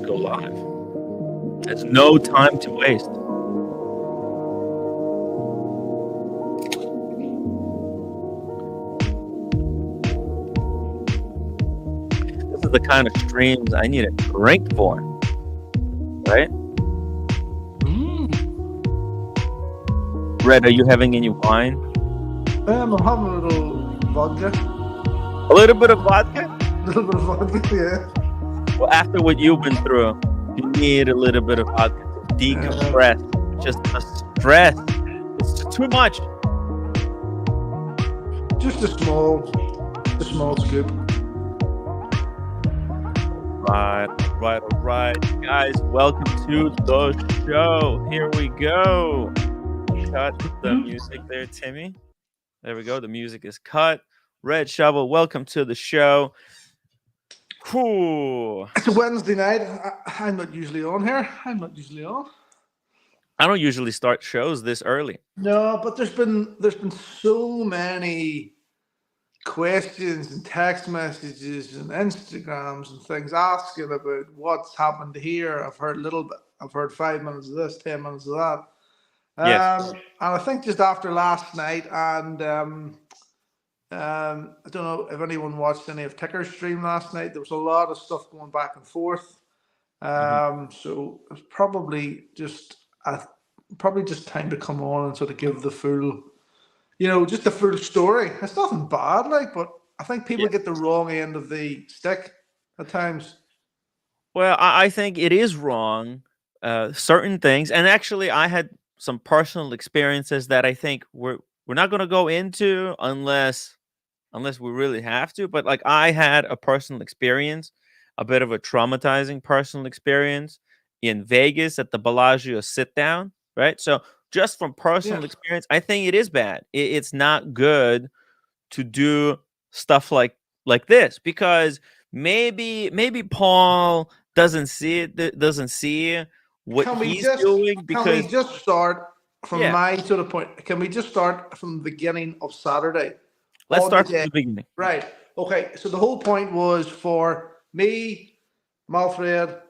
go live. There's no time to waste. This is the kind of streams I need a drink for, right? Red, are you having any wine? I'm having a little vodka. A little bit of vodka? A little bit of vodka, yeah. Well, after what you've been through, you need a little bit of vodka to decompress. Just the stress. It's too much. Just a small scoop. All right. Guys, welcome to the show. Here we go. Cut the music there, Timmy. There we go. The music is cut. Red Shovel, welcome to the show. Whew. It's a Wednesday night. I'm not usually on here. I'm not usually on. I don't usually start shows this early. No, but there's been so many questions and text messages and Instagrams and things asking about what's happened here. I've heard a little bit. I've heard 5 minutes of this, 10 minutes of that. Yes. And I think just after last night, and I don't know if anyone watched any of Ticker's stream last night. There was a lot of stuff going back and forth. So it's probably just time to come on and sort of give the full, just the full story. It's nothing bad, but I think people get the wrong end of the stick at times. Well, I think it is wrong. Certain things, and actually, I had some personal experiences that I think we're not going to go into unless we really have to. But like, I had a personal experience, a bit of a traumatizing personal experience in Vegas at the Bellagio sit down. Right. So just from personal experience, I think it is bad. It's not good to do stuff like this, because maybe Paul doesn't see what he's doing. Because can we just start from my sort of point? Can we just start from the beginning of Saturday? Let's start from the beginning. Right. Okay. So the whole point was for me, Malfred,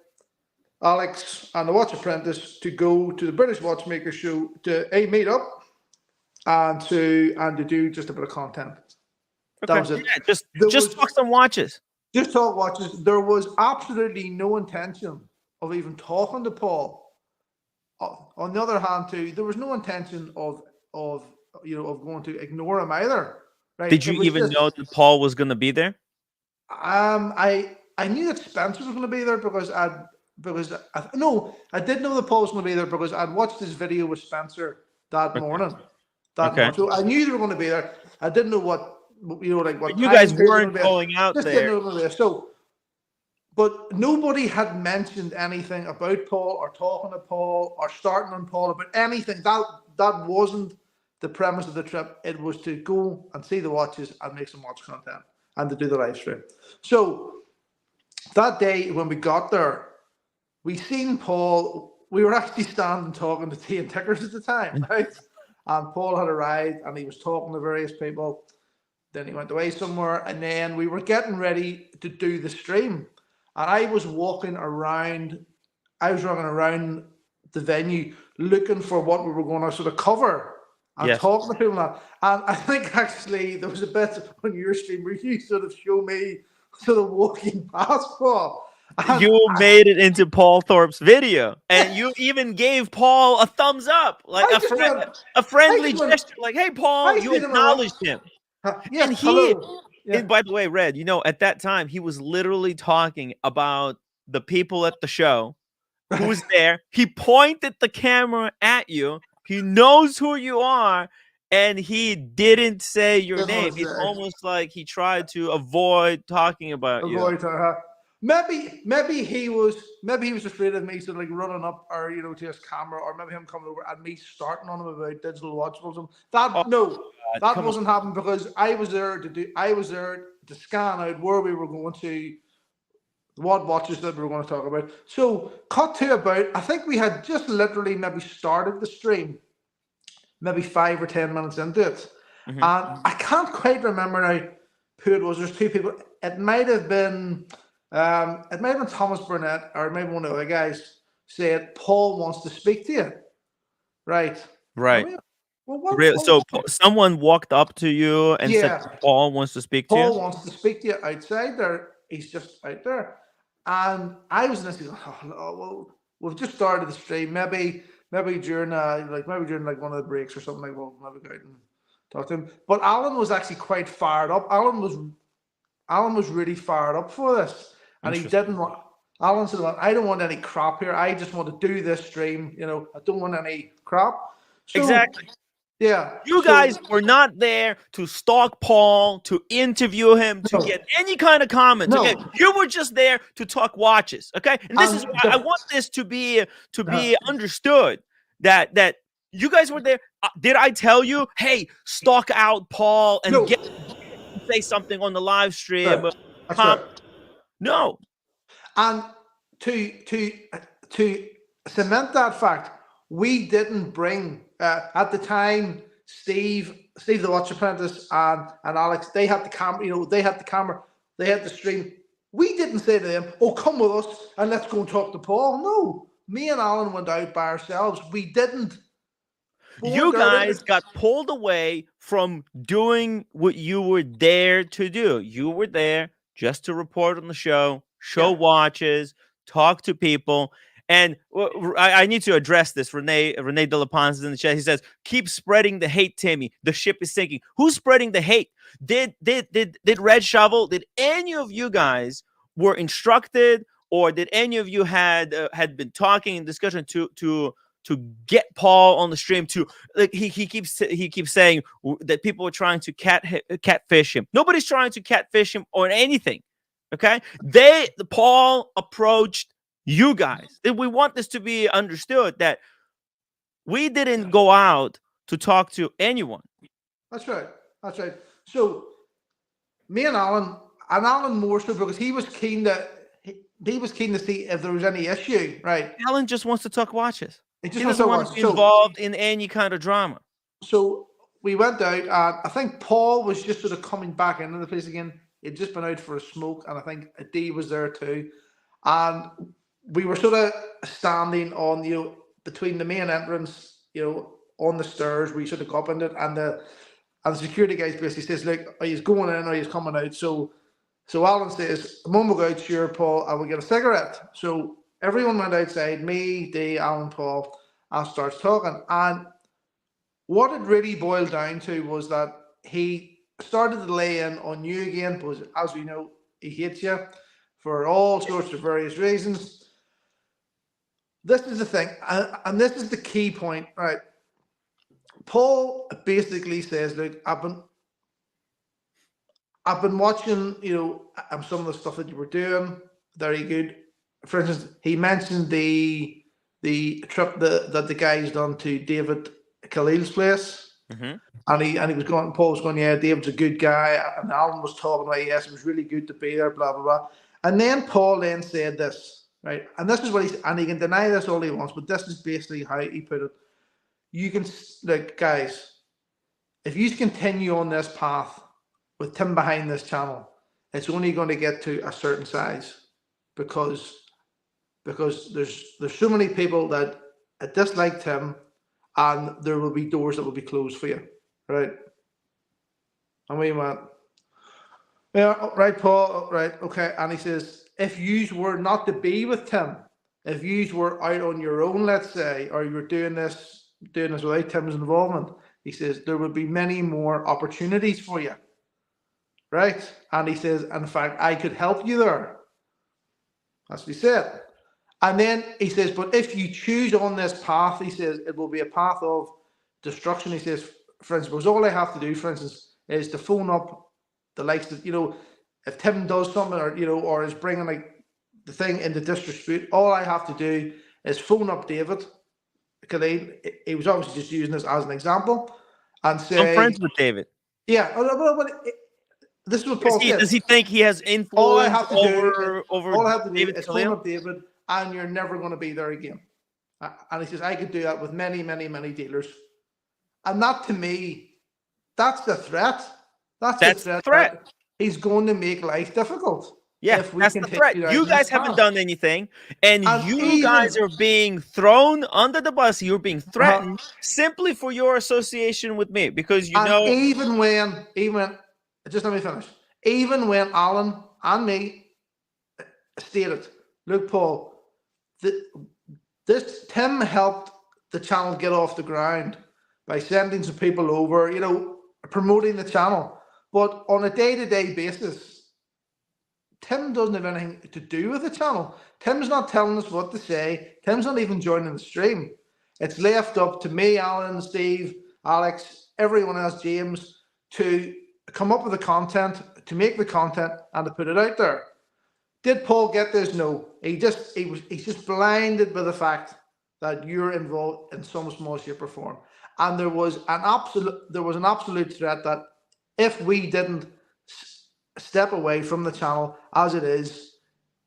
Alex, and the Watch Apprentice to go to the British Watchmakers show to meet up and to do just a bit of content. Okay. That was it. Yeah, just talk some watches. Just talk watches. There was absolutely no intention of even talking to Paul. On the other hand, too, there was no intention of going to ignore him either. Right? Did you even know that Paul was going to be there? I knew that Spencer was going to be there because I did know that Paul was going to be there because I'd watched his video with Spencer that morning. So I knew they were going to be there. I didn't know what what you guys weren't going out there. But nobody had mentioned anything about Paul or talking to Paul or starting on Paul about anything. That wasn't the premise of the trip. It was to go and see the watches and make some watch content and to do the live stream. So that day when we got there, we seen Paul. We were actually standing talking to Tea and Tickers at the time, right? And Paul had arrived and he was talking to various people. Then he went away somewhere, and then we were getting ready to do the stream. And I was walking around. I was running around the venue looking for what we were going to sort of cover and talking to people. And I think actually there was a bit on your stream where you sort of show me sort of walking past Paul. And you made it into Paul Thorpe's video, and you even gave Paul a thumbs up, like a friendly gesture, like, "Hey, Paul," you acknowledged him. Yes, and hello. And by the way, Red, at that time he was literally talking about the people at the show who was there. He pointed the camera at you. He knows who you are, and he didn't say your name. It's almost like he tried to avoid talking about you. Maybe he was afraid of me sort of like running up or to his camera, or maybe him coming over and me starting on him about digital watchables. That wasn't happening because I was there to scan out where we were going to, what watches that we were going to talk about. So cut to about, I think we had just literally maybe started the stream, maybe 5 or 10 minutes into it. Mm-hmm. And I can't quite remember now who it was. There's two people. It might have been It might have been Thomas Burnett or maybe one of the other guys said, Paul wants to speak to you. Right. I Right. mean, well, Really? So someone walked up to you and said, yeah, Paul wants to speak to you? Paul wants to speak to you outside there. He's just out there. And I was listening, oh, no, well, we've just started the stream. Maybe during like one of the breaks or something like we'll maybe go out and talk to him. But Alan was actually quite fired up. Alan was really fired up for this. And he Interesting. didn't want Alan said, I don't want any crap here. I just want to do this stream. I don't want any crap. So Exactly. yeah. You So guys were not there to stalk Paul, to interview him, to no, get any kind of comments. Okay, no. you were just there to talk watches. Okay, and this is And why I want this to be understood that you guys were there. Did I tell you, hey, stalk out Paul and no, get say something on the live stream? right. That's right. No. And to cement that fact, we didn't bring at the time Steve the Watch Apprentice and Alex. They had the camera. They had the camera. They had the stream. We didn't say to them, "Oh, come with us and let's go and talk to Paul." No, me and Alan went out by ourselves. We didn't. You guys got pulled away from doing what you were there to do. You were there just to report on the show, show watches, talk to people. And I need to address this. Rene de la Pons is in the chat. He says, "Keep spreading the hate, Timmy. The ship is sinking." Who's spreading the hate? Did Red Shovel? Did any of you guys were instructed, or did any of you had been talking in discussion to get Paul on the stream? To like he keeps saying that people are trying to catfish him. Nobody's trying to catfish him or anything. Okay, Paul approached you guys. We want this to be understood that we didn't go out to talk to anyone. That's right. That's right. So me and Alan more so because he was keen to see if there was any issue, right? Alan just wants to talk watches. He He just wants doesn't to want watch. to be involved in any kind of drama. So we went out, and I think Paul was just sort of coming back into the place again. He'd just been out for a smoke, and I think Dee was there too. And we were sort of standing on, between the main entrance, on the stairs. We sort of got up into it, and the security guys basically says, "Look, are you going in or are you coming out?" So Alan says, "A moment ago, sure, Paul, I will get a cigarette." So everyone went outside, me, Dee, Alan, Paul, and starts talking. And what it really boiled down to was that he started to lay in on you again, because as we know, he hates you for all sorts of various reasons. This is the thing, and this is the key point, right? Paul basically says, "Look, I've been watching, some of the stuff that you were doing. Very good." For instance, he mentioned the trip that the guy's done to David Khalil's place. Mm-hmm. And he was going, Paul was going, "Yeah, David's a good guy." And Alan was talking about, "Yes, it was really good to be there, blah, blah, blah." And then Paul then said this, right? And this is what and he can deny this all he wants, but this is basically how he put it. You can, like, guys, if you continue on this path with Tim behind this channel, it's only going to get to a certain size because there's so many people that dislike Tim, and there will be doors that will be closed for you, right? And we went, "Yeah, right, Paul, right, okay." And he says, "If you were not to be with Tim, if you were out on your own, let's say, or you were doing this without Tim's involvement," he says, "there would be many more opportunities for you." Right? And he says, "In fact, I could help you there." That's what he said. And then he says, "But if you choose on this path," he says, "it will be a path of destruction." He says, for instance, because all I have to do, for instance, is to phone up the likes that, if Tim does something, or, or is bringing like the thing into disrespute, all I have to do is phone up David, because he was obviously just using this as an example, and say, I'm friends with David. Yeah, this is what Paul said. Does he think he has influence all I have to over all I have to do David is Khalil? phone up David, and you're never going to be there again. And he says, "I could do that with many, many, many dealers." And that, to me, that's the threat. That's the threat. He's going to make life difficult. Yeah, if we that's the threat. continue down You this guys haven't path. done anything, and And you guys even are being thrown under the bus. You're being uh, threatened simply for your association with me because you and know. even when just let me finish. Even when Alan and me stated, look, Paul, the, this Tim helped the channel get off the ground by sending some people over, promoting the channel. But on a day-to-day basis, Tim doesn't have anything to do with the channel. Tim's not telling us what to say. Tim's not even joining the stream. It's left up to me, Alan, Steve, Alex, everyone else, James, to come up with the content, to make the content, and to put it out there. Did Paul get this? No. He's just blinded by the fact that you're involved in some small shape or form. And there was an absolute threat that if we didn't step away from the channel as it is,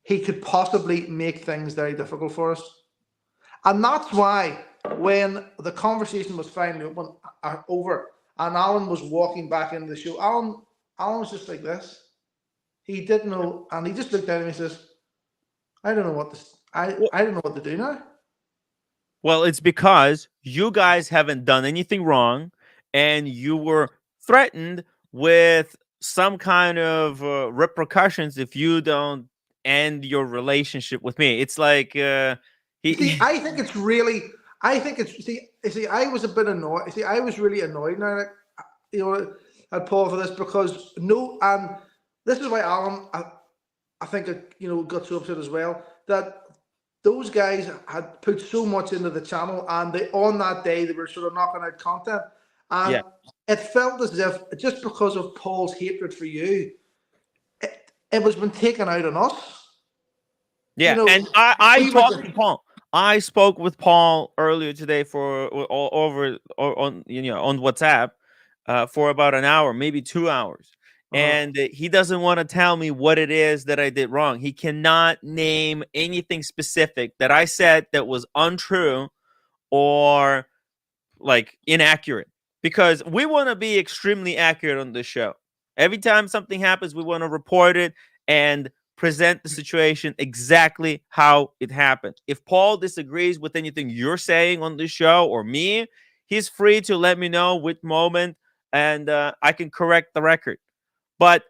he could possibly make things very difficult for us. And that's why when the conversation was finally over and Alan was walking back into the show, Alan was just like this. He didn't know, and he just looked at me and says, I don't know what this I don't know what to do now. Well, it's because you guys haven't done anything wrong, and you were threatened with some kind of repercussions if you don't end your relationship with me. It's like See, he I think it's really I think it's see, I was a bit annoyed. See, I was really annoyed now, like, at Paul for this because no, and this is why Alan, I think, got so upset as well that those guys had put so much into the channel, and on that day they were sort of knocking out content, and yeah. it felt as if just because of Paul's hatred for you, it was been taken out on us. You Yeah, and know, I we were talked just to Paul. I spoke with Paul earlier today for over on on WhatsApp for about an hour, maybe 2 hours, and he doesn't want to tell me what it is that I did wrong. He cannot name anything specific that I said that was untrue or like inaccurate because we want to be extremely accurate on this show. Every time something happens, we want to report it and present the situation exactly how it happened. If Paul disagrees with anything you're saying on this show or me, he's free to let me know which moment and I can correct the record. But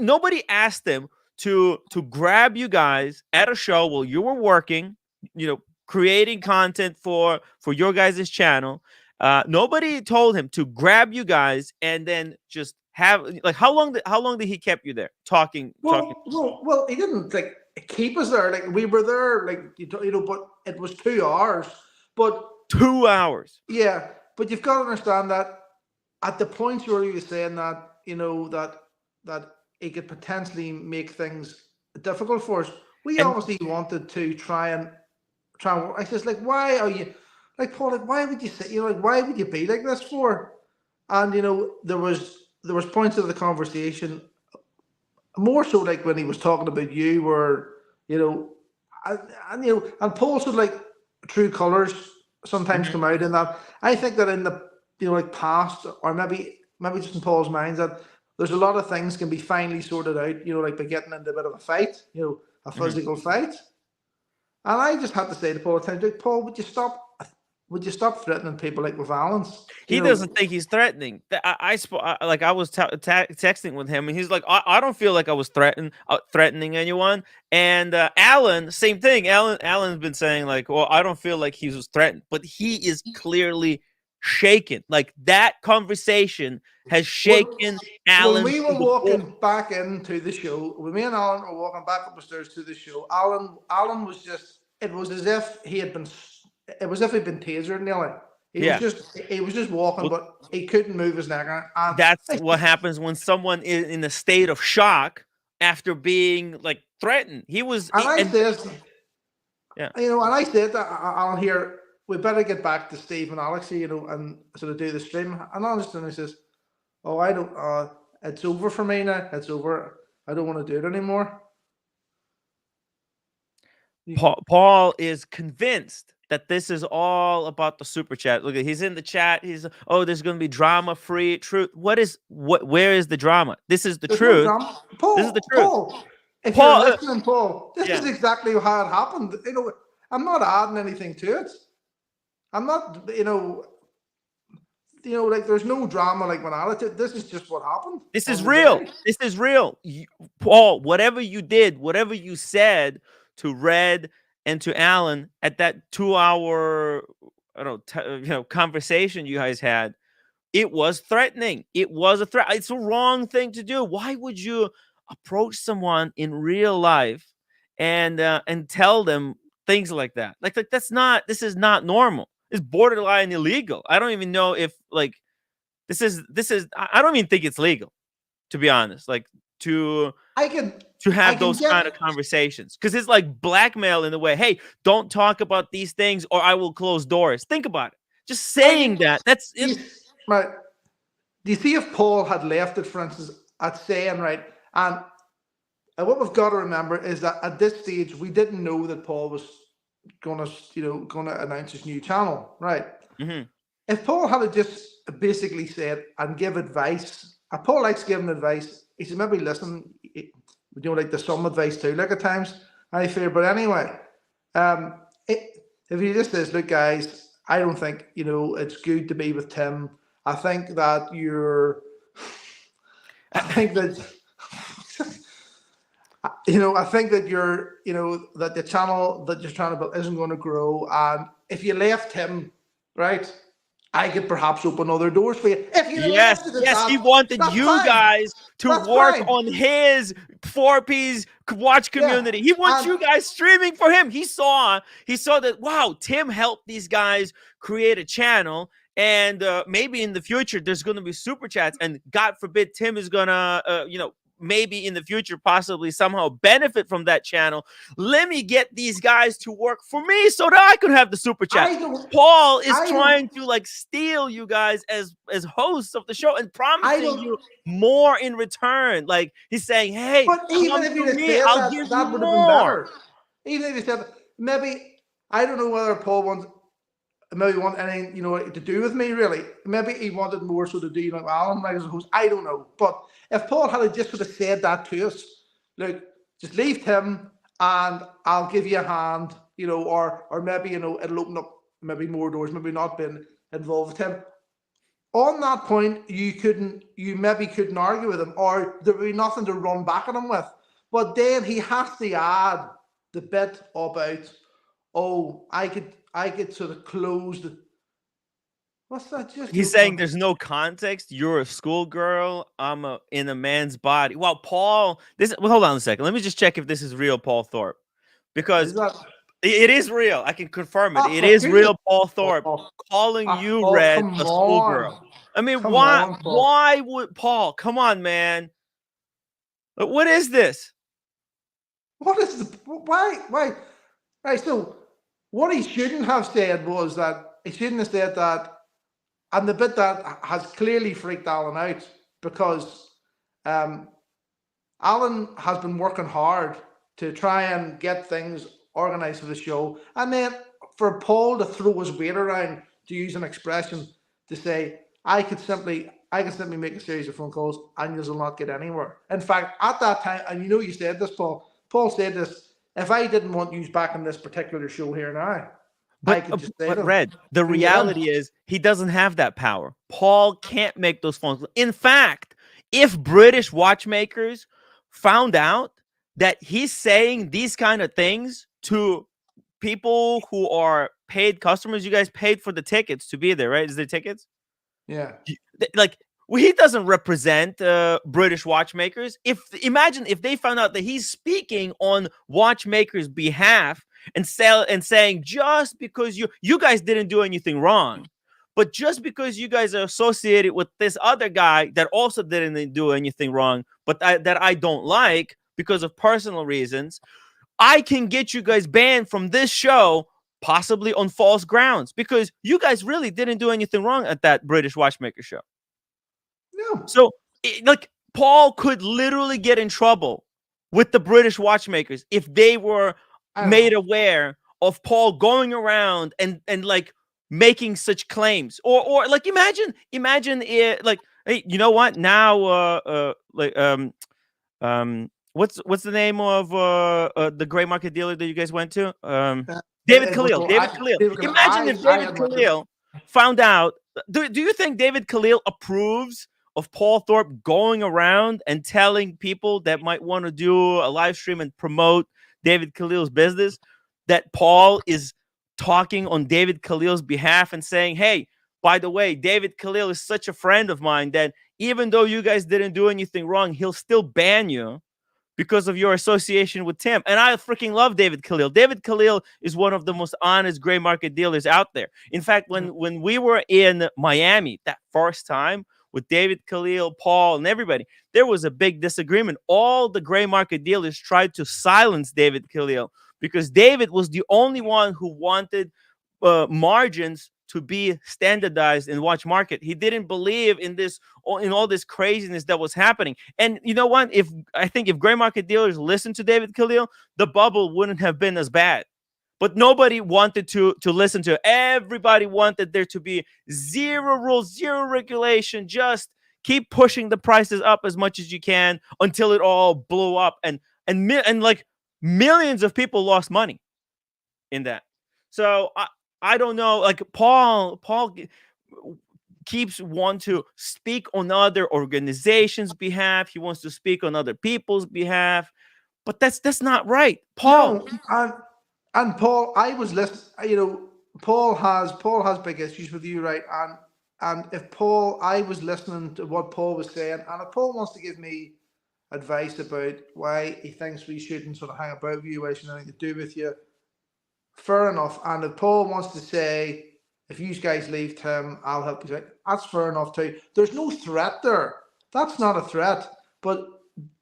nobody asked him to grab you guys at a show while you were working, creating content for your guys' channel. Nobody told him to grab you guys and then just have like how long did he kept you there talking? well. He didn't like keep us there. Like we were there, like but it was 2 hours. But 2 hours. yeah, but you've got to understand that at the points where he was saying that, that he could potentially make things difficult for us, we And obviously wanted to try and. I says, like, why are you, like, Paul? Like, why would you say, like, why would you be like this for? And there was points of the conversation more so like when he was talking about you, where you know, and Paul said like true colors sometimes mhm. come out in that. I think that in the like past, or maybe just in Paul's mind, that there's a lot of things can be finally sorted out. Like by getting into a bit of a fight, a Mhm. physical fight. And I just had to say to Paul at times, like, Paul, would you stop? Would you stop threatening people like with violence? He doesn't think he's threatening. Like I was texting with him, and he's like, I don't feel like I was threatening anyone. And Alan, same thing. Alan's been saying like, well, I don't feel like he was threatened, but he is clearly shaken. Like that conversation has When, shaken when Alan we to were the core. walking back into the show, when me and Alan were walking back up the stairs to the show, Alan was just, it was as if it was as if he'd been tasered nearly. Yeah. He was just walking, Well, but he couldn't move his neck. And that's what happens when someone is in a state of shock after being like threatened. I And says, yeah. and I said that Alan here, we better get back to Steve and Alex, and sort of do the stream. And Alan just and he says, oh, I don't, it's over for me now. It's over. I don't want to do it anymore. Paul is convinced that this is all about the super chat. Look, he's in the chat. There's going to be drama free truth. Where is the drama? This is the There's no truth. drama. This is the Paul, truth. Paul, if you're Paul, listening, Paul, this yeah. is exactly how it happened. I'm not adding anything to it. I'm not, like there's no drama like when I it. This is just what happened This is on the real. day. This is real. Paul, whatever you did, whatever you said to Red and to Alan at that 2 hour, I don't know, conversation you guys had, it was threatening. It was a threat. It's a wrong thing to do. Why would you approach someone in real life and tell them things like that? Like that's not. This is not normal. It's borderline illegal. I don't even know if like this is. I don't even think it's legal, to be honest. Like to I can, to I have can those get, kind of conversations because it's like blackmail in a way. Hey, don't talk about these things or I will close doors. Think about it. Just I can, saying that. That's do it. you, right? Do you see if Paul had left it, for instance, at saying, right, and what we've got to remember is that at this stage we didn't know that Paul was gonna announce his new channel, right? Mhm. If Paul had just basically said and give advice, Paul likes giving advice. He said maybe listen, like there's some advice too, like at times. I fear, but anyway, if he just says, look, guys, I don't think it's good to be with Tim. I think that you're. I think that. I think that that the channel that you're trying to build isn't going to grow, and if you left him, right, I could perhaps open other doors for you. If you Yes, left it at yes, he that, wanted that's you fine. guys to That's work fine. on his 4P's watch Yeah, community. He wants and you guys streaming for him. He saw that wow, Tim helped these guys create a channel and maybe in the future there's going to be super chats and God forbid Tim is going to maybe in the future possibly somehow benefit from that channel. Let me get these guys to work for me so that I could have the super chat. I don't, Paul is I don't, trying to like steal you guys as hosts of the show and I promising don't. you more in return. Like he's saying, "Hey, But even come if to you'd have me, said I'll that, give you that would have been more." better. Even if you said maybe I don't know whether Paul wants maybe want anything to do with me really. Maybe he wanted more so to do like Alan like as a host. I don't know. But if Paul had just sort of said that to us, look, just leave him and I'll give you a hand, or maybe it'll open up maybe more doors. Maybe not been involved with him. On that point, you maybe couldn't argue with him, or there would be nothing to run back at him with. But then he has to add the bit about, oh, I could sort of close the. What's that? Just He's no saying context. there's no context. You're a schoolgirl. In a man's body. Well, Paul, hold on a second. Let me just check if this is real Paul Thorpe because Is that? it is real. I can confirm it. Oh, It for is goodness! real Paul Thorpe Oh, calling you oh, Red come a on, schoolgirl. I mean, come why on, Paul. why would Paul? Come on, man. What is this? What is the why? Why? Right. So, what he shouldn't have said was that he shouldn't have said that. And the bit that has clearly freaked Alan out because um, Alan has been working hard to try and get things organised for the show, and then for Paul to throw his weight around, to use an expression, to say I could simply make a series of phone calls and you'll not get anywhere. In fact, at that time, and you said this, Paul. Paul said this. If I didn't want you back in this particular show here now, I But could just say to but them, Red, the bring it in. reality is he doesn't have that power. Paul can't make those phone calls. In fact, if British watchmakers found out that he's saying these kind of things to people who are paid customers, you guys paid for the tickets to be there, right? Is there tickets? Yeah. Like he doesn't represent British watchmakers. If imagine if they found out that he's speaking on watchmakers' behalf and saying just because you guys didn't do anything wrong, but just because you guys are associated with this other guy that also didn't do anything wrong, but that I don't like because of personal reasons, I can get you guys banned from this show possibly on false grounds because you guys really didn't do anything wrong at that British watchmaker show. No. So, like, Paul could literally get in trouble with the British watchmakers if they were I don't made know. aware of Paul going around and like making such claims, or like imagine it like, hey, you know what now, like what's the name of the gray market dealer that you guys went to? David It was Khalil. David Khalil. Imagine if I David had went to. Khalil found out. Do you think David Khalil approves of Paul Thorpe going around and telling people that might want to do a live stream and promote David Khalil's business that Paul is talking on David Khalil's behalf and saying, "Hey, by the way, David Khalil is such a friend of mine that even though you guys didn't do anything wrong, he'll still ban you because of your association with Tim." And I freaking love David Khalil. David Khalil is one of the most honest gray market dealers out there. In fact, when we were in Miami that first time with David Khalil, Paul, and everybody, there was a big disagreement. All the gray market dealers tried to silence David Khalil because David was the only one who wanted margins to be standardized in watch market. He didn't believe in this, in all this craziness that was happening. And you know what? If gray market dealers listened to David Khalil, the bubble wouldn't have been as bad. But nobody wanted to listen to it. Everybody wanted there to be zero rules, zero regulation. Just keep pushing the prices up as much as you can until it all blew up, and like millions of people lost money in that. So I don't know. Like Paul keeps want to speak on other organizations' behalf. He wants to speak on other people's behalf, but that's not right, Paul. No, and Paul, I was listening. You know, Paul has big issues with you, right? And if Paul, I was listening to what Paul was saying, and if Paul wants to give me advice about why he thinks we shouldn't sort of hang about with you, why it should nothing to do with you, fair enough. And if Paul wants to say, if you guys leave Tim, I'll help you out, that's fair enough too. There's no threat there. That's not a threat. But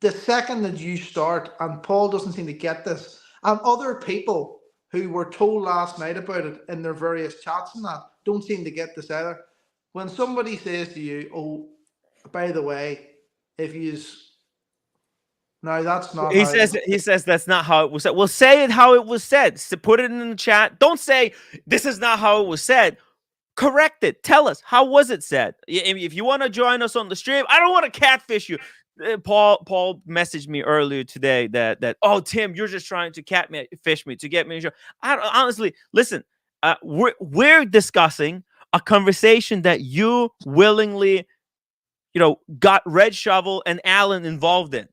the second that you start, and Paul doesn't seem to get this, and other people who were told last night about it in their various chats and that don't seem to get this either. When somebody says to you, "Oh, by the way, if you," now that's not He how. says that's not how it was said. Well, say it how it was said. Put it in the chat. Don't say this is not how it was said. Correct it. Tell us, how was it said? If you want to join us on the stream, I don't want to catfish you. Paul messaged me earlier today that oh, Tim, you're just trying to catfish me to get me in the show. Honestly, listen, we're discussing a conversation that you willingly, got Red Shovel and Alan involved in.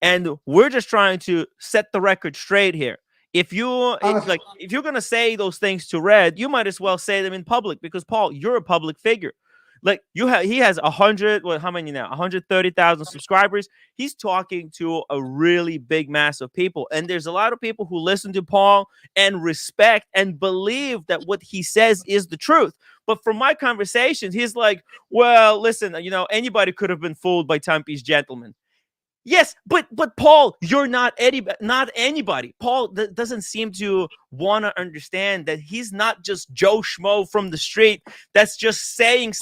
And we're just trying to set the record straight here. If you if you're gonna say those things to Red, you might as well say them in public because Paul, you're a public figure. Like he has 100. What? How many now? 130,000 subscribers. He's talking to a really big mass of people, and there's a lot of people who listen to Paul and respect and believe that what he says is the truth. But from my conversations, he's like, "Well, listen, anybody could have been fooled by Timepiece Gentleman." Yes, but Paul, you're not anybody. Paul doesn't seem to want to understand that he's not just Joe Schmo from the street that's just saying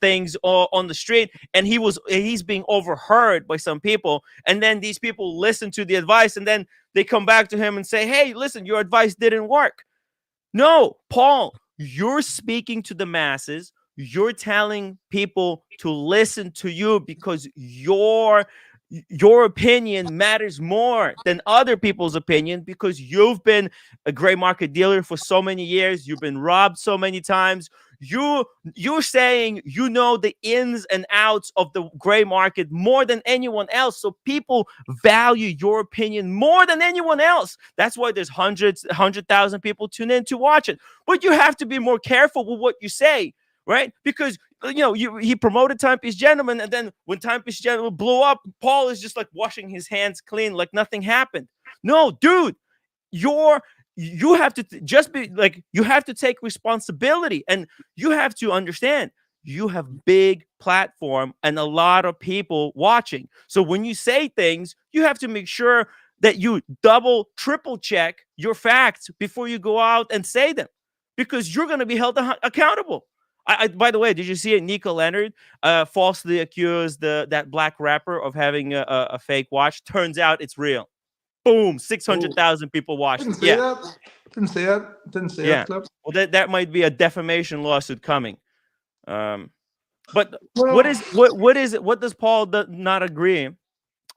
things on the street, and he's being overheard by some people, and then these people listen to the advice, and then they come back to him and say, "Hey, listen, your advice didn't work." No, Paul, you're speaking to the masses. You're telling people to listen to you because your opinion matters more than other people's opinion because you've been a gray market dealer for so many years. You've been robbed so many times. You're saying you know the ins and outs of the gray market more than anyone else. So people value your opinion more than anyone else. That's why there's 100,000 people tune in to watch it. But you have to be more careful with what you say, right? Because he promoted Timepiece Gentleman, and then when Timepiece Gentleman blew up, Paul is just like washing his hands clean, like nothing happened. No, dude, you have to just be like, you have to take responsibility, and you have to understand you have big platform and a lot of people watching. So when you say things, you have to make sure that you double, triple check your facts before you go out and say them, because you're going to be held accountable. By the way, did you see it? Nico Leonard falsely accused that black rapper of having a fake watch. Turns out it's real. Boom, 600,000 people watched Didn't it. see Yeah, that. Didn't see it. Didn't see yeah. it, clip. Well, that might be a defamation lawsuit coming. But Well, what does Paul not agree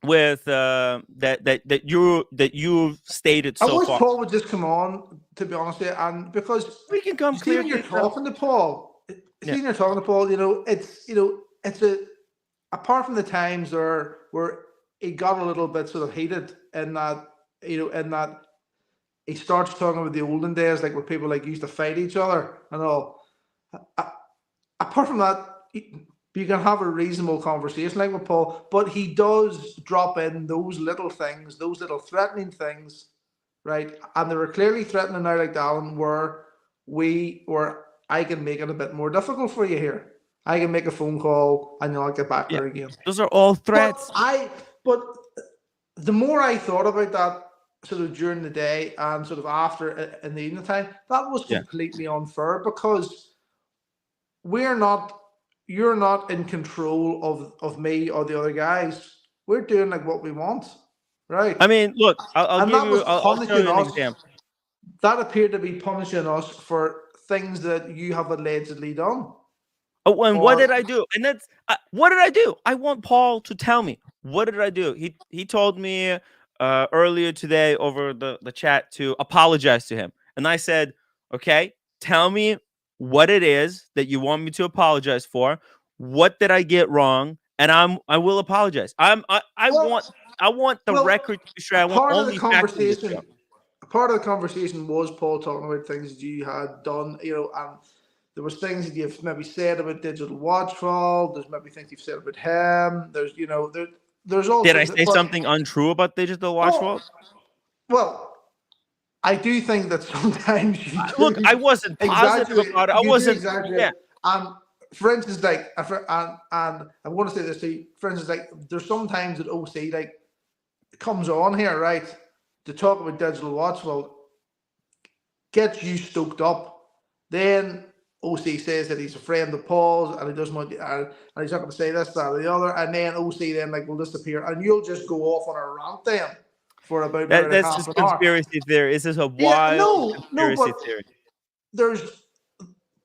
with that you've stated I so wish far. Paul would just come on, to be honest with you, and because We can come you see clear when you're things up. talking to Paul, Yeah. it's a apart from the times where he got a little bit sort of heated in that, in that he starts talking about the olden days, like where people like used to fight each other and all. Apart from that, you can have a reasonable conversation like with Paul, but he does drop in those little things, those little threatening things, right? And they were clearly threatening now, like Alan, where I can make it a bit more difficult for you here. I can make a phone call and you'll not get back Yeah. there again. Those are all But threats. but the more I thought about that sort of during the day and sort of after in the evening time, that was Yeah. completely unfair because we're not you're not in control of me or the other guys. We're doing like what we want, right? I mean, look, I'll And give that you. was I'll show punishing you an us. example. That appeared to be punishing us for things that you have allegedly done. Oh, and what did Or I do? And that's what did I do? I want Paul to tell me what did I do. He told me earlier today over the chat to apologize to him, and I said, okay, tell me what it is that you want me to apologize for. What did I get wrong? And I will apologize. well, I want the well, record to be straight. a I want part of the only facts on this show. conversation, a part of the conversation was Paul talking about things that you had done, and there was things that you've maybe said about Digital Watchful. There's maybe things you've said about him. There's all Did I sorts say of, but something untrue about Digital Watch oh World? well, I do think that sometimes you Look, I do wasn't positive exaggerate. about it. I You do wasn't. exaggerate, Yeah. and for instance, like, and I want to say this to you. For instance, like, there's sometimes that OC like comes on here, right, to talk about Digital Watch. Well, gets you stoked up. Then OC says that he's a friend of Paul's and he doesn't want, and he's not going to say this, that, or the other. And then OC then like will disappear, and you'll just go off on a rant then for about maybe like That's half just an hour. conspiracy theory. This is a Yeah, wild no, conspiracy but theory. there's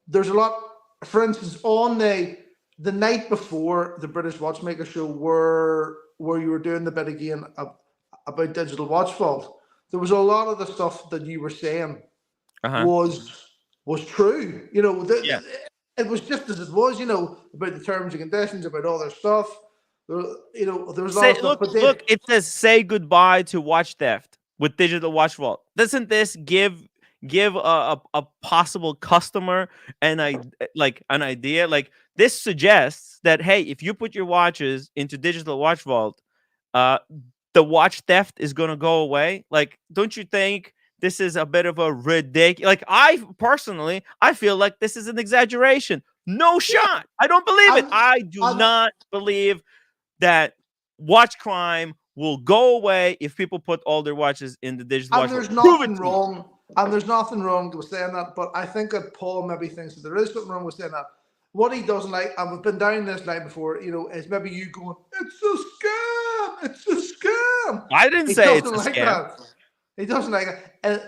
there's a lot. For instance, on the night before the British Watchmaker show, where you were doing the bit again about Digital Watch Vault, there was a lot of the stuff that you were saying Uh-huh. was true. Yeah. It was just as it was. About the terms and conditions, about all their stuff. There was a lot Say of stuff. look, But then, look, it says say goodbye to watch theft with Digital Watch Vault. Doesn't this give a possible customer an idea? Like this suggests that hey, if you put your watches into Digital Watch Vault, uh the watch theft is going to go away. Like, don't you think this is a bit of a ridiculous? Like, I personally, I feel like this is an exaggeration. No yeah, shot. I don't believe it. and I do and not believe that watch crime will go away if people put all their watches in the digital and watch vault. there's Prove it nothing to me. wrong. And there's nothing wrong with saying that. But I think that Paul maybe thinks that there is something wrong with saying that. What he doesn't like, and we've been down this line before, is maybe you going, "It's a scam! It's a scam!" I didn't He say it's doesn't a like scam. that. He doesn't like it. And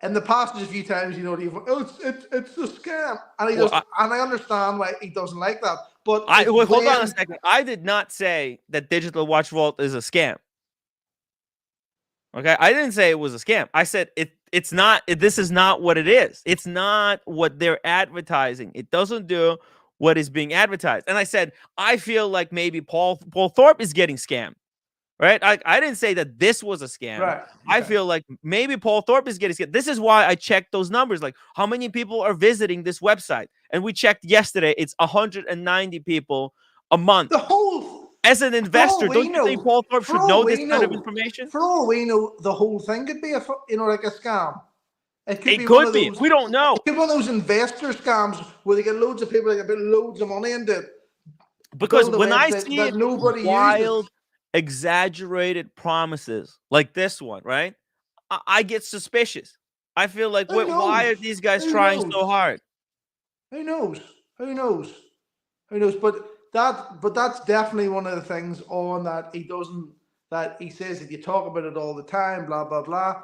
in the past, a few times, you've, oh, it's a scam, and he Well, doesn't. And I understand why he doesn't like that. But I it's wait, hold on a when second. I did not say that digital watch vault is a scam. Okay, I didn't say it was a scam. I said it's not. This is not what it is. It's not what they're advertising. It doesn't do what is being advertised. And I said I feel like maybe Paul Thorpe is getting scammed. Right? I didn't say that this was a scam. right, I okay. feel like maybe Paul Thorpe is getting scammed. This is why I checked those numbers. Like, how many people are visiting this website? And we checked yesterday. It's 190 people a month. The whole As an For all investor, we don't you think know, Paul Thorpe for should all know this we kind of know, information? for all we know, the whole thing could be like a scam. It could It be one could of be. those. We don't know. It could be one of those investor scams where they get loads of people, like put loads of money into it, Because build a when I website see that nobody uses. wild, exaggerated promises like this one, right? I get suspicious. I feel like, Who why knows? are these guys Who trying knows? so hard? Who knows? Who knows? Who knows? But that's definitely one of the things on that he doesn't. That he says that you talk about it all the time, blah blah blah.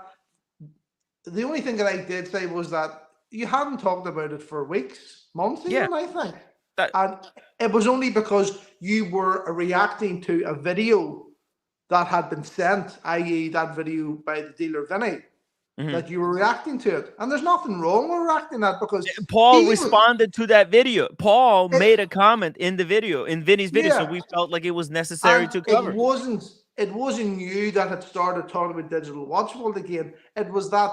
The only thing that I did say was that you hadn't talked about it for weeks, months Yeah, even, I think. that And it was only because you were reacting to a video that had been sent, i.e., that video by the dealer Vinny, Mhm. that you were reacting to it. And there's nothing wrong with reacting to that because Paul he was, responded to that video. Paul it, made a comment in the video, in Vinny's video, so yeah, we felt like it was necessary and to cover. it wasn't you that had started talking about digital watch world again. It was that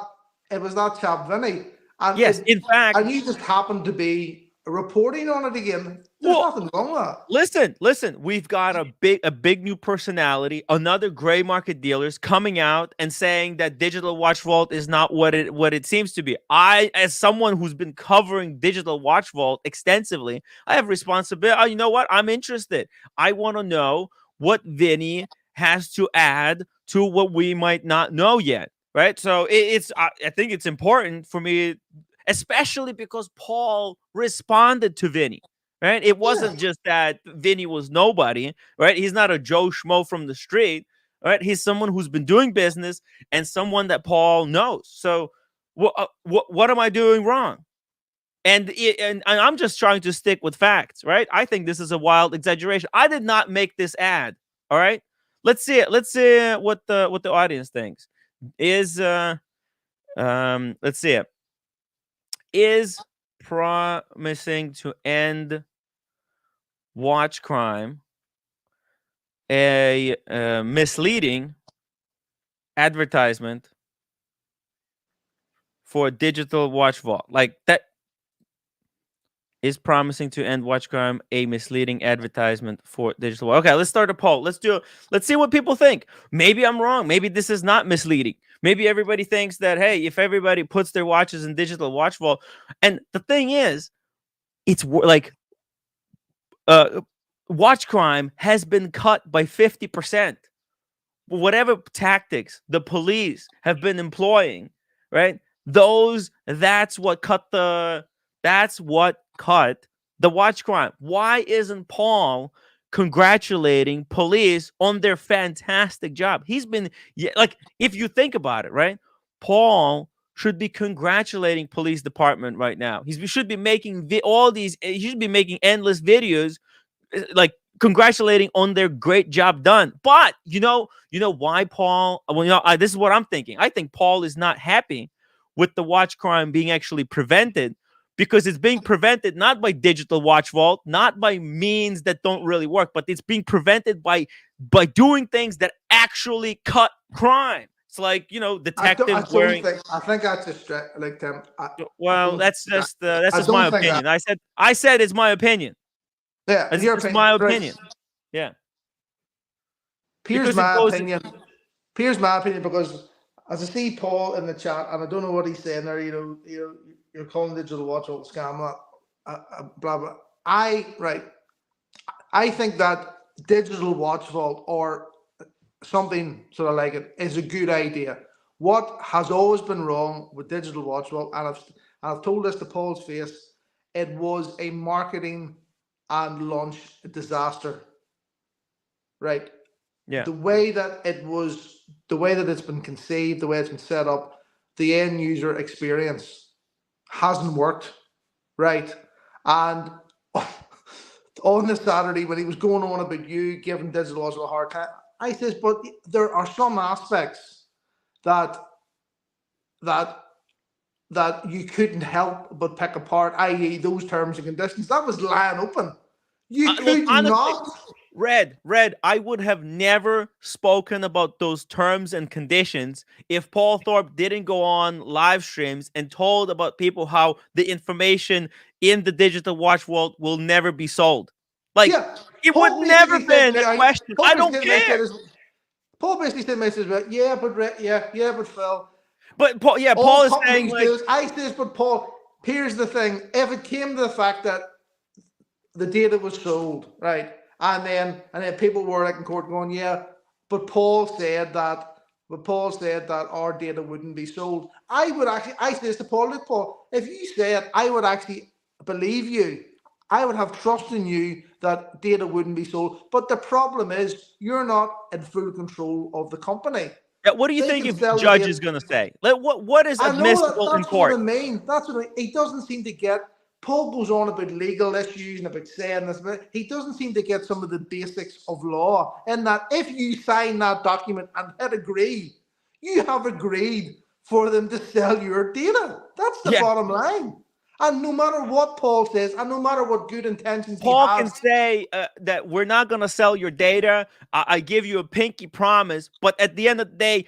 chap Vinny, and Yes, in fact, you just happened to be reporting on it again. There's well, nothing wrong with that. listen, we've got a big new personality, another gray market dealers coming out and saying that digital watch vault is not what it seems to be. I, as someone who's been covering digital watch vault extensively, I have responsibility. You know what? I'm interested. I want to know what Vinny has to add to what we might not know yet. Right. So I think it's important for me, especially because Paul responded to Vinny. Right? It Yeah, wasn't just that Vinny was nobody, right? He's not a Joe Schmo from the street, right? He's someone who's been doing business and someone that Paul knows. So, what am I doing wrong? And I'm just trying to stick with facts, right? I think this is a wild exaggeration. I did not make this ad. All right, let's see it. Let's see what the audience thinks. Is let's see it. Is promising to end watch crime a misleading advertisement for a digital watch vault? Like, that is promising to end watch crime a misleading advertisement for digital. Okay, let's start a poll. Let's see what people think. Maybe I'm wrong. Maybe this is not misleading. Maybe everybody thinks that, hey, if everybody puts their watches in digital watch vault, and the thing is, it's like uh watch crime has been cut by 50%. Whatever tactics the police have been employing, right? That's what cut the watch crime. Why isn't Paul congratulating police on their fantastic job? He's been, yeah, like, if you think about it, right? Paul should be congratulating police department right now. He should be making all these. He should be making endless videos, like, congratulating on their great job done. But you know why Paul? Well, this is what I'm thinking. I think Paul is not happy with the watch crime being actually prevented, because it's being prevented not by digital watch vault, not by means that don't really work, but it's being prevented by doing things that actually cut crime. It's like, I detectives don't wearing. think. I think that's just like them. I Well, don't. that's I just my don't think that. opinion. I said it's my opinion. Yeah, It's your just opinion, my right? opinion. Yeah, Here's because it my goes. opinion. Here's my opinion because as I see Paul in the chat, and I don't know what he's saying there. You're calling digital watch all scam, blah blah. Right. I think that digital watch vault or something sort of like it is a good idea. What has always been wrong with digital watch vault, and I've told this to Paul's face, it was a marketing and launch disaster. Right. Yeah. The way that it's been conceived, the way it's been set up, the end user experience hasn't worked, right? And on the Saturday when he was going on about you giving digital also a hard time, I says, but there are some aspects that that that you couldn't help but pick apart, i.e., those terms and conditions. That was lying open. You Look, could honestly, not. Red, I would have never spoken about those terms and conditions if Paul Thorpe didn't go on live streams and told about people how the information in the digital watch world will never be sold. Like, Yeah, it would Paul never basically said, been a right, question. Paul I basically don't said, care. Paul basically said, message, yeah, but Phil, But Paul, yeah, all Paul is saying, companies like, do this. I says, but Paul, here's the thing: if it came to the fact that the data was sold, right, and then people were like in court going, yeah, but Paul said that. But Paul said that our data wouldn't be sold. I says to Paul, look, Paul, if you said, I would actually believe you. I would have trust in you that data wouldn't be sold. But the problem is, you're not in full control of the company. yeah, what do you They think can if sell the judge data. is going to say? Like, what is I know that admissible in that's what court? I mean. That's what I mean. He doesn't seem to get Paul goes on about legal issues and about saying this, but he doesn't seem to get some of the basics of law. In that, if you sign that document and hit agree, you have agreed for them to sell your data. That's the Yeah. bottom line. And no matter what Paul says, and no matter what good intentions he Paul can has, say that we're not going to sell your data. I give you a pinky promise. But at the end of the day,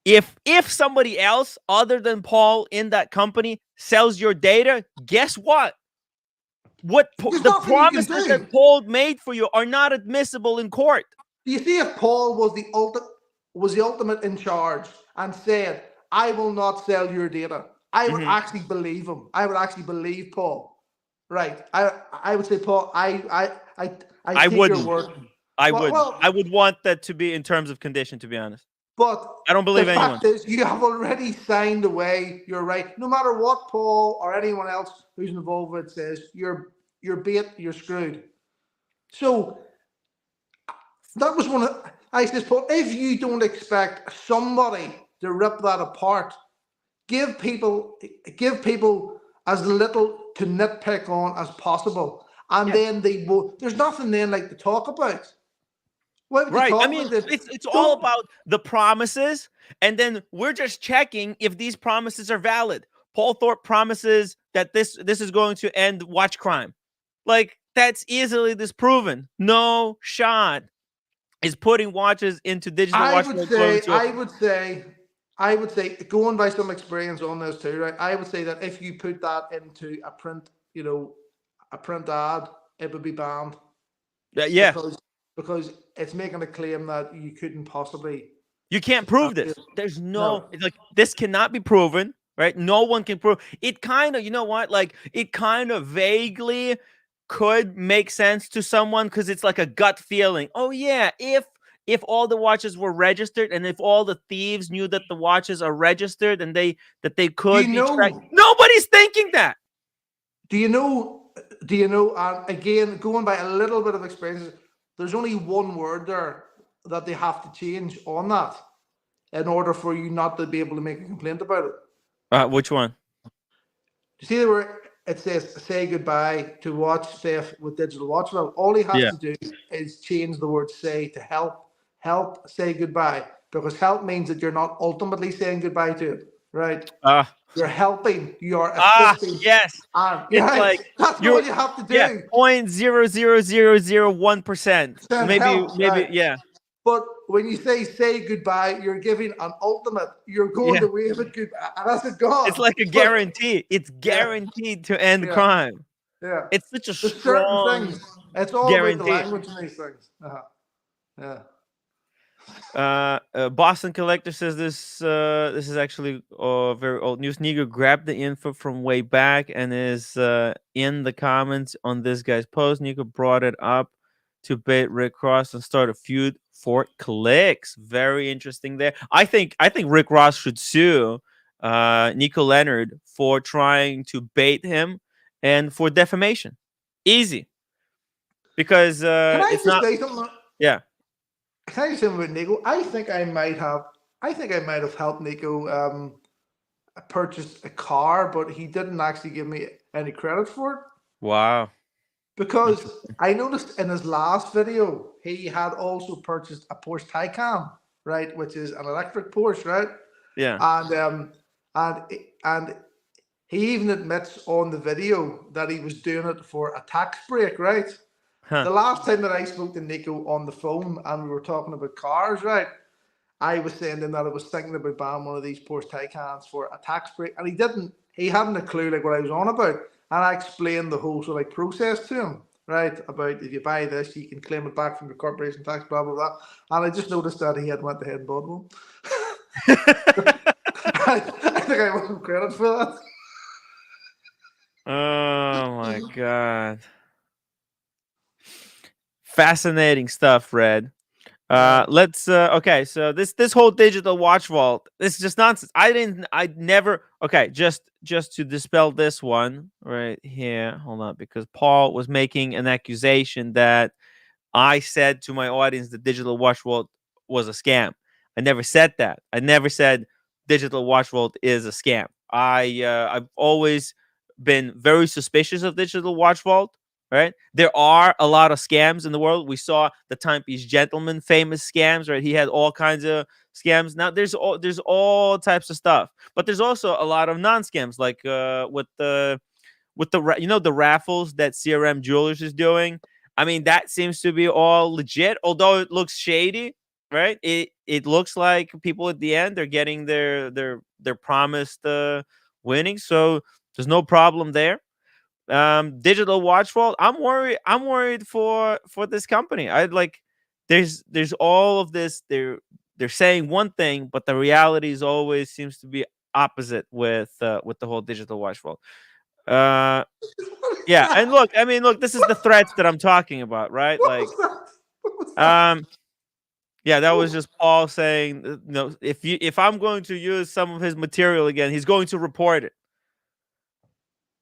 if somebody else other than Paul in that company sells your data, guess what? there's The nothing you can promises do. that Paul made for you are not admissible in court. Do you see if Paul was the ultimate in charge and said, "I will not sell your data"? I would Mhm. actually believe him. I would actually believe Paul. Right? I would say, Paul. I I take your wouldn't. word. I Well, wouldn't. I well, would want that to be in terms of condition, to be honest. but I don't the believe anyone. fact is, you have already signed away your right. No matter what Paul or anyone else who's involved with it says, you're bait. You're screwed. So that was one of I says, Paul, if you don't expect somebody to rip that apart, give people give people as little to nitpick on as possible. And Yeah. then they will there's nothing then like to talk about. Why would they Right. I talk mean, about it? it's all Don't about the promises, and then we're just checking if these promises are valid. Paul Thorpe promises that this is going to end watch crime. Like, that's easily disproven. No shot is putting watches into digital I watch would world going say, to. going by some experience on this too, right? I would say that if you put that into a print, a print ad, it would be banned Yeah, because it's making a claim that you couldn't possibly you can't prove substantiate. this. There's no, No, it's like, this cannot be proven, right? No one can prove it. Kind of, you know what? Like, it kind of vaguely could make sense to someone because it's like a gut feeling. Oh yeah, if all the watches were registered and if all the thieves knew that the watches are registered and they do could you be tracked. know? Nobody's thinking that. Do you know? Do you know? And again, going by a little bit of experience, there's only one word there that they have to change on that in order for you not to be able to make a complaint about it. Which one? You see where it says "say goodbye" to watch theft with digital watch. Well, all he has Yeah. to do is change the word "say" to "help." Help, say goodbye, because help means that you're not ultimately saying goodbye to it, right? Uh You're helping, you are assisting, yes. and It's right, like that's you're all you have to yeah, do. 0.00001%. Send help, Maybe right? yeah. But when you say goodbye, you're giving an ultimate. You're going Yeah. to wave it goodbye, and that's it It's gone. like a But guarantee. It's yeah, guaranteed to end yeah, crime. yeah. It's such a There's certain strong things. It's all about the guarantee. language in these things. Yeah. Boston Collector says this is actually very old news. Nigo grabbed the info from way back and is in the comments on this guy's post. Nico brought it up to bait Rick Ross and start a feud for clicks. Very interesting there. I think Rick Ross should sue Nico Leonard for trying to bait him and for defamation. Easy, because Can I it's just not. say something? Yeah. Can I say something about Nico? I think I might have helped Nico purchase a car, but he didn't actually give me any credit for it Wow. because Interesting. I noticed in his last video he had also purchased a Porsche Taycan, right, which is an electric Porsche, right, Yeah. and and and he even admits on the video that he was doing it for a tax break, right? Huh. The last time that I spoke to Nico on the phone and we were talking about cars, right? I was saying to him that I was thinking about buying one of these Porsche Taycans for a tax break, and he hadn't a clue like what I was on about. And I explained the whole sort of like process to him, right? About if you buy this, you can claim it back from your corporation tax, blah blah blah. And I just noticed that he had went ahead and bought one. I think I want him credit for that. Oh my god. Fascinating stuff, Red. Yeah. Let's okay, so this whole digital watch vault, this is just nonsense. I never okay, just to dispel this one right here. Hold on, because Paul was making an accusation that I said to my audience that digital watch vault was a scam. I never said that. I never said digital watch vault is a scam. I've always been very suspicious of Digital Watch Vault. Right, there are a lot of scams in the world. We saw the Timepiece Gentleman famous scams. Right, he had all kinds of scams. Now there's all types of stuff, but there's also a lot of non scams, like the raffles that CRM Jewelers is doing. I mean, that seems to be all legit, although it looks shady, right? It looks like people at the end they're getting their promised winnings, so there's no problem there. Digital watch vault. I'm worried for this company. I like there's all of this. They're saying one thing, but the reality is always seems to be opposite with the whole digital watch vault. Uh, What is yeah, and that? look, I mean, look, this is the threats that I'm talking about, right? What was Like, that? What was that? um, yeah, that was Oh, just Paul saying, if I'm going to use some of his material again, he's going to report it.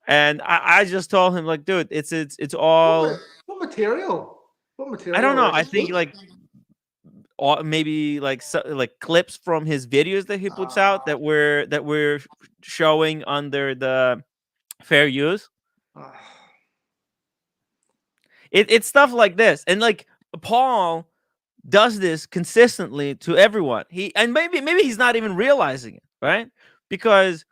And I just told him, like, dude, it's what, all. what material? What I don't material? know. Like I think sneak? like maybe like like clips from his videos that he puts out Ah, that we're showing under the fair use. ah. It's stuff like this, and like Paul does this consistently to everyone. And maybe he's not even realizing it, right? Because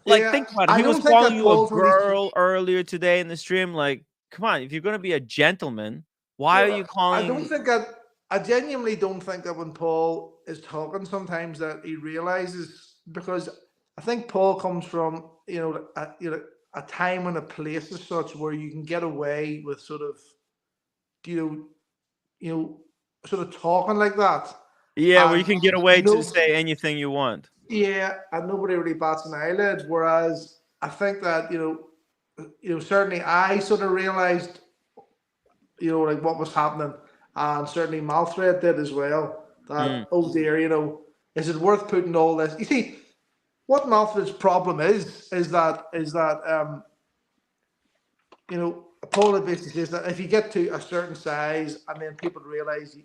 like Yeah, think about it. I He was don't think calling that you a Paul's only. girl earlier today in the stream. Like, come on, if you're gonna be a gentleman, why Yeah, are but you I don't calling? think that. I genuinely don't think that when Paul is talking, sometimes that he realizes, because I think Paul comes from a time and a place as such where you can get away with sort of you know you know sort of talking like that, Yeah, where you and can get away to no, say anything you want. yeah, and nobody really bats an eyelid. Whereas I think that certainly I sort of realized like what was happening, and certainly Malthred did as well. Mm. That, oh dear, is it worth putting all this? You see, what Malthred's problem is that Paul basically says that if you get to a certain size and then people realise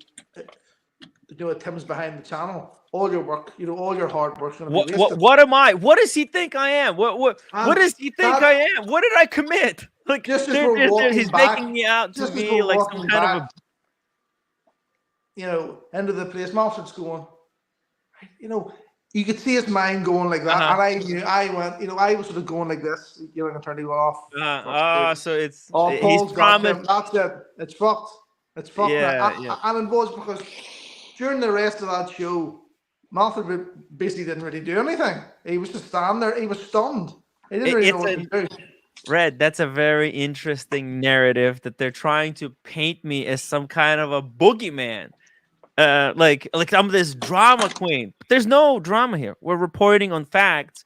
Tim's behind the channel, all your work, all your hard work's going to be wasted. What am I? What does he think I am? What And does he think that I am? What did I commit? Like just as we're he's walking making back, me out to just as be we're like some walking kind of back, a. into the place, Malthred's going, you know, you could see his mind going like that. Uh-huh. And I went, I was sort of going like this, and turning it off. Fuck's sake. So Oh, he's Paul's got promised. him. That's it. It's fucked. It's fucked now. Yeah, yeah. And it was because during the rest of that show, Malthus basically didn't really do anything. He was just standing there. He was stunned. He didn't really know It's what to a do. Red. That's a very interesting narrative that they're trying to paint me as some kind of a boogeyman. Like I'm this drama queen. But there's no drama here. We're reporting on facts,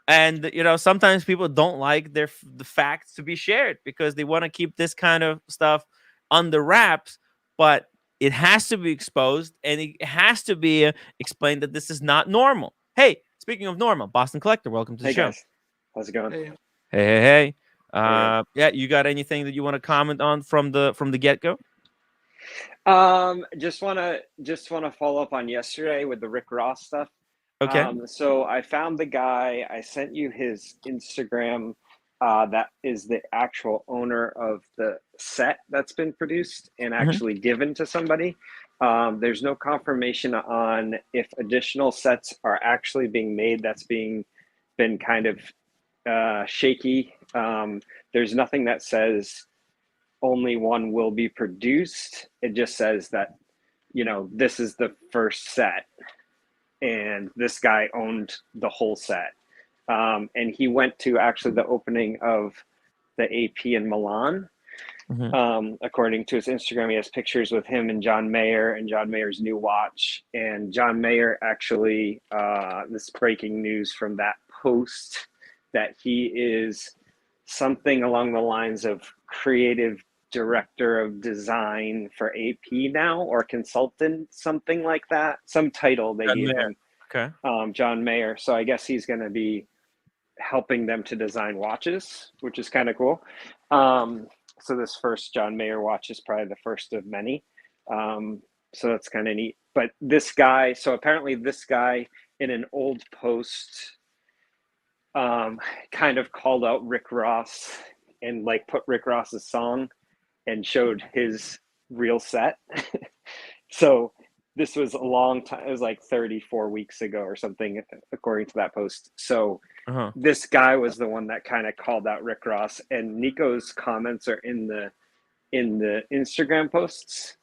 and sometimes people don't like the facts to be shared because they want to keep this kind of stuff under wraps. But it has to be exposed, and it has to be explained that this is not normal. Hey, speaking of normal, Boston Collector, welcome to the Hey show. guys, how's it going? Hey, Hey. Hey. Yeah, you got anything that you want to comment on from the get go? Just wanna follow up on yesterday with the Rick Ross stuff. Okay. So I found the guy. I sent you his Instagram. That is the actual owner of the set that's been produced and Mhm. actually given to somebody. There's no confirmation on if additional sets are actually being made. That's been kind of shaky. There's nothing that says only one will be produced. It just says that, this is the first set and this guy owned the whole set. And he went to actually the opening of the AP in Milan. According to his Instagram, he has pictures with him and John Mayer and John Mayer's new watch. And John Mayer actually, this breaking news from that post, that he is something along the lines of creative director of design for AP now, or consultant, something like that. Some title they Done gave there. him, Okay. John Mayer. So I guess he's going to be helping them to design watches, which is kind of cool. So this first John Mayer watch is probably the first of many. So that's kind of neat. But this guy, so apparently this guy in an old post kind of called out Rick Ross and like put Rick Ross's song and showed his real set. So this was a long time. It was like 34 weeks ago or something, according to that post. So Uh-huh. this guy was the one that kind of called out Rick Ross, and Nico's comments are in the Instagram posts.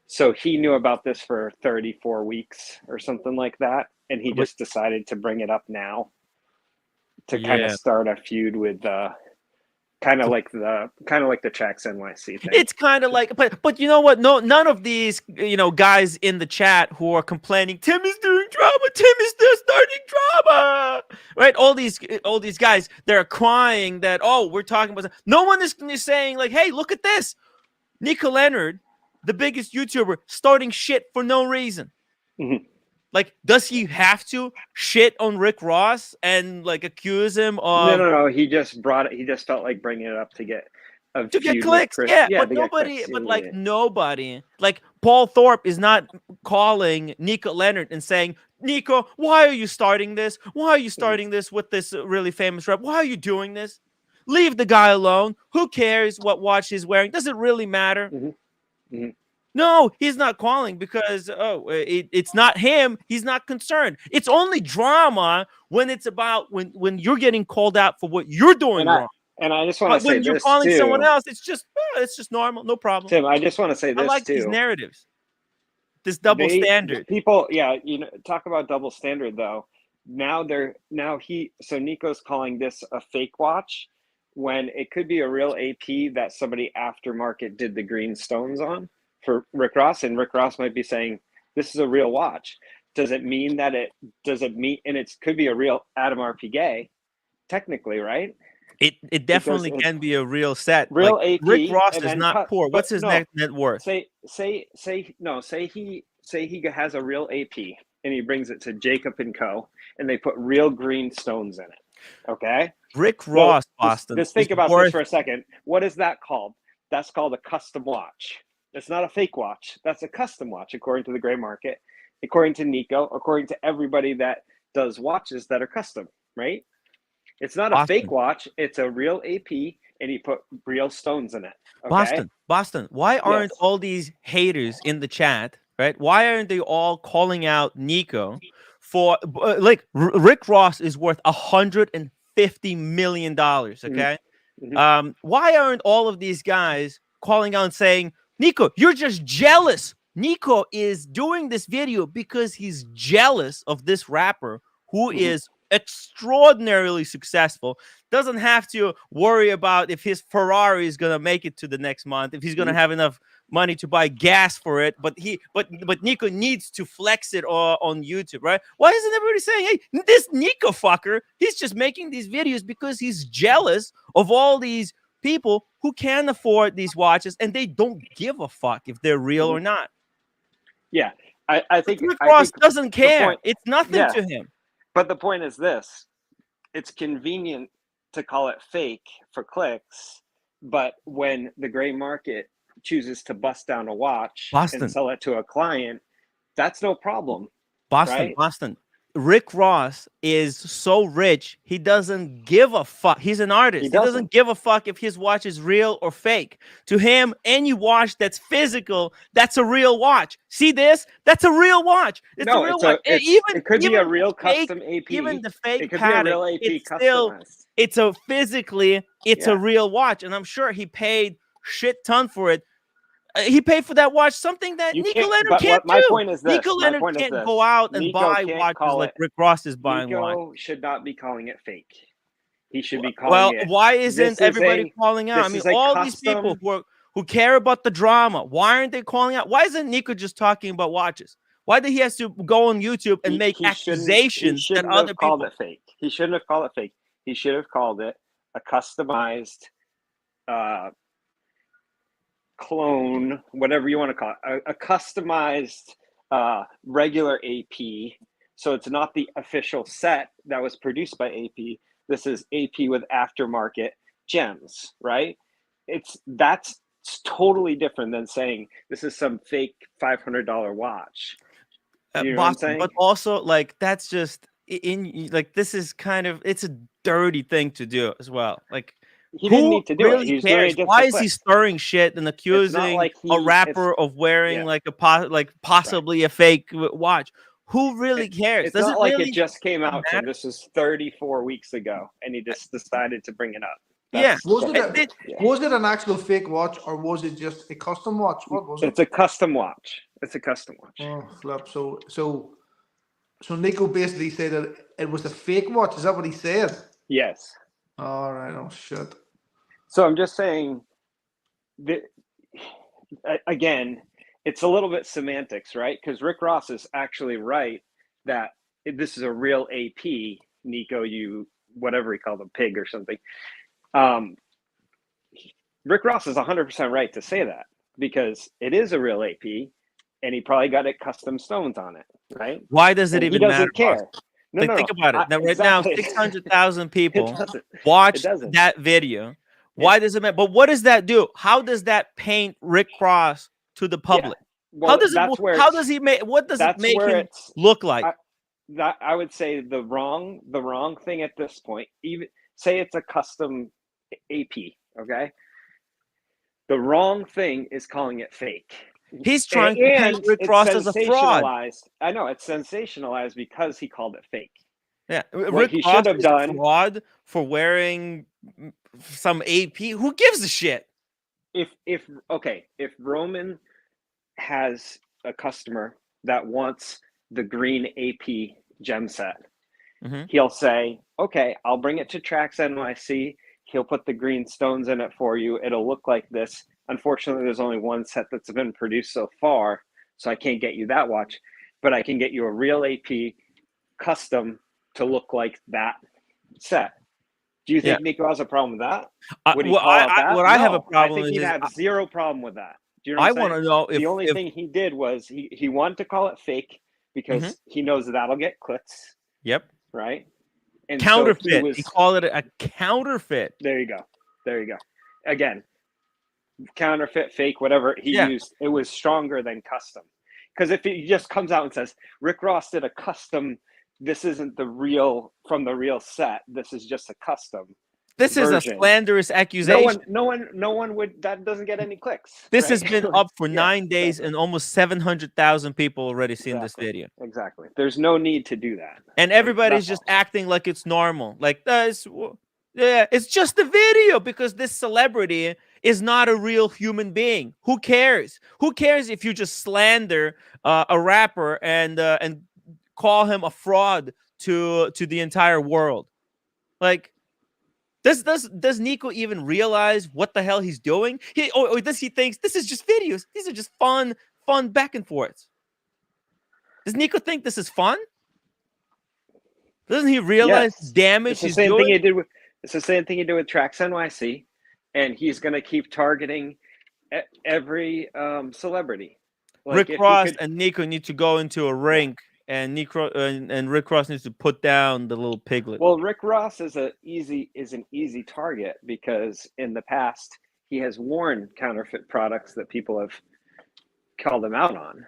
So he knew about this for 34 weeks or something like that, and he But just decided to bring it up now to kind of yeah, start a feud with kind of like the Tracks NYC thing. it's kind of like, but you know what? No, none of these guys in the chat who are complaining, Tim is doing drama, Tim is there starting drama, right? All these guys, they're crying that, oh, we're talking about. No one is saying like, hey, look at this, Nico Leonard, the biggest YouTuber, starting shit for no reason. Mhm. Like, does he have to shit on Rick Ross and like accuse him of No. He just brought it. He just felt like bringing it up to get a to get feud with clicks? Chris. Yeah, Yeah, but to get nobody, clicks. but Yeah, like yeah. nobody, like Paul Thorpe is not calling Nico Leonard and saying, Nico, why are you starting this? Why are you starting this with this really famous rep? Why are you doing this? Leave the guy alone. Who cares what watch he's wearing? Does it really matter? Mhm. Mhm. No, he's not calling because it's not him. He's not concerned. It's only drama when it's about when you're getting called out for what you're doing And I wrong. and I just want to But say when you're this calling someone too, else, it's just normal, no problem. Tim. I just want to say I this like these too. narratives, this double The standard. people, yeah, talk about double standard though. So Nico's calling this a fake watch when it could be a real AP that somebody aftermarket did the green stones on for Rick Ross, and Rick Ross might be saying this is a real watch. Does it mean that and it could be a real Adam R. Gay, technically, right? It Because definitely it's can be a real set. Like real Rick AP Ross and is then not cut, poor. but What's his no, net worth? say he has a real AP and he brings it to Jacob and Co. and they put real green stones in it. Okay. Rick Well, Ross, Boston, just is think about this worth. for a second. What is that called? That's called a custom watch. It's not a fake watch. That's a custom watch, according to the gray market, according to Nico, according to everybody that does watches that are custom, right? It's not a fake Boston. watch. It's a real AP, and he put real stones in it. Okay. Boston. Why aren't Yes. all these haters in the chat, right? Why aren't they all calling out Nico for Rick Ross is worth $150 million, okay? Mm-hmm. Why aren't all of these guys calling out and saying, Nico, you're just jealous? Nico is doing this video because he's jealous of this rapper who Mm-hmm. is extraordinarily successful, doesn't have to worry about if his Ferrari is gonna make it to the next month, if he's gonna have enough money to buy gas for it, but Nico needs to flex it on YouTube, right? Why isn't everybody saying, hey, this Nico fucker, he's just making these videos because he's jealous of all these people who can afford these watches and they don't give a fuck if they're real or not. Yeah, I But think Rick Ross doesn't the care. point. It's nothing Yeah, to him. but the point is this: it's convenient to call it fake for clicks, but when the gray market chooses to bust down a watch and Boston. sell it to a client, that's no problem, right? Boston. Rick Ross is so rich, he doesn't give a fuck. He's an artist. He doesn't give a fuck if his watch is real or fake. To him, any watch that's physical, that's a real watch. See this? That's a real watch. It's a real watch. It could be a Even real fake, custom AP. even the It fake could be a Patek, real AP it's still, customized. it's a physically, it's a Yeah. real watch. And I'm sure he paid shit ton for it. He paid for that watch, something that You Nico can't. Leonard But can't what my do. point is this. Nico My Leonard point is can't this. go out and Nico buy can't watches call like it. Rick Ross is buying watches. Nico should not be calling it fake. He should be calling Well, it. why isn't everybody calling out? I This mean, is a all these people custom. who care about the drama, why aren't they calling out? Why isn't Nico just talking about watches? Why did he have to go on YouTube and make He accusations that shouldn't other have called people? it fake. He shouldn't have called it fake. He should have called it a customized clone, whatever you want to call it, a customized regular AP. So it's not the official set that was produced by AP. This is AP with aftermarket gems, right? That's totally different than saying this is some fake $500 watch. You know what I'm Boston, saying? but also like that's just like this is kind of it's a dirty thing to do as well. Like He didn't who need to do it. really He was doing cares? it just Why for is he clicks. stirring shit and It's not accusing like a it's rapper of wearing yeah, like right. possibly a fake watch? Who really It's cares? it's Does it not like it really just came out to matter? this was 34 weeks ago and he just decided to bring it up. Yeah. That's Was what it It, a, it, yeah. was it an actual fake watch or was it just a custom watch? What was it? It's a custom watch. It's a custom watch. Oh, flip. So Nico basically said that it was a fake watch. Is that what he said? Yes. All right. Oh shit. So I'm just saying that again, it's a little bit semantics, right? Because Rick Ross is actually right that this is a real AP. Nico, you whatever he called him, pig or something. Rick Ross is 100% right to say that because it is a real AP, and he probably got it custom stones on it, right? why does it And he even matter, doesn't Ross? care. No, Like no, think no. about it. Now right now, Exactly. 600,000 It people doesn't. It watched doesn't. that video. Yeah. Why does it matter? But what does that do? How does that paint Rick Ross to the Yeah. public? How Well, does it? that's where How it's. does he make? What does it That's make where him it's. look like? That I would say the wrong thing at this point. Even say it's a custom AP. Okay. The wrong thing is calling it fake. He's trying to paint And Rick it's Ross as a fraud. sensationalized. I know it's sensationalized because he called it fake. Yeah, What Rick he should Ross have is a done fraud for wearing some AP. Who gives a shit? if Roman has a customer that wants the green AP gem set, Mhm. he'll say, "Okay, I'll bring it to Trax NYC. He'll put the green stones in it for you. It'll look like this. Unfortunately, there's only one set that's been produced so far, so I can't get you that watch, but I can get you a real AP custom to look like that set." Do you Yeah. think Nico has a problem with that? Would he call out I that? what I have a No, I problem think with he'd is have zero problem with that. Do you know what I I'm want saying? to know The only if thing he did was he wanted to call it fake Mhm. because he knows that'll get clicks, Yep. right? And so he Counterfeit. He was called it a counterfeit. there you go. There you go. Again, counterfeit, fake, whatever he Yeah. used, it was stronger than custom. Because if he just comes out and says, Rick Ross did a custom, this isn't the real from the real set, this is just a custom This is a version. slanderous No accusation. one would that doesn't get any clicks, This has right? been up for Yeah, 9 days exactly. and almost 700,000 people already seen this Exactly. video. Exactly. There's no need to do that. And Like everybody's that's just all. acting like it's normal. Like yeah, it's just a video because this celebrity is not a real human being. Who cares? Who cares if you just slander a rapper and call him a fraud to the entire world? Like does Nico even realize what the hell he's doing? Or does he thinks this is just videos? These are just fun back and forth. Does Nico think this is fun? Doesn't he realize Yes. damage It's the he's same thing doing? he did with it's the same thing he did with Trax NYC, and he's gonna keep targeting every celebrity. Like Rick if he Ross could and Nico need to go into a yeah. rink, and Nico and Rick Ross needs to put down the little piglet. Well, Rick Ross is an easy target because in the past he has worn counterfeit products that people have called him out on.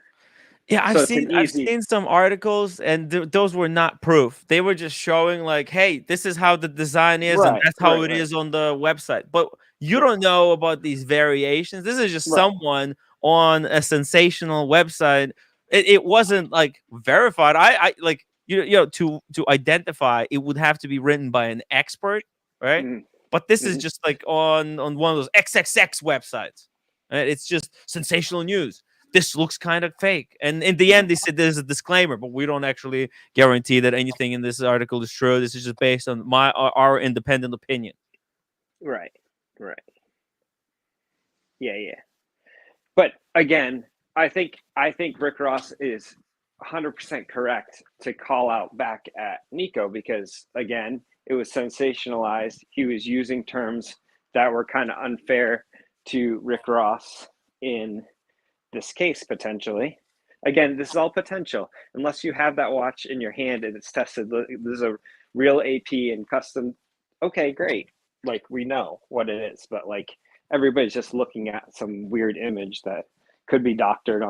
Yeah, So it's an I've easy seen some articles, and those were not proof. They were just showing like, hey, this is how the design is, and right, that's how right, it right. is on the website. But you Yeah. don't know about these variations. This is just Right. someone on a sensational website. It wasn't like verified. I like you know to identify it would have to be written by an expert, right? Mhm. But this is Mhm. just like on one of those XXX websites. Right? It's just sensational news. This looks kind of fake. And in the end, they said there's a disclaimer, but we don't actually guarantee that anything in this article is true. This is just based on our independent opinion. Right. Right. Yeah, yeah. But again, I think Rick Ross is 100% correct to call out back at Nico because again, it was sensationalized. He was using terms that were kind of unfair to Rick Ross in this case potentially. Again, this is all potential. Unless you have that watch in your hand and it's tested, this is a real AP and custom. Okay, great. Like we know what it is, but like everybody's just looking at some weird image that could be doctored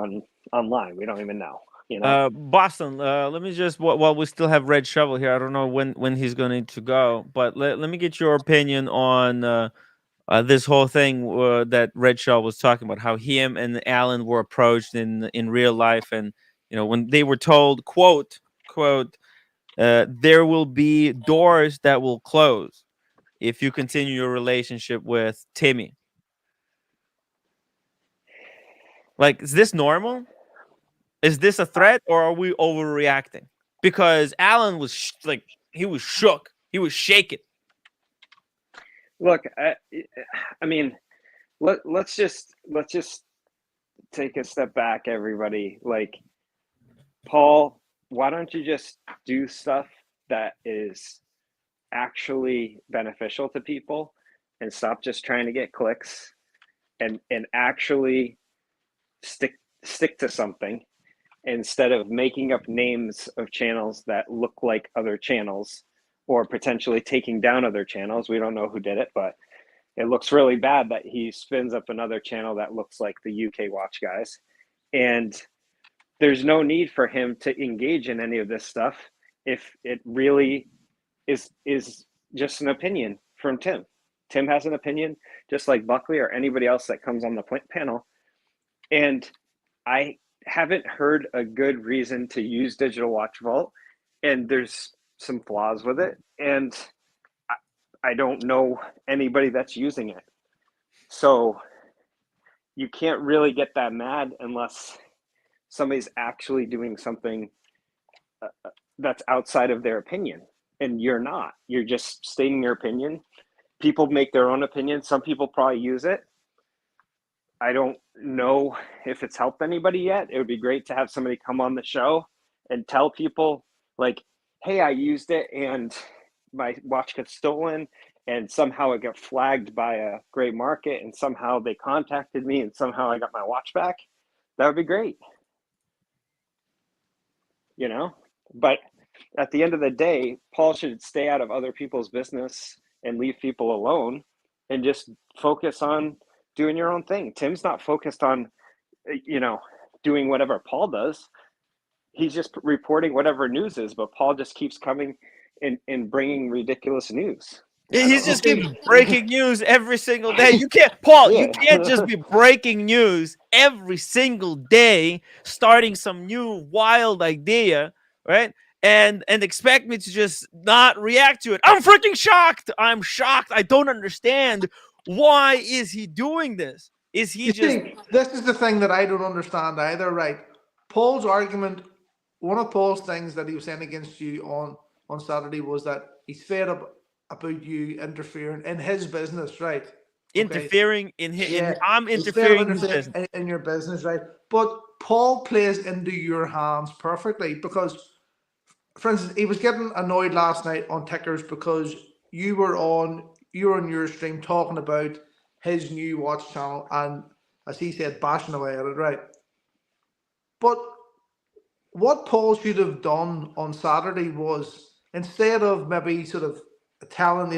online. We don't even know. You know, Boston. Let me just while we still have Red Shovel here. I don't know when he's going to go, but let me get your opinion on this whole thing that Red Shovel was talking about. How him and Alan were approached in real life, and when they were told, quote, there will be doors that will close if you continue your relationship with Timmy. Like, is this normal? Is this a threat, or are we overreacting? Because Alan was he was shook. He was shaken. look, I mean, let's just take a step back, everybody. Like, Paul, why don't you just do stuff that is actually beneficial to people and stop just trying to get clicks and actually stick to something instead of making up names of channels that look like other channels or potentially taking down other channels. We don't know who did it, but it looks really bad that he spins up another channel that looks like the UK Watch Guys. And there's no need for him to engage in any of this stuff if it really is just an opinion from Tim. Tim has an opinion, just like Buckley or anybody else that comes on the panel. And I haven't heard a good reason to use Digital Watch Vault, and there's some flaws with it. And I don't know anybody that's using it. So you can't really get that mad unless somebody's actually doing something that's outside of their opinion. And you're not. You're just stating your opinion. People make their own opinion. Some people probably use it. I don't know if it's helped anybody yet. It would be great to have somebody come on the show and tell people, like, hey, I used it and my watch got stolen and somehow it got flagged by a gray market and somehow they contacted me and somehow I got my watch back. That would be great. But at the end of the day, Paul should stay out of other people's business and leave people alone and just focus on doing your own thing. Tim's not focused on, doing whatever Paul does. He's just reporting whatever news is, but Paul just keeps coming and bringing ridiculous news. He just keeps breaking news every single day. You can't, Paul. Yeah. You can't just be breaking news every single day, starting some new wild idea, right? And expect me to just not react to it. I'm freaking shocked. I'm shocked. I don't understand. Why is he doing this? Is he this is the thing that I don't understand either, right? Paul's argument, one of Paul's things that he was saying against you on Saturday was that he's fed up about you interfering in his business, right? Interfering in his, yeah, I'm interfering in your business, right? But Paul plays into your hands perfectly because, for instance, he was getting annoyed last night on Tickers because you were on your stream talking about his new watch channel and, as he said, bashing away at it, right? But what Paul should have done on Saturday was, instead of maybe sort of telling,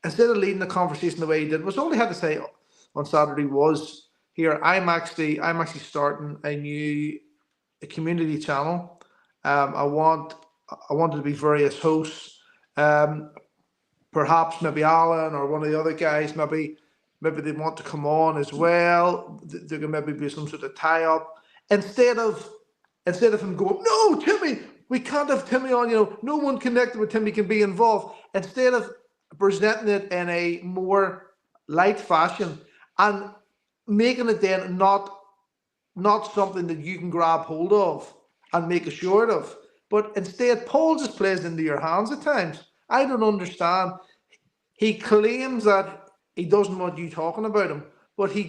instead of leading the conversation the way he did, was all he had to say on Saturday was, here, I'm actually starting a community channel. I want it to be various hosts. Perhaps maybe Alan or one of the other guys, maybe they want to come on as well. There can maybe be some sort of tie-up. Instead of him going, no, Timmy, we can't have Timmy on, no one connected with Timmy can be involved. Instead of presenting it in a more light fashion and making it then not something that you can grab hold of and make a short of, but instead Paul just plays into your hands at times. I don't understand. He claims that he doesn't want you talking about him, but he's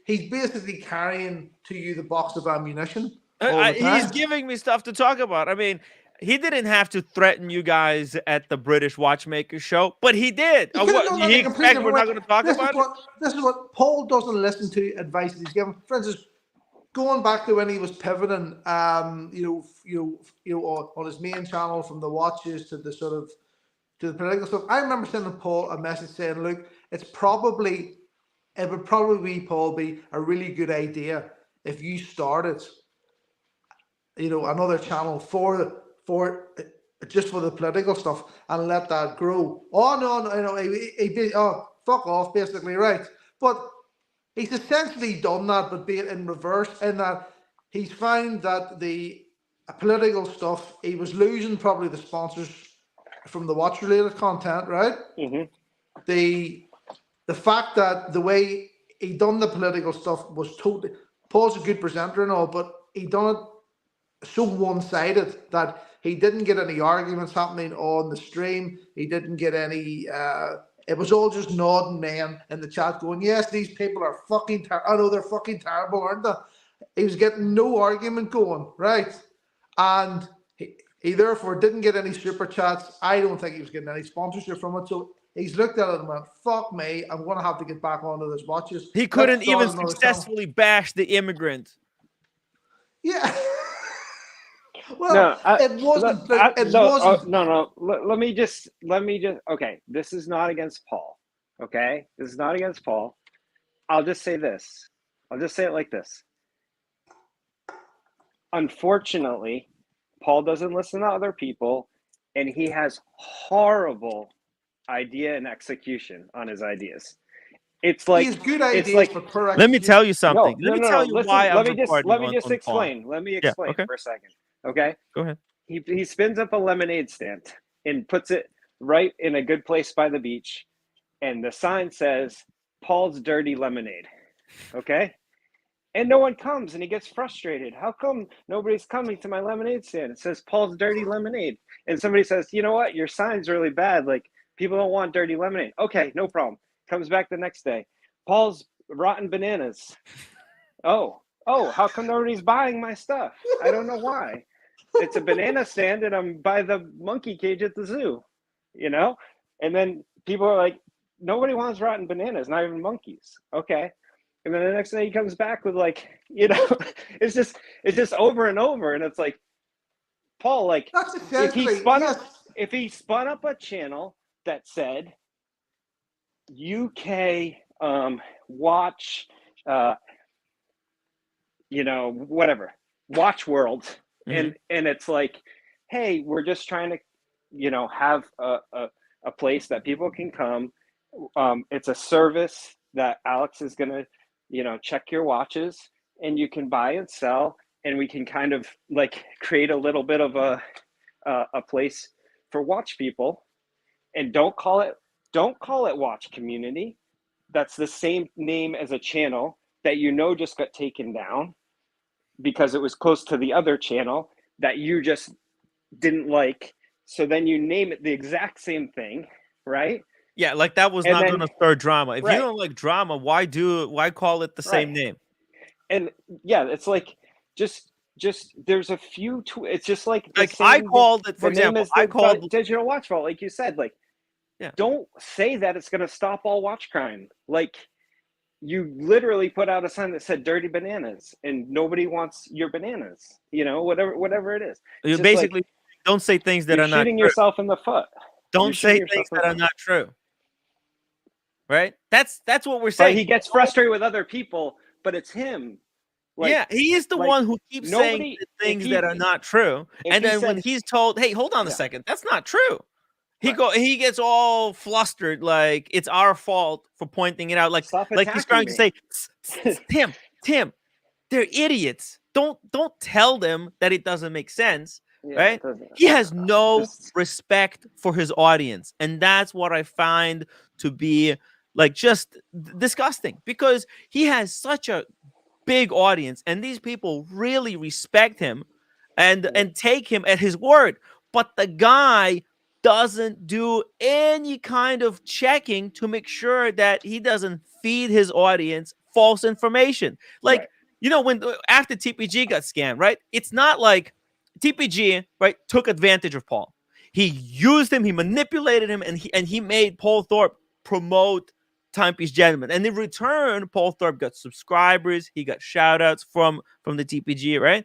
basically carrying to you the box of ammunition all the time. He's giving me stuff to talk about. I mean, he didn't have to threaten you guys at the British Watchmakers show, but he did. He expect we're not going to talk about it? This is what Paul doesn't listen to advice that he's given. For instance, going back to when he was pivoting, on his main channel from the watches to the sort of to the political stuff. I remember sending Paul a message saying, "Look, it would probably Paul be a really good idea if you started another channel for just for the political stuff and let that grow. Oh no, fuck off, basically, right? But he's essentially done that, but be it in reverse, in that he's found that the political stuff, he was losing probably the sponsors from the watch related content, right? Mm-hmm. The fact that the way he done the political stuff was totally, Paul's a good presenter and all, but he done it so one-sided that he didn't get any arguments happening on the stream. He didn't get any. It was all just nodding men in the chat going, "Yes, these people are fucking. I know they're fucking terrible, aren't they?" He was getting no argument going, right? And he therefore didn't get any super chats. I don't think he was getting any sponsorship from it. So he's looked at it and went, "Fuck me, I'm going to have to get back onto this watches." He couldn't even successfully bash the immigrant. Yeah. Well, it wasn't. No. Let me just. Okay, this is not against Paul. Okay, this is not against Paul. I'll just say this. I'll just say it like this. Unfortunately, Paul doesn't listen to other people, and he has horrible idea and execution on his ideas. It's like he has good ideas, it's like, but poor let me tell you something. No, let me tell you listen, why let me just explain. Paul. Let me explain for a second. Okay? Go ahead. He spins up a lemonade stand and puts it right in a good place by the beach, and the sign says Paul's Dirty Lemonade. Okay? And no one comes, and he gets frustrated. How come nobody's coming to my lemonade stand? It says Paul's Dirty Lemonade. And somebody says, "You know what? Your sign's really bad. Like, people don't want dirty lemonade." Okay, no problem. Comes back the next day. Paul's Rotten Bananas. Oh, how come nobody's buying my stuff? I don't know why. It's a banana stand, and I'm by the monkey cage at the zoo, And then people are like, nobody wants rotten bananas, not even monkeys. Okay. And then the next day he comes back with it's just over and over. And it's like, Paul, like, if he spun up a channel that said UK watch, whatever, watch world, and it's like, hey, we're just trying to, have a place that people can come. It's a service that Alex is gonna, check your watches, and you can buy and sell, and we can kind of like create a little bit of a place for watch people, and don't call it Watch Community. That's the same name as a channel that just got taken down because it was close to the other channel that you just didn't like. So then you name it the exact same thing, right? Yeah, like that was not going to stir drama. If you don't like drama, why call it the same name? And yeah, it's like just there's a few. It's just like I called it, for example, I called Digital Watch Vault, like you said, like. Yeah. Don't say that it's going to stop all watch crime. Like, you literally put out a sign that said "Dirty Bananas," and nobody wants your bananas. Whatever it is. You basically don't say things that are not shooting yourself in the foot. Don't say things that are not true. Right? That's what we're saying. But he gets frustrated with other people, but it's him. Like, he is the one who keeps saying things that are not true. And then when he's told, "Hey, hold on a second, that's not true." He gets all flustered, like it's our fault for pointing it out. Like he's trying to say, Tim, they're idiots. Don't tell them that it doesn't make sense, right? He has no respect for his audience, and that's what I find to be like just disgusting, because he has such a big audience, and these people really respect him and take him at his word. But the guy doesn't do any kind of checking to make sure that he doesn't feed his audience false information. Like, when after TPG got scammed, right? It's not like TPG, right, took advantage of Paul. He used him, he manipulated him, and he made Paul Thorpe promote Timepiece Gentleman. And in return, Paul Thorpe got subscribers, he got shout outs from the TPG, right?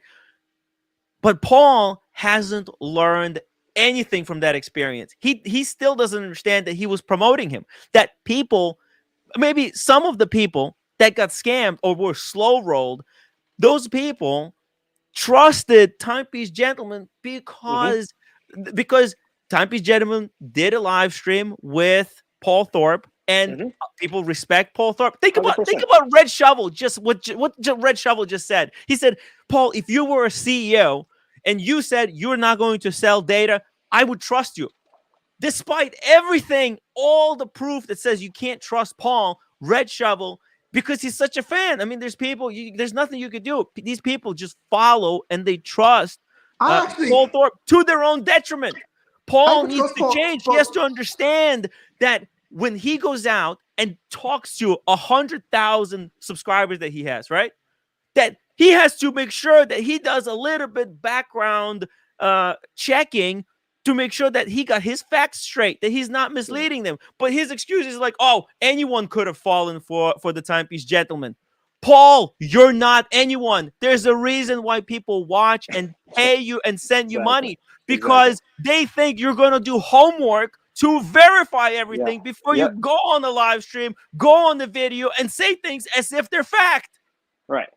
But Paul hasn't learned anything from that experience. He still doesn't understand that he was promoting him. That people, maybe some of the people that got scammed or were slow rolled, those people trusted Timepiece Gentleman Mm-hmm. because Timepiece Gentleman did a live stream with Paul Thorpe, and Mm-hmm. people respect Paul Thorpe. Think about 100%. Red Shovel. Just what Red Shovel just said. He said, "Paul, if you were a CEO and you said you're not going to sell data, I would trust you." Despite everything, all the proof that says you can't trust Paul, Red Shovel, because he's such a fan. I mean, there's nothing you could do. These people just follow and they trust I actually, Paul Thorpe to their own detriment. I Paul would needs trust to Paul, change. He but has to understand that when he goes out and talks to 100,000 subscribers that he has, right? That he has to make sure that he does a little bit background checking to make sure that he got his facts straight, that he's not misleading them. But his excuse is like, oh, anyone could have fallen for the Timepiece Gentleman. Paul, you're not anyone. There's a reason why people watch and pay you and send you Exactly. money, Exactly. because they think you're going to do homework to verify Yeah. everything before you Yep. go on the live stream, go on the video, and say things as if they're fact. Right.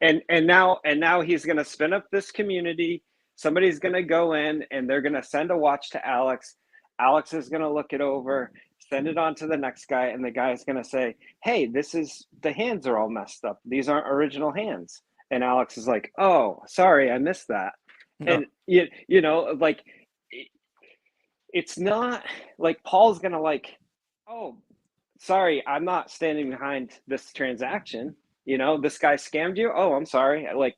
And now he's going to spin up this community. Somebody's going to go in and they're going to send a watch to Alex. Alex is going to look it over, send it on to the next guy, and the guy is going to say, "Hey, the hands are all messed up. These aren't original hands." And Alex is like, "Oh, sorry, I missed that." No. And you know, like it's not like Paul's going to like, "Oh, sorry, I'm not standing behind this transaction. You know, this guy scammed you. Oh, I'm sorry. Like,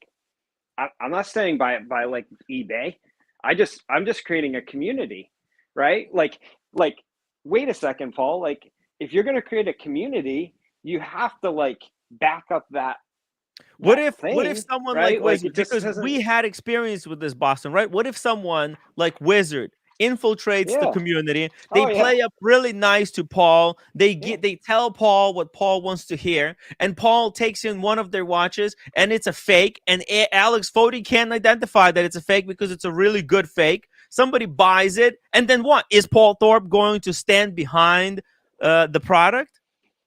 I'm not standing by like eBay. I'm just creating a community, right? Like, wait a second, Paul. Like, if you're gonna create a community, you have to like back up that What if thing, someone like right? Like, Wizard, it just because doesn't. we had experience with this, Boston, right? What if someone like Wizard infiltrates the Yeah. community? They Oh yeah. play up really nice to Paul. Yeah. They tell Paul what Paul wants to hear, and Paul takes in one of their watches, and it's a fake. And Alex Fody can't identify that it's a fake because it's a really good fake. Somebody buys it, and then what? Is Paul Thorpe going to stand behind the product?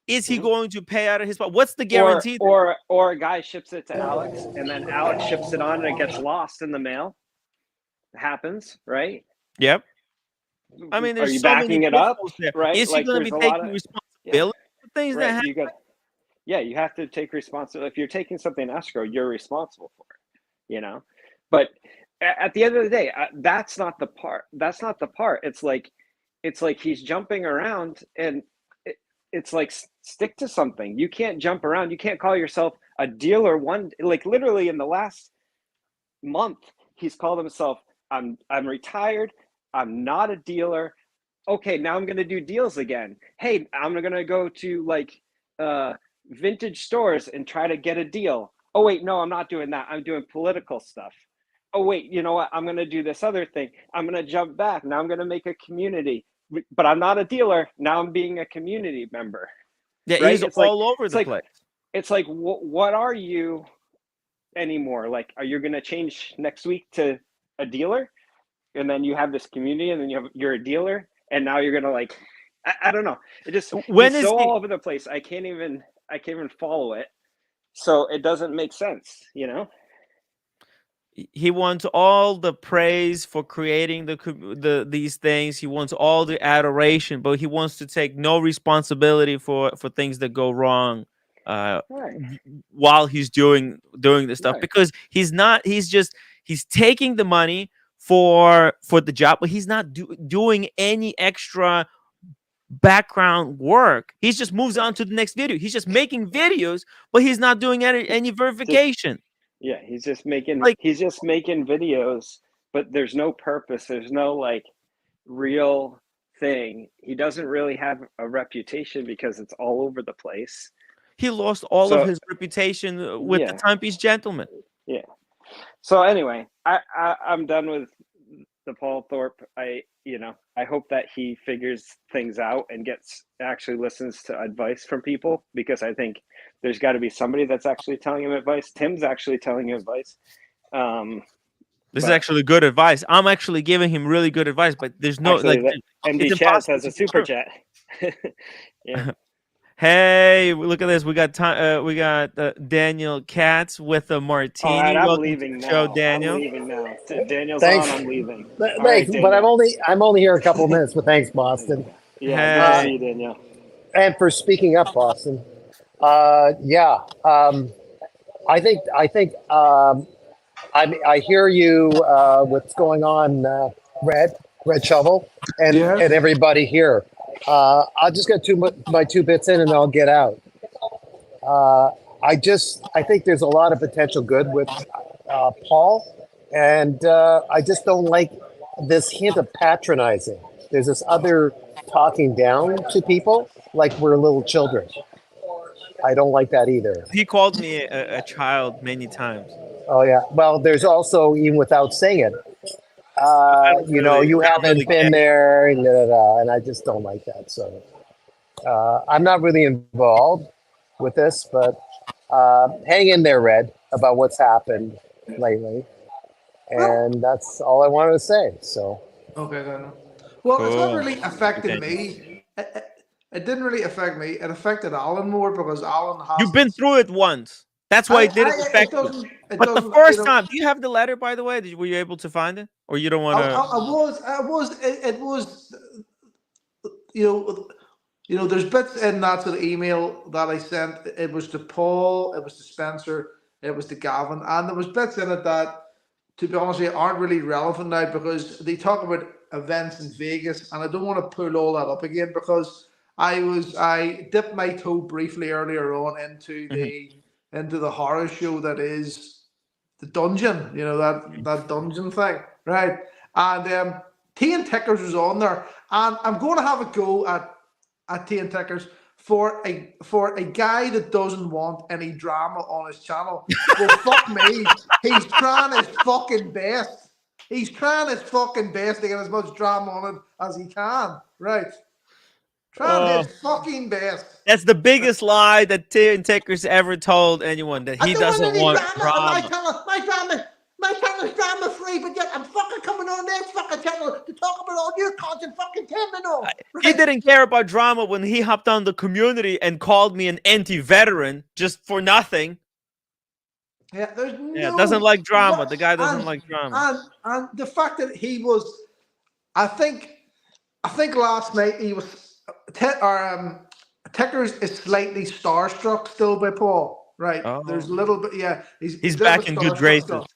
Is he Mhm. going to pay out of his pocket? What's the guarantee? Or a guy ships it to Alex, and then Alex ships it on, and it gets lost in the mail. It happens, right? Yep. I mean, Are there's you so many backing it up, pitfalls there. right? Is he Like going to there's be a lot taking of yeah, responsibility for things that right. happen? You got you have to take responsibility. If you're taking something in escrow, you're responsible for it, you know. But at the end of the day, that's not the part. That's not the part. It's like he's jumping around, and it's like stick to something. You can't jump around. You can't call yourself a dealer. Like literally in the last month, he's called himself, I'm retired. I'm not a dealer. Okay, now I'm gonna do deals again. Hey, I'm gonna go to like vintage stores and try to get a deal. Oh wait, no, I'm not doing that. I'm doing political stuff. Oh wait, you know what? I'm gonna do this other thing. I'm gonna jump back. Now I'm gonna make a community. But I'm not a dealer. Now I'm being a community member. Yeah, Right? he's all over the place. It's like what are you anymore? Like, are you gonna change next week to a dealer? And then you have this community, and then you're a dealer, and now you're gonna like, I don't know. It just When he's is so he? all over the place. I can't even follow it. So it doesn't make sense, you know. He wants all the praise for creating these things. He wants all the adoration, but he wants to take no responsibility for things that go wrong Right, while he's doing this stuff, right. because he's taking the money for the job, but he's not doing any extra background work. He just moves on to the next video. He's just making videos, but he's not doing any Just verification. yeah, Like, he's just making videos, but there's no purpose. There's no like real thing. He doesn't really have a reputation because it's all over the place. he lost all of So his reputation with the yeah, Timepiece Gentleman. yeah. So anyway, I'm done with the Paul Thorpe. I hope that he figures things out and actually listens to advice from people, because I think there's got to be somebody that's actually telling him advice. Tim's actually telling him advice. This is But actually good advice. I'm actually giving him really good advice, but there's no actually, like, the MD it's Chaz impossible has to a be super true. chat. Yeah. Hey, look at this. We got time. We got Daniel Katz with a All right, martini. I'm Welcome to leaving the show, now. I'm Daniel. leaving now. Daniel's Thanks. on. I'm leaving. All Thanks, right, but Daniel. I'm only here a couple of minutes. But thanks, Boston. Yeah, good to Hey. see you, Daniel. And for speaking up, Boston. Yeah, I hear you. What's going on, Red Shovel, Yes. and everybody here. I'll just get my 2 bits in, and I'll get out. I think there's a lot of potential good with Paul, and I just don't like this hint of patronizing. There's this other talking down to people like we're little children. I don't like that either. He called me a child many times. Oh yeah. Well, there's also, even without saying it, I don't really, you I don't haven't really been care. there, and I just don't like that. So I'm not really involved with this, but hang in there, Red, about what's happened lately, Well, and that's all I wanted to say. So okay, then. Well, it's not Cool. really affected Daniel. me. It didn't really affect me. It affected Alan more because Alan You've been hasn't. through it once. That's why it didn't It affect you. doesn't. It But the doesn't. first time, do you have the letter, by the way? Were you able to find it? Or you don't want to? It was. You know. There's bits in that sort of email that I sent. It was to Paul. It was to Spencer. It was to Gavin, and there was bits in it that, to be honest with you, aren't really relevant now because they talk about events in Vegas, and I don't want to pull all that up again because I dipped my toe briefly earlier on Mhm. into the horror show that is the dungeon. That dungeon thing, right? And Tea and Tickers was on there, and I'm going to have a go at Tea and Tickers for a guy that doesn't want any drama on his channel. Well, fuck me. He's trying his fucking best. He's trying his fucking best to get as much drama on it as he can. Right. Trying Oh, his fucking best. that's the biggest lie that Tim Tickers ever told anyone, that I he don't want doesn't any want drama on drama. my channel's drama free, but yet I'm fucking coming on this fucking channel to talk about all your content fucking 10 minutes. He Right? didn't care about drama when he hopped on the community and called me an anti-veteran just for nothing. Yeah, there's Yeah, doesn't no like drama. what The guy doesn't like drama. and the fact that he was, I think last night he was, Tickers is slightly starstruck still by Paul. Right, there's a Oh, little bit, yeah, he's he's a bit of a back in good starstruck graces. still.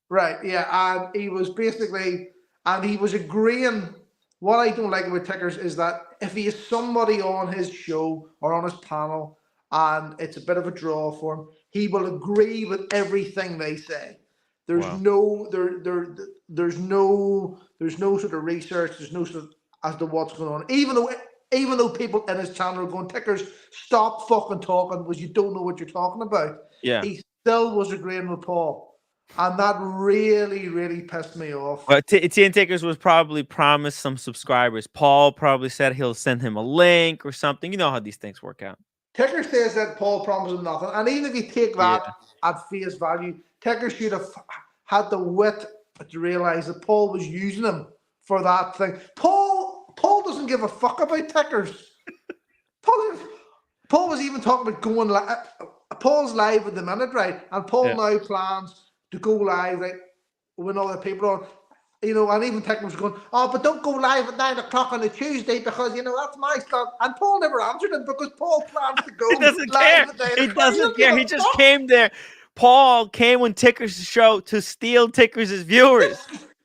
Right, yeah, and he was basically, and he was agreeing. What I don't like about Tickers is that if he is somebody on his show or on his panel and it's a bit of a draw for him, he will agree with everything they say. There's Wow. no there's no sort of research. There's no sort of as to what's going on. Even though people in his channel are going, Tickers, stop fucking talking because you don't know what you're talking about. Yeah. He still was agreeing with Paul, and that really, really pissed me off. But TN Takers was probably promised some subscribers. Paul probably said he'll send him a link or something. You know how these things work out. Ticker says that Paul promised him nothing, and even if you take Yeah. that at face value, Ticker should have had the wit to realize that Paul was using him for that thing. Paul doesn't give a fuck about Tickers. Paul was even talking about going live. Paul's live at the minute, right? And Paul Yeah. now plans to go live, right, when other people are on. And even Ticker was going, oh, but don't go live at 9 o'clock on a Tuesday because, that's my slot. And Paul never answered him because Paul plans to go He doesn't care. live at 9 He o'clock. doesn't care. He just came there. Paul came on Tickers' show to steal Tickers' viewers.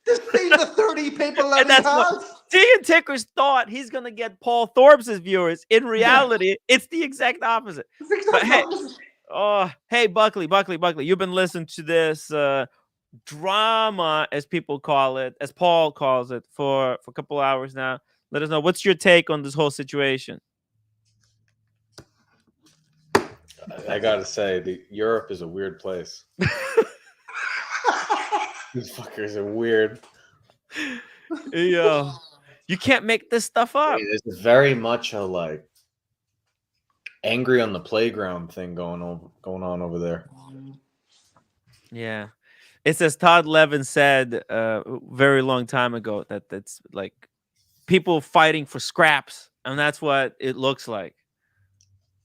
To steal the 30 people that And he that's what has. TN Tickers thought he's going to get Paul Thorpe's viewers. In reality, it's the exact opposite. It's the But exact hey, opposite. hey, Buckley, you've been listening to this drama, as people call it, as Paul calls it, for a couple hours now. Let us know, what's your take on this whole situation? I gotta say, Europe is a weird place. These fuckers are weird. Yeah, you can't make this stuff up. It's very much a angry on the playground thing going on over there. Yeah, it's as Todd Levin said very long time ago, that it's like people fighting for scraps, and that's what it looks like.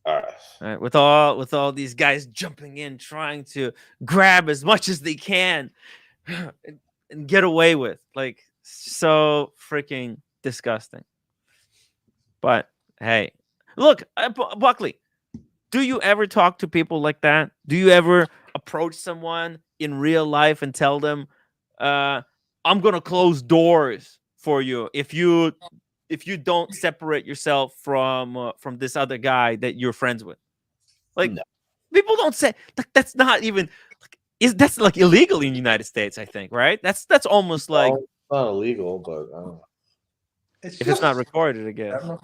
Right, with all these guys jumping in, trying to grab as much as they can and get away with, like, so freaking disgusting. But hey, look, Buckley, do you ever talk to people like that? Do you ever approach someone in real life and tell them, "I'm gonna close doors for you if you don't separate yourself from this other guy that you're friends with"? Like, No. people don't say, like, that's not even like, that's like illegal in the United States, I think, right? That's almost like, Well, it's not illegal, but It's if it's just, not recorded, I guess. I don't.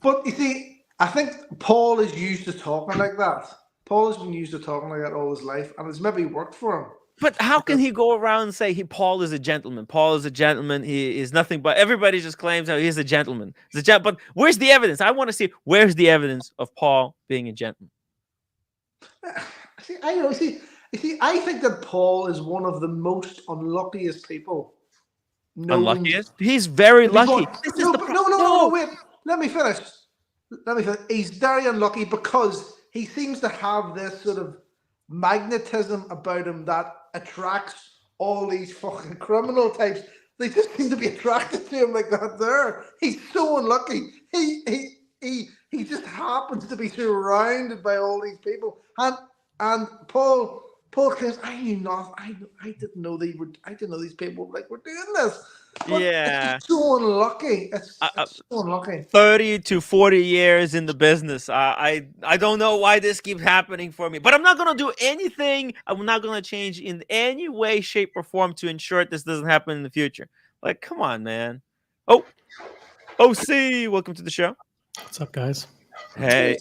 but you see, I think Paul is used to talking like that. Paul has been used to talking like that all his life, and it's maybe worked for him. But how can he go around and say Paul is a gentleman? Paul is a gentleman. He is nothing but, everybody just claims how he's a gentleman. But where's the evidence? I want to see, where's the evidence of Paul being a gentleman? See, I think that Paul is one of the most unluckiest people. Unluckiest? He's very lucky. No, wait. Let me finish. He's very unlucky because he seems to have this sort of magnetism about him that attracts all these fucking criminal types. They just seem to be attracted to him like that. There, he's so unlucky. He just happens to be surrounded by all these people. And Paul claims, I didn't know these people were doing this. But Yeah. it's so unlucky. It's so unlucky. 30 to 40 years in the business. I don't know why this keeps happening for me, but I'm not going to do anything. I'm not going to change in any way, shape, or form to ensure this doesn't happen in the future. Like, come on, man. Oh, OC, welcome to the show. What's up, guys? Hey,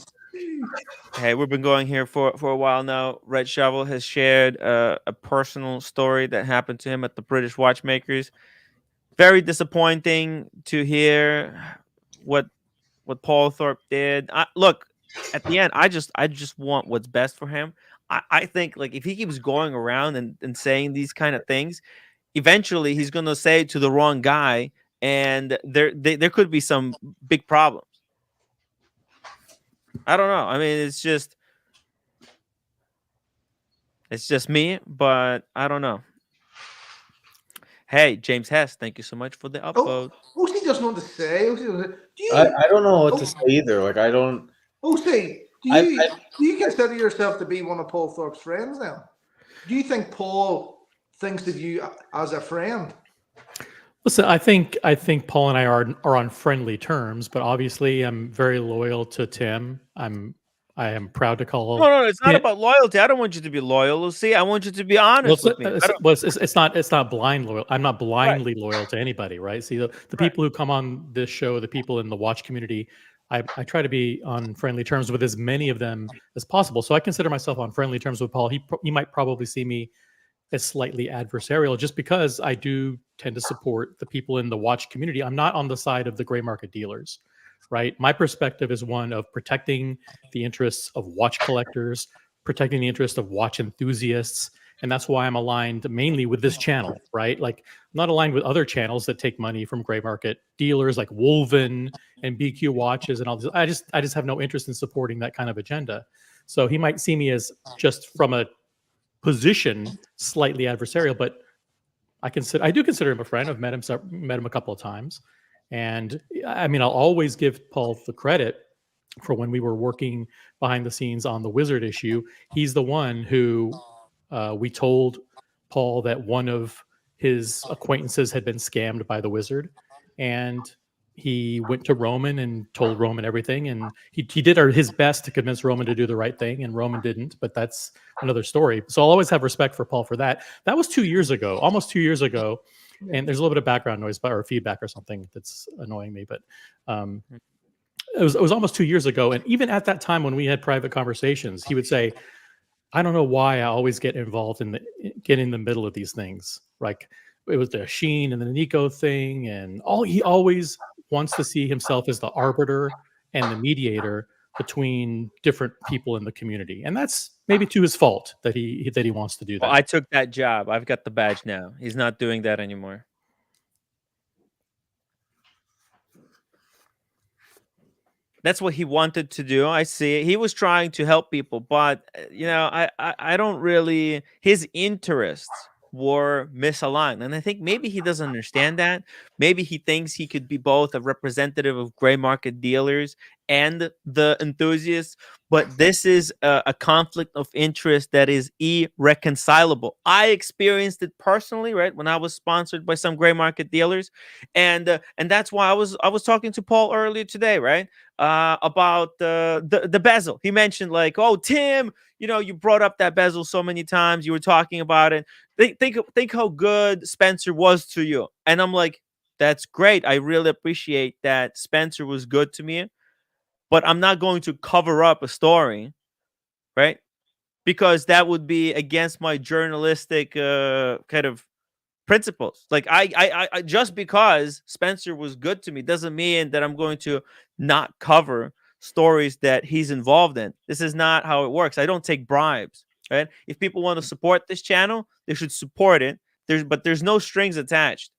we've been going here for a while now. Red Shovel has shared a personal story that happened to him at the British Watchmakers. Very disappointing to hear what Paul Thorpe did. Look, at the end, I just want what's best for him. I think, like, if he keeps going around and saying these kind of things, eventually he's gonna say it to the wrong guy, and there could be some big problems. I don't know. I mean, it's just me, but I don't know. Hey, James Hess, thank you so much for the upvote. OC doesn't want to say. I don't know what to say either. Like, I don't. OC, do you consider yourself to be one of Paul Thorpe's friends now? Do you think Paul thinks of you as a friend? Listen, I think Paul and I are on friendly terms, but obviously I'm very loyal to Tim. I am proud to call. No, it's not about loyalty. I don't want you to be loyal. See, I want you to be honest with me. It's not blind loyal. I'm not blindly loyal to anybody, right? See, the people who come on this show, the people in the watch community, I try to be on friendly terms with as many of them as possible. So I consider myself on friendly terms with Paul. He might probably see me as slightly adversarial just because I do tend to support the people in the watch community. I'm not on the side of the gray market dealers, right? My perspective is one of protecting the interests of watch collectors, protecting the interests of watch enthusiasts. And that's why I'm aligned mainly with this channel, right? Like, I'm not aligned with other channels that take money from gray market dealers like Wolven and BQ Watches and all this. I just have no interest in supporting that kind of agenda. So he might see me as, just from a position, slightly adversarial, but I do consider him a friend. I've met him a couple of times. And I mean, I'll always give Paul the credit for when we were working behind the scenes on the Wizard issue. He's the one who we told Paul that one of his acquaintances had been scammed by the Wizard. And he went to Roman and told Roman everything. And he did his best to convince Roman to do the right thing. And Roman didn't, but that's another story. So I'll always have respect for Paul for that. That was 2 years ago, almost 2 years ago. And there's a little bit of background noise or feedback or something that's annoying me, but it was almost 2 years ago. And even at that time, when we had private conversations, he would say, I don't know why I always get involved get in the middle of these things. Like, it was the Sheen and the Nico thing, and he always wants to see himself as the arbiter and the mediator between different people in the community. And that's maybe to his fault that he wants to do that. Well, I took that job. I've got the badge now. He's not doing that anymore. That's what he wanted to do. I see it. He was trying to help people, but I don't really. His interests were misaligned, and I think maybe he doesn't understand that. Maybe he thinks he could be both a representative of gray market dealers and the enthusiasts, but this is a conflict of interest that is irreconcilable. I experienced it personally, right, when I was sponsored by some gray market dealers, and that's why I was talking to Paul earlier today, right? About the bezel. He mentioned like, "Oh, Tim, you brought up that bezel so many times. You were talking about it. Think how good Spencer was to you." And I'm like, "That's great. I really appreciate that Spencer was good to me, but I'm not going to cover up a story, right? Because that would be against my journalistic kind of principles. Like I just because Spencer was good to me doesn't mean that I'm going to not cover stories that he's involved in. This is not how it works. I don't take bribes, right? If people want to support this channel, they should support it. There's no strings attached,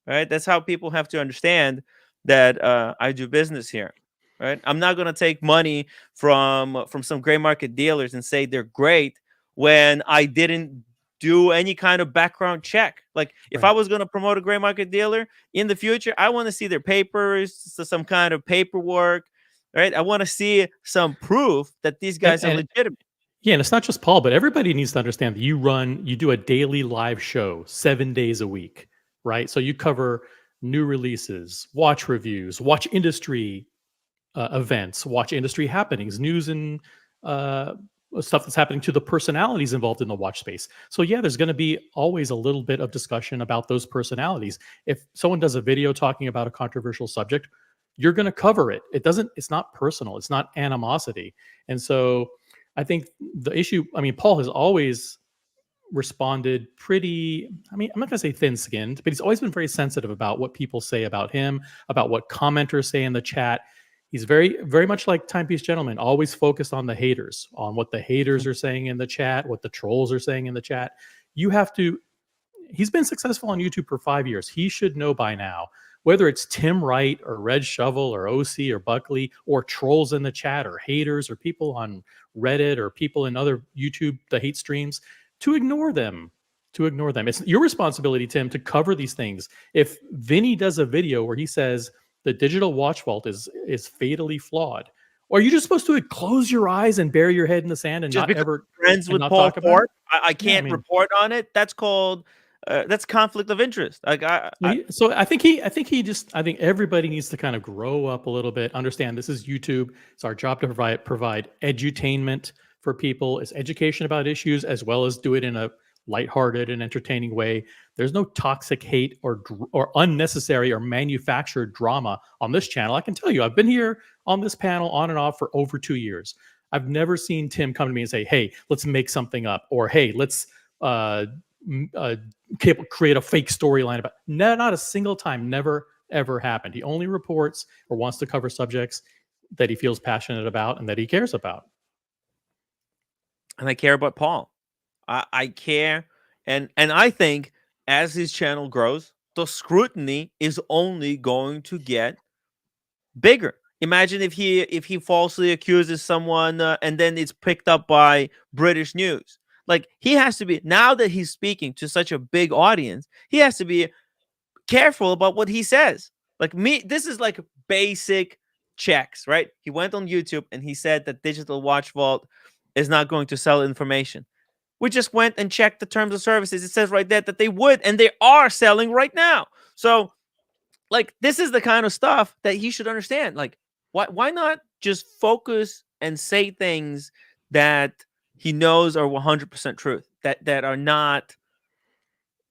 right? That's how people have to understand that I do business here, right? I'm not going to take money from some gray market dealers and say they're great when I didn't do any kind of background check. Like if I was going to promote a gray market dealer in the future, I want to see their papers, some kind of paperwork, right? I want to see some proof that these guys are legitimate. Yeah, and it's not just Paul, but everybody needs to understand that you do a daily live show 7 days a week, right? So you cover new releases, watch reviews, watch industry events, watch industry happenings, news, and stuff that's happening to the personalities involved in the watch space. So yeah, there's going to be always a little bit of discussion about those personalities. If someone does a video talking about a controversial subject, you're going to cover it. It's not personal. It's not animosity. And so I think the issue, I mean, Paul has always responded pretty, I mean, I'm not going to say thin skinned, but he's always been very sensitive about what people say about him, about what commenters say in the chat. He's very, very much like Timepiece Gentleman, always focused on the haters, on what the haters are saying in the chat, what the trolls are saying in the chat. You have to, he's been successful on YouTube for 5 years. He should know by now, whether it's Tim Wright or Red Shovel or OC or Buckley or trolls in the chat or haters or people on Reddit or people in other YouTube, the hate streams, to ignore them. It's your responsibility, Tim, to cover these things. If Vinny does a video where he says the digital watch vault is fatally flawed, or are you just supposed to close your eyes and bury your head in the sand and Just not ever friends with not Paul talk about Ford, it? I can't report on it. That's called that's conflict of interest. Like I think everybody needs to kind of grow up a little bit, understand this is YouTube. It's our job to provide edutainment for people. It's education about issues as well as do it in a lighthearted and entertaining way. There's no toxic hate or unnecessary or manufactured drama on this channel. I can tell you, I've been here on this panel on and off for over 2 years. I've never seen Tim come to me and say, "Hey, let's make something up," or "Hey, let's create a fake storyline about." No, not a single time. Never ever happened. He only reports or wants to cover subjects that he feels passionate about and that he cares about. And I care about Paul. I care, and I think as his channel grows, the scrutiny is only going to get bigger. Imagine if he falsely accuses someone and then it's picked up by British news. Like he has to be, now that he's speaking to such a big audience, he has to be careful about what he says. Like me, this is like basic checks, right? He went on YouTube and he said that Digital Watch Vault is not going to sell information. We just went and checked the terms of services. It says right there that they would, and they are selling right now. So, like, this is the kind of stuff that he should understand. Like, why not just focus and say things that he knows are 100% truth, that are not,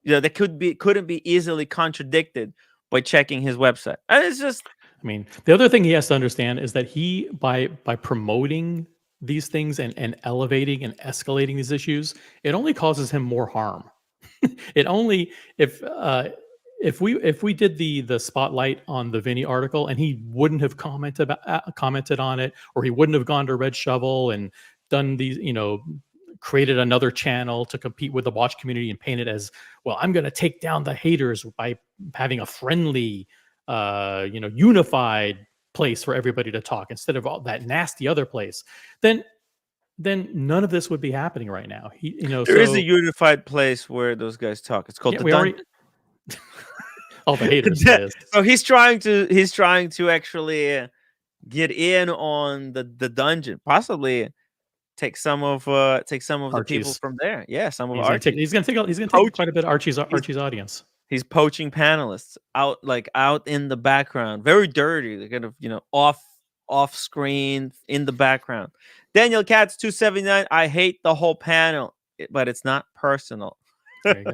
that couldn't be easily contradicted by checking his website. And it's just, I mean, the other thing he has to understand is that he, by promoting these things and elevating and escalating these issues, it only causes him more harm. It only, if we did the spotlight on the Vinny article and he wouldn't have commented on it, or he wouldn't have gone to Red Shovel and done these, created another channel to compete with the watch community and paint it as, well, I'm going to take down the haters by having a friendly, unified place for everybody to talk instead of all that nasty other place, then none of this would be happening right now. There is a unified place where those guys talk. It's called the Dungeon. All the haters. That is. So he's trying to actually get in on the dungeon, possibly take some of the people from there. Yeah, some of Archie. He's gonna take quite a bit of Archie's audience. He's poaching panelists out in the background, very dirty. They're kind of off screen in the background. Daniel Katz 279. I hate the whole panel, but it's not personal. There you go.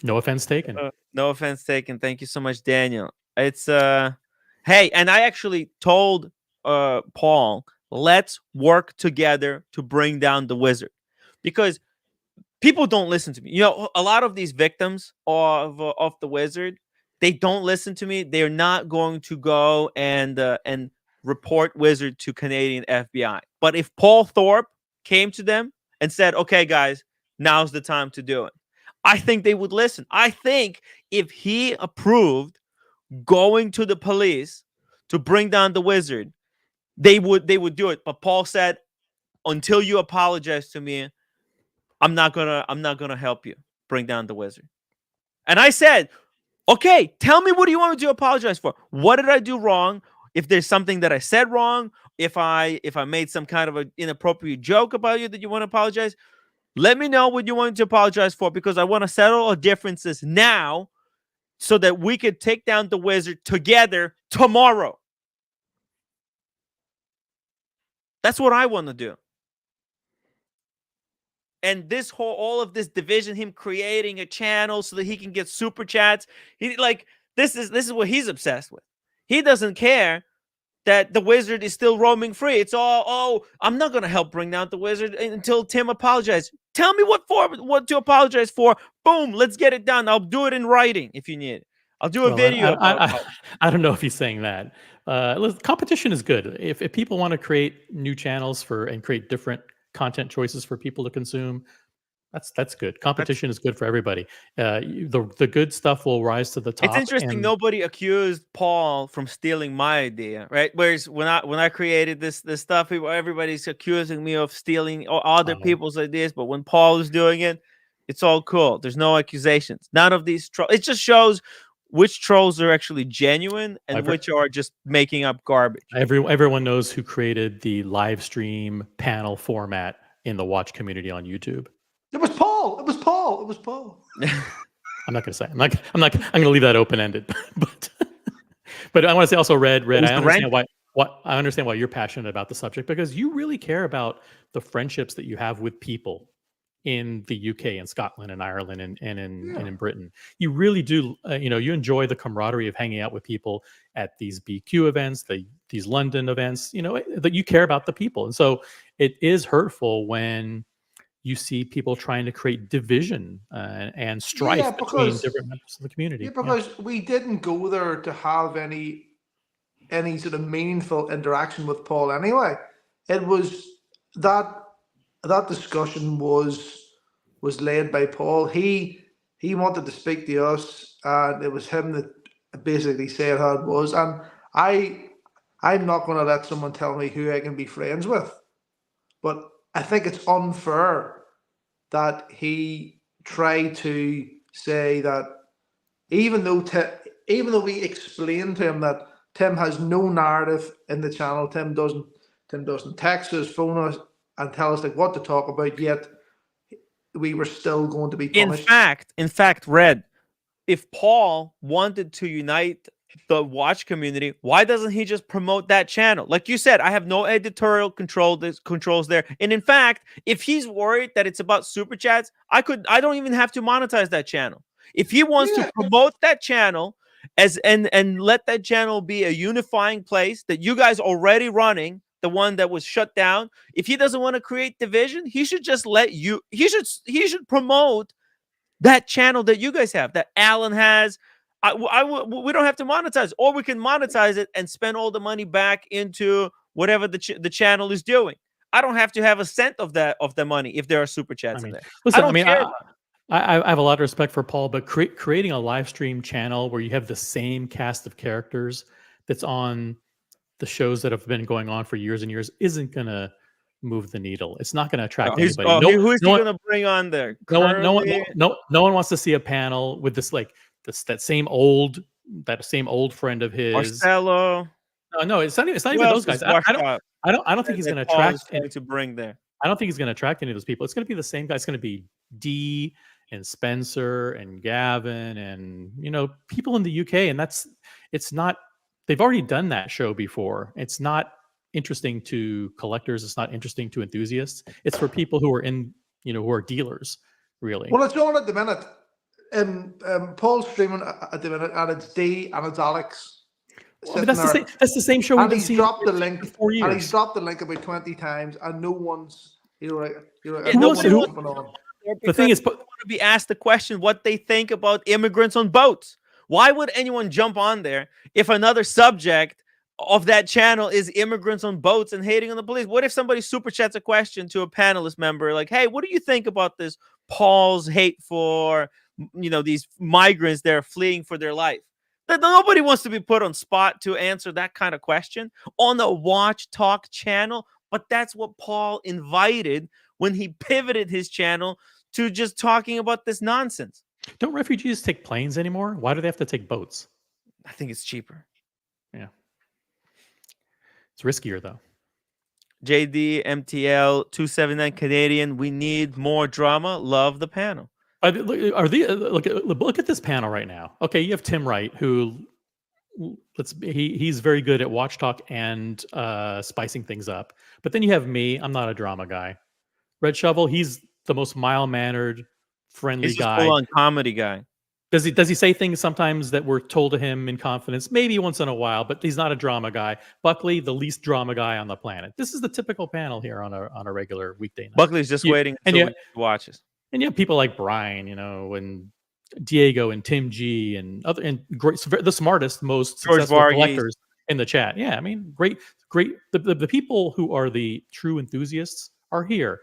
No offense taken. No offense taken. Thank you so much, Daniel. It's hey, and I actually told Paul, let's work together to bring down the wizard, because people don't listen to me. A lot of these victims of the wizard, they don't listen to me. They're not going to go and report wizard to Canadian FBI. But if Paul Thorpe came to them and said, "Okay, guys, now's the time to do it," I think they would listen. I think if he approved going to the police to bring down the wizard, they would do it. But Paul said, "Until you apologize to me, I'm not gonna help you bring down the wizard." And I said, "Okay, tell me, what do you want me to apologize for? What did I do wrong? If there's something that I said wrong, if I made some kind of an inappropriate joke about you that you want to apologize, let me know what you want to apologize for, because I want to settle our differences now so that we could take down the wizard together tomorrow." That's what I want to do. And all of this division, him creating a channel so that he can get super chats, this is what he's obsessed with. He doesn't care that the wizard is still roaming free. It's all, "Oh, I'm not going to help bring down the wizard until Tim apologizes." Tell me what to apologize for. Boom, let's get it done. I'll do it in writing if you need it. I'll do a video. I don't know if he's saying that. Competition is good. If people want to create new channels and create different content choices for people to consume, that's good. Competition is good for everybody. The good stuff will rise to the top. It's interesting. Nobody accused Paul from stealing my idea, right? Whereas when I created this stuff, everybody's accusing me of stealing other people's ideas. But when Paul is doing it, it's all cool. There's no accusations. None of these trolls. It just shows which trolls are actually genuine and which are just making up garbage. Everyone knows who created the live stream panel format in the Watch community on YouTube. It was Paul. It was Paul. It was Paul. I'm not going to say. I'm going to leave that open ended. But I want to say also, Red. I understand why you're passionate about the subject, because you really care about the friendships that you have with people in the UK and Scotland and Ireland and in Britain. You really do. You enjoy the camaraderie of hanging out with people at these BQ events, these London events. That you care about the people, and so it is hurtful when you see people trying to create division and strife between different members of the community. Yeah, because we didn't go there to have any sort of meaningful interaction with Paul anyway. It was that discussion was led by Paul. He wanted to speak to us, and it was him that basically said how it was. And I'm not going to let someone tell me who I can be friends with, but I think it's unfair that he tried to say that even though we explained to him that Tim has no narrative in the channel, Tim doesn't text us, phone us, and tell us what to talk about, yet we were still going to be punished. In fact, Red, if Paul wanted to unite the Watch community, why doesn't he just promote that channel? Like you said, I have no editorial controls there. And in fact, if he's worried that it's about super chats, I don't even have to monetize that channel. If he wants to promote that channel and let that channel be a unifying place that you guys already running, the one that was shut down, if he doesn't want to create division, he should just he should promote that channel that you guys have, that Alan has. We don't have to monetize, or we can monetize it and spend all the money back into whatever the channel is doing. I don't have to have a cent of the money if there are super chats in there. Listen, I have a lot of respect for Paul, but creating a live stream channel where you have the same cast of characters that's on the shows that have been going on for years and years isn't going to move the needle. It's not going to attract He's, anybody. No, who is no he one, going to bring on there? no one, no one, Curly? no one wants to see a panel with this that same old friend of his. Marcelo. No, it's not Who even else those is guys. washed up I don't think he's that going to Paul attract. is trying to bring there. I don't think he's going to attract any of those people. It's going to be the same guy. It's going to be Dee and Spencer and Gavin and people in the UK. And it's not. They've already done that show before. It's not interesting to collectors. It's not interesting to enthusiasts. It's for people who are who are dealers, really. Well, it's on at the minute. Paul's streaming at the minute, and it's Dee and it's Alex. Well, that's the same show. And he's dropped the link. For 4 years. And he's dropped the link about 20 times, and no one's The The thing is, want to be asked the question what they think about immigrants on boats. Why would anyone jump on there if another subject of that channel is immigrants on boats and hating on the police? What if somebody super chats a question to a panelist member like, "Hey, what do you think about this Paul's hate for these migrants that are fleeing for their life?" That nobody wants to be put on spot to answer that kind of question on the Watch Talk channel, but that's what Paul invited when he pivoted his channel to just talking about this nonsense. Don't refugees take planes anymore? Why do they have to take boats? I think it's cheaper. Yeah. It's riskier, though. JD, MTL, 279 Canadian. We need more drama. Love the panel. Look at this panel right now. Okay, you have Tim Wright, who he's very good at Watch Talk and spicing things up. But then you have me. I'm not a drama guy. Red Shovel, he's the most mild-mannered, friendly He's guy. He's full-on comedy guy. Does he say things sometimes that were told to him in confidence? Maybe once in a while, but he's not a drama guy. Buckley, the least drama guy on the planet. This is the typical panel here on a regular weekday night. Buckley's just waiting until he watches. And you have people like Brian, and Diego and Tim G and the smartest, most successful collectors in the chat. Yeah, I mean, great. The people who are the true enthusiasts are here.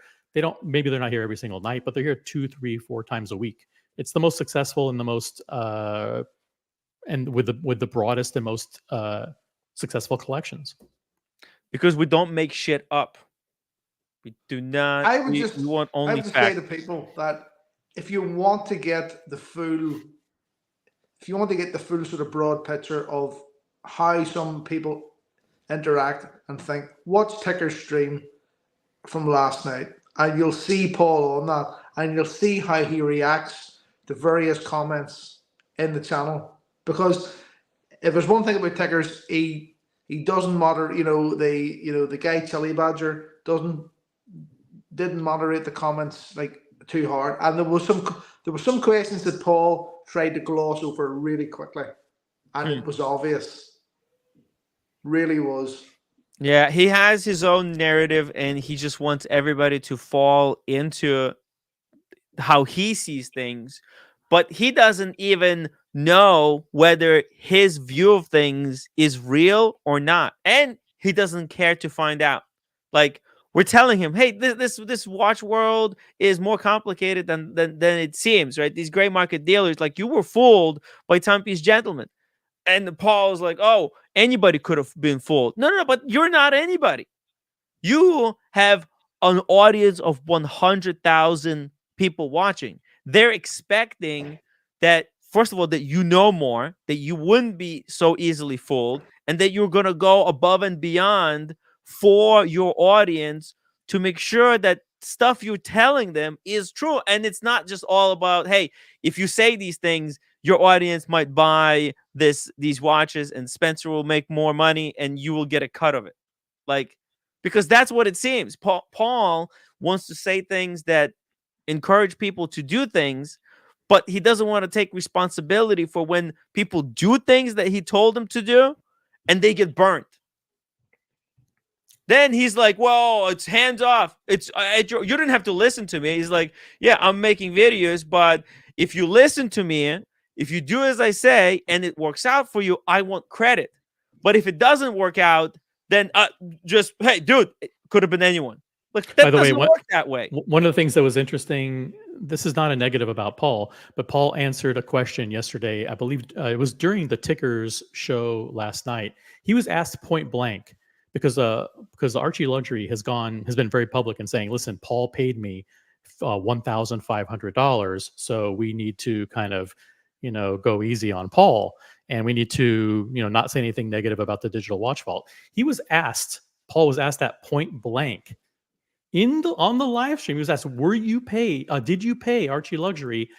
Maybe they're not here every single night, but they're here 2, 3, 4 times a week. It's the most successful and the most and with the broadest and most successful collections. Because we don't make shit up. We do not. We want only facts. say to people that if you want to get the full sort of broad picture of how some people interact and think, watch Ticker's stream from last night, and you'll see Paul on that, and you'll see how he reacts to various comments in the channel. Because if there's one thing about Tickers, he doesn't moderate. The guy Chili Badger didn't moderate the comments like too hard, and there were some questions that Paul tried to gloss over really quickly, and it was obvious, really was. Yeah, he has his own narrative, and he just wants everybody to fall into how he sees things, but he doesn't even know whether his view of things is real or not, and he doesn't care to find out. Like, we're telling him, hey, this watch world is more complicated than it seems, right? These gray market dealers, like, you were fooled by Timepiece Gentleman. And Paul's like, oh, anybody could have been fooled. No, but you're not anybody. You have an audience of 100,000 people watching. They're expecting that, first of all, that you know more, that you wouldn't be so easily fooled, and that you're going to go above and beyond for your audience to make sure that stuff you're telling them is true. And it's not just all about, hey, if you say these things, your audience might buy these watches and Spencer will make more money and you will get a cut of it. Like, because that's what it seems. Paul wants to say things that encourage people to do things, but he doesn't want to take responsibility for when people do things that he told them to do and they get burnt. Then he's like, well, it's hands off. You didn't have to listen to me. He's like, yeah, I'm making videos, but if you listen to me, if you do as I say, and it works out for you, I want credit. But if it doesn't work out, then hey, dude, it could have been anyone. Look, By that the way, doesn't work that way. one of the things that was interesting, this is not a negative about Paul, but Paul answered a question yesterday. I believe it was during the Tickers show last night. He was asked point blank because Archie Luxury has been very public in saying, listen, Paul paid me $1,500, so we need to kind of, go easy on Paul, and we need to, not say anything negative about the digital watch vault. Paul was asked that point blank on the live stream. He was asked, did you pay Archie Luxury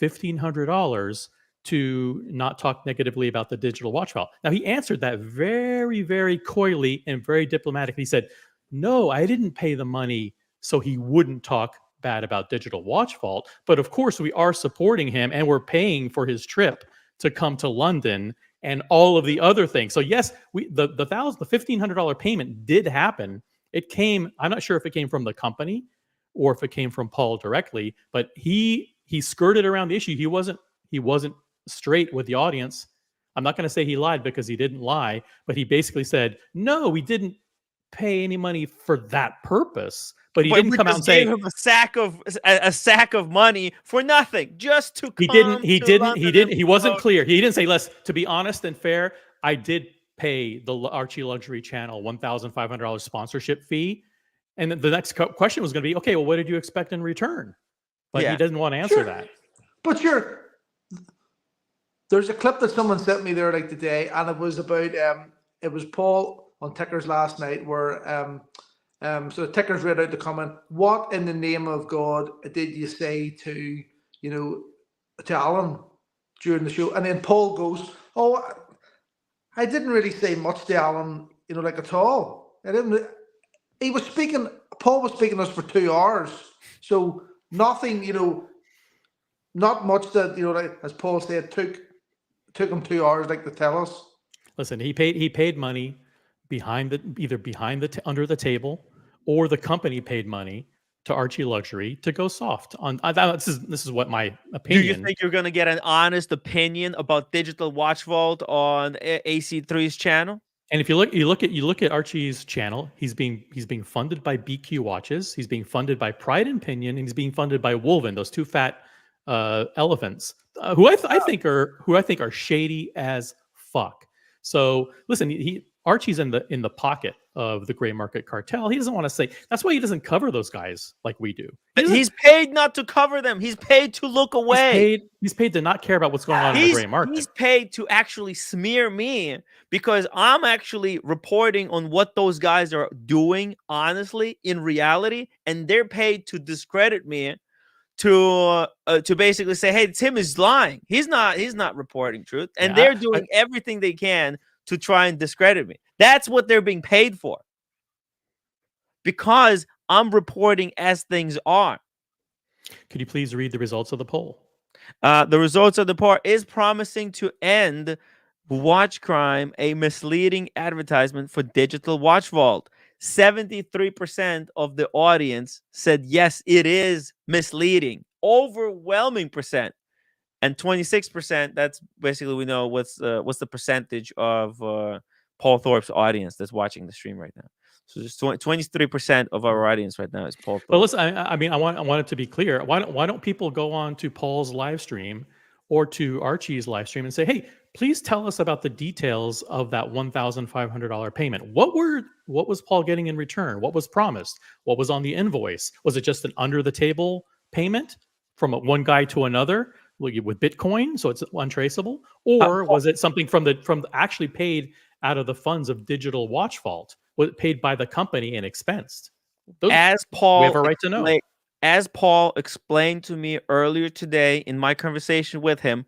$1,500 to not talk negatively about the digital watch vault? Now, he answered that very, very coyly and very diplomatically. He said, no, I didn't pay the money so he wouldn't talk bad about digital watch vault, but of course we are supporting him and we're paying for his trip to come to London and all of the other things. So yes, the $1,500 payment did happen. It came, I'm not sure if it came from the company or if it came from Paul directly, but he skirted around the issue. He wasn't straight with the audience. I'm not going to say he lied because he didn't lie, but he basically said, no, we didn't pay any money for that purpose. But he didn't come out and say, gave him a sack of money for nothing, just to he come. he wasn't clear. He didn't say, to be honest and fair, I did pay the Archie Luxury channel $1,500 sponsorship fee. And then the next question was going to be, okay, well, what did you expect in return? But he doesn't want to answer that. But there's a clip that someone sent me there like today, and it was about it was Paul on Tickers last night, where so the Tickers read out the comment, what in the name of God did you say to Alan during the show? And then Paul goes, oh, I didn't really say much to Alan, like at all. Paul was speaking to us for 2 hours. So nothing, not much that, like, as Paul said, took him 2 hours, like, to tell us. Listen, he paid money under the table, or the company paid money to Archie Luxury to go soft on. This is what my opinion. Do you think you're going to get an honest opinion about Digital Watch Vault on AC3's channel? And if you look at Archie's channel, he's being funded by BQ Watches, he's being funded by Pride and Pinion, and he's being funded by Wolven, those two fat elephants, who I think are shady as fuck. So listen, Archie's in the pocket of the gray market cartel. He doesn't want to say. That's why he doesn't cover those guys like we do. He's paid not to cover them. He's paid to look away. He's paid to not care about what's going on in the gray market. He's paid to actually smear me because I'm actually reporting on what those guys are doing, honestly, in reality, and they're paid to discredit me, to basically say, hey, Tim is lying. He's not reporting truth, and they're doing everything they can to try and discredit me. That's what they're being paid for, because I'm reporting as things are. Could you please read the results of the poll? The results of the poll is promising to end watch crime, a misleading advertisement for Digital Watch Vault. 73% of the audience said yes, it is misleading. Overwhelming percent. And 26%, that's basically, we know what's the percentage of Paul Thorpe's audience that's watching the stream right now. So just 23% of our audience right now is Paul Thorpe. But listen, I mean, I want it to be clear. Why don't people go on to Paul's live stream or to Archie's live stream and say, hey, please tell us about the details of that $1,500 payment. What was Paul getting in return? What was promised? What was on the invoice? Was it just an under the table payment from one guy to another with Bitcoin, so it's untraceable, or was it something from actually paid out of the funds of Digital Watch Vault? Was it paid by the company and expensed? We have a right to know. As Paul explained to me earlier today in my conversation with him,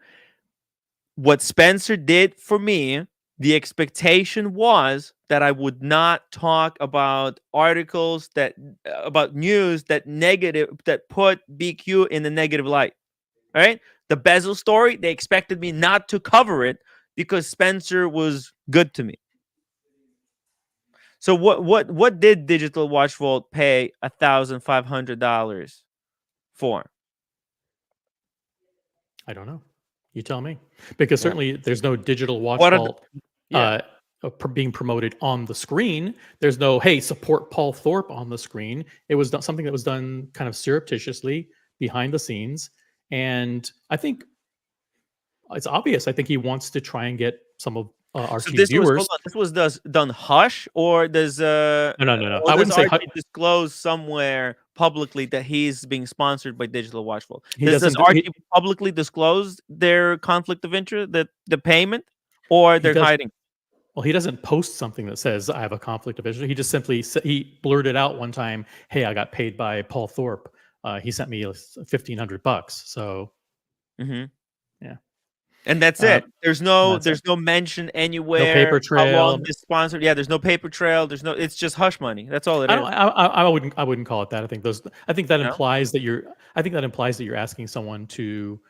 what Spencer did for me, the expectation was that I would not talk about articles about news that put BQ in the negative light. All right. The Bezel story, they expected me not to cover it because Spencer was good to me. So what did Digital Watch Vault pay $1,500 for? I don't know. You tell me. Because certainly there's no Digital Watch Vault being promoted on the screen. There's no, hey, support Paul Thorpe on the screen. It was something that was done kind of surreptitiously behind the scenes. And I think it's obvious. I think he wants to try and get some of So Archie's this was, viewers. hold on, this was done hush, or does No. or I does wouldn't say Archie disclose somewhere publicly that he's being sponsored by Digital Watchful? he Does doesn't. Archie publicly disclose their conflict of interest, the payment, or He they're does. hiding? Well, he doesn't post something that says I have a conflict of interest. He just simply he blurted out one time, "Hey, I got paid by Paul Thorpe. He sent me $1,500." So Mm-hmm. yeah, And that's uh, it. There's that's no mention no anywhere paper how long trail. this sponsored. Yeah, there's no paper trail. There's no. It's just hush money. That's all it I is. don't. I wouldn't call it that. I think that No? implies that you're. I think that implies that you're asking someone to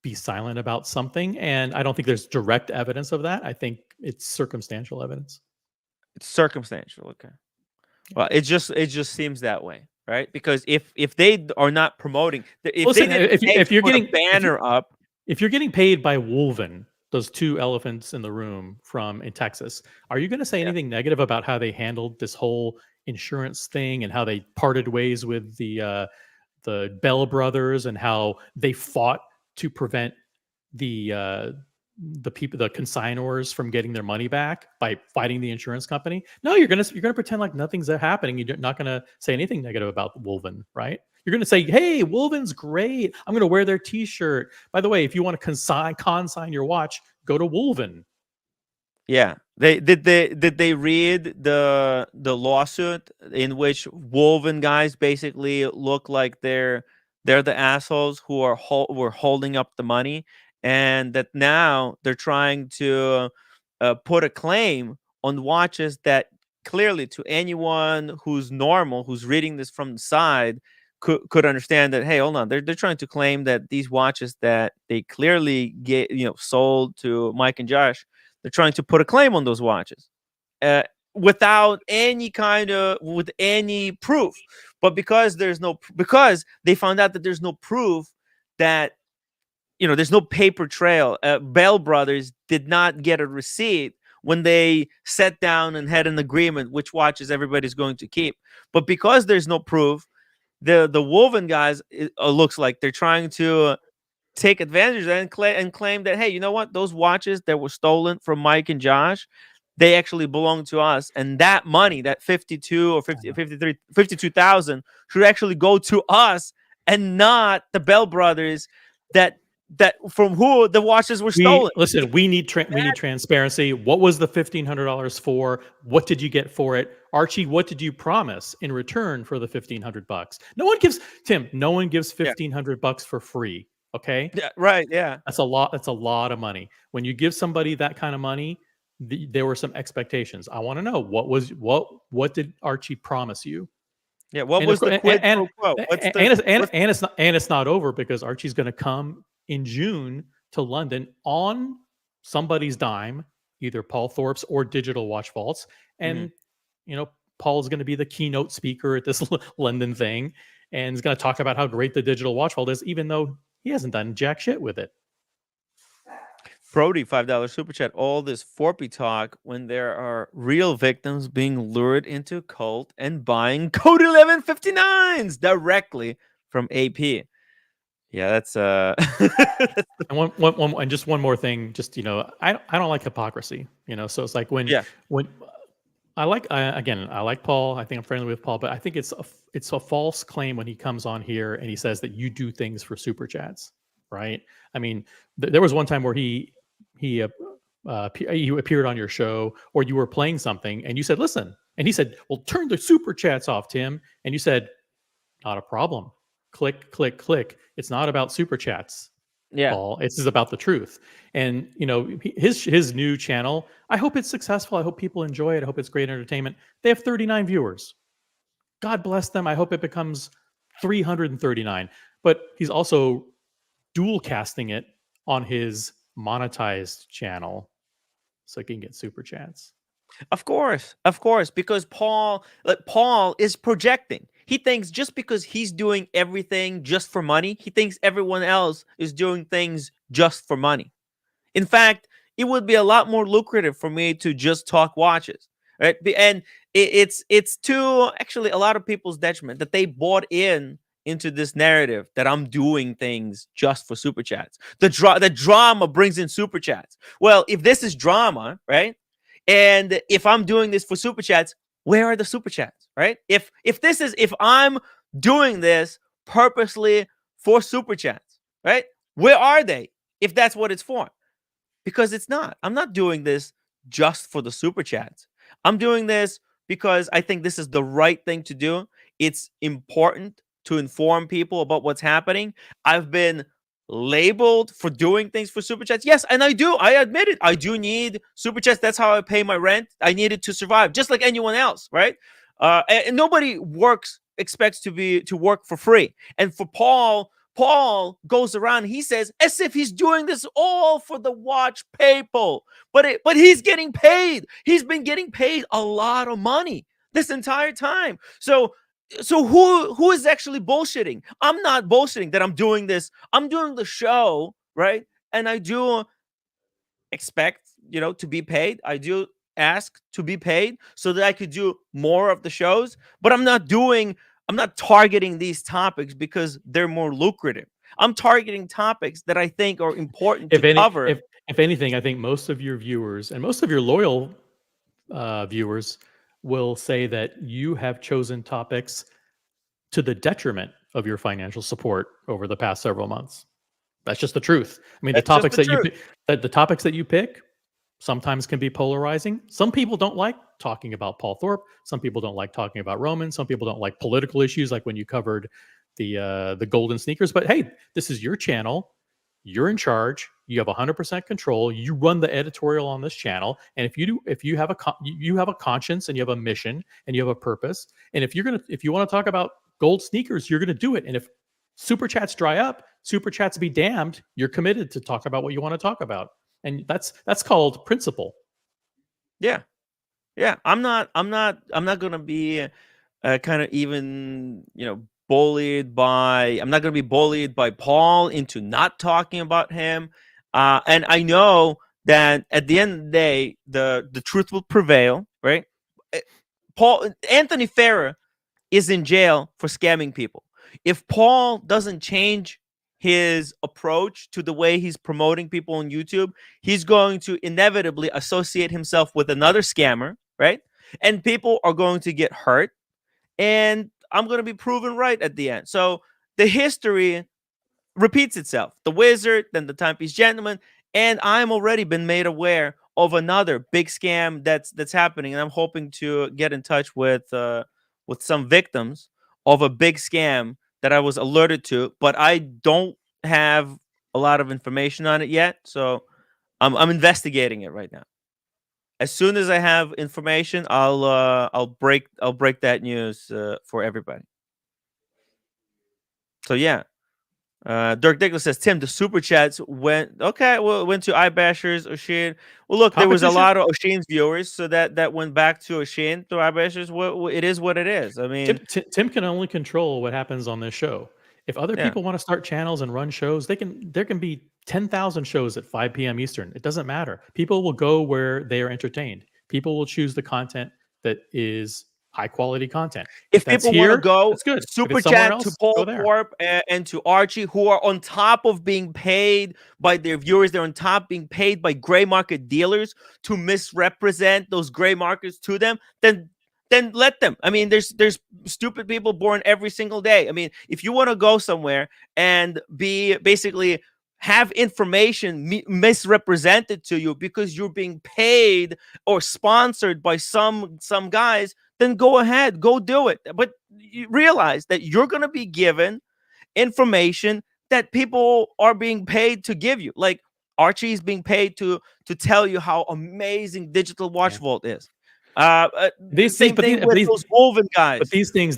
be silent about something, and I don't think there's direct evidence of that. I think it's circumstantial evidence. It's circumstantial. Okay. Well, it just seems that way, right? Because if they are not promoting, if Listen, they didn't pay if to you're put a getting banner up, if you're getting paid by Wolven, those two elephants in the room from in Texas, are you going to say yeah, anything negative about how they handled this whole insurance thing and how they parted ways with the Bell brothers and how they fought to prevent the people, the consignors, from getting their money back by fighting the insurance company? No, you're gonna pretend like nothing's happening. You're not gonna say anything negative about Wolven, right? You're gonna say, "Hey, Wolven's great. I'm gonna wear their T-shirt. By the way, if you want to consign your watch, go to Wolven." yeah. They read the lawsuit in which Woven guys basically look like they're the assholes who are were holding up the money, and that now they're trying to put a claim on watches that clearly to anyone who's normal, who's reading this from the side, could understand that, hey, hold on, they're trying to claim that these watches that they clearly get, sold to Mike and Josh, they're trying to put a claim on those watches uh, without with any proof. But because because they found out that there's no proof, that there's no paper trail. Bell Brothers did not get a receipt when they sat down and had an agreement which watches everybody's going to keep. But because there's no proof, the Woven guys, it looks like they're trying to take advantage of that and claim that, hey, you know what? Those watches that were stolen from Mike and Josh, they actually belong to us. And that money, that 52 or 50, 53, 52,000 should actually go to us and not the Bell brothers that from who the watches were stolen. We need transparency. What was the $1,500 for? What did you get for it? Archie, what did you promise in return for the $1,500? No one gives $1,500 for free. Okay. Yeah, right. Yeah. That's a lot. That's a lot of money. When you give somebody that kind of money, there were some expectations. I want to know what did Archie promise you? Yeah. What was the quid pro quo? It's not over, because Archie's going to come in June to London on somebody's dime, either Paul Thorpe's or Digital Watch Vaults, and Paul's going to be the keynote speaker at this London thing, and he's going to talk about how great the Digital Watch Vault is, even though he hasn't done jack shit with it. Brody, $5 super chat. All this Forpy talk when there are real victims being lured into a cult and buying code 1159s directly from AP. Yeah, that's and just one more thing. Just I don't like hypocrisy. So it's like when I like Paul. I think I'm friendly with Paul, but I think it's a false claim when he comes on here and he says that you do things for super chats, right? I mean, there was one time where he appeared on your show, or you were playing something and you said, "Listen," and he said, "Well, turn the super chats off, Tim," and you said, "Not a problem. Click, click, click. It's not about super chats." Yeah. Paul, it's just about the truth. And his new channel, I hope it's successful. I hope people enjoy it. I hope it's great entertainment. They have 39 viewers. God bless them. I hope it becomes 339. But he's also dual casting it on his monetized channel so he can get super chats. Of course, because Paul is projecting. He thinks just because he's doing everything just for money, he thinks everyone else is doing things just for money. In fact, it would be a lot more lucrative for me to just talk watches, right? And it's to actually a lot of people's detriment that they bought into this narrative that I'm doing things just for super chats. The drama brings in super chats. Well, if this is drama, right? And if I'm doing this for super chats, where are the super chats, right? If I'm doing this purposely for super chats, right? Where are they? If that's what it's for. Because it's not. I'm not doing this just for the super chats. I'm doing this because I think this is the right thing to do. It's important to inform people about what's happening. I've been labeled for doing things for super chats. Yes, and I do. I admit it. I do need super chats. That's how I pay my rent. I need it to survive, just like anyone else, right? And nobody expects to work for free. And for Paul goes around, he says, as if he's doing this all for the watch people. But he's getting paid. He's been getting paid a lot of money this entire time. So who is actually bullshitting? I'm not bullshitting that I'm doing this. I'm doing the show, right? And I do expect, to be paid. I do ask to be paid so that I could do more of the shows, but I'm not targeting these topics because they're more lucrative. I'm targeting topics that I think are important to cover. If anything, I think most of your viewers and most of your loyal viewers will say that you have chosen topics to the detriment of your financial support over the past several months. That's just the truth. I mean, the topics that you pick sometimes can be polarizing. Some people don't like talking about Paul Thorpe. Some people don't like talking about Roman. Some people don't like political issues, like when you covered the golden sneakers. But hey, this is your channel. You're in charge. You have 100% control. You run the editorial on this channel. And if you have a conscience and you have a mission and you have a purpose, and if you want to talk about gold sneakers, you're going to do it. And if super chats dry up, super chats be damned. You're committed to talk about what you want to talk about. And that's called principle. Yeah. I'm not gonna be kind of even I'm not gonna be bullied by Paul into not talking about him. And I know that at the end of the day, the truth will prevail, right? Anthony Farrer is in jail for scamming people. If Paul doesn't change his approach to the way he's promoting people on YouTube, he's going to inevitably associate himself with another scammer, right? And people are going to get hurt, and I'm going to be proven right at the end. So the history repeats itself. The Wizard, then the Timepiece Gentleman, and I'm already been made aware of another big scam that's happening, and I'm hoping to get in touch with some victims of a big scam that I was alerted to, but I don't have a lot of information on it yet. So I'm investigating it right now. As soon as I have information, I'll break that news for everybody. So yeah. Dirk Dickler says, Tim, the super chats went to iBashers, Oshin. Well, look, there was a lot of Oshin's viewers, so that went back to Oshin, to iBashers. It is what it is. I mean, Tim can only control what happens on this show. If other people want to start channels and run shows, there can be 10,000 shows at 5 p.m. Eastern. It doesn't matter. People will go where they are entertained. People will choose the content that is high quality content. If people want to go, that's good. Super chat to Paul Thorpe and to Archie, who are on top of being paid by their viewers. They're on top being paid by gray market dealers to misrepresent those gray markets to them. Then let them. I mean, there's stupid people born every single day. I mean, if you want to go somewhere and basically have information misrepresented to you because you're being paid or sponsored by some guys, then go ahead, go do it. But you realize that you're going to be given information that people are being paid to give you. Like Archie is being paid to tell you how amazing Digital Watch Vault is. Same thing with those Wolven guys. But these things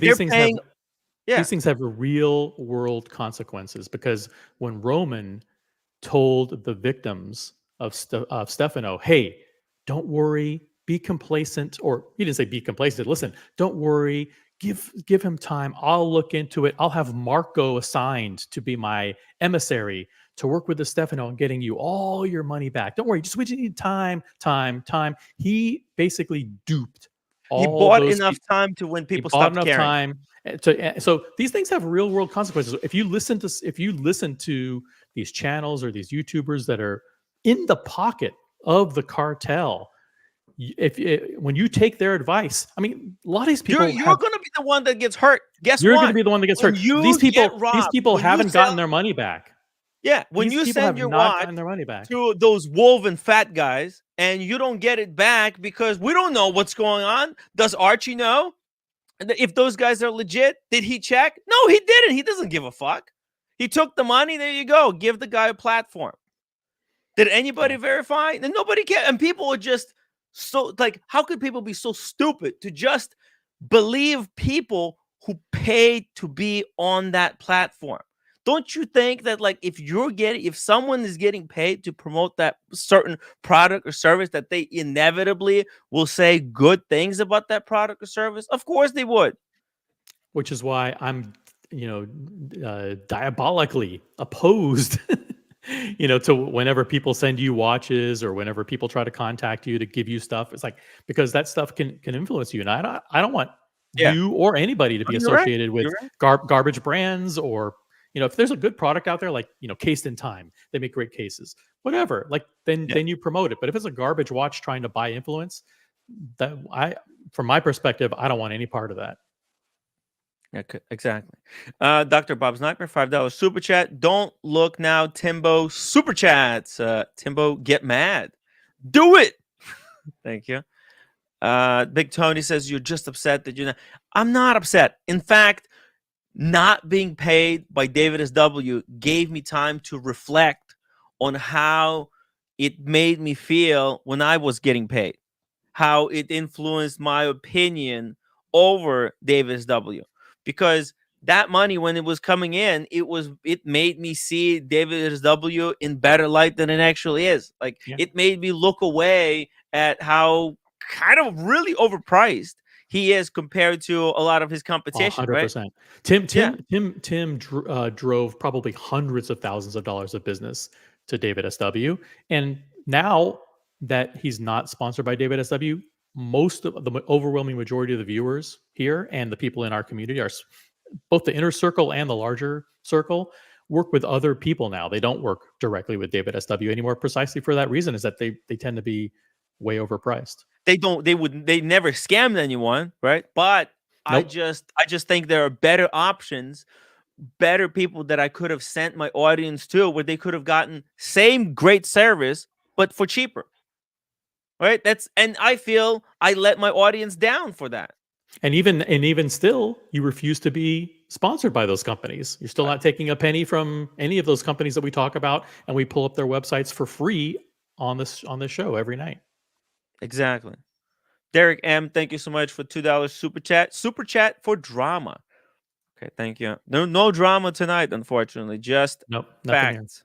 have real world consequences, because when Roman told the victims of Stefano, hey, don't worry, be complacent, or he didn't say be complacent. Listen, don't worry, give him time. I'll look into it. I'll have Marco assigned to be my emissary to work with the Stefano on getting you all your money back. Don't worry, just we just need time. He basically duped He all bought those enough people. time to when He people bought stopped enough caring. time so these things have real world consequences. If you listen to these channels or these YouTubers that are in the pocket of the cartel, when you take their advice, I mean, a lot of these people You're going to be the one that gets hurt. Guess you're going what? to be the one that gets When hurt. you These get people robbed, haven't gotten their money back. Yeah, when These you people send have your not watch gotten their money back. to those woven fat guys and you don't get it back because we don't know what's going on. Does Archie know? If those guys are legit, did he check? No, he didn't. He doesn't give a fuck. He took the money. There you go. Give the guy a platform. Did anybody verify? And nobody cared. And people are just so like, how could people be so stupid to just believe people who paid to be on that platform? Don't you think that like if someone is getting paid to promote that certain product or service, that they inevitably will say good things about that product or service? Of course they would. Which is why I'm, diabolically opposed, to whenever people send you watches or whenever people try to contact you to give you stuff. It's like, because that stuff can influence you, and I don't want you or anybody to be You're right. associated with You're right. garbage brands, or if there's a good product out there, like Cased in Time, they make great cases, whatever, like then you promote it. But if it's a garbage watch trying to buy influence, from my perspective, I don't want any part of that. Yeah, exactly. Dr. Bob Sniper, $5 super chat. Don't look now, Timbo super chats. Timbo, get mad. Do it. Thank you. Big Tony says you're just upset that you're not. I'm not upset. In fact, not being paid by David SW gave me time to reflect on how it made me feel when I was getting paid, how it influenced my opinion over David SW. Because that money, when it was coming in, it made me see David SW in better light than it actually is. Like it made me look away at how kind of really overpriced he is compared to a lot of his competition. 100%. Right? Tim drove probably hundreds of thousands of dollars of business to David SW, and now that he's not sponsored by David SW, most of the overwhelming majority of the viewers here and the people in our community are both the inner circle and the larger circle work with other people now. They don't work directly with David SW anymore, precisely for that reason, is that they tend to be way overpriced. They never scammed anyone, right? But Nope. I just think there are better options, better people that I could have sent my audience to, where they could have gotten same great service but for cheaper. Right? And I feel I let my audience down for that. And even still, you refuse to be sponsored by those companies. You're still not taking a penny from any of those companies that we talk about, and we pull up their websites for free on this show every night. Exactly. Derek M, thank you so much for $2 super chat. Super chat for drama. Okay, thank you. No drama tonight, unfortunately. Just facts.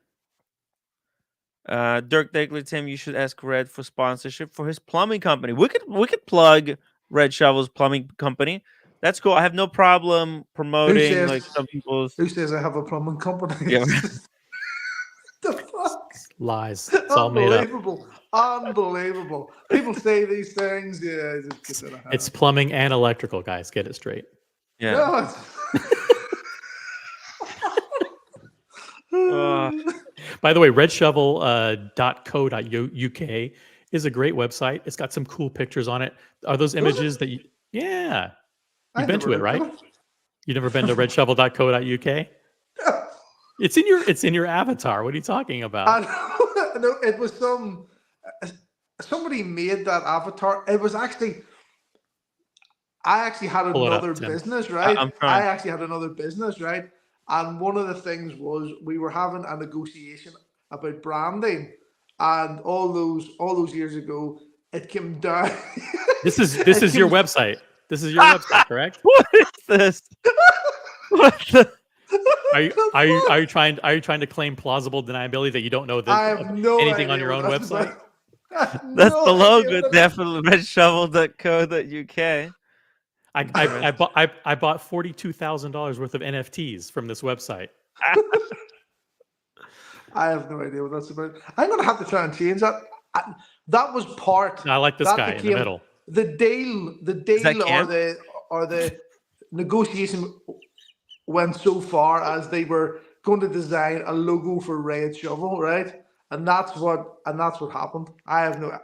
Dirk Degler, Tim, you should ask Red for sponsorship for his plumbing company. We could plug Red Shovel's plumbing company. That's cool. I have no problem promoting like some people's. Who says I have a plumbing company? Yeah. The fuck? Lies. It's all made up. Unbelievable. People say these things. Yeah, just get it out. It's plumbing and electrical, guys. Get it straight. Yeah. By the way, redshovel.co.uk is a great website. It's got some cool pictures on it. Are those images that you... Yeah. You've been to it, right? You've never been to redshovel.co.uk? It's in your avatar. What are you talking about? I know, it was somebody made that avatar. It was actually... I actually had another business, right? I actually had another business, right? And one of the things was we were having a negotiation about branding, and all those years ago, it came down. This is your website. This is your website, correct? What is this? What the? Are you trying to claim plausible deniability that you don't know anything on your own website? That's the logo, definitely redshovel.co.uk. I bought $42,000 worth of NFTs from this website. I have no idea what that's about. I'm going to have to try and change that. That was part. I like this that guy in the middle. The deal, Cam? or the negotiation went so far as they were going to design a logo for Red Shovel, right? And that's what happened. I have no.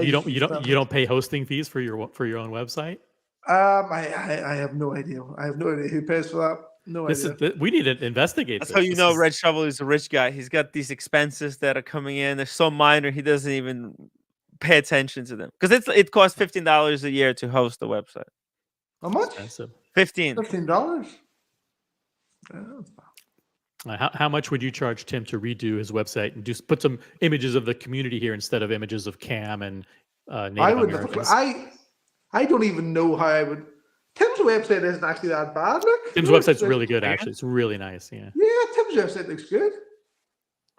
You don't pay hosting fees for your own website. I have no idea. I have no idea who pays for that. No idea. We need to investigate. That's how you know Red Shovel is a rich guy. He's got these expenses that are coming in. They're so minor he doesn't even pay attention to them because it costs $15 a year to host the website. How much? Expensive. $15. How much would you charge Tim to redo his website and just put some images of the community here instead of images of Cam and Native Americans? I don't even know how I would. Tim's website isn't actually that bad. Look, Tim's website's really good, actually. It's really nice. Yeah. Yeah, Tim's website looks good.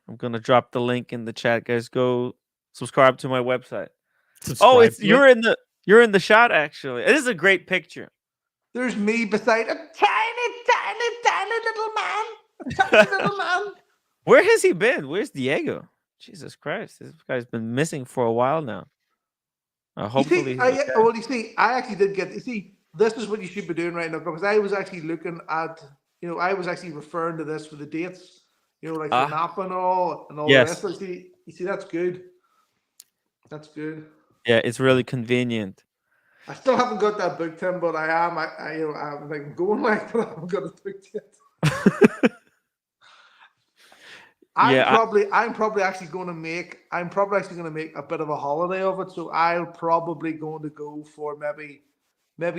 I'm gonna drop the link in the chat, guys. Go subscribe to my website. Subscribe you're in the shot actually. It is a great picture. There's me beside a tiny little man. A tiny little man. Where has he been? Where's Diego? Jesus Christ, this guy's been missing for a while now. Hopefully, I actually did get. You see, this is what you should be doing right now because I was actually looking at. I was actually referring to this for the dates. Like the map and all yes. the rest. You see, that's good. That's good. Yeah, it's really convenient. I still haven't got that book, Tim, but I am. I'm like going like, but I haven't got it booked yet. I'm probably actually going to make a bit of a holiday of it. So I'm probably going to go for maybe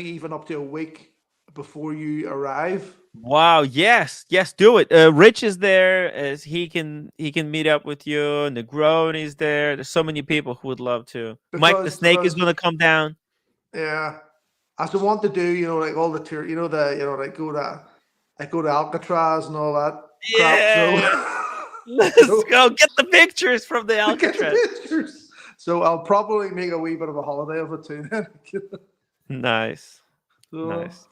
even up to a week before you arrive. Wow! Yes, do it. Rich is there, as he can meet up with you. Negroni's there. There's so many people who would love to. Mike the Snake is going to come down. Yeah, I still want to do like all the tour. Like go to Alcatraz and all that. Yeah. Crap, so. Let's go get the pictures from the Alcatraz. So I'll probably make a wee bit of a holiday of it too. Then. Nice. Nice.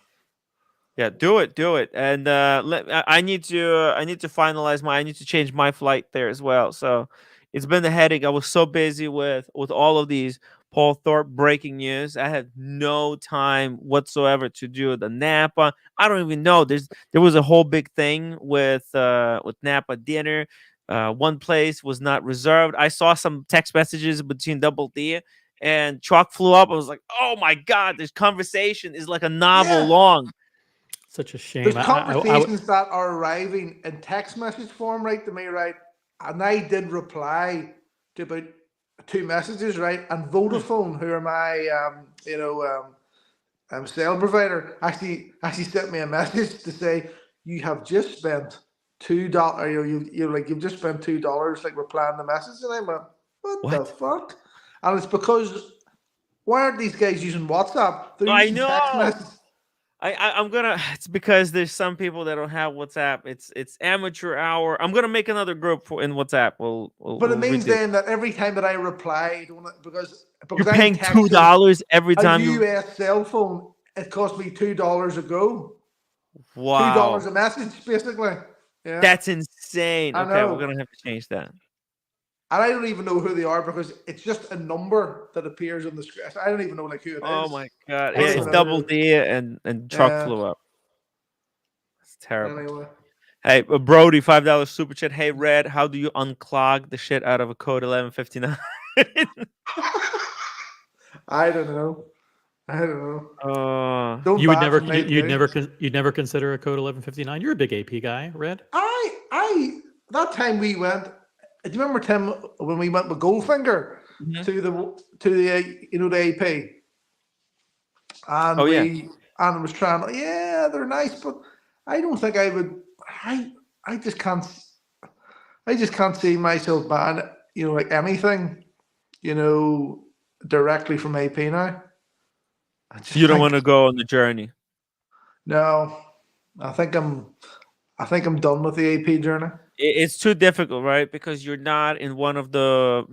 Yeah, do it, and I need to finalize I need to change my flight there as well. So it's been a headache. I was so busy with all of these Paul Thorpe breaking news. I had no time whatsoever to do the Napa. I don't even know. There was a whole big thing with Napa dinner. One place was not reserved. I saw some text messages between Double D and Chalk flew up. I was like, oh my God, this conversation is like a novel long. Such a shame. There's conversations that are arriving in text message form, right, to me, right? And I did reply to about 2 messages, right? And Vodafone, who are my, cell provider, actually sent me a message to say, you have just spent $2. You've just spent $2 like replying the message. And I went, what the fuck? And it's because, why aren't these guys using WhatsApp? They're using text messages. It's because there's some people that don't have WhatsApp. It's amateur hour. I'm gonna make another group in WhatsApp. But it means then that every time that I reply, because you're paying $2 every time. A US cell phone, it cost me $2 a go. Wow, $2 a message, basically. Yeah, that's insane. Okay, we're gonna have to change that. And I don't even know who they are because it's just a number that appears on the screen. I don't even know who it is. Oh my God! Yeah, it's Double D and Truck flew up. It's terrible. Anyway. Hey, Brody, $5 super chat. Hey, Red, how do you unclog the shit out of a code 1159? I don't know. You'd never consider a code 1159. You're a big AP guy, Red. That time we went. Do you remember, Tim, when we went with Goldfinger to the AP? And and was trying, they're nice, but I don't think I would. I just can't see myself buying, like anything, directly from AP now. You don't want to go on the journey. No, I think I'm done with the AP journey. It's too difficult, right? Because you're not in one of the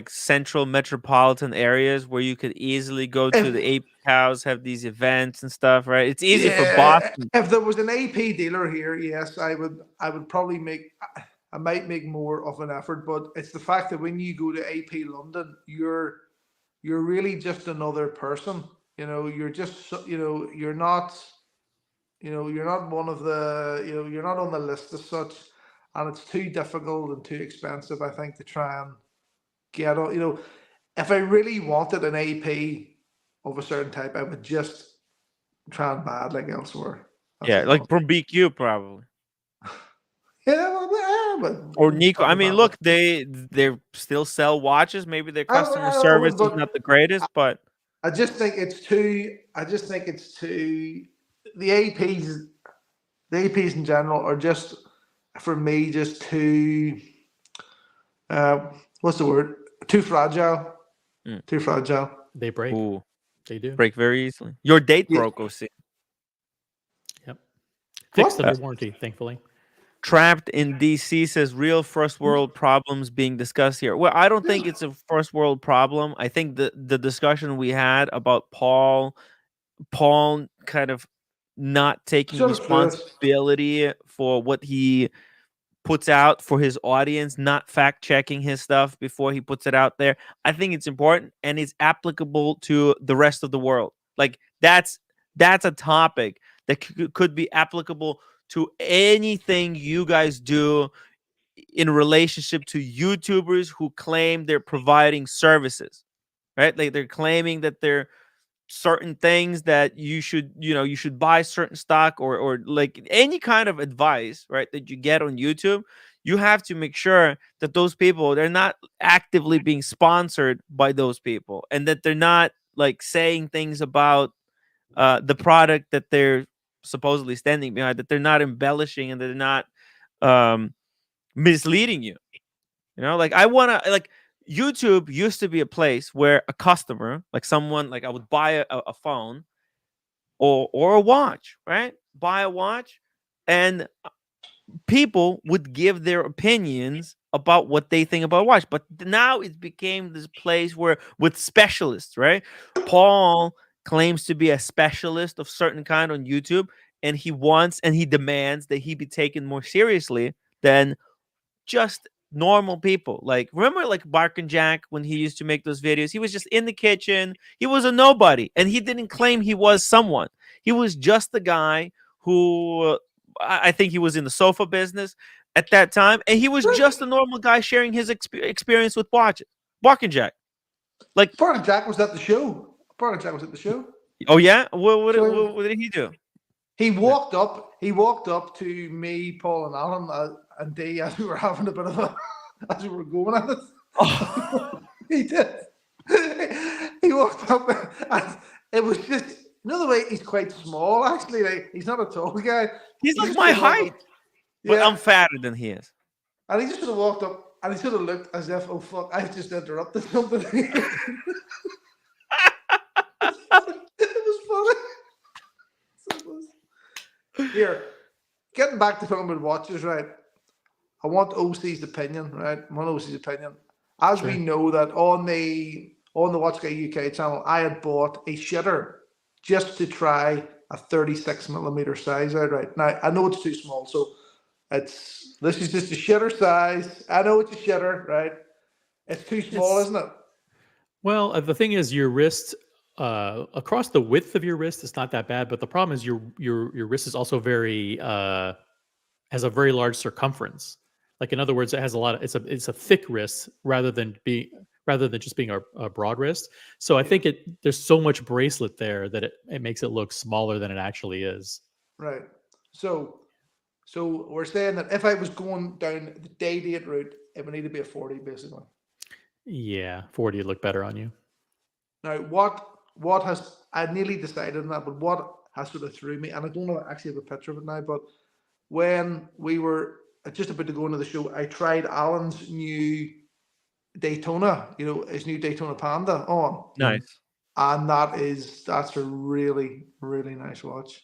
central metropolitan areas where you could easily go to the AP house, have these events and stuff, right? It's easy for Boston. If there was an AP dealer here, yes, I would probably make I might make more of an effort, but it's the fact that when you go to AP London, you're really just another person. You know, you're just you're not you're not one of the you're not on the list as such, and it's too difficult and too expensive, I think, to try and get on. If I really wanted an AP of a certain type, I would just try and buy it like elsewhere. That's Yeah, like all. from BQ probably. Yeah, well, yeah, but Or Nico. I talking mean, about look, they still sell watches. Maybe their customer I service would, is but not the greatest, but I just think it's too. I just think it's too. The APs, the APs in general are just, for me, just too. What's the word? Too fragile. Mm. Too fragile. They break. ooh, They do. break very easily. Your date Yeah. broke, OC. Yep. Fixed What? under warranty, thankfully. Trapped in DC says real first world problems being discussed here. Well, I don't think it's a first world problem. I think the discussion we had about Paul kind of not taking Sort of true. responsibility for what he puts out for his audience, not fact checking his stuff before he puts it out there. I think it's important and it's applicable to the rest of the world. Like that's a topic that could be applicable to anything you guys do in relationship to YouTubers who claim they're providing services, right? Like they're claiming that they're certain things that you should buy certain stock or like any kind of advice, right, that you get on YouTube. You have to make sure that those people, they're not actively being sponsored by those people, and that they're not like saying things about the product that they're supposedly standing behind, that they're not embellishing, and they're not um misleading you. Like I want to like YouTube used to be a place where a customer, like someone, like I would buy a phone or a watch, right? Buy a watch, and people would give their opinions about what they think about watch. But now it became this place where with specialists, right? Paul claims to be a specialist of certain kind on YouTube, and he demands that he be taken more seriously than just normal people. Like, remember like Bark and Jack when he used to make those videos? He was just in the kitchen. He was a nobody, and he didn't claim he was someone. He was just the guy who I think he was in the sofa business at that time, and he was just a normal guy sharing his experience with watches. Bark and Jack, like, Part of Jack was at the show. Part of Jack was at the show. oh yeah, what So did he do? he walked up. He walked up to me, Paul, and Alan, and Dee as we were having a bit of a as we were going at it. Oh. He did. He walked up, and it was just another way. He's quite small, actually. Like, he's not a tall guy. He's like just my sort of walked height, up. but Yeah, I'm fatter than he is. and he just sort of walked up, and he sort of looked as if, oh fuck, I've just interrupted something. It was funny. Here, getting back to talking about watches, right? I want OC's opinion, right? I want OC's opinion. As we know that on the Watch Guy UK channel, I had bought a shitter just to try a 36mm size out, right? Now I know it's too small, so this is just a shitter size. I know it's a shitter, right? It's too small, isn't it? Well, the thing is, your wrist across the width of your wrist is not that bad, but the problem is your wrist is also very has a very large circumference. Like, in other words, it has a lot of it's a thick wrist rather than just being a broad wrist. So I think there's so much bracelet there that it makes it look smaller than it actually is. Right. So we're saying that if I was going down the day date route, it would need to be a 40, basically. Yeah, 40 would look better on you. Now, what has I nearly decided on that, but what has sort of threw me, and I don't know, I actually have a picture of it now, but when we were just about to go into the show, I tried Alan's new Daytona, his new Daytona Panda on. Nice. And that's a really, really nice watch.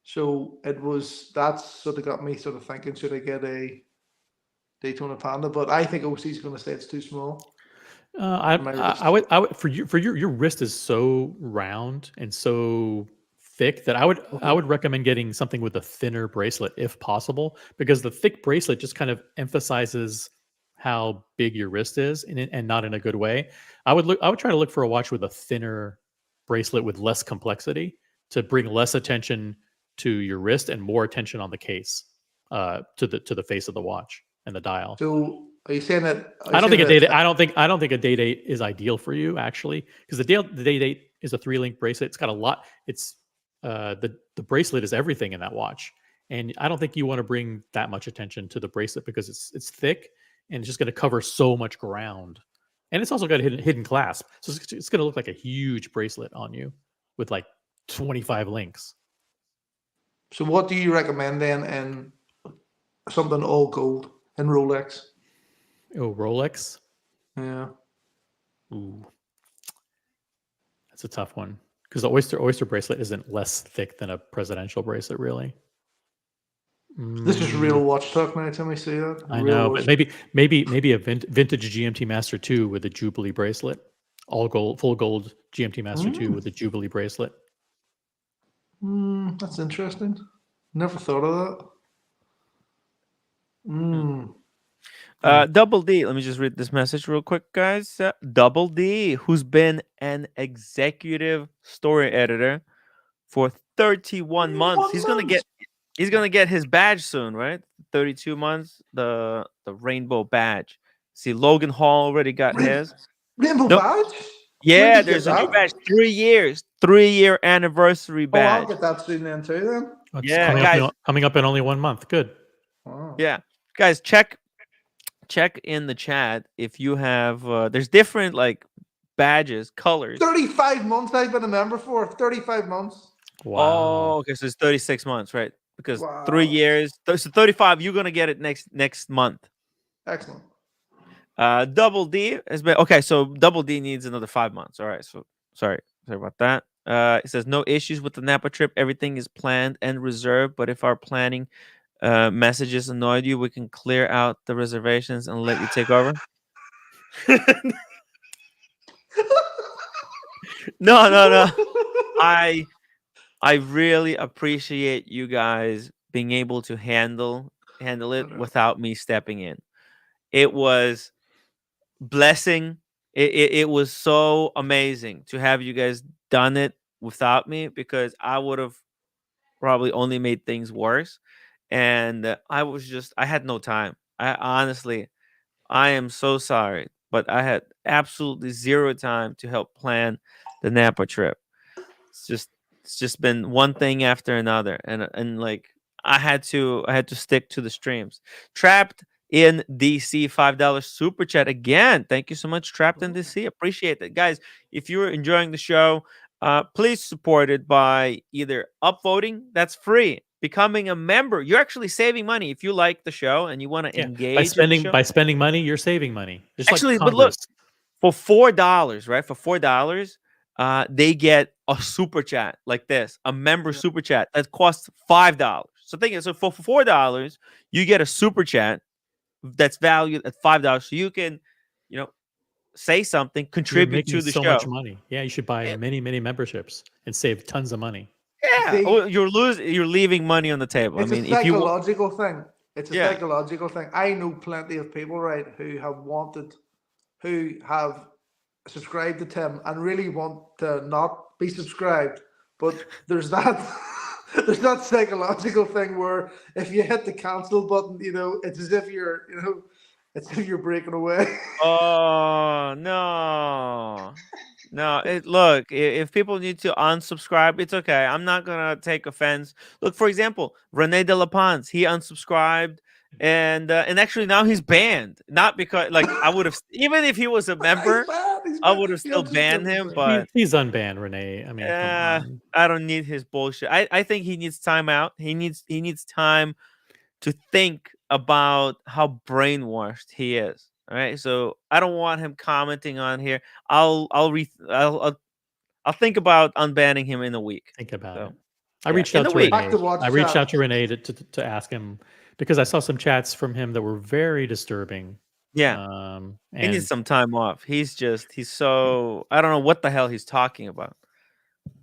So that's sort of got me sort of thinking, should I get a Daytona Panda? But I think OC's going to say it's too small. I would for your wrist is so round and so thick that I would recommend getting something with a thinner bracelet if possible, because the thick bracelet just kind of emphasizes how big your wrist is, and not in a good way. I would try to look for a watch with a thinner bracelet with less complexity to bring less attention to your wrist and more attention on the case, to the face of the watch and the dial. So are you saying that? I don't think a day date is ideal for you, actually, because the day date is a 3-link bracelet. It's got a lot. It's the bracelet is everything in that watch, and I don't think you want to bring that much attention to the bracelet because it's thick and it's just going to cover so much ground, and it's also got a hidden clasp, so it's going to look like a huge bracelet on you with like 25 links. So what do you recommend then in something all gold in Rolex? Oh, Rolex. Yeah. Ooh, that's a tough one because the oyster bracelet isn't less thick than a presidential bracelet, really. This is real watch talk now. Tell me, see that? I know, but maybe a vintage GMT Master 2 with a Jubilee bracelet, all gold, full gold GMT Master 2 with a Jubilee bracelet. That's interesting. Never thought of that. Double D, let me just read this message real quick, guys. Double D, who's been an executive story editor for 31 months. He's gonna get his badge soon, right? 32 months, the rainbow badge. See, Logan Hall already got his rainbow badge. Yeah, there's a new badge. 3 years, 3-year anniversary badge. Oh, I'll get that soon then too. Then. Yeah, coming up in only 1 month. Good. Wow. Yeah, guys, check in the chat if you have. There's different like badges, colors. 35 months I've been a member for. 35 months. Wow. Oh, okay, so it's 36 months, right? Because 3 years, so 35. You're gonna get it next month. Excellent. Double D has been okay. So Double D needs another 5 months. All right. So sorry about that. It says no issues with the Napa trip. Everything is planned and reserved. But if our planning messages annoyed you, we can clear out the reservations and let you take over. No. I really appreciate you guys being able to handle it without me stepping in. It was blessing. It was so amazing to have you guys done it without me, because I would have probably only made things worse. And I had no time. I am so sorry, but I had absolutely zero time to help plan the Napa trip. It's just been one thing after another, and like I had to stick to the streams. Trapped in DC, $5 super chat again. Thank you so much, Trapped in DC. Appreciate it, guys. If you're enjoying the show, please support it by either upvoting. That's free. Becoming a member, you're actually saving money if you like the show and you want to engage. By spending money, you're saving money. Just actually, like but look, for $4, right? For $4, they get a super chat like this, a member super chat that costs $5. So think it. So for $4, you get a super chat that's valued at $5, so you can, say something, contribute to the show. Much money. Yeah, you should buy many memberships and save tons of money. Yeah, you're leaving money on the table. It's a psychological thing. It's a psychological thing. I know plenty of people, right, who have subscribed to Tim and really want to not be subscribed, but there's that psychological thing where if you hit the cancel button, it's as if you're breaking away. Oh no. Look, if people need to unsubscribe, it's okay. I'm not gonna take offense. Look, for example, Rene de la Pons, he unsubscribed, and actually now he's banned. Not because I would have, even if he was a member, I would have still banned him. But he's unbanned, Rene. I mean, come on. I don't need his bullshit. I think he needs time out. He needs time to think about how brainwashed he is. All right, so I don't want him commenting on here. I'll think about unbanning him in a week. Think about it. I reached out to Rene. I reached out to Rene to ask him, because I saw some chats from him that were very disturbing. Yeah, he needs some time off. He's so, I don't know what the hell he's talking about.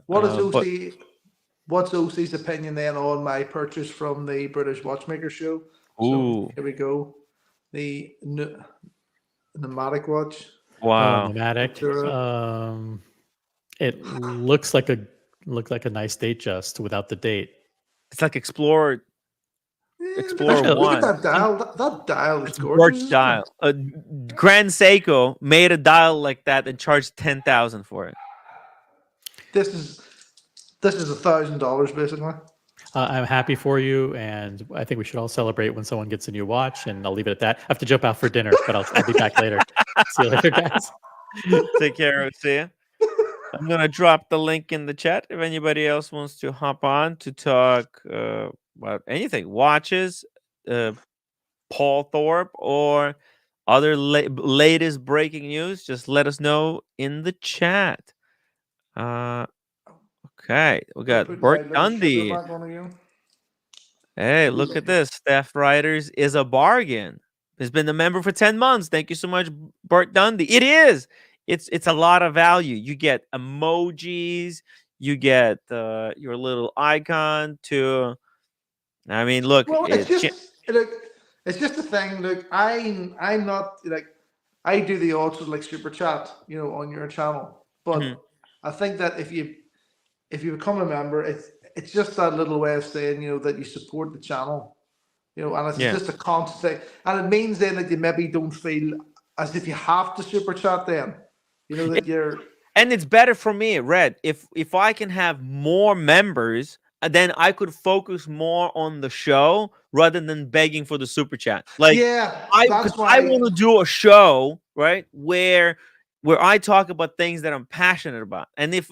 What is OC? what's OC's opinion then on my purchase from the British Watchmakers show? So Ooh, here we go. The pneumatic watch. wow. Pneumatic. Ventura. It looks like a nice date just without the date. It's like Explorer Actually, Look at 1. that dial. That dial is It's gorgeous. Birch Isn't dial. it? Grand Seiko made a dial like that and charged 10,000 for it. This is $1,000 basically. I'm happy for you, and I think we should all celebrate when someone gets a new watch. And I'll leave it at that. I have to jump out for dinner, but I'll be back later. See you later, guys. Take care. See ya. I'm gonna drop the link in the chat if anybody else wants to hop on to talk about anything, watches, Paul Thorpe, or other latest breaking news. Just let us know in the chat. Okay, we got Put Bert my little sugar Dundee. back on again. Hey, look at this. Staff Writers is a bargain. Has been a member for 10 months. Thank you so much, Bert Dundee. It is. It's a lot of value. You get emojis, you get your little icon to I mean, look, Well, it's just a thing. Look, I'm not like I do the odds with like super chat, on your channel. But Mhm. I think that if you become a member, it's just that little way of saying, that you support the channel. And it's Yeah. just a constant thing. And it means then that you maybe don't feel as if you have to super chat then. That you're And it's better for me, Red. If I can have more members, then I could focus more on the show rather than begging for the super chat. Like yeah, because that's I why. want to do a show, right, where I talk about things that I'm passionate about. And if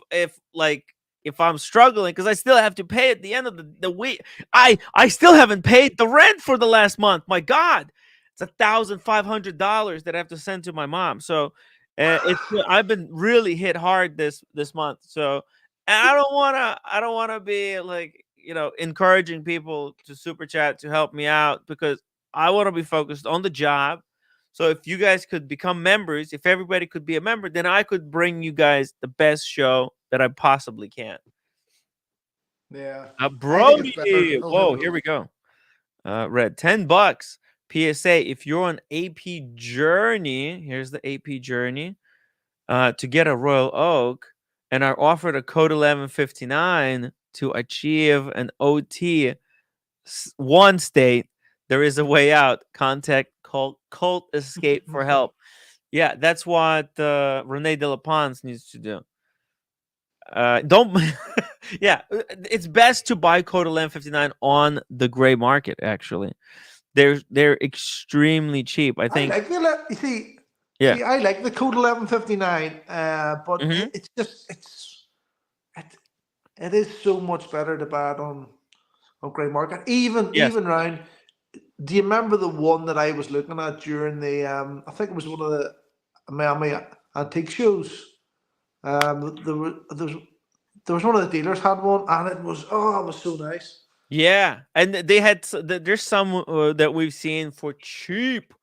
I'm struggling, because I still have to pay at the end of the week, I still haven't paid the rent for the last month. My God, it's $1,500 that I have to send to my mom. So I've been really hit hard this month. So and I don't wanna be like, encouraging people to super chat to help me out because I want to be focused on the job. So if you guys could become members, if everybody could be a member, then I could bring you guys the best show that I possibly can. Yeah, I think Brody, it's better. Oh, whoa, here we go. Red, $10. PSA, if you're on AP Journey, here's the AP Journey, to get a Royal Oak, and are offered a code 1159 to achieve an OT one state, there is a way out. Contact Cult Escape for help. Yeah, that's what Rene de la Pons needs to do. Don't. Yeah, it's best to buy code 1159 on the gray market. Actually, they're extremely cheap. I think. You see, Yeah. I like the code 1159, but Mhm. it is so much better to buy it on grey market. Even Yes. round. Do you remember the one that I was looking at during the? I think it was one of the Miami antique shows. There was one of the dealers had one, and it was so nice. Yeah, and they had there's some that we've seen for cheap,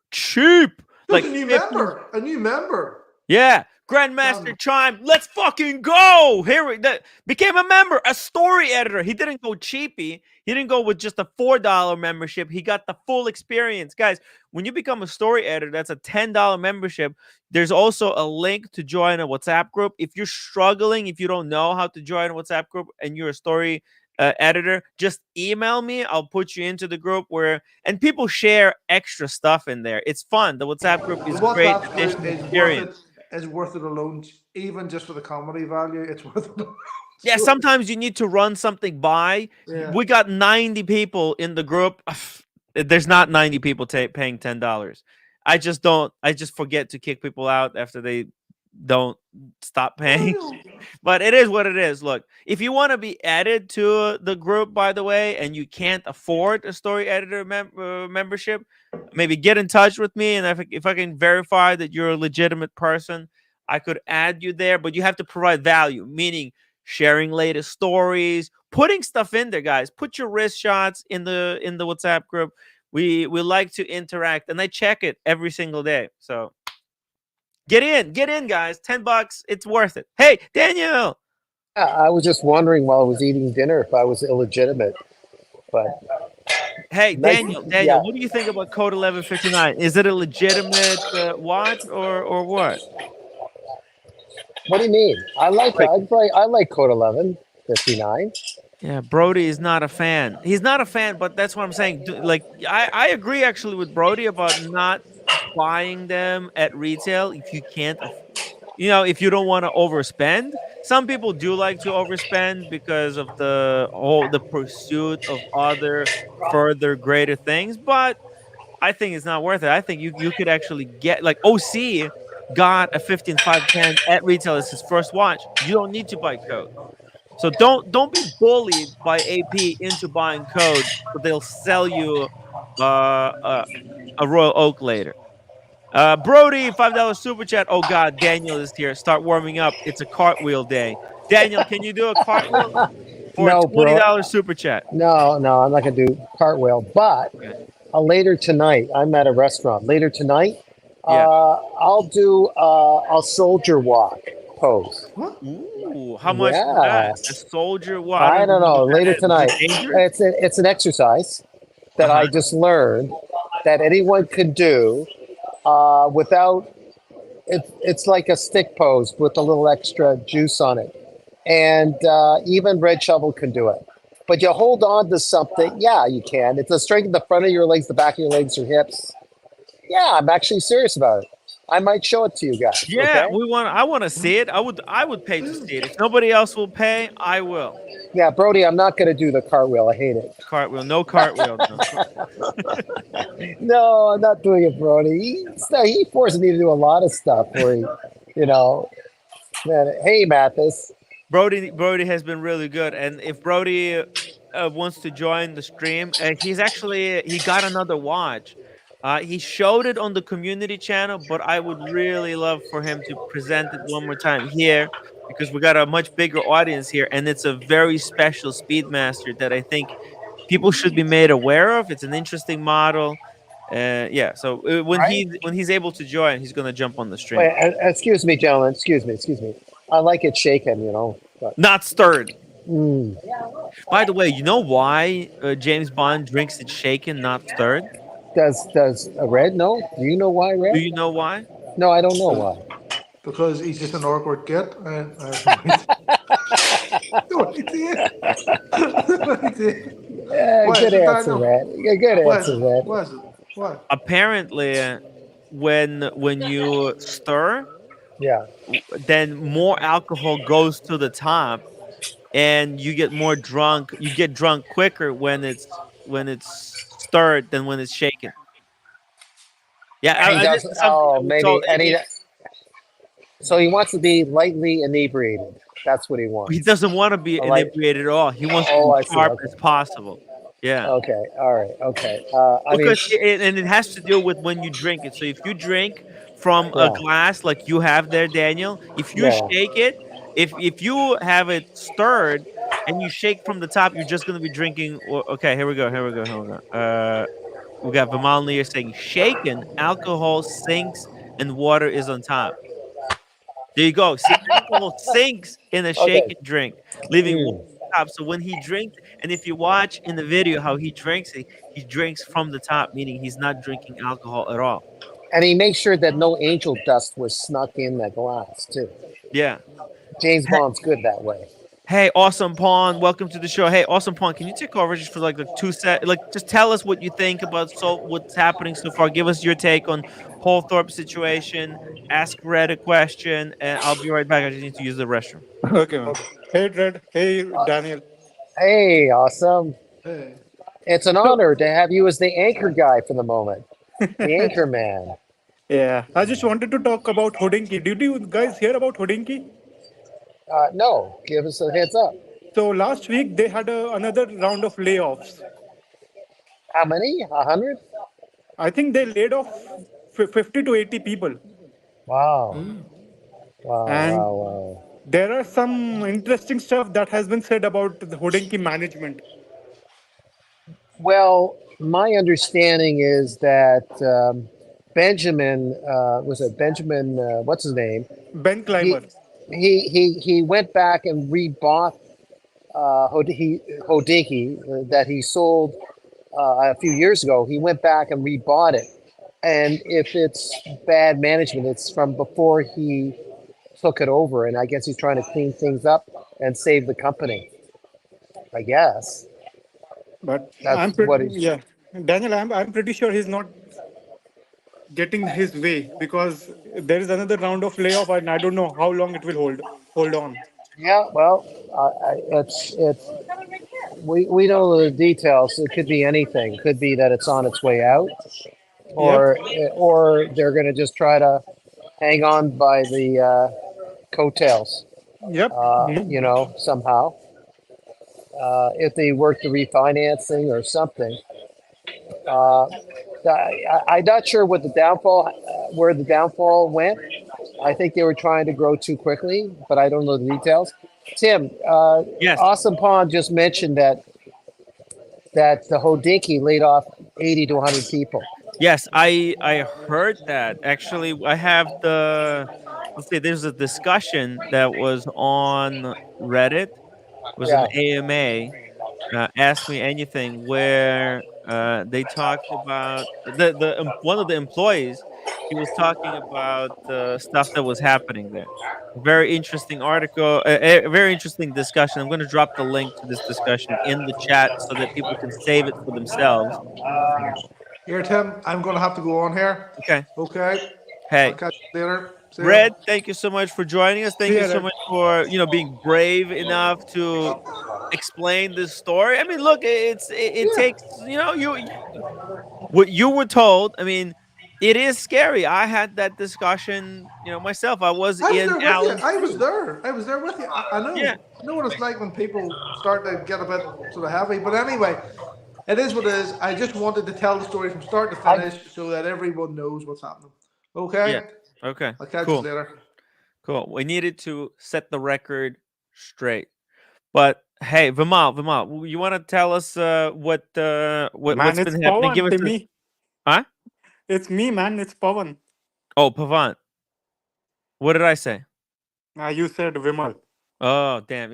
like There's a new 50. member, Yeah, Grandmaster Chime, let's fucking go! Here we became a member, a story editor. He didn't go cheapy. He didn't go with just a $4 membership. He got the full experience, guys. When you become a story editor, that's a $10 membership. There's also a link to join a WhatsApp group. If you're struggling, if you don't know how to join a WhatsApp group, and you're a story editor, just email me. I'll put you into the group and people share extra stuff in there. It's fun. The WhatsApp group is great additional experience. Is worth it alone, even just for the comedy value. It's worth it. Yeah, sometimes you need to run something by. Yeah. We got 90 people in the group. There's not 90 people paying $10. I just forget to kick people out after they don't stop paying. But it is what it is. Look, if you want to be added to the group, by the way, and you can't afford a story editor membership, maybe get in touch with me, and if I can verify that you're a legitimate person, I could add you there. But you have to provide value, meaning sharing latest stories, putting stuff in there, guys. Put your wrist shots in the WhatsApp group. We like to interact, and I check it every single day. So get in, guys. $10, it's worth it. Hey, Daniel. I was just wondering while I was eating dinner if I was illegitimate, but Hey, nice. Daniel, Yeah. what do you think about Code 1159? Is it a legitimate watch or what? What do you mean? I like Like, I like Code 1159. yeah, Brody is not a fan. He's not a fan, but that's what I'm saying. Like, I agree actually with Brody about not buying them at retail if you can't, if you don't want to overspend. Some people do like to overspend because of the pursuit of other further greater things, but I think it's not worth it. I think you could actually get like OC got a 15510 at retail as his first watch. You don't need to buy code. So don't be bullied by AP into buying code, but they'll sell you uh, uh, a Royal Oak later. Brody, $5 super chat. Oh God, Daniel is here. Start warming up. It's a cartwheel day. Daniel, can you do a cartwheel for a No, bro. $20 super chat? No, I'm not gonna do cartwheel. But Okay. later tonight, I'm at a restaurant. Later tonight, Yeah. I'll do a soldier walk pose. What? Ooh, how much is Yeah. that? A soldier? What? I don't I even don't know what know. that Later is. Is it tonight, dangerous? it's an exercise that Uh-huh. I just learned that anyone can do without. It's like a stick pose with a little extra juice on it, and even Red Shovel can do it. But you hold on to something. Yeah, you can. It's the strength of the front of your legs, the back of your legs, your hips. Yeah, I'm actually serious about it. I might show it to you guys. Yeah, Okay. I want to see it. I would pay to see it. If nobody else will pay, I will. Yeah, Brody, I'm not going to do the cartwheel. I hate it. Cartwheel, no cartwheel. No. No, I'm not doing it, Brody. He forced me to do a lot of stuff where he, you know, man, hey, Mathis. Brody has been really good, and if Brody wants to join the stream, he got another watch. He showed it on the community channel, but I would really love for him to present it one more time here because we got a much bigger audience here, and it's a very special Speedmaster that I think people should be made aware of. It's an interesting model. Yeah, so Right? when he's able to join, he's gonna jump on the stream. Wait, excuse me, gentlemen. Excuse me. I like it shaken, but Not stirred. mm, By the way, you know why James Bond drinks it shaken, not stirred? does a red? No. Do you know why Do red? you know why? No, I don't know Because why. because he's just an awkward kid. I have no idea. No idea. No idea. Why is Good it, answer, Daniel? Red. Yeah, good Why is answer, it? Red. Why is it? Why? Apparently, when you stir, Yeah. then more alcohol goes to the top, and you get more drunk. You get drunk quicker when it's stirred than when it's shaken. Yeah, And he this does. is something I Oh, was told. maybe. And so he wants to be lightly inebriated. That's what he He wants. doesn't want to be Like, inebriated at all. He wants to oh, be I see. sharp Okay. as possible. Yeah. Okay. All right. Okay. I mean, Because it has to do with when you drink it. So if you drink from a yeah. glass like you have there, Daniel, if you Yeah. shake it, if you have it stirred and you shake from the top, you're just gonna be drinking. Okay, here we go. Here we go. Here we go. We got Vimal Lear saying shaken alcohol sinks and water is on top. There you go. See, alcohol sinks in a Okay. shaken drink, leaving water Mm. on top. So when he drinks, and if you watch in the video how he drinks it, he drinks from the top, meaning he's not drinking alcohol at all. And he makes sure that no angel dust was snuck in the glass too. Yeah. James Bond's good that way. Hey, Awesome Pawn, welcome to the show. Hey, Awesome Pawn, can you take over just for like the just tell us what you think about what's happening so far. Give us your take on Paul Thorpe situation. Ask Red a question, and I'll be right back. I just need to use the restroom. Okay, man. Hey, Red. Hey, Daniel. Hey, awesome. Hey. It's an So, honor to have you as the anchor guy for the moment. The anchor man. yeah, I just wanted to talk about Hodinky. Did you guys hear about Hodinky? No, give us a heads up. So last week they had another round of layoffs. How many? 100? I think they laid off 50 to 80 people. Wow. Mm. And Wow. there are some interesting stuff that has been said about the Hodinky management. Well, my understanding is that Benjamin, was it Benjamin, what's his name? Ben He, Clymer. he went back and rebought Hodinkee that he sold a few years ago. He went back and rebought it, and if it's bad management, it's from before he took it over, and I guess he's trying to clean things up and save the company. I guess But that's I'm pretty, what he's. yeah, Daniel, I'm pretty sure he's not getting his way because there is another round of layoff, and I don't know how long it will hold on. Yeah, well, it's we don't know the details. It could be anything. It could be that it's on its way out, Yep, or they're going to just try to hang on by the coattails. yep. Somehow, if they work the refinancing or something. Uh, I'm not sure what the downfall, where the downfall went. I think they were trying to grow too quickly, but I don't know the details. Tim, Yes. Awesome Pond just mentioned that the Hodinkee laid off 80 to 100 people. Yes, I heard that. Actually, I have the let's say there's a discussion that was on Reddit. It was an Yeah, AMA, Ask Me Anything, where they talked about one of the employees. He was talking about the stuff that was happening there. Very interesting article, a very interesting discussion. I'm going to drop the link to this discussion in the chat so that people can save it for themselves. Here, Tim, I'm going to have to go on here. Okay. Okay. Hey, I'll catch you later. See ya. Red, thank you so much for joining us. Thank See you ya, so Red. much for being brave enough to explain this story. I mean, look, it Yeah. takes what you were told. I mean, it is scary. I had that discussion, myself. I was I was in there with you. Alan's I was shoes. there. I was there with you. I Yeah, know what it's like when people start to get a bit sort of heavy. But anyway, it is what it is. I just wanted to tell the story from start to I finish so that everyone knows what's happening. yeah. Okay? Okay, I'll catch you cool, later. cool. We needed to set the record straight. But hey, Vimal, you want to tell us Man, what's it's been happening? Give Pawan, us a Timmy. huh? It's me, man. It's Pawan. Oh, Pavant. What did I say? You said Vimal. Oh, damn!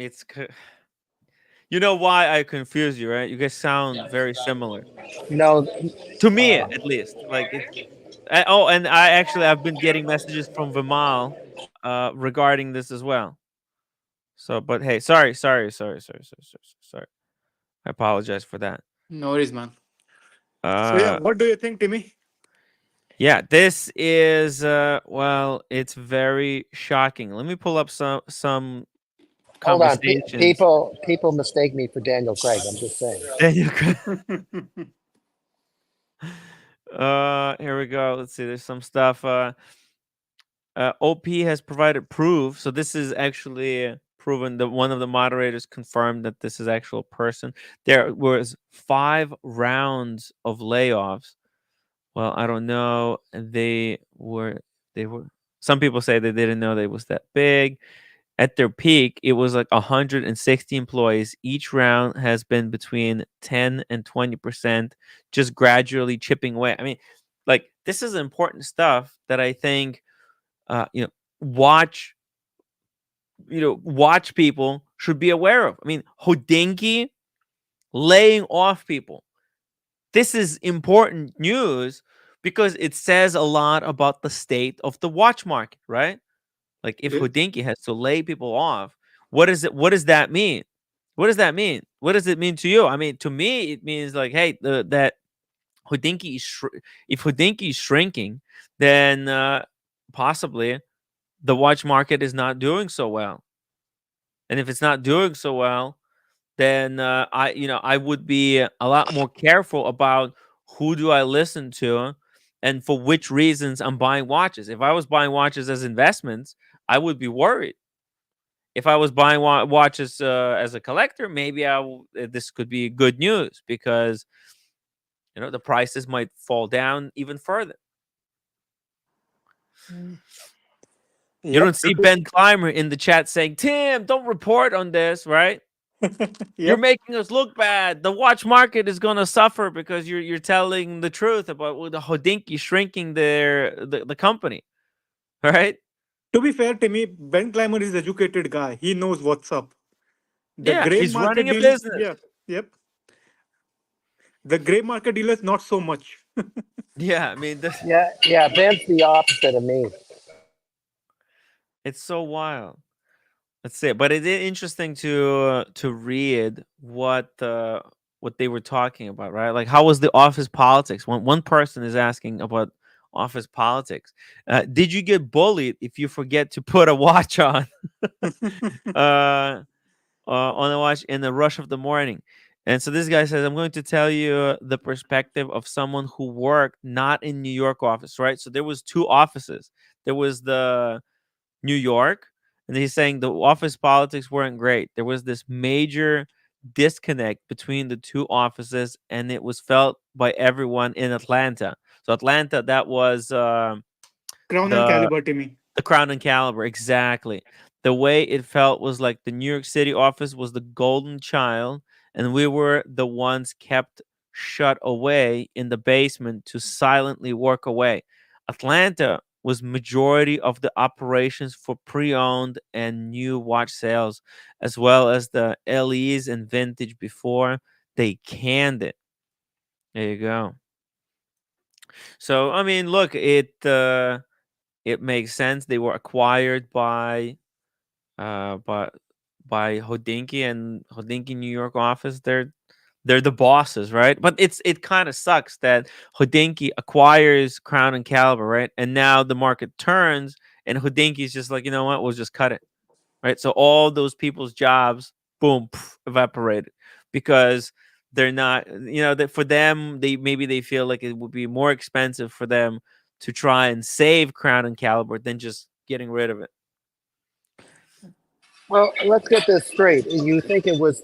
You know why I confuse you, right? You guys sound very similar no, to me, at least. Like it's. Oh, and I've been getting messages from Vimal, regarding this as well. So, but hey, sorry. I apologize for that. No worries, man. So yeah, Uh, what do you think, Timmy? yeah, this is well, it's very shocking. Let me pull up some hold on. conversations. People mistake me for Daniel Craig. I'm just saying. There you go. Here we go. Let's see. There's some stuff. OP has provided proof. So this is actually proven that one of the moderators confirmed that this is actual person. There was 5 rounds of layoffs. Well, I don't know. They were some people say they didn't know they was that big. At their peak, it was like 160 employees. Each round has been between 10 and 20%, just gradually chipping away. I mean, like this is important stuff that I think watch watch people should be aware of. I mean, Hodinkee laying off people. This is important news because it says a lot about the state of the watch market, right? Like if Yeah. Hodinkee has to lay people off, what does that mean? What does that mean? What does it mean to you? I mean, to me, it means like, hey, that Hodinkee if Hodinkee is shrinking, then possibly the watch market is not doing so well. And if it's not doing so well, then I would be a lot more careful about who do I listen to and for which reasons I'm buying watches. If I was buying watches as investments, I would be worried. If I was buying watches as a collector, maybe this could be good news because the prices might fall down even further. You don't Yep. see Ben Clymer in the chat saying, "Tim, don't report on this," right? You're Yep. making us look bad. The watch market is gonna suffer because you're telling the truth about the Hodinkee shrinking the company, right? To be fair, Timmy, Ben Clymer is educated guy. He knows what's up. The Yeah, gray he's running market a deal, business. yeah, yep. The gray market dealers, not so much. Yeah, I mean, Yeah, Ben's the opposite of me. it's so wild. That's it. But it's interesting to read what they were talking about, right? Like, how was the office politics? One person is asking about office politics. Did you get bullied if you forget to put a watch on? uh, on the watch in the rush of the morning. And so this guy says, I'm going to tell you the perspective of someone who worked not in New York office, right? So there was two offices. There was the New York, and he's saying the office politics weren't great. There was this major disconnect between the two offices, and it was felt by everyone in Atlanta. So Atlanta, that was Crown and the caliber, Timmy. the Crown and Caliber, exactly. The way it felt was like the New York City office was the golden child, and we were the ones kept shut away in the basement to silently work away. Atlanta was majority of the operations for pre-owned and new watch sales, as well as the LEs and vintage before they canned it. There you go. So I mean, look, it makes sense. They were acquired uh by by Hodinkee, and Hodinkee New York office. They're the bosses, right? But it kind of sucks that Hodinkee acquires Crown and Caliber, right? And now the market turns, and Hodinkee's just like, you know what? We'll just cut it, right? So all those people's jobs, boom, evaporated because they're not, that for them, they feel like it would be more expensive for them to try and save Crown and Caliber than just getting rid of it. Well, let's get this straight. You think it was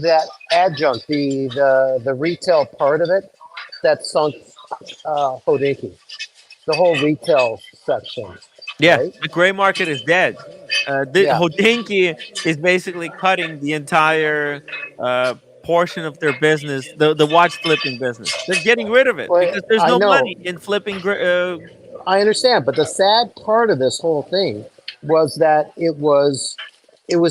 that adjunct, the retail part of it that sunk Hodinkee, the whole retail section, Yeah, right? the gray market is dead. The Yeah. Hodinkee is basically cutting the entire uh, portion of their business, the watch flipping business. They're getting rid of it Well, because there's I no know, money in flipping. I understand, but the sad part of this whole thing was that it was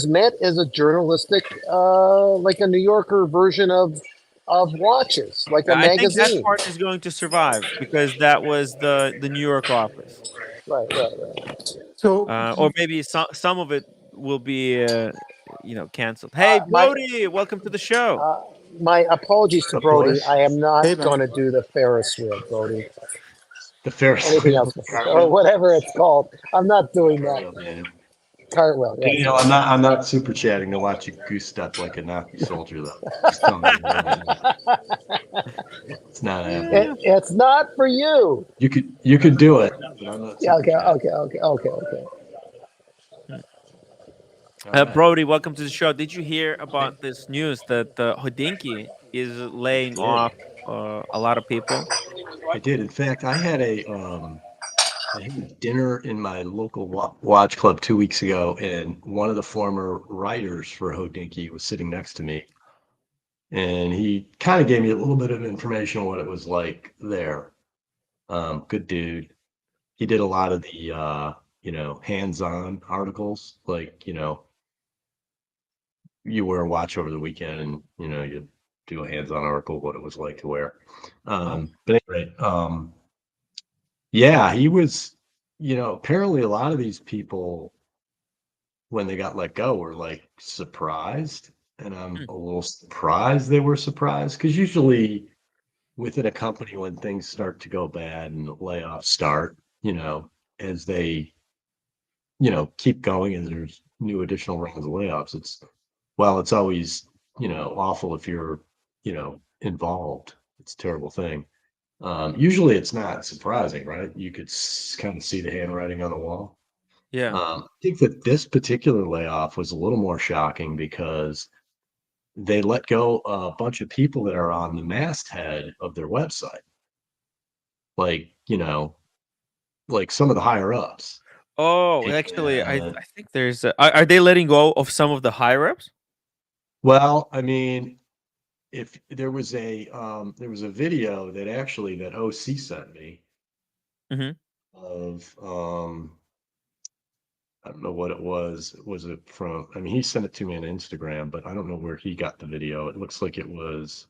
meant as a journalistic, like a New Yorker version of watches, like a I think that magazine. part is going to survive because that was the New York office, Right. So, or maybe some of it will be canceled. Hey, Uh, my Brody, welcome to the show. uh, my apologies to Up, Brody. boys? I am hey, not man. going to do the Ferris wheel, Brody. The Ferris Anything wheel, else, or cartwheel, whatever it's called. I'm not doing that. cartwheel, Daniel. Cartwheel, yes. Daniel, I'm not super chatting to watch you goose step like a Nazi soldier, though. Just telling you right now. It's not happening. It's not for you. You could do it, but I'm not Yeah. super chatting. Okay. All right. Brody, welcome to the show. Did you hear about this news that Hodinkee is laying I did. off a lot of people? I did. In fact, I had a dinner in my local watch club 2 weeks ago, and one of the former writers for Hodinkee was sitting next to me, and he kind of gave me a little bit of information on what it was like there. Good dude. He did a lot of the hands-on articles, like, you wear a watch over the weekend and you do a hands-on article what it was like to wear. But anyway, yeah, he was, apparently a lot of these people when they got let go were like surprised, and I'm Hmm. a little surprised they were surprised, because usually within a company, when things start to go bad and the layoffs start, as they keep going and there's new additional rounds of layoffs, it's always awful if you're involved. It's a terrible thing. Usually it's not surprising, right? You could kind of see the handwriting on the wall. Yeah. I think that this particular layoff was a little more shocking because they let go a bunch of people that are on the masthead of their website, like like some of the higher ups. Oh, actually, I And, think there's. Are they letting go of some of the higher ups? well, I mean, if there was a video that OC sent me Hmm. of I don't know what it was. Was it from? I mean, he sent it to me on Instagram, but I don't know where he got the video. It looks like it was,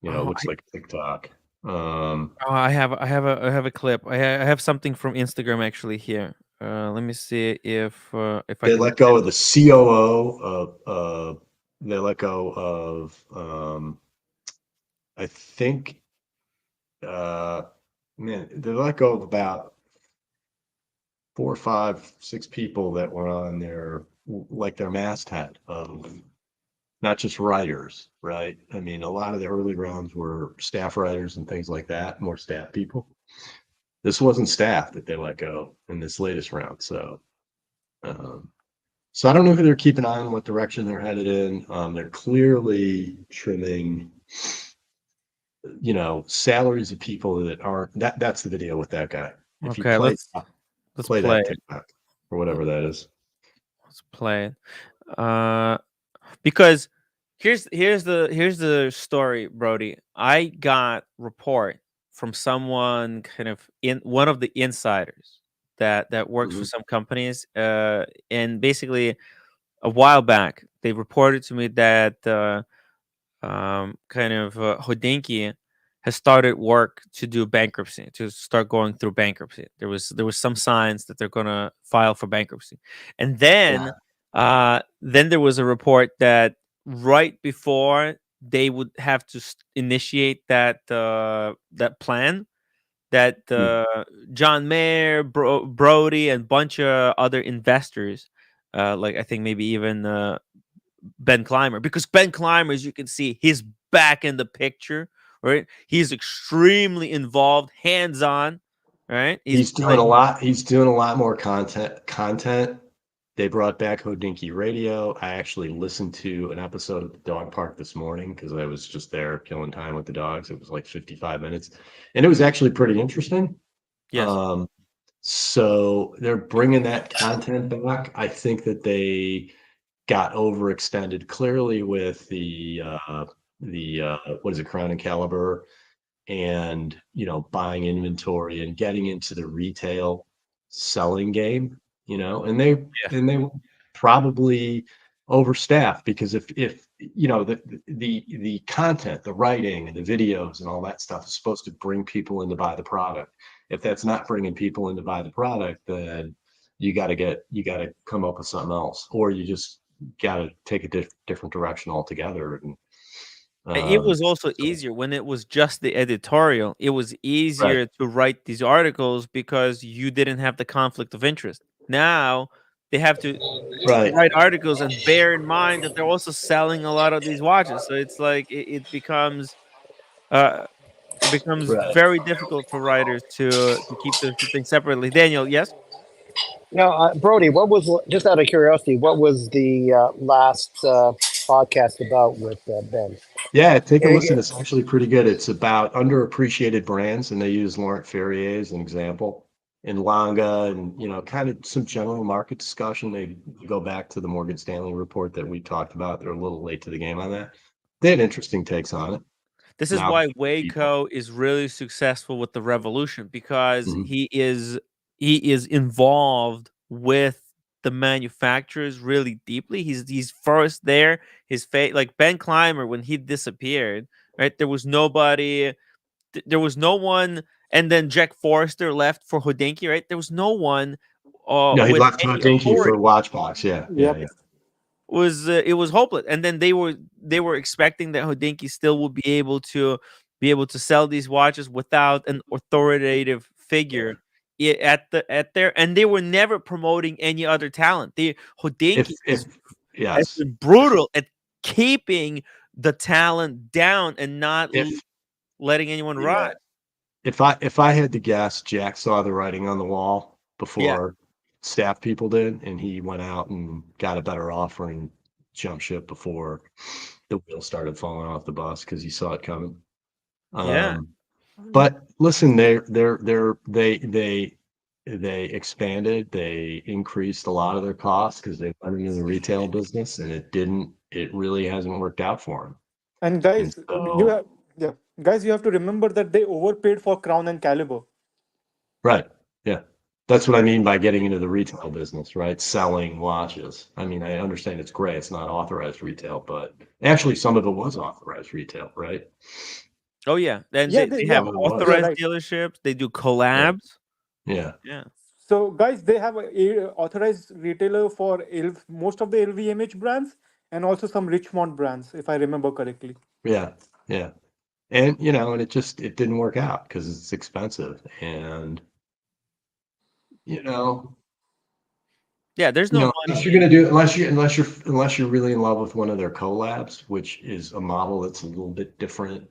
it Oh, looks like TikTok. I have a clip. I have something from Instagram actually here. Let me see if I They can. let go of the COO of. They let go of. I think. Man, they let go of about 4, 5, 6 people that were on their masthead of not just writers, right? I mean, a lot of the early rounds were staff writers and things like that, more staff people. This wasn't staff that they let go in this latest round. So I don't know who they're keeping an eye on, what direction they're headed in. They're clearly trimming, salaries of people that aren't that's the video with that guy. If you Okay, let's play play that it. TikTok or whatever that is. Let's play it. Because here's the story, Brody. I got report from someone kind of in one of the insiders that works for some companies, and basically a while back they reported to me that Hodinkee has started work to do bankruptcy, to start going through bankruptcy. There was some signs that they're going to file for bankruptcy, and then there was a report that right before they would have to initiate that plan, that John Mayer, Brody, and bunch of other investors, like I think maybe even Ben Clymer, because Ben Clymer, as you can see, he's back in the picture, right? He's extremely involved, hands-on, right? He's doing a lot. He's doing a lot more content. They brought back Hodinkee Radio. I actually listened to an episode of the dog park this morning because I was just there killing time with the dogs. It was like 55 minutes, and it was actually pretty interesting. Yes. So they're bringing that content back. I think that they got overextended clearly with the what is it, Crown and Caliber, and buying inventory and getting into the retail selling game, and they probably overstaffed, because if the content, the writing and the videos and all that stuff is supposed to bring people in to buy the product. If that's not bringing people in to buy the product, then you got to come up with something else, or you just got to take a different direction altogether. And It was also easier when it was just the editorial. It was easier Right. to write these articles because you didn't have the conflict of interest. Now they have to Right. write articles and bear in mind that they're also selling a lot of these watches. So it's like it becomes Right. very difficult for writers to keep those two things separately. Daniel, yes? Now, Brody, what was, just out of curiosity, what was the last podcast about with Ben? Yeah, take a Any- listen. It's actually pretty good. It's about underappreciated brands, and they use Laurent Ferrier as an example, and Longa, and kind of some general market discussion. They go back to the Morgan Stanley report that we talked about. They're a little late to the game on that. They had interesting takes on it. This is Now, why Waco is really successful with the revolution, because Mhm. he is involved with the manufacturers really deeply. He's first there. His face, like Ben Clymer, when he disappeared, right? There was nobody. There was no one, and then Jack Forrester left for Hodinkee, right? There was no one No, he with left any Hodinkee for authority. Watchbox. Yeah, Yep. yeah. It was hopeless, and then they were expecting that Hodinkee still would be able to sell these watches without an authoritative figure at there, and they were never promoting any other talent. Hodinkee has Yes, been brutal at keeping the talent down and not if letting anyone rise. if I had to guess, Jack saw the writing on the wall Yeah, before staff people did, and he went out and got a better offer and jumped ship before the wheels started falling off the bus because he saw it coming. yeah. But listen, they expanded, they increased a lot of their costs because they went into the retail business, and it really hasn't worked out for them. And And guys, so, guys, you have to remember that they overpaid for Crown and Caliber. right, yeah. That's what I mean by getting into the retail business, right? Selling watches. I mean, I understand it's gray. It's not authorized retail, but actually some of it was authorized retail, right? Oh yeah, and Yeah, they yeah, have Some of it was. you're authorized right. dealerships. They do Yeah. collabs. Yeah. Yeah. So, guys, they have a authorized retailer for most of the LVMH brands and also some Richmond brands, if I remember correctly. Yeah. Yeah. And and it didn't work out because it's expensive. And you know, Yeah, there's no unless money you're gonna in. do unless you're really in love with one of their collabs, which is a model that's a little bit different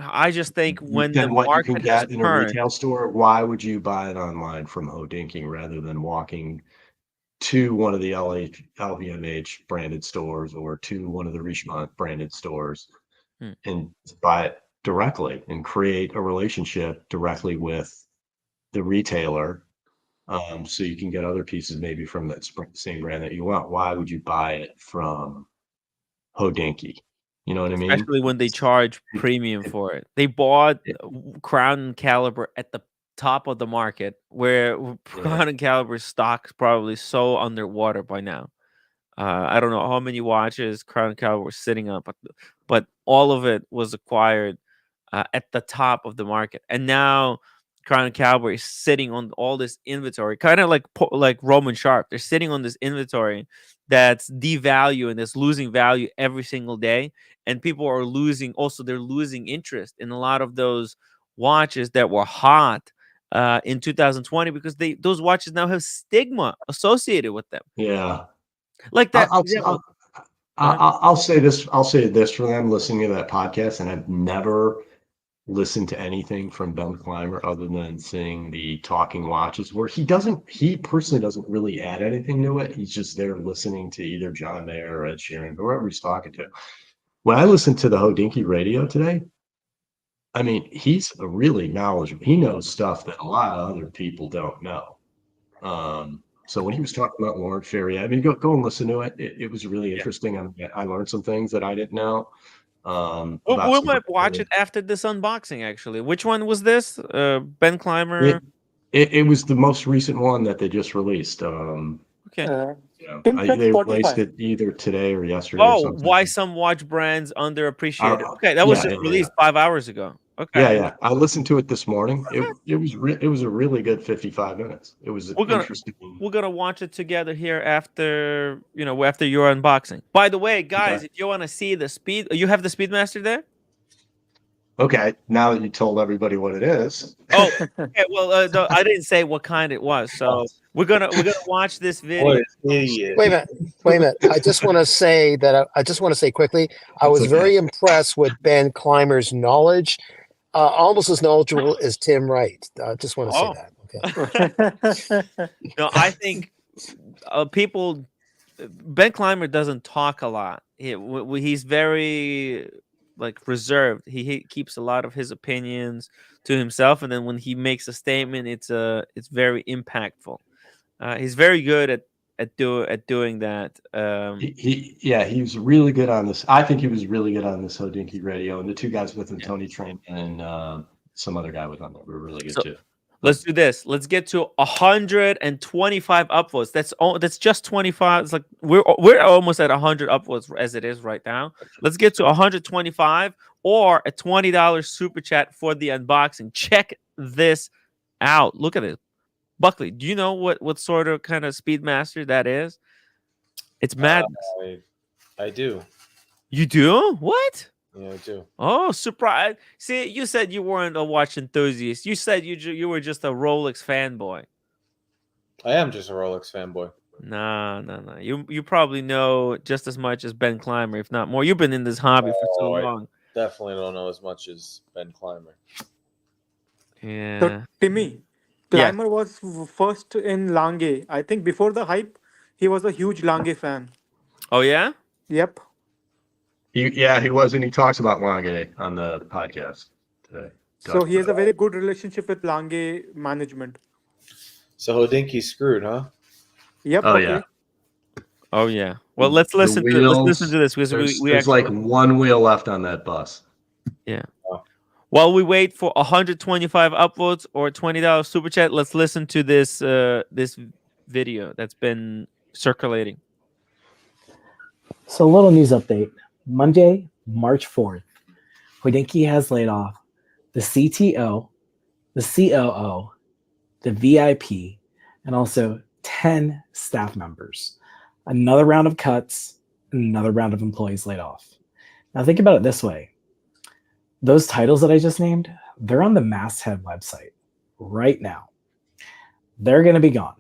I just think when the than what you can market has get in a turned, retail store, why would you buy it online from Hodinkee rather than walking to one of the LVMH branded stores or to one of the Richemont branded stores Hmm. and buy it directly and create a relationship directly with the retailer, so you can get other pieces maybe from that same brand that you want. Why would you buy it from Hodinkee? You know what I mean? especially when they charge premium for it. They bought Crown and Caliber at the top of the market, where Crown and Caliber stock's probably so underwater by now. I don't know how many watches Crown and Caliber was sitting on, but all of it was acquired at the top of the market, and now Crown and Caliber is sitting on all this inventory, kind of like Roman Sharp. They're sitting on this inventory that's devaluing, that's losing value every single day, and people are losing. Also, they're losing interest in a lot of those watches that were hot in 2020 because those watches now have stigma associated with them. Yeah. Like I'll, that I'll, example. I'll say this. I'll say this for them listening to that podcast, and I've never listened to anything from Ben Clymer other than seeing the talking watches where he personally doesn't really add anything to it. He's just there listening to either John Mayer or Ed Sheeran, whoever he's talking to. When I listened to the Hodinkee radio today, I mean, he's a really knowledgeable. He knows stuff that a lot of other people don't know. So when he was talking about Lauren Ferry, I mean, go and listen to it. It was really interesting. I learned some things that I didn't know. About We some might watch it after this unboxing. Actually, which one was this? Ben Clymer. it was the most recent one that they just released. Okay. Tim said They released Spotify. it either today or yesterday or Oh, something. why some watch brands underappreciated? Uh, Okay, that was yeah, just yeah, released 5 hours ago. Okay, yeah. I listened to it this morning. It was a really good 55 minutes. It was we're gonna interesting. we're gonna watch it together here after after your unboxing. By the way, guys, Okay. if you want to see the speed, you have the Speedmaster there. Okay, now that you told everybody what it is. Oh, okay. Well, I didn't say what kind it was, so we're gonna watch this video. What an idiot. Wait a minute. I just want to say quickly, I was okay. very impressed with Ben Clymer's knowledge, almost as knowledgeable as Tim Wright. I just want to say that. Okay. No, I think people. Ben Clymer doesn't talk a lot. He's very reserved. He keeps a lot of his opinions to himself, and then when he makes a statement, it's very impactful. He's very good at doing that. He was really good on this. I think he was really good on this Hodinkee radio, and the two guys with him, Tony Train and some other guy was on there. Were really good too. Let's do this. Let's get to 125 upvotes. That's just 25. It's like we're almost at 100 upvotes as it is right now. Let's get to 125 or a $20 super chat for the unboxing. Check this out. Look at it. Buckley, do you know what sort of kind of Speedmaster that is? It's madness. I do. You do? What? Yeah, I do. Oh, surprise! See, you said you weren't a watch enthusiast. You said you were just a Rolex fanboy. I am just a Rolex fanboy. No. You probably know just as much as Ben Clymer, if not more. You've been in this hobby for so long. Definitely don't know as much as Ben Clymer. Yeah. So, Timmy, Clymer was first in Lange. I think before the hype, he was a huge Lange fan. Oh yeah. Yep. He was, and he talks about Lange on the podcast today. So he has a very good relationship with Lange management. So Hodinkee's screwed, huh? Yep. Oh okay. yeah. Oh yeah. Well, let's listen to this because There's we like actually one wheel left on that bus. yeah. Oh. While we wait for 125 upvotes or $20 super chat, let's listen to this video that's been circulating. So, a little news update. Monday, March 4th, Hodinkee has laid off the CTO, the COO, the VIP, and also 10 staff members. Another round of cuts, and another round of employees laid off. Now, think about it this way. Those titles that I just named, they're on the masthead website right now. They're going to be gone.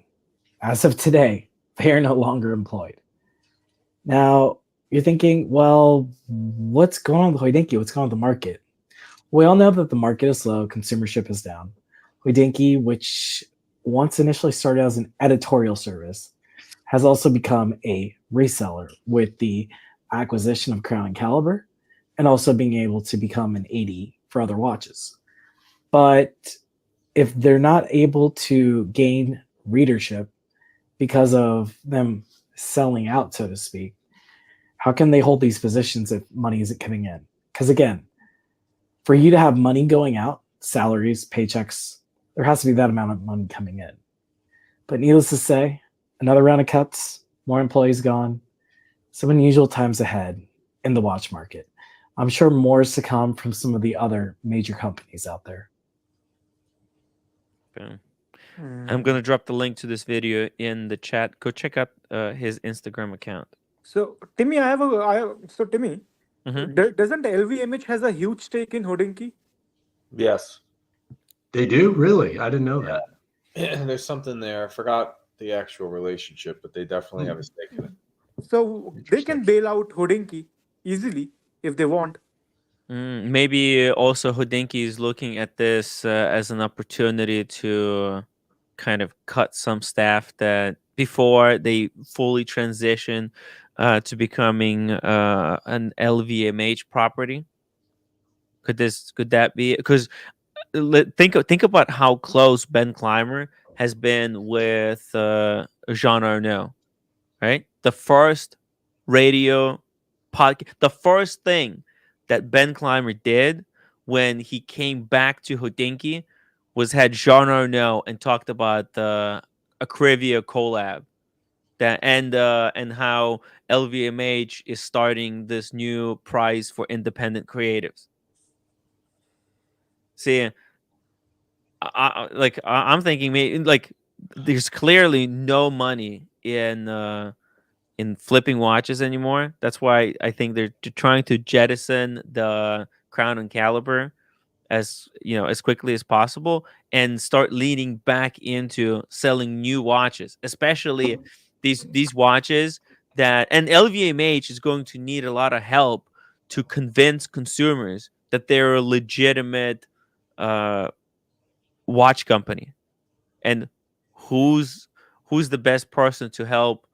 As of today, they are no longer employed. Now, you're thinking, well, what's going on with Hodinkee? What's going on with the market? We all know that the market is slow, consumership is down. Hodinkee, which once initially started as an editorial service, has also become a reseller with the acquisition of Crown and Caliber, and also being able to become an AD for other watches. But if they're not able to gain readership because of them selling out, so to speak, how can they hold these positions if money isn't coming in? Because again, for you to have money going out, salaries, paychecks, there has to be that amount of money coming in. But needless to say, another round of cuts, more employees gone, some unusual times ahead in the watch market. I'm sure more is to come from some of the other major companies out there. Okay. I'm going to drop the link to this video in the chat. Go check out his Instagram account. So Timmy, Timmy, doesn't LVMH has a huge stake in Hodinkee? Yes. They do? Really? I didn't know that. There's something there. I forgot the actual relationship, but they definitely have a stake in it. So they can bail out Hodinkee easily if they want. Maybe also Hodinkee is looking at this as an opportunity to kind of cut some staff that before they fully transition to becoming an LVMH property. Could that be? Because think about how close Ben Clymer has been with Jean Arnault, right? The first radio podcast, the first thing that Ben Clymer did when he came back to Hodinkee was had Jean Arnault and talked about the Acrivia collab and how LVMH is starting this new prize for independent creatives. See, I'm thinking maybe there's clearly no money in flipping watches anymore. That's why I think they're trying to jettison the Crown and Caliber as quickly as possible and start leaning back into selling new watches, especially these watches and LVMH is going to need a lot of help to convince consumers that they're a legitimate watch company. And who's the best person to help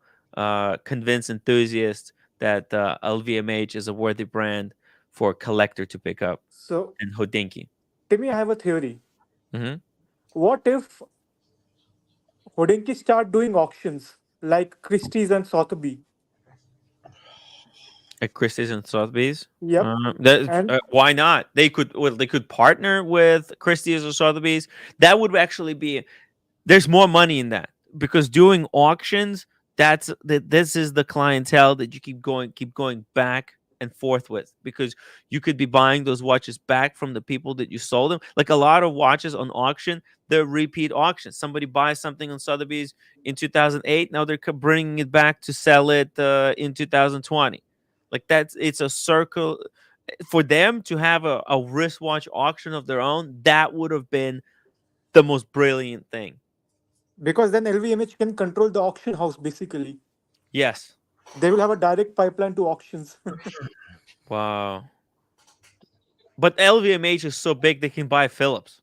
convince enthusiasts that LVMH is a worthy brand for a collector to pick up? So and Hodinkee. Timmy, I have a theory. Mm-hmm. What if Hodinkee start doing auctions like Christie's and Sotheby? At Christie's and Sotheby's. Yep. Why not? They could partner with Christie's or Sotheby's. That would actually be. There's more money in that because doing auctions. This is the clientele that you keep going back and forth with, because you could be buying those watches back from the people that you sold them. Like a lot of watches on auction, they're repeat auctions. Somebody buys something on Sotheby's in 2008. Now they're bringing it back to sell it in 2020. Like it's a circle for them to have a wristwatch auction of their own. That would have been the most brilliant thing. Because then LVMH can control the auction house, basically. Yes. They will have a direct pipeline to auctions. Wow. But LVMH is so big they can buy Philips.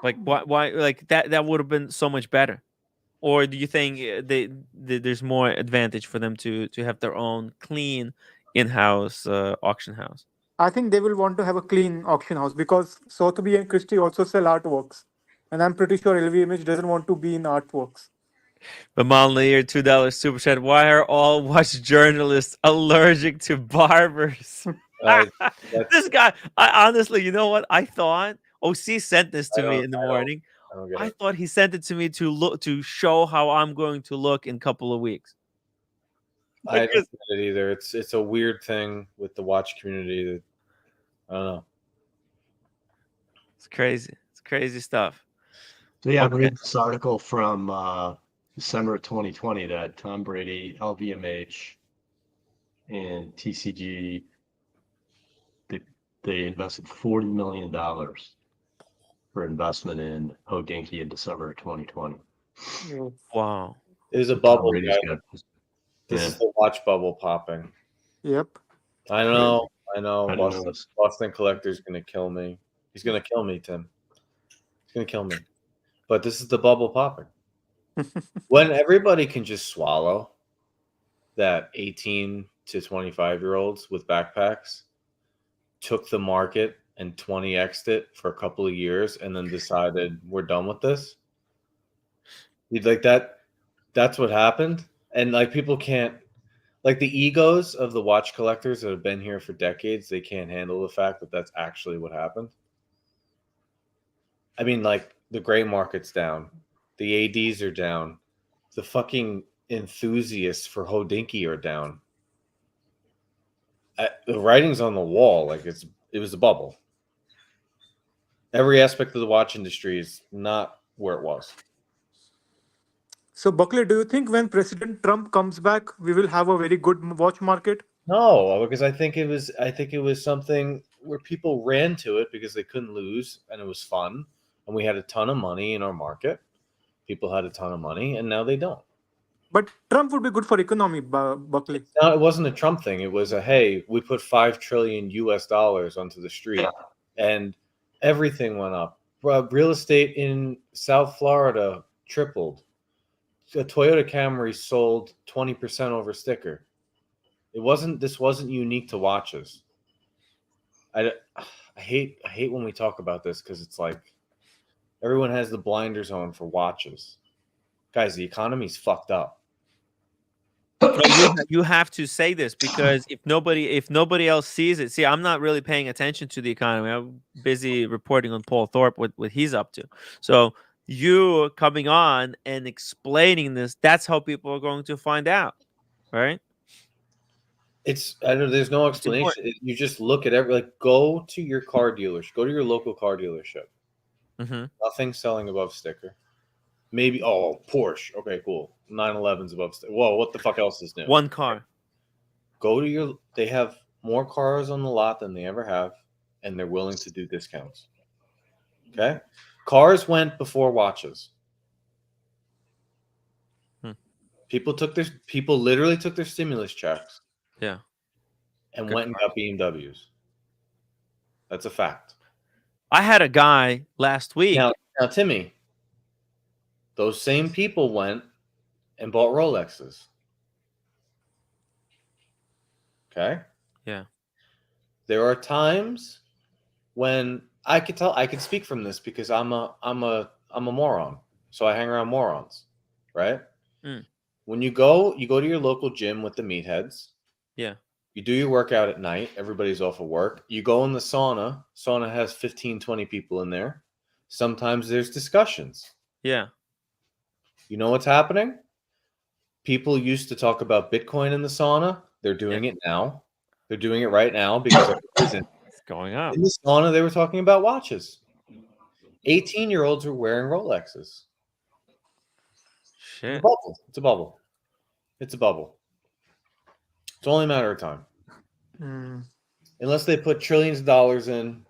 Like why like that would have been so much better. Or do you think there's more advantage for them to have their own clean in-house auction house? I think they will want to have a clean auction house because Sotheby and Christie also sell artworks. And I'm pretty sure LVMH doesn't want to be in artworks. Bamal Lear, $2 super chat. Why are all watch journalists allergic to barbers? This guy, I honestly, you know what? I thought OC sent this to me in the I morning. don't get I it. thought he sent it to me to show how I'm going to look in a couple of weeks. I don't Because get it either. It's a weird thing with the watch community that I don't know. it's crazy. It's crazy stuff. So yeah, I'm Okay. reading this article from December 2020 that Tom Brady, LVMH, and TCG they invested $40 million for investment in Hodinkee in December of 2020. Wow. It was a So Tom bubble, Brady's guys. got This yeah. is the watch bubble popping. Yep. I know. I know. I didn't know this. Boston Collector's gonna kill me. He's gonna kill me, Tim. He's gonna kill me. But this is the bubble popping. When everybody can just swallow that 18 to 25-year-olds with backpacks took the market and 20x'd it for a couple of years and then decided we're done with this. You'd like that. That's what happened. And like people can't, like the egos of the watch collectors that have been here for decades, they can't handle the fact that that's actually what happened. I mean, like the gray market's down, the ADs are down, the fucking enthusiasts for Hodinkee are down. The writing's on the wall. Like it was a bubble. Every aspect of the watch industry is not where it was. So, Buckley, do you think when President Trump comes back, we will have a very good watch market? No, because I think it was something where people ran to it because they couldn't lose and it was fun and we had a ton of money in our market. People had a ton of money and now they don't. But Trump would be good for economy, Buckley. No, it wasn't a Trump thing. It was a hey, we put $5 trillion US onto the street and everything went up. Real estate in South Florida tripled. A Toyota Camry sold 20% over sticker. This wasn't unique to watches. I hate when we talk about this because it's like everyone has the blinders on for watches. Guys, the economy's fucked up. No, you have to say this because if nobody else sees it, see, I'm not really paying attention to the economy. I'm busy reporting on Paul Thorpe what he's up to. So you coming on and explaining this, that's how people are going to find out, right? I know there's no explanation. You just look at go to your car dealership, go to your local car dealership. Mm-hmm. Nothing selling above sticker. Maybe Porsche. Okay, cool. 911's above sticker. Whoa, what the fuck else is new? One car. They have more cars on the lot than they ever have, and they're willing to do discounts. Okay? Cars went before watches. People literally took their stimulus checks. Yeah. And went and got BMWs. That's a fact. I had a guy last week. Now, Timmy, those same people went and bought Rolexes. Okay? Yeah. There are times when I could speak from this because I'm a moron. So I hang around morons, right? Mm. When you go to your local gym with the meatheads. Yeah. You do your workout at night. Everybody's off of work. You go in the sauna. Sauna has 15, 20 people in there. Sometimes there's discussions. Yeah. You know what's happening? People used to talk about Bitcoin in the sauna. They're doing it now. They're doing it right now because it's going up. In the sauna, they were talking about watches. 18-year-olds were wearing Rolexes. Shit. It's a bubble. It's a bubble. It's only a matter of time. Unless they put trillions of dollars in.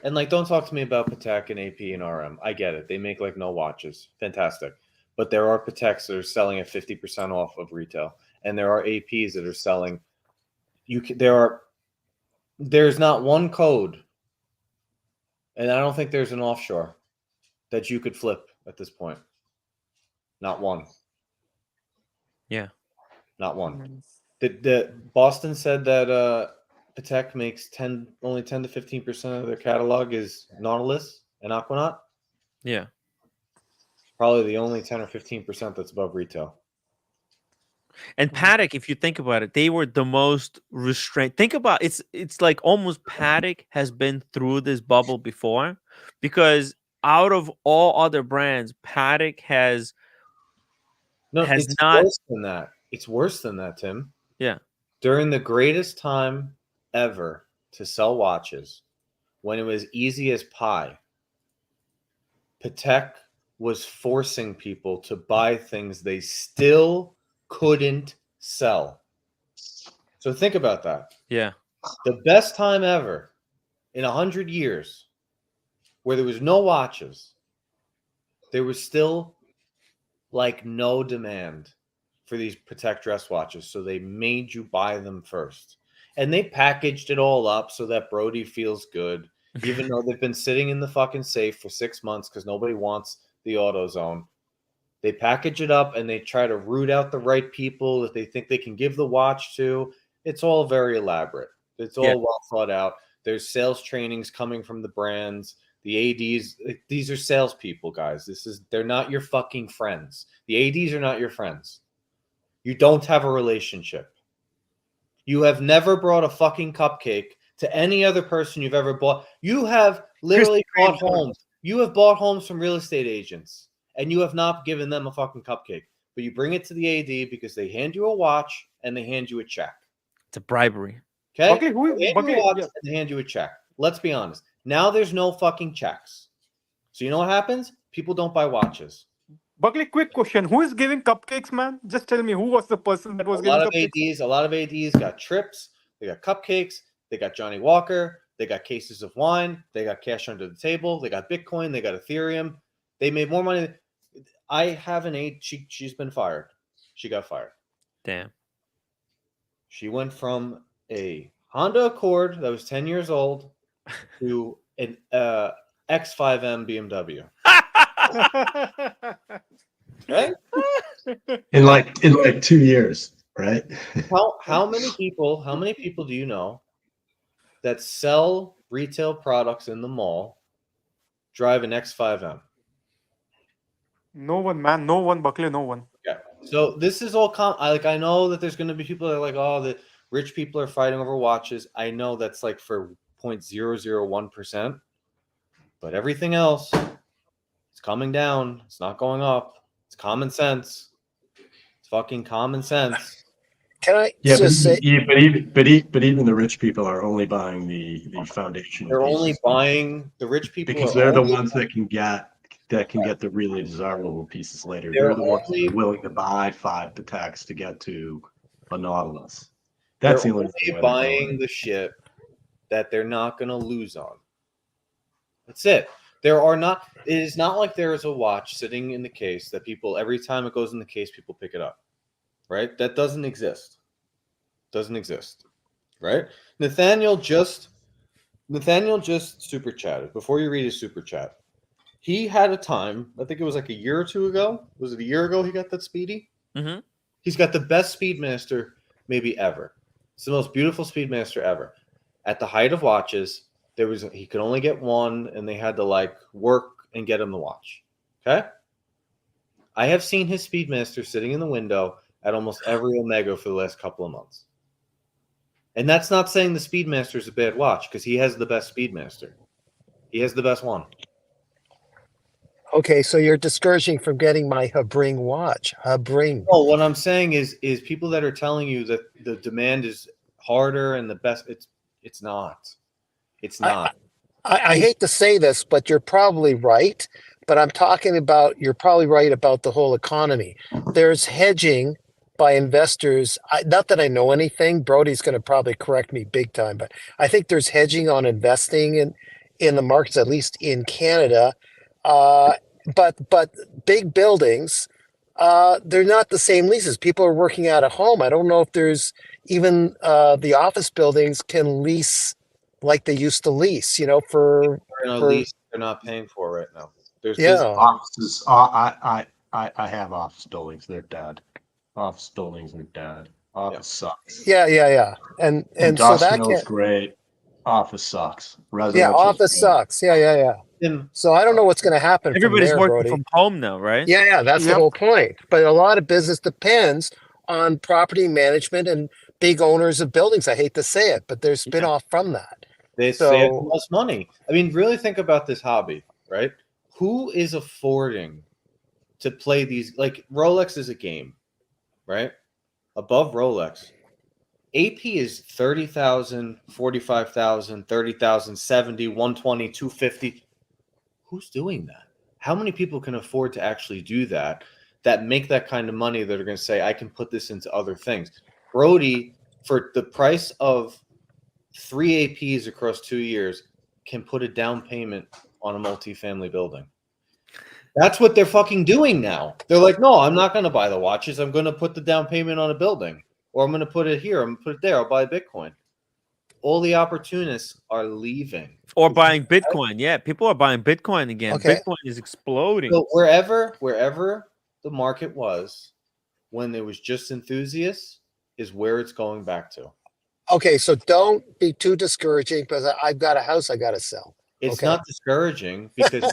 And don't talk to me about Patek and AP and RM. I get it. They make no watches. Fantastic. But there are Pateks that are selling at 50% off of retail. And there are APs that are selling. There's not one code. And I don't think there's an offshore that you could flip at this point. Not one. Yeah. Not one. The Boston said that Patek makes only 10 to 15% of their catalog is Nautilus and Aquanaut. Yeah. Probably the only 10 or 15% that's above retail. And Paddock, if you think about it, they were the most restrained. Think about it's like almost Paddock has been through this bubble before, because out of all other brands, Paddock has it's not. worse than that. It's worse than that, Tim. Yeah. During the greatest time ever to sell watches, when it was easy as pie, Patek was forcing people to buy things they still couldn't sell. So think about that. Yeah. The best time ever in 100 years, where there was no watches, there was still like no demand for these Patek dress watches. So they made you buy them first. And they packaged it all up so that Brody feels good, even though they've been sitting in the fucking safe for 6 months because nobody wants the AutoZone. They package it up and they try to root out the right people that they think they can give the watch to. It's all very elaborate. It's all well thought out. There's sales trainings coming from the brands. The ADs, these are salespeople, guys. They're not your fucking friends. The ADs are not your friends. You don't have a relationship. You have never brought a fucking cupcake to any other person you've ever bought. You have literally bought homes. You have bought homes from real estate agents, and you have not given them a fucking cupcake. But you bring it to the AD because they hand you a watch and they hand you a check. It's a bribery. Okay? Okay, They hand you a watch and they hand you a check. Let's be honest. Now there's no fucking checks. So you know what happens? People don't buy watches. Buckley, quick question. Who is giving cupcakes, man? Just tell me, who was the person that was giving cupcakes? A lot of ADs got trips. They got cupcakes. They got Johnny Walker. They got cases of wine. They got cash under the table. They got Bitcoin. They got Ethereum. They made more money. I have an aide. She's been fired. She got fired. Damn. She went from a Honda Accord that was 10 years old to an X5M BMW. Right? In like 2 years, right? How many people do you know that sell retail products in the mall drive an X5M? No one, man. No one, Buckley. No one. Yeah. So this is all I know that there's going to be people that are like, oh, the rich people are fighting over watches. I know that's like for 0.001%, but everything else, it's coming down. It's not going up. It's common sense. It's fucking common sense. Can I just say? But even the rich people are only buying the foundation. They're only buying the rich people because they're the ones that can get the really desirable pieces later. They're the ones that are willing to buy 5 Pateks to get to a Nautilus. That's the only buying the shit that they're not going to lose on. That's it. It is not like there is a watch sitting in the case that people, every time it goes in the case, people pick it up. Right? That doesn't exist. Right? Nathaniel just super chatted. Before you read his super chat, he had a time, I think it was like a year or two ago. Was it a year ago he got that Speedy? Mm-hmm. He's got the best Speedmaster maybe ever. It's the most beautiful Speedmaster ever. At the height of watches, he could only get one, and they had to like work and get him the watch. Okay? I have seen his Speedmaster sitting in the window at almost every Omega for the last couple of months. And that's not saying the Speedmaster is a bad watch, because he has the best Speedmaster. He has the best one. Okay, so you're discouraging from getting my Habring watch. Habring. Oh, what I'm saying is people that are telling you that the demand is harder and the best, it's not. It's not. I hate to say this, but you're probably right. But I'm talking about, you're probably right about the whole economy. There's hedging by investors. Not that I know anything. Brody's going to probably correct me big time, but I think there's hedging on investing in the markets, at least in Canada. But big buildings, they're not the same leases. People are working out of home. I don't know if there's even the office buildings can lease like they used to lease, for lease they're not paying for right now. There's offices. I have office buildings. They're dead. Office buildings are dead. Office sucks. Yeah. And so that can't. Great. Office sucks. Office sucks. Yeah. So I don't know what's going to happen. Everybody's from there, working Brody. from home now, right? Yeah. That's the whole point. But a lot of business depends on property management and big owners of buildings. I hate to say it, but they're spin off from that. They have So the most money. I mean, really think about this hobby, right? Who is affording to play these? Like Rolex is a game, right? Above Rolex, AP is 30,000, 45,000, 30,000, 70, 120, 250. Who's doing that? How many people can afford to actually do that, that make that kind of money, that are going to say, I can put this into other things? Brody, for the price of 3 APs across 2 years, can put a down payment on a multifamily building. That's what they're fucking doing now. They're like, no, I'm not going to buy the watches. I'm going to put the down payment on a building. Or I'm going to put it here. I'm going to put it there. I'll buy Bitcoin. All the opportunists are leaving. Or buying Bitcoin. Yeah, people are buying Bitcoin again. Okay. Bitcoin is exploding. So wherever the market was when there was just enthusiasts is where it's going back to. okay, so don't be too discouraging because I've got a house I got to sell. It's Okay. not discouraging because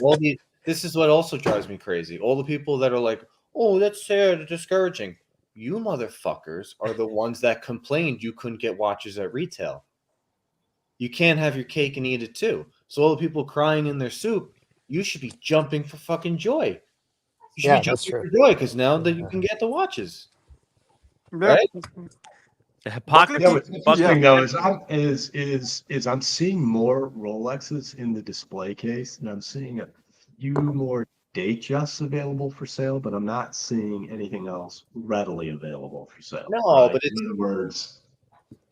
this is what also drives me crazy. All the people that are like, oh, that's sad, discouraging. You motherfuckers are the ones that complained you couldn't get watches at retail. You can't have your cake and eat it too. So all the people crying in their soup, you should be jumping for fucking joy. You should be That's jumping true. for joy because now that you can get the watches. Yeah. Right? The hypocrisy. Yeah, what's interesting though bucket- is I'm seeing more Rolexes in the display case, and I'm seeing a few more Datejusts available for sale, but I'm not seeing anything else readily available for sale. No, but in other words,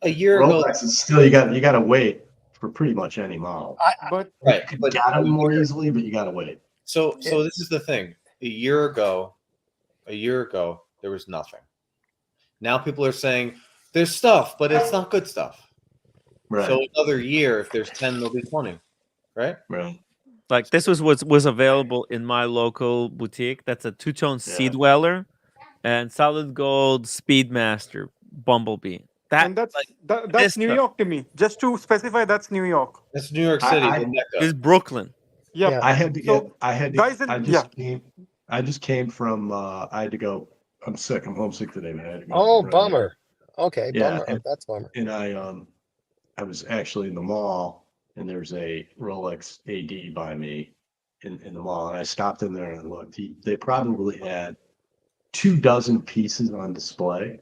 a year ago, Rolex is still you got to wait for pretty much any model. But right? You But can get them more easily, but you got to wait. so this is the thing. A year ago, there was nothing. Now people are saying there's stuff, but it's not good stuff. Right. So another year, if there's 10, there'll be 20, right? Right. Like this was available in my local boutique. That's a two-tone Sea Dweller and solid gold Speedmaster Bumblebee. and that's this that's New stuff York to me. Just to specify, that's New York. That's New York City, I- the Mecca. is Brooklyn. Yeah. Yeah. I had to So, get. I had to. guys in- I just came from. I had to go. I'm sick. I'm homesick today, man. I had to go Oh, run bummer. Okay, Yeah, bummer. and- That's bummer. And I was actually in the mall, and there's a Rolex AD by me in the mall, and I stopped in there and looked. They probably had 24 pieces on display,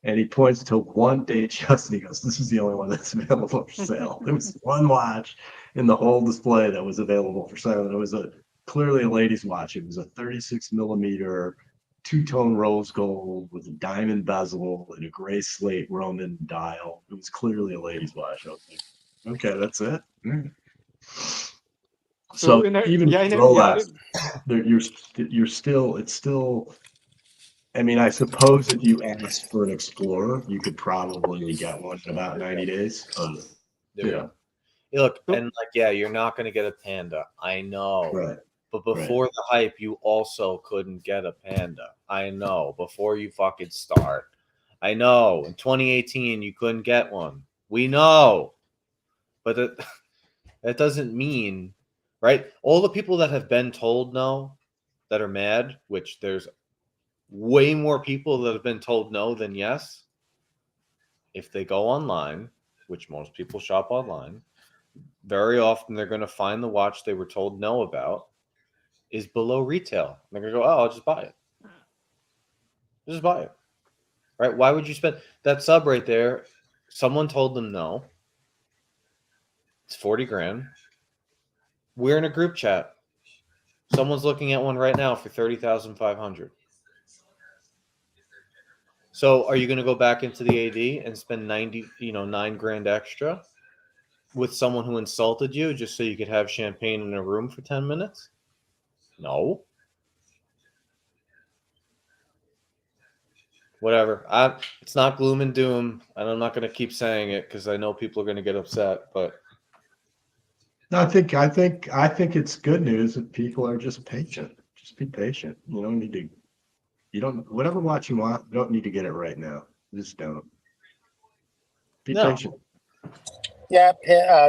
and he points to one Datejust, and he goes, "This is the only one that's available for sale." There was one watch in the whole display that was available for sale, and it was clearly a lady's watch. It was a 36 millimeter two-tone rose gold with a diamond bezel and a gray slate Roman dial. It was clearly a lady's watch. I was like, okay, that's it. So in a- even yeah, in a- Rolex, you're still, it's still. I mean, I suppose if you asked for an Explorer, you could probably get one in about 90 days. Yeah, Hey, look, and like, yeah, you're not going to get a Panda. I know. right. But before the hype, you also couldn't get a Panda. I know. Before you fucking start. I know. In 2018, you couldn't get one. We know. But that doesn't mean, right? All the people that have been told no, that are mad, which there's way more people that have been told no than yes. If they go online, which most people shop online, very often they're going to find the watch they were told no about is below retail. They're going to go, oh, I'll just buy it. Just buy it. Right? Why would you spend that sub right there? Someone told them no. It's 40 grand. We're in a group chat. Someone's looking at one right now for 30,500. So are you going to go back into the AD and spend 9 grand extra with someone who insulted you just so you could have champagne in a room for 10 minutes? No. Whatever. It's not gloom and doom, and I'm not going to keep saying it because I know people are going to get upset. But I think it's good news that people are just patient. Just be patient. You don't need to. You don't. Whatever watch you want, you don't need to get it right now. Just don't. Be patient. Yeah,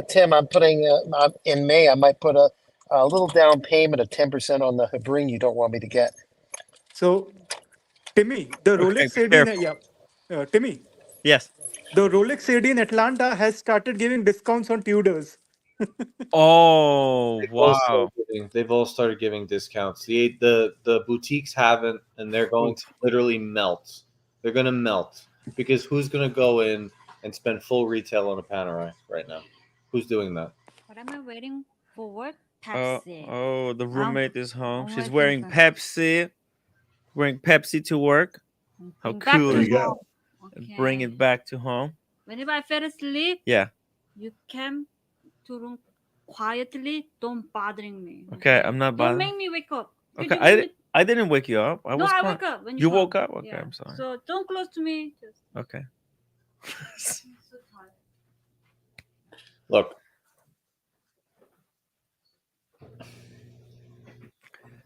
Tim, I'm putting in May. I might put a little down payment of 10% on the Habring you don't want me to get. so Timmy, the Okay, Rolex be AD careful. Timmy, Yes. the Rolex AD in Atlanta has started giving discounts on Tudors. Oh, wow. They've all started giving discounts. The boutiques haven't, and they're going to literally melt. They're going to melt because who's going to go in and spend full retail on a Panerai right now? Who's doing that? What am I waiting for? What? Oh, Pepsi. the roommate is home. I'm She's waiting wearing for- Pepsi. Wearing Pepsi to work. How Bring back cool to is that? home. And bring it back to home. Whenever I fell asleep, Yeah. you came to room quietly. Don't bothering me. Okay, I'm not Don't bothering. make me wake up. Could Okay, you make me- I didn't wake you up. I No, was I fine. woke up when You you woke called. up? Okay, Yeah. I'm sorry. So don't close to me. Just Okay. I'm so tired. Look.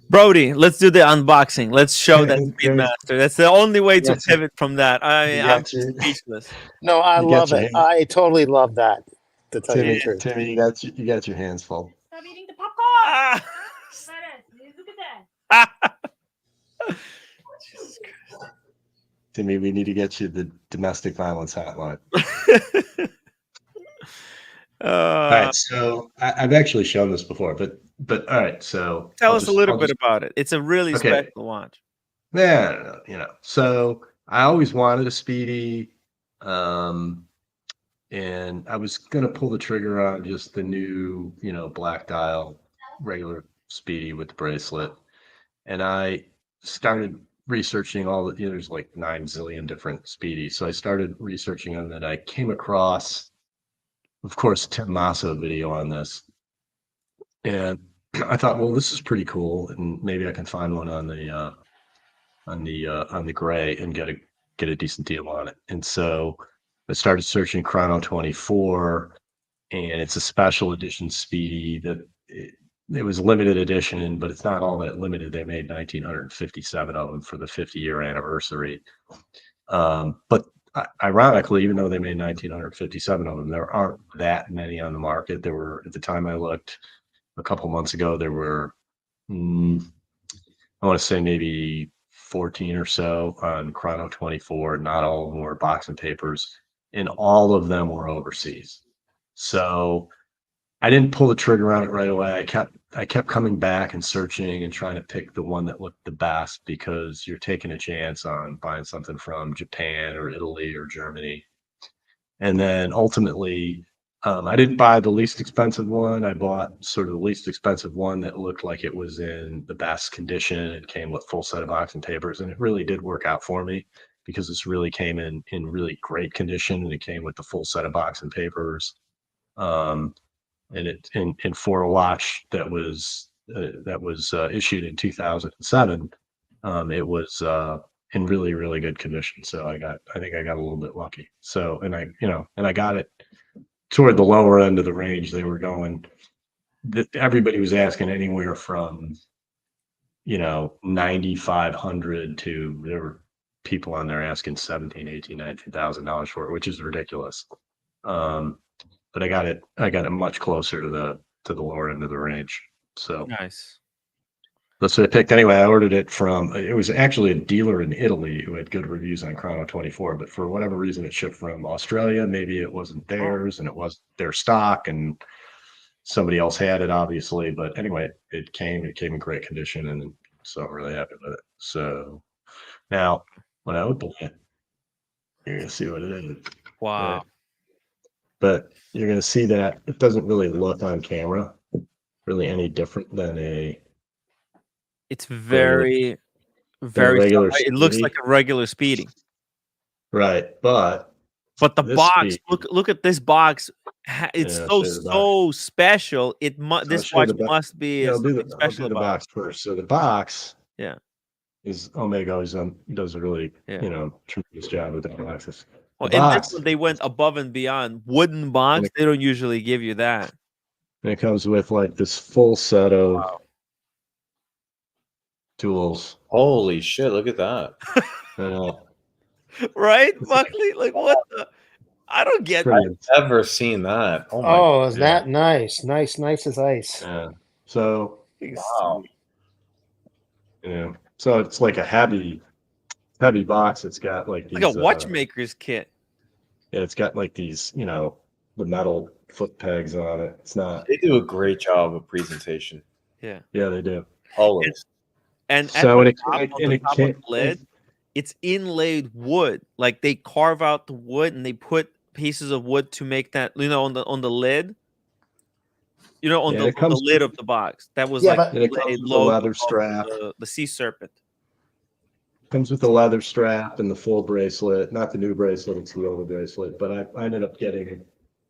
Brody, let's do the unboxing. Let's show that Speedmaster. That's the only way to pivot from that. I'm speechless. No, I love it. I totally love that. To tell you the truth. Timmy, you got your hands full. Stop eating the popcorn. Look at that. Timmy, we need to get you the domestic violence hotline. All right, so I've actually shown this before, but all right, so tell us a little bit about it. It's a really special watch. Yeah, so I always wanted a Speedy, and I was gonna pull the trigger on just the new, black dial, regular Speedy with the bracelet, and I started researching all the, there's like 9 zillion different Speedies, so I started researching them, and I came across, of course, Tim Massa video on this, and I thought, well, this is pretty cool, and maybe I can find one on the gray and get a decent deal on it. And so I started searching Chrono 24, and it's a special edition Speedy that it was limited edition, but it's not all that limited. They made 1,957 of them for the 50-year anniversary. But ironically, even though they made 1,957 of them, there aren't that many on the market. There were, at the time I looked a couple months ago, there were, I want to say maybe 14 or so on Chrono 24. Not all of them were box and papers, and all of them were overseas. So I didn't pull the trigger on it right away. I kept coming back and searching and trying to pick the one that looked the best, because you're taking a chance on buying something from Japan or Italy or Germany. And then ultimately, I didn't buy the least expensive one. I bought sort of the least expensive one that looked like it was in the best condition. It came with full set of box and papers, and it really did work out for me, because this really came in really great condition, and it came with the full set of box and papers. And it for a watch that was issued in 2007, it was in really, really good condition. So I think I got a little bit lucky. So, and I got it toward the lower end of the range. They were going, everybody was asking anywhere from, 9,500 to, there were people on there asking $17,000, $18,000, $19,000 for it, which is ridiculous. But I got it much closer to the lower end of the range. So nice. That's what I picked. Anyway, I ordered it from, it was actually a dealer in Italy who had good reviews on Chrono 24, but for whatever reason, it shipped from Australia. Maybe it wasn't theirs and it was their stock, and somebody else had it, obviously. But anyway, it came in great condition, and so I'm really happy with it. So now when I open it, you're going to see what it is. Wow. Right? But you're going to see that it doesn't really look on camera really any different than it's very regular it looks Speedy. like a regular Speedy. Right, but the this box, Speedy, look at this box. It's Yeah, so show the box. special. This show watch the box. must be I'll do something the special about box first. So the box, yeah, is Omega does a really yeah. tremendous job with that box. Well, The in box, this one, they went above and beyond. Wooden box, they don't usually give you that. and it comes with like this full set of tools. Holy shit! Look at that. Right, Buckley? Like what the? I don't get that. I've never seen that. Oh my! Oh, is that nice? Nice as ice. Yeah. So wow. So it's like a heavy heavy box. It's got like these. Like a watchmaker's kit. Yeah, it's got like these, the metal foot pegs on it. It's not. They do a great job of presentation. Yeah. Yeah, they do. Always. And So at and the top, on and the it top of can't. the lid, it's inlaid wood. Like they carve out the wood and they put pieces of wood to make that, on the lid. On Yeah, the it comes lid of the box. That was Yeah, like but- And it comes a with a logo leather of strap. the sea serpent. Comes with the leather strap and the full bracelet. Not the new bracelet, it's the older bracelet. But I ended up getting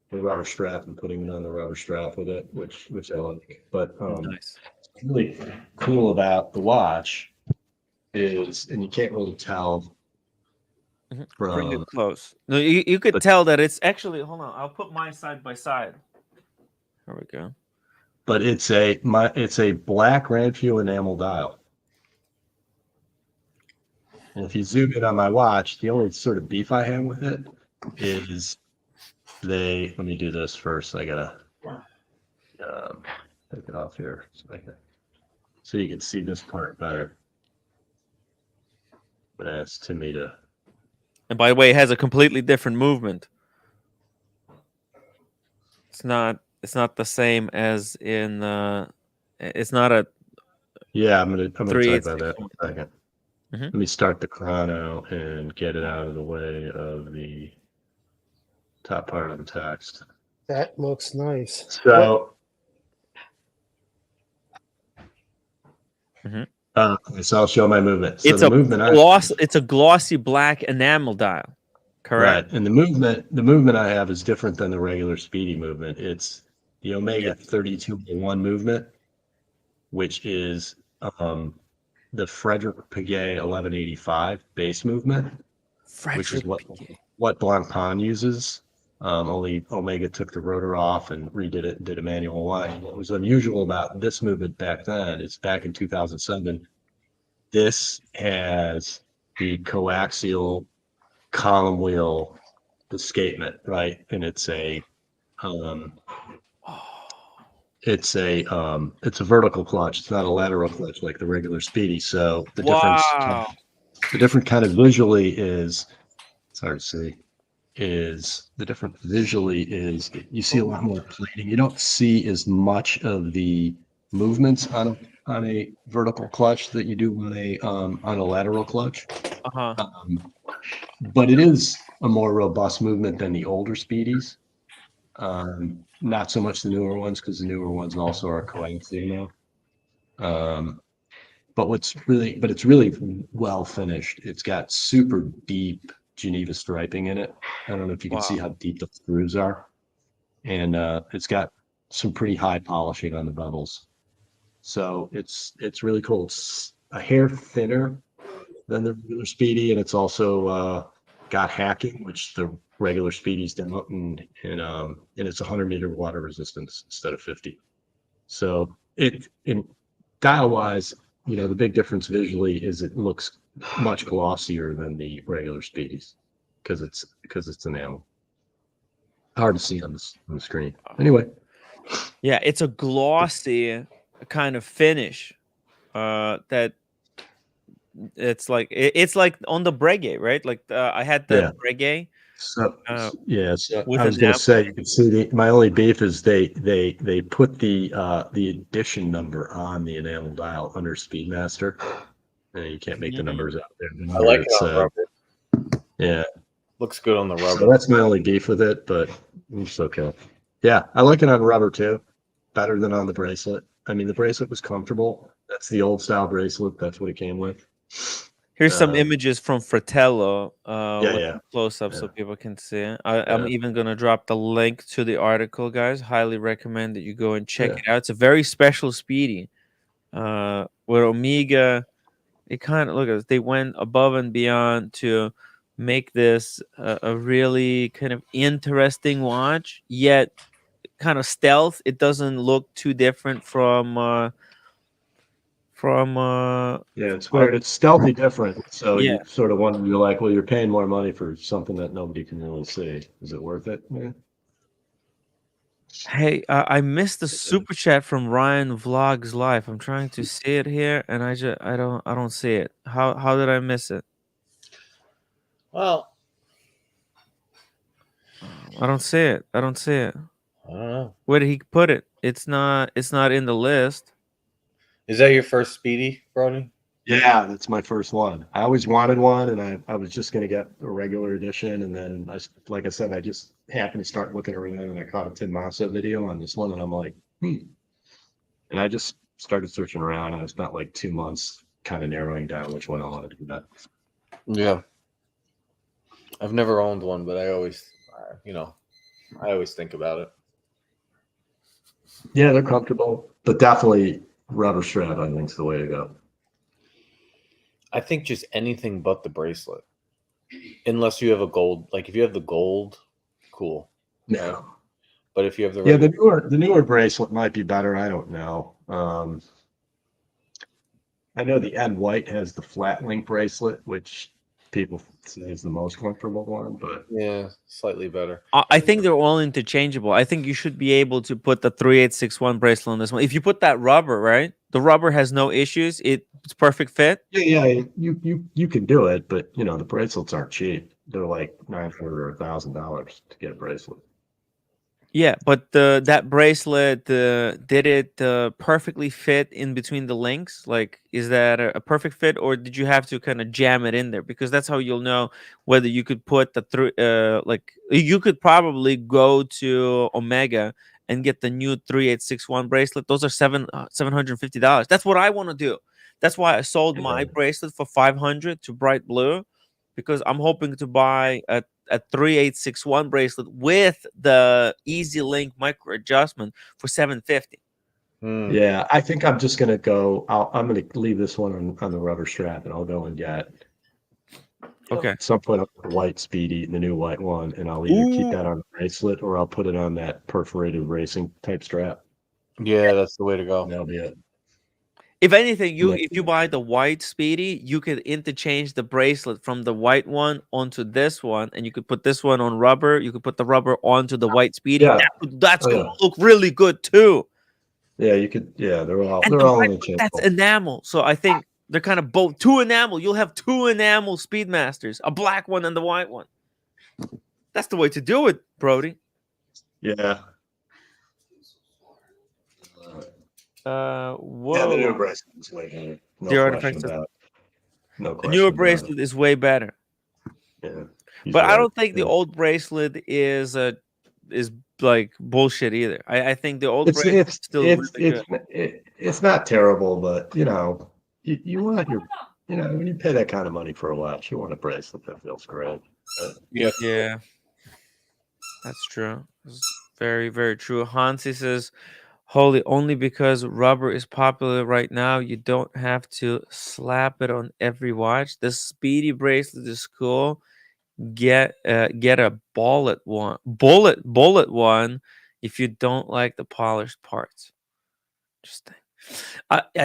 the rubber strap and putting it on the rubber strap with it, which I like. But Nice. what's really cool about the watch is, and you can't really tell Bring it from, close. No, you could but- tell that it's actually. Hold on, I'll put mine side by side. There we go. but it's a black Ranfu enamel dial. And if you zoom in on my watch, the only sort of beef I have with it is let me do this first. I gotta take it off here so you can see this part better. But ask Timmy to. And by the way, it has a completely different movement. It's not the same as in. It's not a. Yeah, I'm gonna talk 3/8 about that in a second. Mhm. Let me start the chrono and get it out of the way of the top part of the text. That looks nice. So, so I'll show my movement. So It's the a movement It's a glossy black enamel dial. Correct. Right, and the movement I have is different than the regular Speedy movement. It's the Omega 3201 movement, which is the Frederick Piguet 1185 base movement, which is what Blancpain uses. Only Omega took the rotor off and redid it and did a manual line. What was unusual about this movement back then is back in 2007, this has the coaxial column wheel escapement, right? And it's a vertical clutch. It's not a lateral clutch like the regular Speedy. So the different kind of visually is, it's hard to see, is the different visually is you see a lot more plating. You don't see as much of the movements on a vertical clutch that you do on a lateral clutch. But it is a more robust movement than the older Speedies. Not so much the newer ones, because the newer ones also are coaxial now. But it's really well finished. It's got super deep Geneva striping in it. I don't know if you can see how deep the screws are. And it's got some pretty high polishing on the bevels. So it's really cool. It's a hair thinner than the regular Speedy, and it's also got hacking, which the regular Speedies don't, and it's 100-meter water resistance instead of 50. So in dial wise, the big difference visually is it looks much glossier than the regular Speedies because it's enamel. Hard to see on the screen. Anyway. Yeah, it's a glossy kind of finish. That it's like on the Breguet, right? Like I had the Breguet. So I with was going to say, you can see my only beef is they put the edition number on the enamel dial under Speedmaster, and you can't make the numbers out there. I like it on rubber. Yeah, looks good on the rubber. So that's my only beef with it, but it's okay. Yeah, I like it on rubber too, better than on the bracelet. I mean, the bracelet was comfortable. That's the old style bracelet. That's what it came with. Here's some images from Fratello close up so people can see it. I'm even going to drop the link to the article, guys. Highly recommend that you go and check it out. It's a very special Speedy. Where Omega, it kind of, look at this, they went above and beyond to make this a really kind of interesting watch, yet kind of stealth. It doesn't look too different from it's weird. It's stealthy different. So Yeah. you sort of wonder, you're like, well, you're paying more money for something that nobody can really see. Is it worth it? Yeah. Hey, I missed the super chat from Ryan Vlogs Live. I'm trying to see it here, and I don't see it. How did I miss it? Well, I don't see it. I don't see it. I don't know. Where did he put it? It's not. It's not in the list. Is that your first Speedy, Brody? Yeah, that's my first one. I always wanted one, and I was just gonna get a regular edition, and then like I said, I just happened to start looking around, and I caught a Tim Massa video on this one, and I'm like, and I just started searching around, and I spent like 2 months kind of narrowing down which one I wanted to do that. Yeah. I've never owned one, but I always, I always think about it. Yeah, they're comfortable, but definitely rubber strap, I think, is the way to go. I think just anything but the bracelet, unless you have a gold. Like if you have the gold, cool. No. But if you have the Yeah, regular, the newer bracelet might be better. I don't know. I know the Ed White has the flat link bracelet, which people say is the most comfortable one, but yeah, slightly better. I think they're all interchangeable. I think you should be able to put the 3861 bracelet on this one. If you put that rubber, right? The rubber has no issues. It's perfect fit. yeah, you can do it, but the bracelets aren't cheap. They're like $900 or $1,000 to get a bracelet. Yeah, but that bracelet did it perfectly fit in between the links? Like, is that a perfect fit, or did you have to kind of jam it in there? Because that's how you'll know whether you could put the like you could probably go to Omega and get the new 3861 bracelet. Those are $750. That's what I want to do. That's why I sold my bracelet for 500 to Bright Blue, because I'm hoping to buy a 3861 bracelet with the Easy Link micro adjustment for 750. Yeah, I think I'm just gonna go. I'm gonna leave this one on the rubber strap, and I'll go and get Okay. at some point the white Speedy, the new white one, and I'll either keep that on the bracelet or I'll put it on that perforated racing type strap. Yeah, that's the way to go. And that'll be it. If anything, Yeah. if you buy the white Speedy, you could interchange the bracelet from the white one onto this one, and you could put this one on rubber. You could put the rubber onto the white Speedy. Yeah. That's gonna look really good too. Yeah, you could. Yeah, they're all That's interchangeable. enamel. So I think they're kind of both two enamel. You'll have two enamel Speedmasters, a black one and the white one. That's the way to do it, Brody. Yeah. Whoa. Yeah, the new bracelet is way better. No The question artifacts about it. No The question newer about bracelet is way better. it. Yeah. He's But I right. don't think the Yeah. old bracelet is like bullshit either. I think the old bracelet is still really good. It's not terrible, but you want your when you pay that kind of money for a watch, you want a bracelet that feels great. Yeah. That's true. It's very, very true. Hansi says, holy, only because rubber is popular right now, you don't have to slap it on every watch. The Speedy bracelet is cool. Get a bullet one if you don't like the polished parts. Interesting.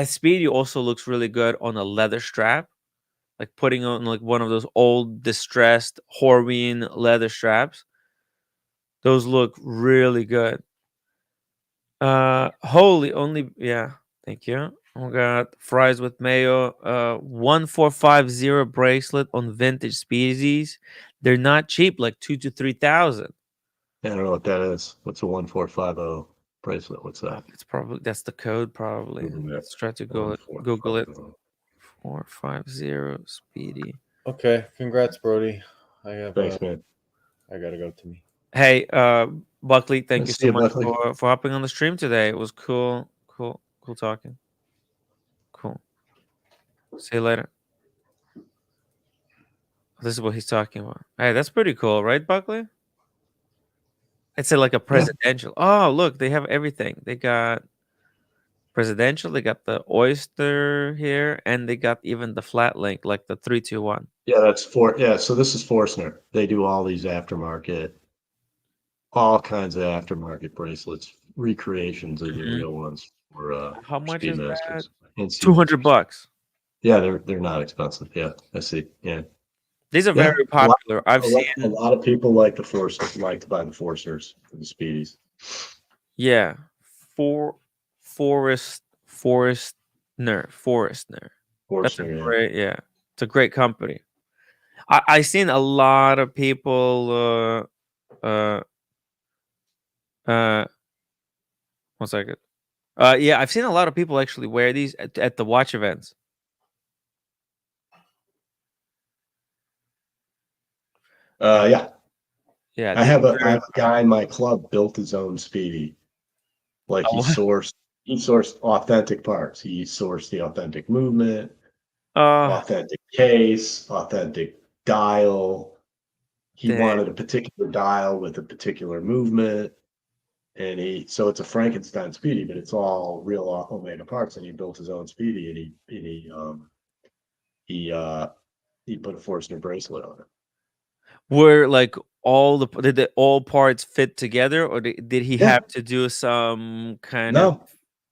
Speedy also looks really good on a leather strap, like putting on like one of those old distressed Horween leather straps. Those look really good. Holy, only thank you. Oh god, fries with mayo. 1450 bracelet on vintage species. They're not cheap, like 2,000 to 3,000. I don't know what that is. What's a 1450 bracelet? What's that? That's the code probably. Let's try to Google it. 450 Speedy. Okay, congrats, Brody. I have. Thanks, man. I gotta go to me. Hey, Buckley, thank you so much Buckley. for hopping on the stream today. It was cool talking. Cool. See you later. This is what he's talking about. Hey, that's pretty cool, right, Buckley? It's like a presidential. Oh, look, they have everything. They got presidential, they got the oyster here, and they got even the flat link, like the 321. Yeah, so this is Forstner. They do all these aftermarket, all kinds of aftermarket bracelets, recreations of the real ones for How much is that? Speedmasters. $200. Yeah, they're not expensive. Yeah, I see. Yeah. These are very popular. I've seen a lot of people like to buy the Forstners for the Speedies. Yeah. Forestner. That's a great, it's a great company. I seen a lot of people. Uh. 1 second. Yeah, I've seen a lot of people actually wear these at the watch events. Yeah, Yeah, I have a they're guy in my club built his own Speedy. Like oh, he sourced authentic parts. He sourced the authentic movement, uh, authentic case, authentic dial. He damn. wanted a particular dial with a particular movement. And so it's a Frankenstein Speedy, but it's all real Omega parts. And he built his own Speedy, and he put a Forstner bracelet on it. Were like did the all parts fit together, or did he Yeah, have to do some kind of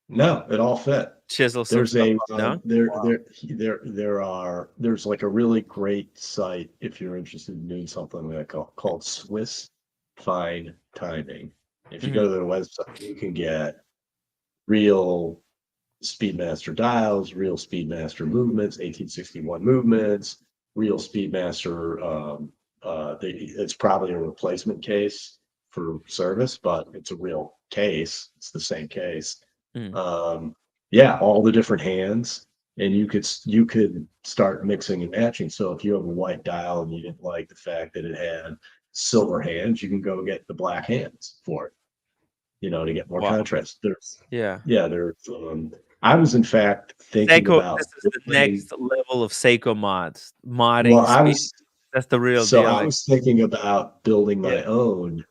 no, no, it all fit. chisel some There's stuff a up? No. there's like a really great site if you're interested in doing something like called Swiss Fine Timing. If you go Mhm. to their website, you can get real Speedmaster dials, real Speedmaster movements, 1861 movements, real Speedmaster. It's probably a replacement case for service, but it's a real case. It's the same case. Mm. Yeah, all the different hands, and you could start mixing and matching. So if you have a white dial and you didn't like the fact that it had silver hands, you can go get the black hands for it. To get more Wow. contrast. Yeah. There's. I was in fact thinking Seiko. about This is the next level of Seiko mods. well, Modding I speed. was That's the real so deal. I was thinking about building Yeah. my own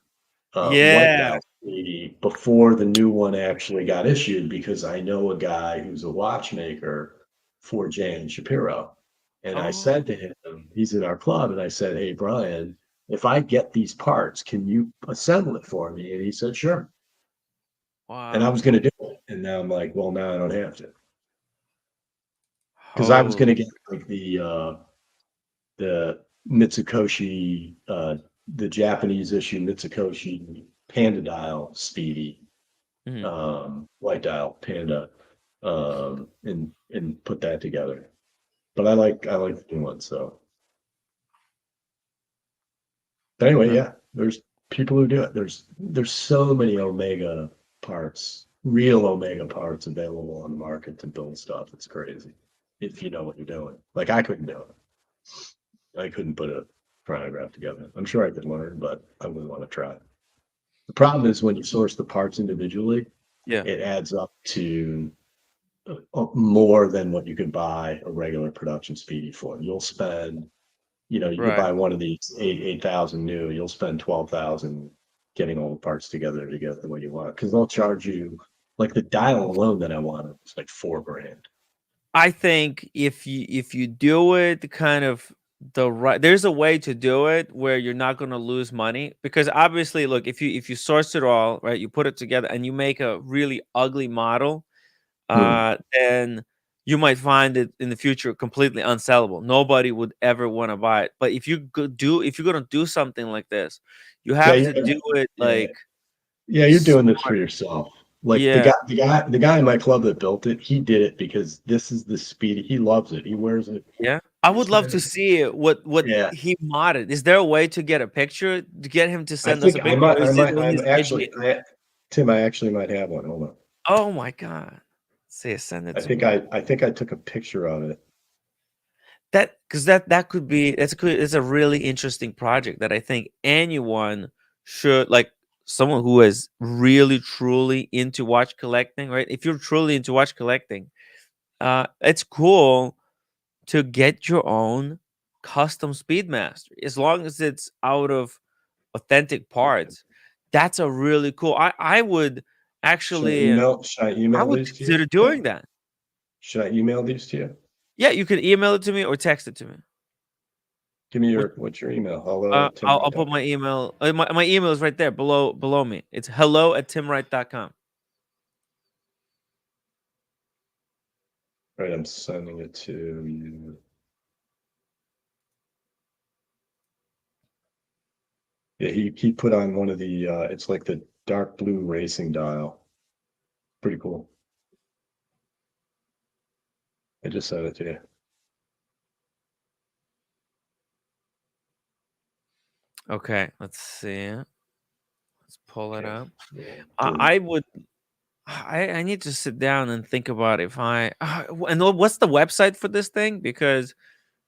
white Yeah. dial CD before the new one actually got issued because I know a guy who's a watchmaker for Jan Shapiro. And I Oh, said to him, he's in our club, and I said, "Hey, Brian, if I get these parts, can you assemble it for me?" And he said, "Sure." And I wow. was going to do it. And now I'm like, well, now I don't have to. Because I was going Holy. to get like the Mitsukoshi, the Japanese issue Mitsukoshi Panda Dial Speedy, Mhm. white dial Panda, and put that together. But I like the new one. So, but anyway, Uh, yeah, there's people who do it. There's so many Omega parts, real Omega parts available on the market to build stuff. It's crazy if you know what you're doing. Like I couldn't do it. I couldn't put a chronograph together. I'm sure I could learn, but I wouldn't want to try. The problem is when you source the parts individually, yeah. it adds up to more than what you could buy a regular production Speedy for. You'll spend, you could Right. buy one of these 8,000 new. You'll spend 12,000 getting all the parts together to get the way you want because they'll charge you like the dial alone that I wanted was like $4,000. I think if you do it kind of there's a way to do it where you're not going to lose money, because obviously look, if you source it all right, you put it together and you make a really ugly model, Hmm. then you might find it in the future completely unsellable. Nobody would ever want to buy it. But if you're going to do something like this, you Yeah, have to do it yeah. like Yeah, you're doing this for smart. yourself. Like the Yeah, guy, the guy, the guy in my club that built it, he did it because this is the speed. He loves it. He wears it. yeah. I would love to see what Yeah, he modded. Is there a way to get a picture to get him to I send us a think I picture, might, or I is it might, I'm his actually, educate? Tim, I actually might have one. Hold on. Oh my god! Say send it I to think me. I think I took a picture of it. That because that could be it's a really interesting project that I think anyone should like, someone who is really truly into watch collecting, right? If you're truly into watch collecting, it's cool to get your own custom Speedmaster as long as it's out of authentic parts. That's a really cool. I would actually Should I I email would these to you? consider doing that. Should I email these to you? Yeah, you can email it to me or text it to me. Give me Which, what's your email? Hello at I'll put my email. My email is right there below me. It's hello@timwright.com. Right, I'm sending it to you. Yeah, he put on one of the it's like the dark blue racing dial. Pretty cool. I just sent it to you. Okay, let's see. Let's pull it Okay. up. Yeah, I would. I need to sit down and think about if I and what's the website for this thing, because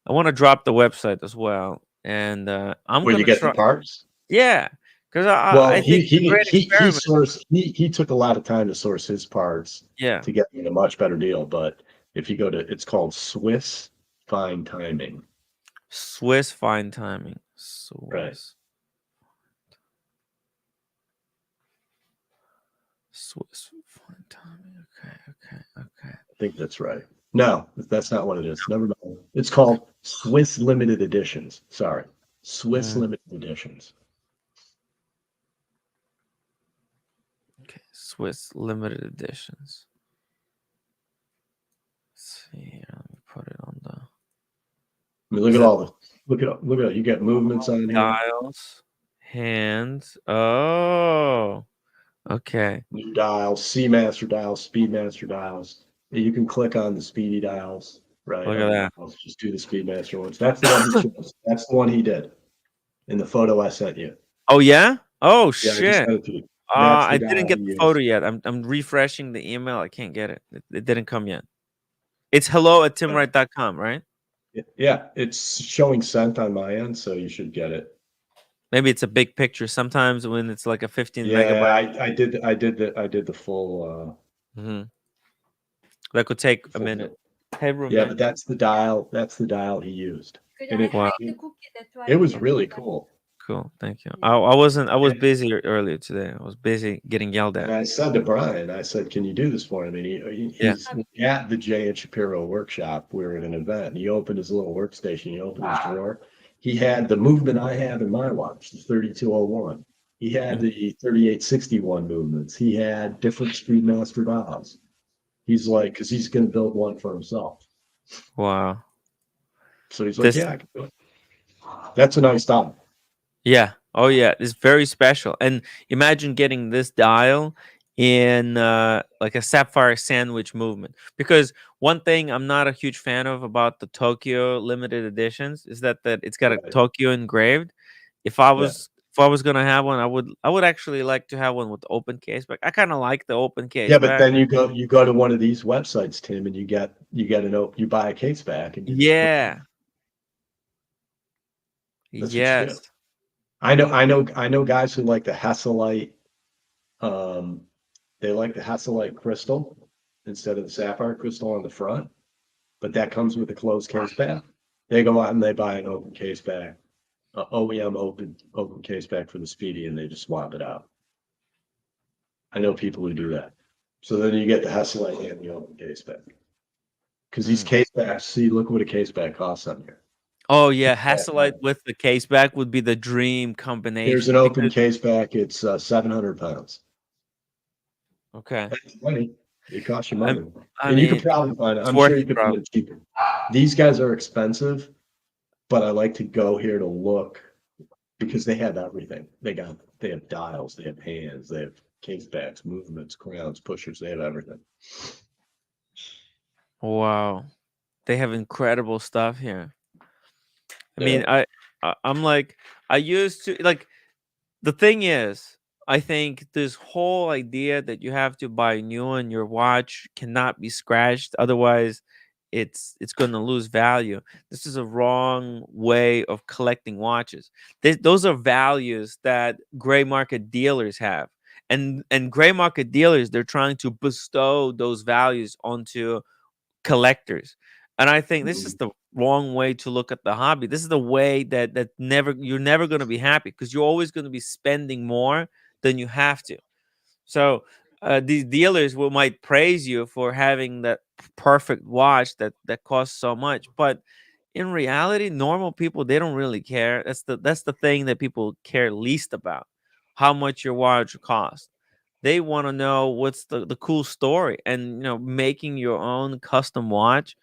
I want to drop the website as well, and I'm where you gonna get the try. parts. Yeah, because I Well, think it's a great he experiment. sourced he took a lot of time to source his parts Yeah, to get me a much better deal. But if you go to, it's called Swiss Fine Timing. Swiss fine timing. Right. Swiss fine timing. Okay. I think that's right. No, that's not what it is. Never mind. It's called Swiss Limited Editions. Sorry. Swiss Mm, Limited Editions. okay, Swiss limited editions. Let's see here. Let me put it on the. I mean, look Is at that all the look at it. You get movements on here. dials, hands? Oh, okay. New dials, Seamaster dials, Speedmaster dials. You can click on the Speedy dials, right? Look at On the that. dials. Just do the Speedmaster ones. That's the one he chose. That's the one he did in the photo I sent you. Oh yeah. Oh Yeah, I just shit. sent it to you. That's the I didn't dial he get the used. photo yet. I'm refreshing the email. I can't get it. It didn't come yet. It's hello@timwright.com, right? Yeah, it's showing sent on my end, so you should get it. Maybe it's a big picture. Sometimes when it's like a 15 Yeah, megabyte, I did the full that could take a full minute. thing. Hey, Yeah, roommate. but that's the dial he used. And Wow. it was really cool. Cool. Thank you. I was And, busy earlier today. I was busy getting yelled and at. I said to Brian, I said, "Can you do this for him?" And Yeah. he's at the Jay and Shapiro workshop. We were at an event, and he opened his little workstation. He opened his drawer. He had the movement I have in my watch, the 3201. He had the 3861 movements. He had different Speedmaster dials. He's like, because he's going to build one for himself. Wow. So he's like, This "Yeah, I can do it." That's a nice dial. Yeah. Oh yeah, it's very special. And imagine getting this dial in like a sapphire sandwich movement. Because one thing I'm not a huge fan of about the Tokyo limited editions is that it's got a Right. Tokyo engraved. Yeah. If I was gonna have one, I would actually like to have one with the open case back. I kind of like the open case Yeah, but back. then you go to one of these websites, Tim, and you you buy a case back and you just put, Yeah. that's what you do. Yes. I know guys who like the Hasselite, um, they like the Hasselite crystal instead of the sapphire crystal on the front, but that comes with a closed case back. They go out and they buy an open case back, OEM open case back for the Speedy, and they just swap it out. I know people who do that. So then you get the Hasselite and the open case back. Because these Mm. case backs, see, look what a case back costs on here. Oh yeah, Hasselite with the case back would be the dream Here's an combination open because case back. It's 700 pounds. okay. That's money. It costs you I money. I And you could mean, probably find it. it's I'm worth sure you it could find probably. it cheaper. These guys are expensive, but I like to go here to look because they have everything. They have dials, they have hands, they have case backs, movements, crowns, pushers, they have everything. Wow. They have incredible stuff here. I Yeah. mean, I'm like I used to like the thing is, I think this whole idea that you have to buy new and your watch cannot be scratched, otherwise it's going to lose value. This is a wrong way of collecting watches. Those are values that gray market dealers have. And gray market dealers, they're trying to bestow those values onto collectors. And I think this is Mhm. the wrong way to look at the hobby. This is the way that never you're never going to be happy because you're always going to be spending more than you have to. So these dealers will might praise you for having that perfect watch that costs so much, but in reality, normal people they don't really care. That's the thing that people care least about, how much your watch costs. They want to know what's the cool story, and making your own custom watch.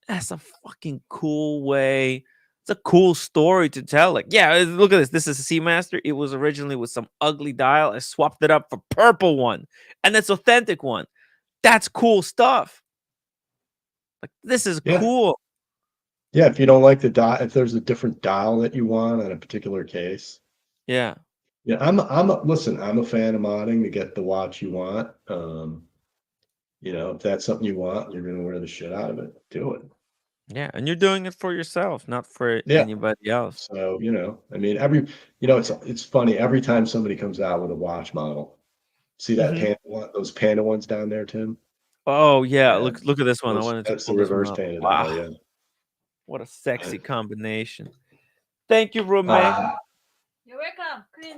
That's a fucking cool way. It's a cool story to tell. Like, yeah, look at this. This is a Seamaster. It was originally with some ugly dial. I swapped it up for purple one, and it's authentic one. That's cool stuff. Like, this is Yeah. cool. Yeah. If you don't like the dial, if there's a different dial that you want on a particular case, Yeah. Yeah, listen, I'm a fan of modding to get the watch you want. If that's something you want, you're gonna wear the shit out of it. Do it. Yeah, and you're doing it for yourself, not for Yeah. anybody else. So, I mean, it's funny every time somebody comes out with a watch model. See that Mhm. those panda ones down there, Tim? Oh, yeah, Yeah, look at this one. I wanted to that's the pull this one reverse up. painted Wow, owl, yeah. what a sexy combination. Thank you, roommate. You're welcome. Queen.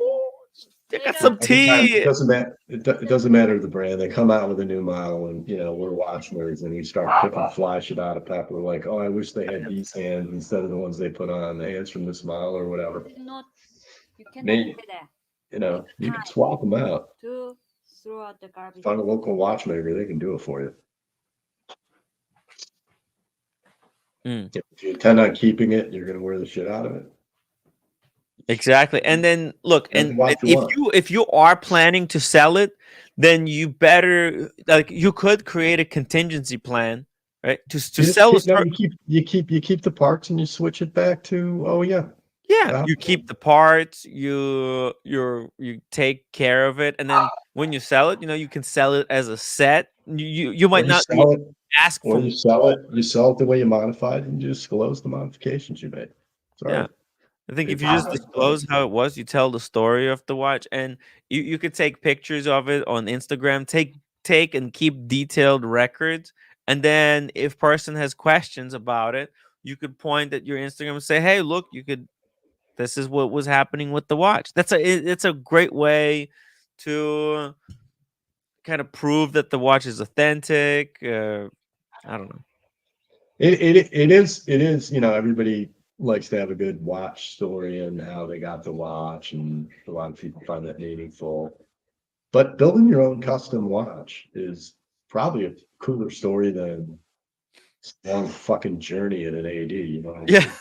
I got some Anytime, tea. it doesn't matter the brand. They come out with a new model, and we're watchmakers, and we start picking fly shit out of Pepper. Like, oh, I wish they had these hands instead of the ones they put on, the hands from this model or whatever. You cannot Maybe, say that. you can swap them out. To throw out the garbage. Find a local watchmaker; they can do it for you. If you intend on keeping it, you're going to wear the shit out of it. Exactly. And then look, That's and what you want. if you are planning to sell it, then you better, like, you could create a contingency plan, right? To You just sell a keep, no, certain, you keep the parts and you switch it back to OEM. yeah, you keep the parts, you take care of it, and then when you sell it, you can sell it as a set. You Or might you not sell it, ask or for you sell it. You sell it the way you modified, and you disclose the modifications you made. Sorry. Yeah. I think if It's you just not- disclose how it was, you tell the story of the watch, and you could take pictures of it on Instagram, take and keep detailed records, and then if person has questions about it, you could point at your Instagram and say, "Hey, look, this is what was happening with the watch." It's a great way to kind of prove that the watch is authentic. I don't know. It is. Everybody likes to have a good watch story and how they got the watch, and a lot of people find that meaningful. But building your own custom watch is probably a cooler story than a long fucking journey in an AD. You know what I mean? Yeah.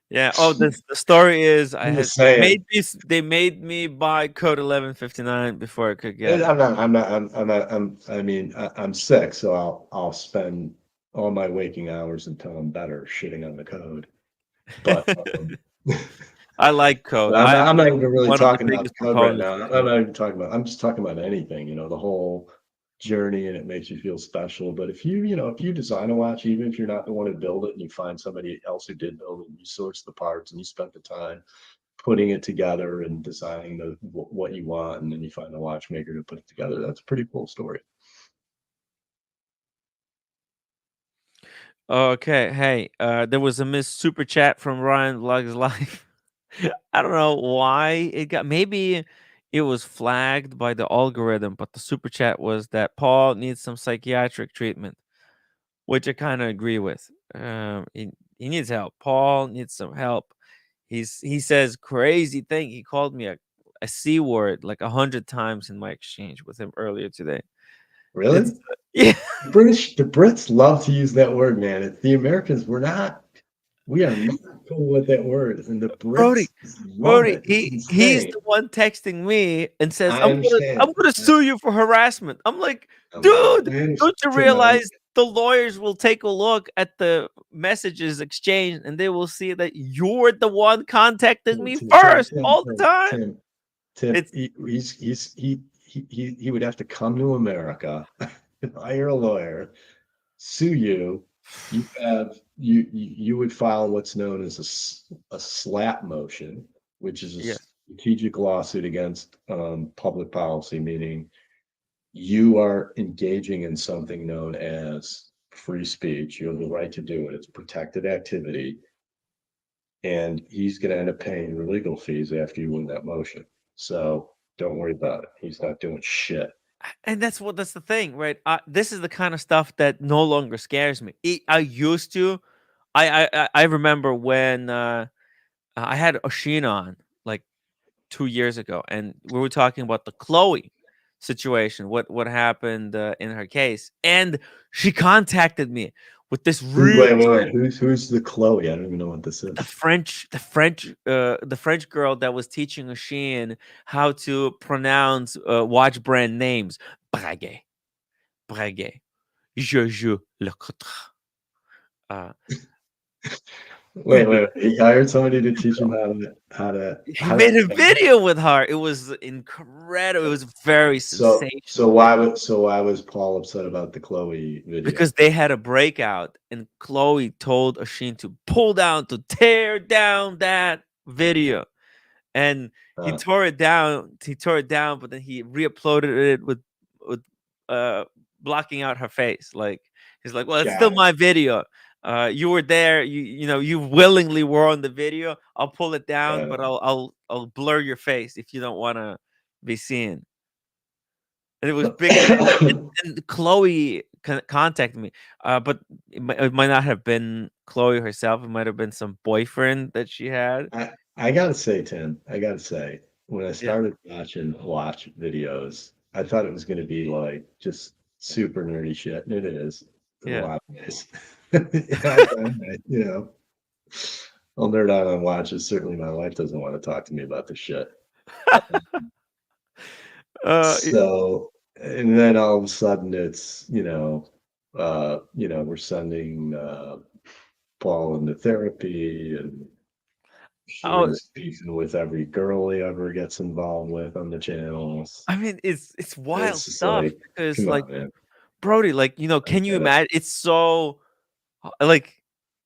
Yeah. Oh, the story is I'm just saying. they made me buy code 1159 before I could get it. I'm sick, so I'll spend all my waking hours until I'm better shitting on the code. But I like code. I'm not even really one of the talking about biggest code right proponents now. of I'm code. not even talking about. I'm just talking about anything. The whole journey, and it makes you feel special. But if you design a watch, even if you're not the one to build it, and you find somebody else who did build it, and you source the parts, and you spent the time putting it together and designing what you want, and then you find the watchmaker to put it together, that's a pretty cool story. Okay, hey, there was a missed super chat from Ryan Vlogs Live. I don't know why it got. Maybe it was flagged by the algorithm, but the super chat was that Paul needs some psychiatric treatment, which I kind of agree with. He needs help. Paul needs some help. He says crazy thing. He called me a c word like 100 times in my exchange with him earlier today. Really? Yeah. The Brits love to use that word, man. The Americans, we are not cool with that word, and the Brits love it. It's He's insane. the one texting me and says, I I'm understand. gonna sue you for harassment. I'm like, I dude, understand. don't you realize the lawyers will take a look at the messages exchanged and they will see that you're the one contacting me first all the time? Tim, It's he would have to come to America, hire a lawyer, sue you. You would file what's known as a SLAP motion, which is a Yes. strategic lawsuit against public policy, meaning you are engaging in something known as free speech. You have the right to do it. It's protected activity. And he's going to end up paying your legal fees after you win that motion. So don't worry about it. He's not doing shit. And that's the thing, right? This is the kind of stuff that no longer scares me. I used to. I remember when I had Oshina on like 2 years ago, and we were talking about the Chloe situation, what happened in her case, and she contacted me with this Wait. Who's the Chloe? I don't even know what this is. the French girl that was teaching Oshin how to pronounce watch brand names. Breguet, Breguet, je le quatre. Wait. He hired somebody to teach him He made a video with her. It was incredible. It was very sensational. So why was Paul upset about the Chloe video? Because they had a breakout, and Chloe told Oshin to tear down that video, and he tore it down. He tore it down, but then he re-uploaded it with blocking out her face. Like he's like, "Well, it's still my video. You were there. You willingly were on the video. I'll pull it down, but I'll blur your face if you don't want to be seen." And it was big. And Chloe contacted me, but it might not have been Chloe herself. It might have been some boyfriend that she had. I gotta say, Tim, when I started watching watch videos, I thought it was going to be like just super nerdy shit, and it is. In a lot of ways. You know, I'll nerd out on watches. Certainly, my wife doesn't want to talk to me about this shit. So, and then all of a sudden, it's we're sending Paul into therapy, and she's beefing with every girl he ever gets involved with on the channels. I mean, it's wild stuff like, because, come like, on, man. Brody, like, can you imagine? It's so like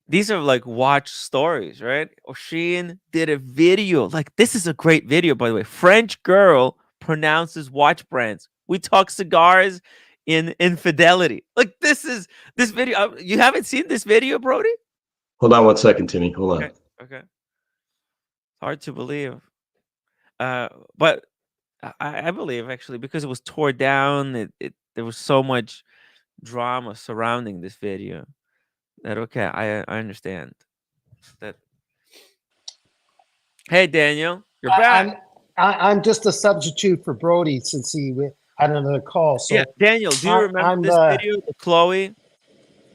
these are like watch stories, right? Oshin did a video. Like, this is a great video, by the way. French girl pronounces watch brands. We talk cigars in infidelity. Like, this video. You haven't seen this video, Brody? Hold on 1 second, Timmy. Hold on. Okay. Hard to believe. But I believe, actually, because it was tore down. There was so much drama surrounding this video that I understand that. Hey, Daniel, you're back. I'm just a substitute for Brody since he had another call. So yeah, Daniel, do you remember this video with Chloe?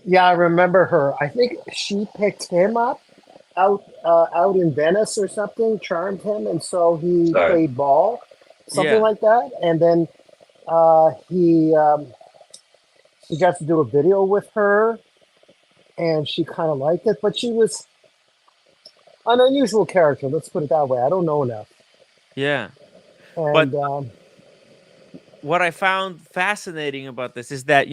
Yeah, I remember her. I think she picked him up out in Venice or something, charmed him, and so he played ball, something like that. And then he got to do a video with her, and she kind of liked it, but she was an unusual character. Let's put it that way. I don't know enough. Yeah, and but what I found fascinating about this is that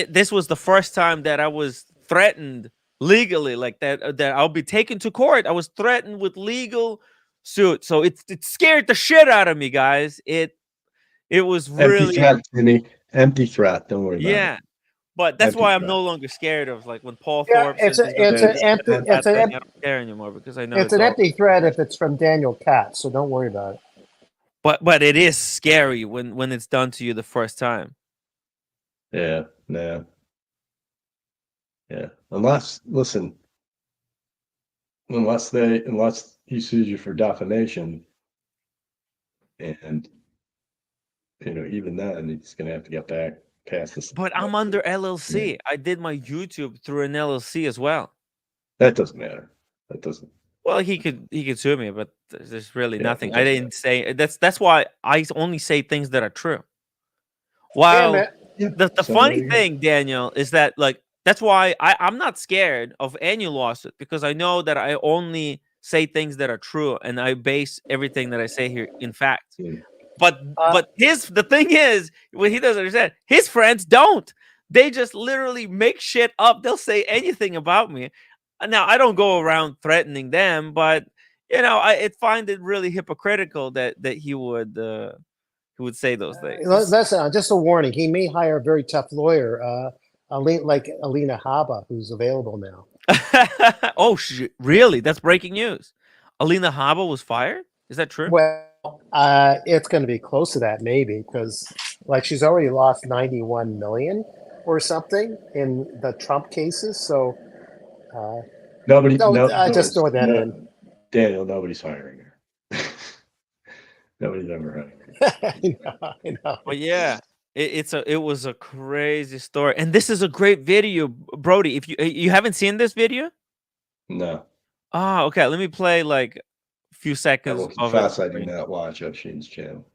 this was the first time that I was threatened legally, like that I'll be taken to court. I was threatened with legal suit, so it scared the shit out of me, guys. It was really empty threat. Don't worry about it. But that's why I'm no longer scared of, like, when Paul Thorpe says it's an empty. I don't care anymore because I know it's an empty threat if it's from Daniel Katz. So don't worry about it. But it is scary when it's done to you the first time. Yeah. Unless he sues you for defamation, and even then he's gonna have to get back past this. But I'm under LLC. Yeah. I did my YouTube through an LLC as well. That doesn't matter. That doesn't. Well, he could sue me, but there's really nothing. I didn't say that's why I only say things that are true. Well, the funny thing, Daniel, is that, like, that's why I'm not scared of any lawsuit, because I know that I only say things that are true, and I base everything that I say here in fact. Yeah. But the thing is, what he doesn't understand, his friends don't. They just literally make shit up. They'll say anything about me. Now, I don't go around threatening them, but I find it really hypocritical that he would say those things. That's just a warning. He may hire a very tough lawyer, like Alina Haba, who's available now. Oh, really? That's breaking news. Alina Haba was fired? Is that true? Well, it's going to be close to that, maybe, because she's already lost 91 million or something in the Trump cases. So. I just throw that in. Daniel, nobody's hiring her. Nobody's ever hiring her. I know. But yeah, it was a crazy story, and this is a great video, Brody. If you haven't seen this video, no. Oh, okay. Let me play like a few seconds. I will confess I do not watch Oshin's channel.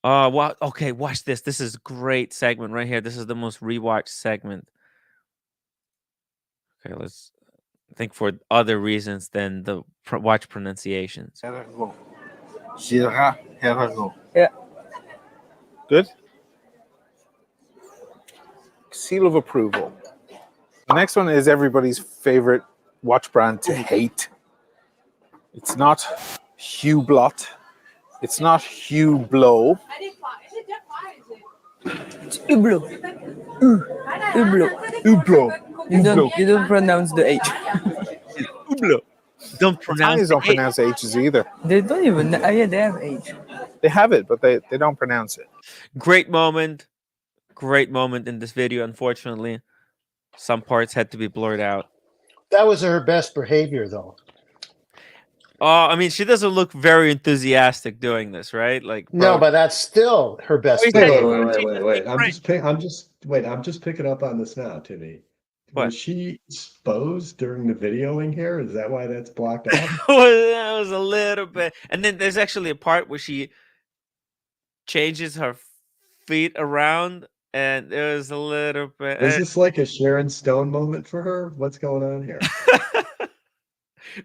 Well, okay. Watch this. This is a great segment right here. This is the most rewatched segment. Okay, I think for other reasons than the watch pronunciations. Yeah. Good. Seal of approval. The next one is everybody's favorite watch brand to hate. It's not Hublot. It's not Hublot. It's Hublot. Hublot. You don't pronounce the H. Hublot. Don't The pronounce Italians don't the H. pronounce H's either. They don't even. Yeah, they have H. They have it, but they don't pronounce it. Great moment in this video. Unfortunately, some parts had to be blurred out. That was her best behavior, though. Oh, I mean, she doesn't look very enthusiastic doing this, right? Like, No, bro, but that's still her best Wait, wait, behavior. Wait. I'm just picking up on this now, Timmy. What? Was she exposed during the videoing here? Is that why that's blocked off? That was a little bit. And then there's actually a part where she changes her feet around, and it was a little bit. Is this like a Sharon Stone moment for her? What's going on here?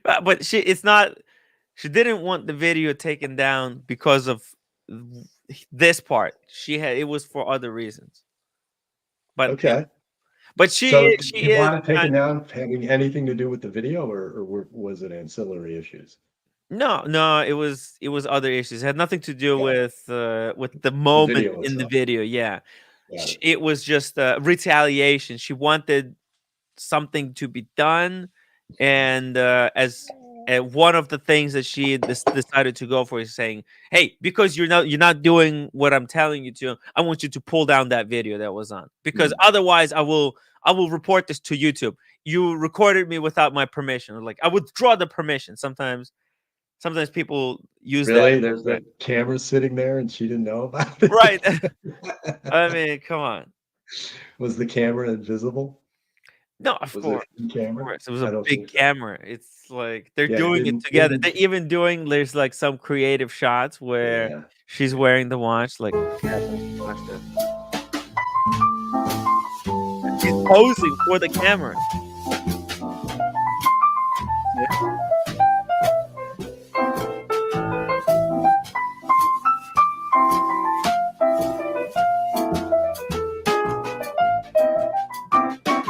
But it's not. She didn't want the video taken down because of this part. It was for other reasons. But Okay. But she So she do you is want it taken down having anything to do with the video, or was it ancillary issues? no, it was other issues. It had nothing to do with the moment video in the itself. video. Yeah. Got it. It was just retaliation. She wanted something to be done, and as one of the things that she decided to go for is saying, "Hey, because you're not doing what I'm telling you to, I want you to pull down that video that was on, because otherwise I will report this to YouTube. You recorded me without my permission." Like, I withdraw the permission. Sometimes people use Really? that. There's the camera sitting there, and she didn't know about it. Right. I mean, come on. Was the camera invisible? No, of Was course. it in camera? It was I a don't big think so. camera. It's like they're Yeah, doing it didn't- together. didn't- They're even there's like some creative shots where Yeah. she's wearing the watch. Like, watch this. She's posing for the camera.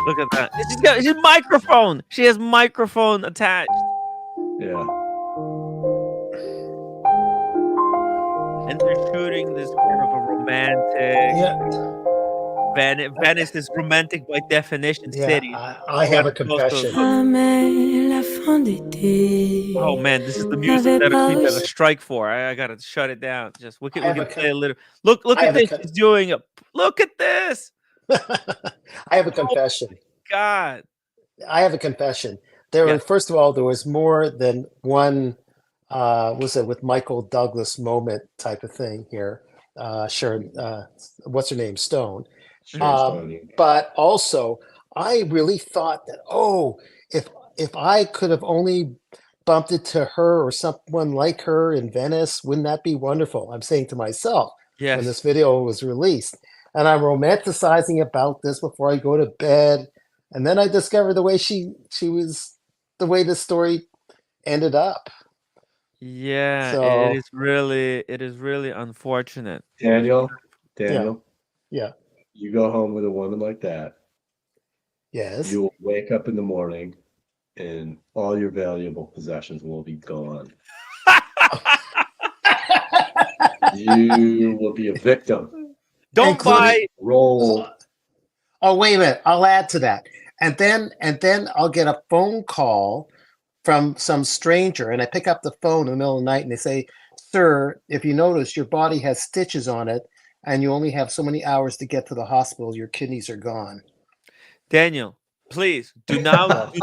Look at that. She's microphone. She has microphone attached. Yeah. And they're shooting this kind of a romantic. Yeah. Venice is romantic by definition city. I have a confession. Oh man, this is the music that we got to strike for. I gotta shut it down. Just we can play a little. Look at this. She's doing a. Look at this. I have a confession. God. I have a confession. First of all, there was more than one was it with Michael Douglas moment type of thing here. Sharon, what's her name? Stone. But also, I really thought that, if I could have only bumped into her or someone like her in Venice, wouldn't that be wonderful? I'm saying to myself when this video was released. And I'm romanticizing about this before I go to bed. And then I discovered the way she was, the way the story ended up. Yeah, So, it is really unfortunate. Daniel. Yeah. You go home with a woman like that. Yes. You will wake up in the morning and all your valuable possessions will be gone. You will be a victim. Don't buy. Roll. Oh, wait a minute. I'll add to that. And then I'll get a phone call from some stranger, and I pick up the phone in the middle of the night and they say, "Sir, if you notice, your body has stitches on it and you only have so many hours to get to the hospital. Your kidneys are gone." Daniel, please do not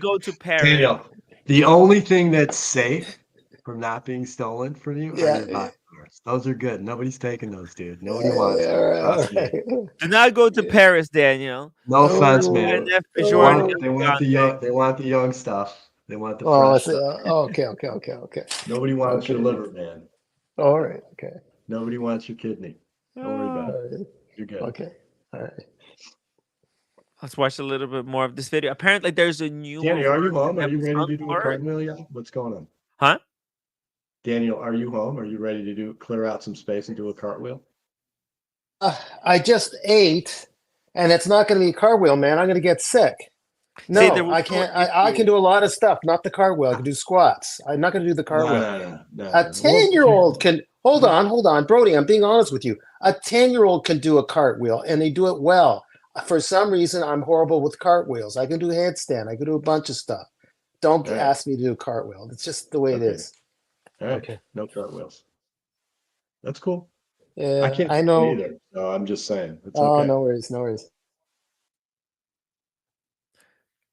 go to Paris. Daniel, the only thing that's safe from not being stolen from you are your binoculars. Those are good. Nobody's taking those, dude. Nobody wants them. Trust me. Do not go to Paris, Daniel. No offense, man. They want the young stuff. They want the fresh stuff. Okay. Nobody wants your liver, man. All right. Okay. Nobody wants your kidney. Don't worry about it. You're good. Okay. All right. Let's watch a little bit more of this video. Apparently, there's a new. Danny, are you home? Are you ready Stunt to do a art. cartwheel yet? What's going on? Huh? Daniel, are you home? Are you ready to clear out some space and do a cartwheel? I just ate, and it's not going to be a cartwheel, man. I'm going to get sick. No, See, there was I no can't. I can do a lot of stuff, not the cartwheel. I can do squats. I'm not going to do the cartwheel. No. A 10-year-old can. Hold on, Brody. I'm being honest with you. A 10-year-old can do a cartwheel, and they do it well. For some reason, I'm horrible with cartwheels. I can do headstand. I can do a bunch of stuff. Don't All right. ask me to do a cartwheel. It's just the way it Okay. is. All right. Okay. No cartwheels. That's cool. Yeah, I can't I do know. it either. So I'm just saying. It's Oh, okay. no worries, no worries.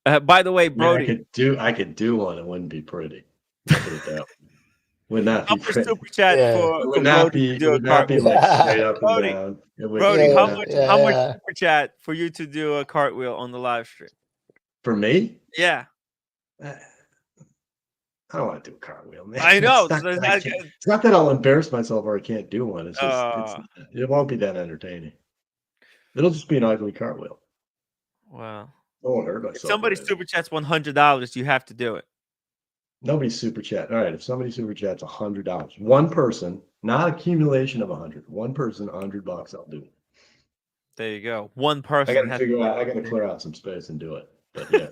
By the way, I mean, Brody, I could do one. It wouldn't be pretty. I'll put it that way. Would not how be much pretty. super chat Yeah. for It would not Brody be. to It do a would not be cartwheel? like straight up and Brody, down. It would, Brody, it would how not much? be. How much Yeah. super chat for you to do a cartwheel on the live stream? For me? Yeah, I don't want to do a cartwheel, man. I know. It's not that I'll embarrass myself or I can't do one. It's just it won't be that entertaining. It'll just be an ugly cartwheel. Wow. I won't hurt myself. If somebody or anything. super chats $100, you have to do it. Nobody's super chat. All right, if somebody super chats $100, one person, not accumulation of 100, one person, $100, I'll do it. There you go. One person. I got to has figure out. I do got to it. clear out some space and do it. But yeah.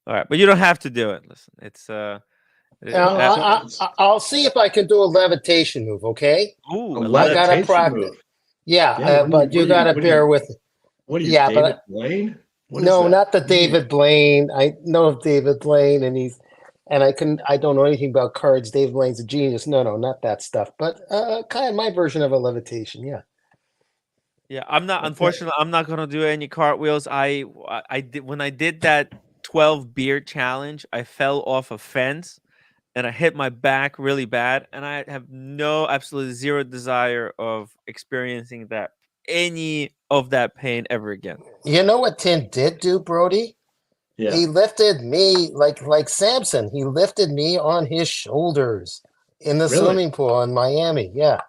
All right, but you don't have to do it. Listen, it's I'll see if I can do a levitation move. Okay. ooh, I gotta practice. move. Yeah, but you gotta bear with it. What are you, Yeah, David but Blaine? What is no, that? not the David Blaine. I know of David Blaine, and I don't know anything about cards. David Blaine's a genius. No, not that stuff. But kind of my version of a levitation. Yeah. yeah. I'm not. Unfortunately, I'm not gonna do any cartwheels. I did when I did that 12 beer challenge. I fell off a fence and I hit my back really bad, and I have absolutely zero desire of experiencing any of that pain ever again. You know what Tim did do, Brody? Yeah. He lifted me like Samson. He lifted me on his shoulders in the swimming pool in Miami. Yeah.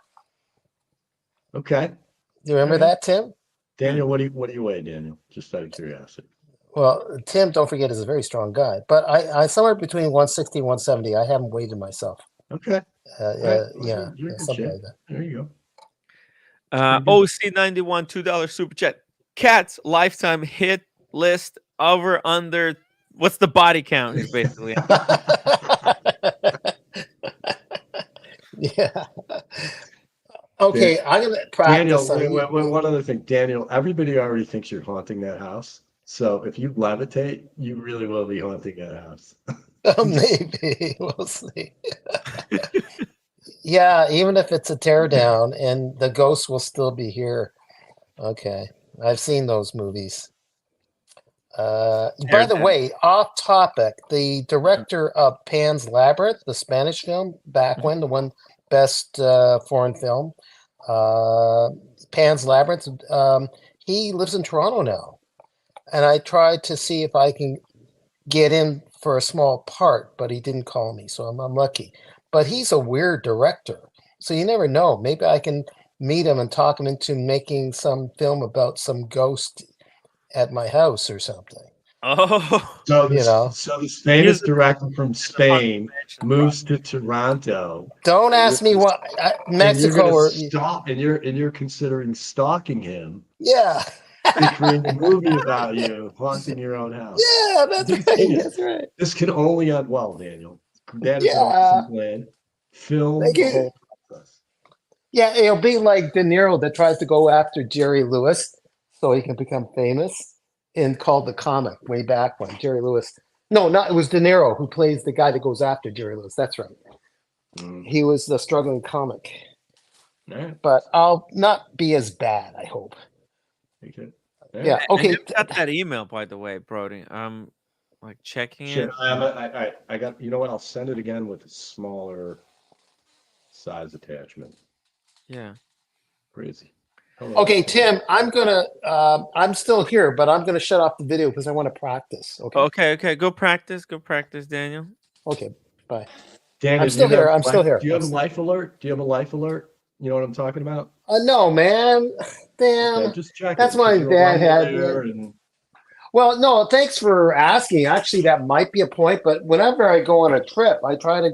Okay. Do you remember that, Tim? Daniel, what do you weigh, Daniel? Just out of curiosity. Well, Tim, don't forget, is a very strong guy. But I somewhere between 160 and 170. I haven't weighed myself. Okay. Yeah, You're in good something shape. like that. There you go. OC91 $2 super chat. Cat's lifetime hit list over under. What's the body count? Is basically. Yeah. Okay, I'm gonna practice. Daniel, one other thing, Daniel. Everybody already thinks you're haunting that house. So if you levitate, you really will be haunting that house. Maybe we'll see. Yeah, even if it's a teardown, and the ghost will still be here. Okay, I've seen those movies. By the way, off topic, the director of Pan's Labyrinth, the Spanish film, back when the one best foreign film, Pan's Labyrinth, he lives in Toronto now, and I tried to see if I can get in for a small part, but he didn't call me, so I'm unlucky. But he's a weird director, so you never know. Maybe I can meet him and talk him into making some film about some ghost at my house or something. Oh, so this famous director from Spain moves to Toronto. Don't ask me what Mexico or and you're considering stalking him. Yeah. And creating a movie about you haunting your own house. Yeah, that's right. That's right. This can only end well, Daniel. That is Yeah. an awesome plan. Film the whole process. Yeah, it'll be like De Niro that tries to go after Jerry Lewis so he can become famous, and called The Comic way back when Jerry Lewis. No, it was De Niro who plays the guy that goes after Jerry Lewis. That's right. He was the struggling comic. Right. But I'll not be as bad, I hope. Okay. Yeah. Okay. I got that email, by the way, Brody. I'm like checking it. I got. You know what? I'll send it again with a smaller size attachment. Yeah. Crazy. Okay, Tim, I'm still here, but I'm gonna shut off the video because I want to practice. Okay. Okay. Go practice, Daniel. Okay. Bye. Daniel, I'm still here. Do you have a life alert? You know what I'm talking about? No, man. Damn. Okay, just checking. That's my 'cause you're dad around had. there and Well, no, thanks for asking. Actually, that might be a point, but whenever I go on a trip, I try to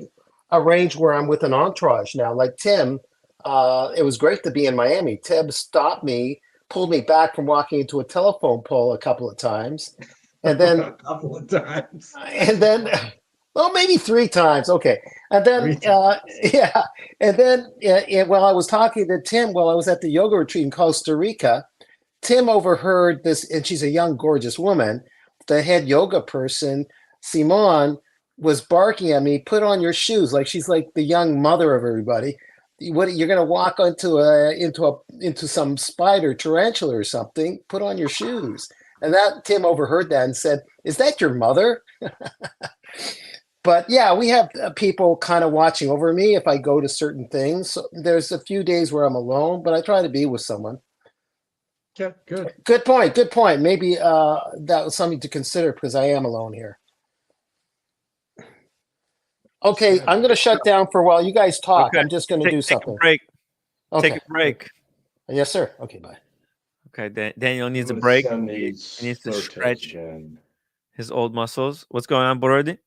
arrange where I'm with an entourage now. Like Tim, it was great to be in Miami. Tim stopped me, pulled me back from walking into a telephone pole a couple of times, and then a couple of times. and then well, maybe 3 times. Okay. And then 3 times. yeah, and then while I was talking to Tim while I was at the yoga retreat in Costa Rica, Tim overheard this, and she's a young, gorgeous woman. The head yoga person, Simone, was barking at me, "Put on your shoes!" Like she's like the young mother of everybody. What you're gonna walk into some spider tarantula or something? Put on your shoes. And that Tim overheard that and said, "Is that your mother?" But yeah, we have people kind of watching over me if I go to certain things. So there's a few days where I'm alone, but I try to be with someone. Yeah, good. Good point. Good point. Maybe that was something to consider because I am alone here. Okay, I'm going to shut down for a while. You guys talk. Okay. I'm just going to do Take something. a break. Okay. Take a break. Yes, sir. Okay, bye. Okay, Daniel needs a I'm gonna break. send He these needs to photos stretch again. his old muscles. What's going on, Borodi?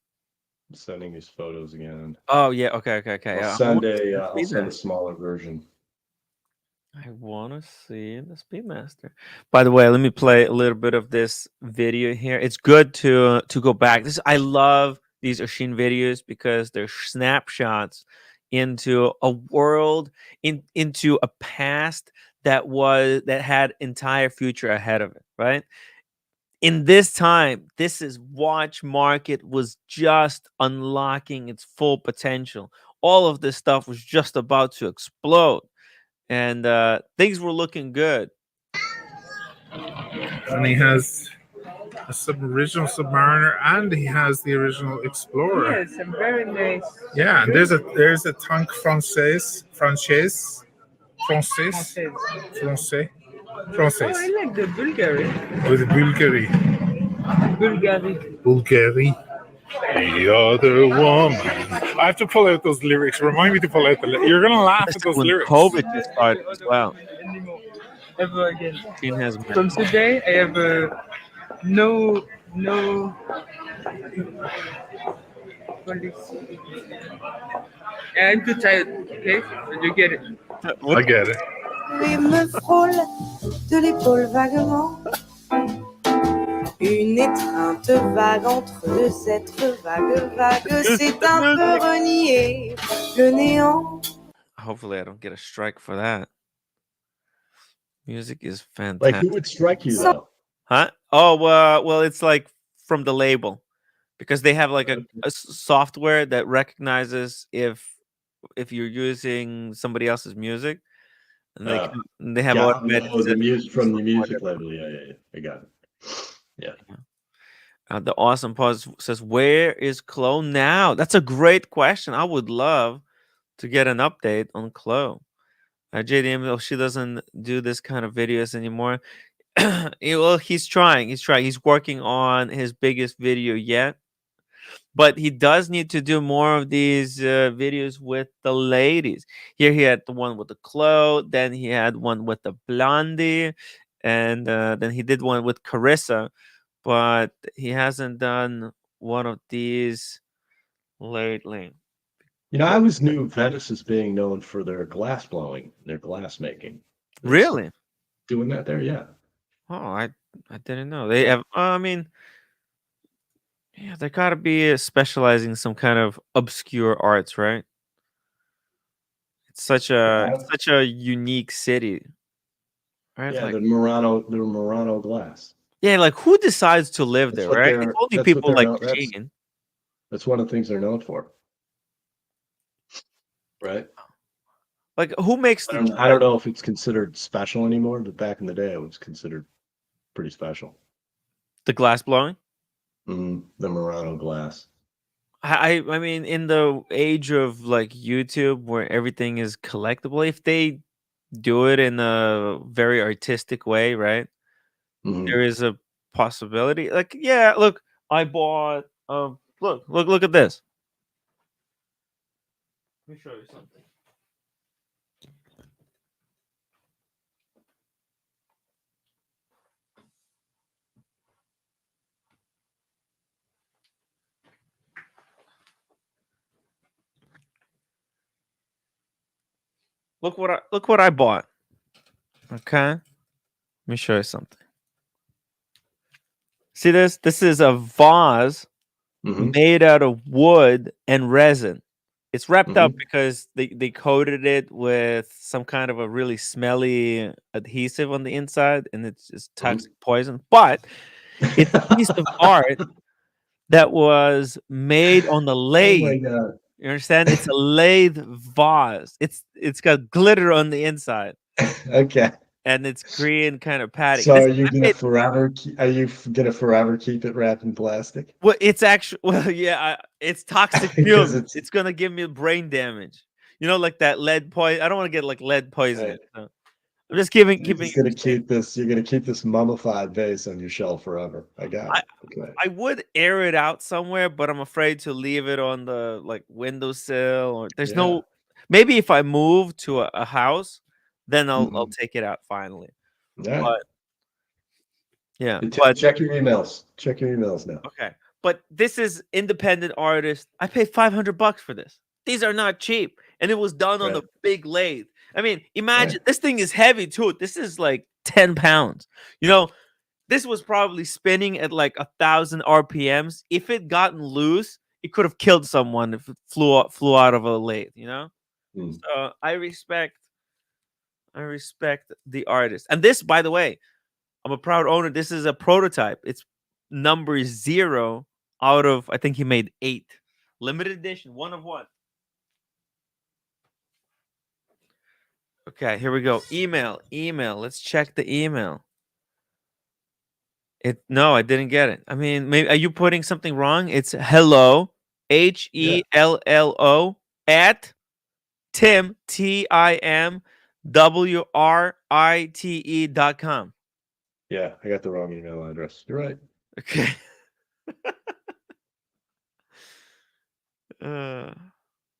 I'm sending these photos again. Oh yeah, okay. I'll send a smaller version. I want to see the Speedmaster. By the way, let me play a little bit of this video here. It's good to go back. I love these Oshin videos because they're snapshots into a world, into a past that had entire future ahead of it, right? In this time, watch market was just unlocking its full potential. All of this stuff was just about to explode, and things were looking good. And he has original Submariner, and he has the original Explorer. Yes, very nice. Yeah, and there's a tank français. Oh, I like the Bulgari. With Bulgari. Bulgari. The other woman. I have to pull out those lyrics. Remind me to pull out the lyrics. You're gonna laugh at those When lyrics. COVID just started as well. Ever again. Sheen has From today, I have no policy. I'm too tired, okay? Did you get it? I get it. Il me frôle de l'épaule vaguement. Une étreinte vague entre deux êtres vagues. C'est un peu renier le néant. Hopefully, I don't get a strike for that. Music is fantastic. Like, who would strike you though? Huh? Oh, well, it's like from the label, because they have like a software that recognizes if you're using somebody else's music, and they have automatic. The music from the music label. Yeah. I got it. Yeah. The awesome pause says, "Where is Chloe now?" That's a great question. I would love to get an update on Chloe. JDM, she doesn't do this kind of videos anymore. Well, he's trying. He's working on his biggest video yet, but he does need to do more of these videos with the ladies. Here he had the one with the Chloe, then he had one with the Blondie, and then he did one with Carissa, but he hasn't done one of these lately. You know, I always knew Venice as being known for their glass blowing, their glass making. Really? Doing that there, yeah. Oh, I didn't know. They have, I mean, yeah, they gotta be specializing in some kind of obscure arts, right? It's such a unique city, right? Yeah, Like, the Murano glass. yeah, like who decides to live there, right? It's only people like Gene. That's one of the things they're known for. Right? Like, who makes I don't know if it's considered special anymore, but back in the day it was considered pretty special. The glass blowing? The Murano glass. I mean, in the age of like YouTube where everything is collectible, if they do it in a very artistic way, right? There is a possibility. Like, yeah, look, I bought look at this. Let me show you something. Look what I bought. Okay, let me show you something. See this? This is a vase Mm-hmm. made out of wood and resin. It's wrapped up Mm-hmm. because they coated it with some kind of a really smelly adhesive on the inside, and it's just toxic poison. But it's a piece of art that was made on the Oh lathe. my god. You understand? It's a lathe vase. It's got glitter on the inside, Okay. and it's green kind of padding. So This are you I gonna made. forever? Are you gonna forever keep it wrapped in plastic? Well, it's actually well, yeah, it's toxic Because fumes. It's gonna give me brain damage. You know, like that lead poison. I don't want to get like lead poisoning. Right. So I'm just keeping You're it just gonna safe. keep this. You're gonna keep this mummified vase on your shelf forever. I got I it. Okay. I would air it out somewhere, but I'm afraid to leave it on the like windowsill or there's Yeah. no. Maybe if I move to a house, then I'll Mhm. take it out finally. All right. But yeah, You but check your emails. Check your emails now. okay. But this is independent artist. I paid $500 for this. These are not cheap. And it was done on a Right. big lathe. I mean, Right. imagine this thing is heavy too. This is like 10 pounds. You know, this was probably spinning at like 1,000 RPMs. If it gotten loose, it could have killed someone if it flew out of a lathe, you know? Mm. So I respect the artist. And this, by the way, I'm a proud owner. This is a prototype. It's number 0 out of I think he made 8. Limited edition, 1 of 1. Okay, here we go. Email. Let's check the email. No, I didn't get it. I mean, maybe are you putting something wrong? It's hello, Yeah. HELLO at Tim TIMWRITE.com. Yeah. I got the wrong email address. You're right. Okay. uh,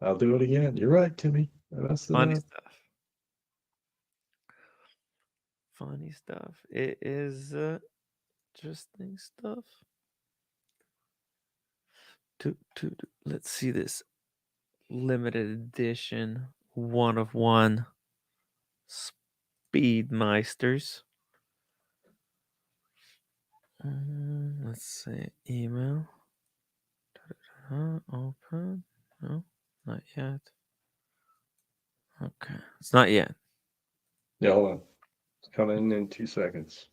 I'll do it again. You're right, Timmy. I messed it funny up. stuff. Funny stuff. It is interesting stuff. Let's see this limited edition 1 of 1 Speedmeisters. Let's see. Email. Open. No, not yet. Okay, it's not yet. Yeah, hold on. It's coming in 2 seconds.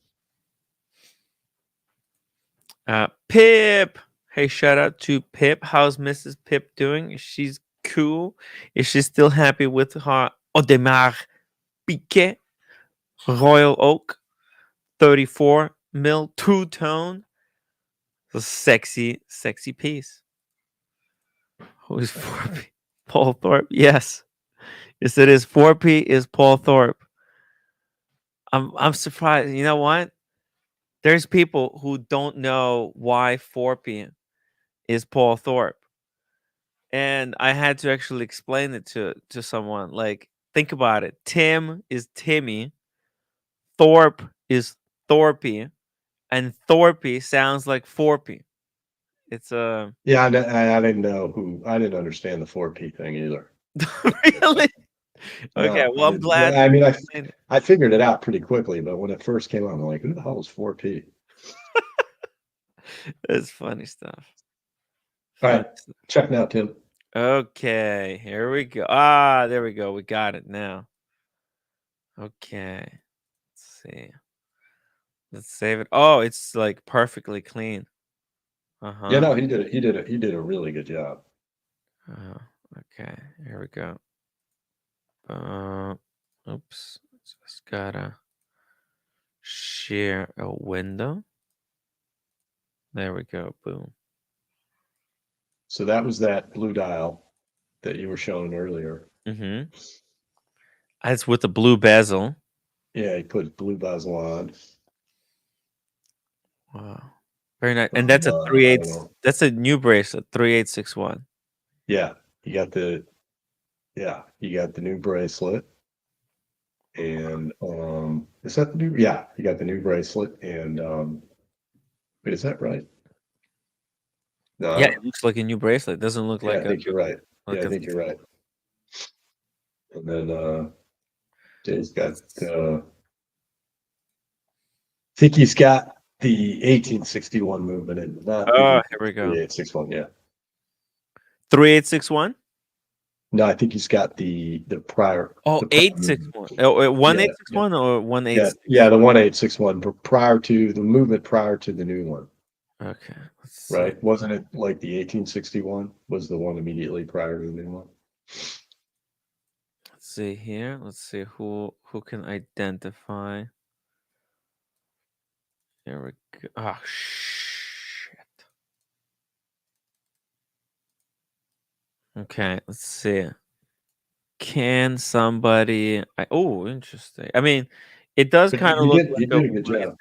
Pip. Hey, shout out to Pip. How's Mrs. Pip doing? Is she's cool? Is she still happy with her Audemars Piguet Royal Oak 34 mil two-tone? It's a sexy piece. Who is 4P? Paul Thorpe. Yes, it is. 4P is Paul Thorpe. I'm surprised. You know what? There's people who don't know why 4P is Paul Thorpe. And I had to actually explain it to someone. Like, think about it. Tim is Timmy, Thorpe is Thorpe, and Thorpe sounds like 4P. It's a Yeah, I didn't know who. I didn't understand the 4P thing either. really. Okay, No, well, I I'm didn't. glad. I mean, explained it. I figured it out pretty quickly, but when it first came out, I'm like, who the hell is 4P? It's funny stuff. All Funny right, stuff. check now, Tim. Okay, here we go. There we go. We got it now. Okay. Let's see. Let's save it. Oh, it's like perfectly clean. Yeah, Uh-huh. no, he did a really good job. Okay, here we go. Oops. Just gotta share a window. There we go. Boom. So that was that blue dial that you were showing earlier. Mm-hmm. It's with the blue bezel. Yeah, he put blue bezel on. Wow. Very nice. And that's a 3/8. That's a new bracelet, 3861. Yeah, you got the new bracelet. And is that the new? Yeah, you got the new bracelet. And wait, is that right? No. Yeah, it looks like a new bracelet. It doesn't look Yeah, like I think you're right. like Yeah, I a think you're right. And then He's got. I think he's got the 1861 movement in. Not Oh, the here we go. 3861. Yeah. 3861. No, I think he's got the prior. Oh, the prior 861. Oh, 1861 or 18. Yeah, the 1861 prior to the movement prior to the new one. Okay. Let's see. Right? Wasn't it like the 1861 was the one immediately prior to the new one? Let's see here. Let's see who can identify. Here we go. Oh shit. Okay, let's see. Can somebody? Oh, interesting. I mean, it does But kind of you look did like you a did a good job.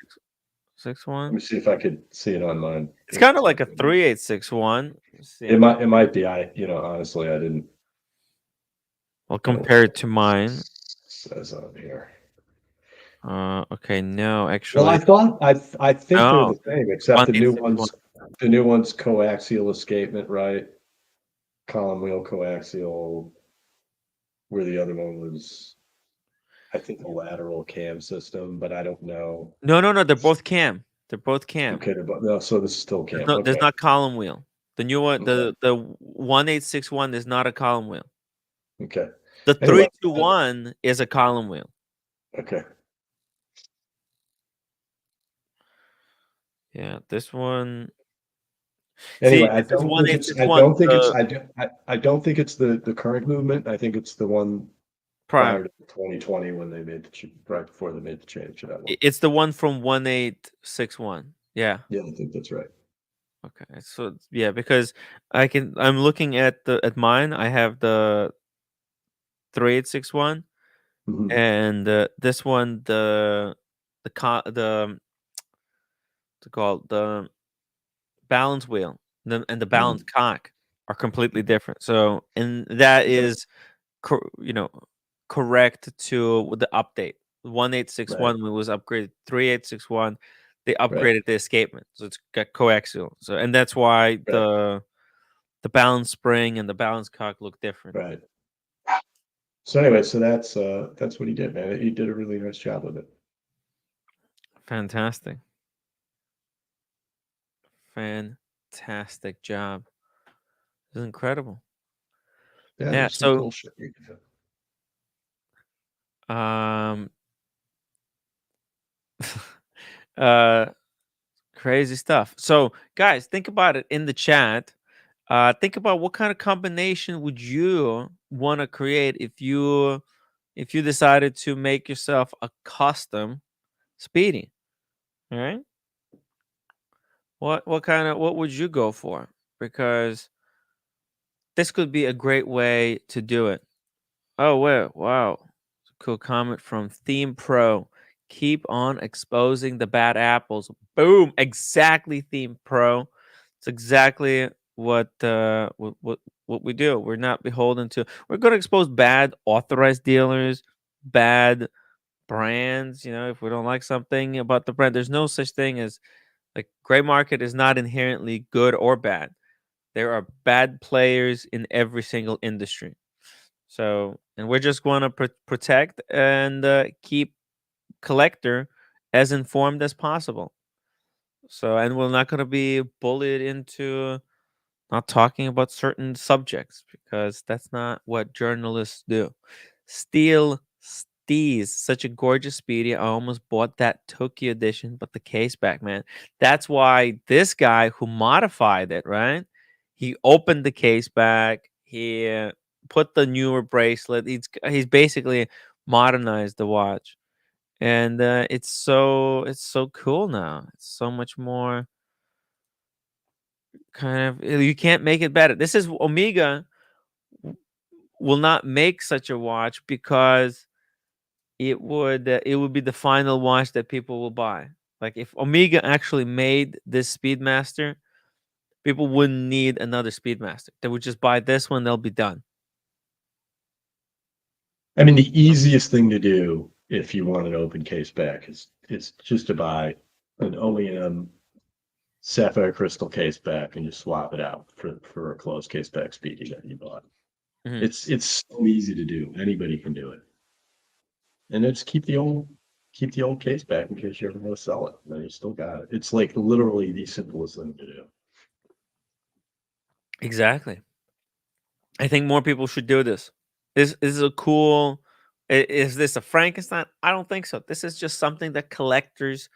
1861. Let me see if I could see it on mine. It's kind of like a 3861. Let's see. It might be. Honestly, I didn't. Well, compared to mine. Says on here. Okay, no, actually. Well, I think they're the same, except the new 1861. one's coaxial escapement, right? Column wheel coaxial, where the other one was, I think, a lateral cam system, but I don't know. No, they're both cam. They're both cam. Okay, no, so this is still cam. There's not column wheel. The new one, the 1861 is not a column wheel. Okay. The Anyway, 321 is a column wheel. Okay. Yeah, this one. Anyway, See, I this is don't think it's. I 1861. don't think it's. I don't think it's the current movement. I think it's the one prior to 2020 when they made right before they made the change to that one. It's the one from 1861. Yeah. Yeah, I think that's right. Okay, so yeah, because I'm looking at mine. I have the 3861, and this one the called the balance wheel and the balance cock are completely different. So, and that is correct to the update. 1861 when it was upgraded 3861, they upgraded the escapement, so it's got coaxial. So, and that's why the balance spring and the balance cock look different. Right. So anyway, so that's what he did, man. He did a really nice job with it. Fantastic. Fantastic job. This is incredible. Yeah, some cool shit you can do. Crazy stuff. So, guys, think about it in the chat. Think about what kind of combination would you want to create if you decided to make yourself a custom speedy. All right. What would you go for? Because this could be a great way to do it. Oh, wow. Cool comment from Theme Pro. Keep on exposing the bad apples. Boom. Exactly, Theme Pro. It's exactly what we do. We're not beholden to. We're going to expose bad authorized dealers, bad brands. If we don't like something about the brand, there's no such thing as like gray market is not inherently good or bad. There are bad players in every single industry. So, and we're just going to protect and keep collector as informed as possible. So, and we're not going to be bullied into not talking about certain subjects because that's not what journalists do. Steel Steez, such a gorgeous speedy. I almost bought that Tokyo edition, but the case back, man. That's why this guy who modified it, right? He opened the case back. He put the newer bracelet. He's basically modernized the watch, and it's so cool now. It's so much more kind of, you can't make it better. This is Omega will not make such a watch because it would be the final watch that people will buy. Like if Omega actually made this Speedmaster, people wouldn't need another Speedmaster. They would just buy this one, they'll be done. I mean, the easiest thing to do if you want an open case back is just to buy an OEM sapphire crystal case back and just swap it out for a closed case back speedy that you bought. It's so easy to do. Anybody can do it. and then just keep the old case back in case you ever want to sell it. And then you still got it. It's like literally the simplest thing to do. Exactly. I think more people should do this. This is a cool. Is this a Frankenstein? I don't think so. This is just something that collectors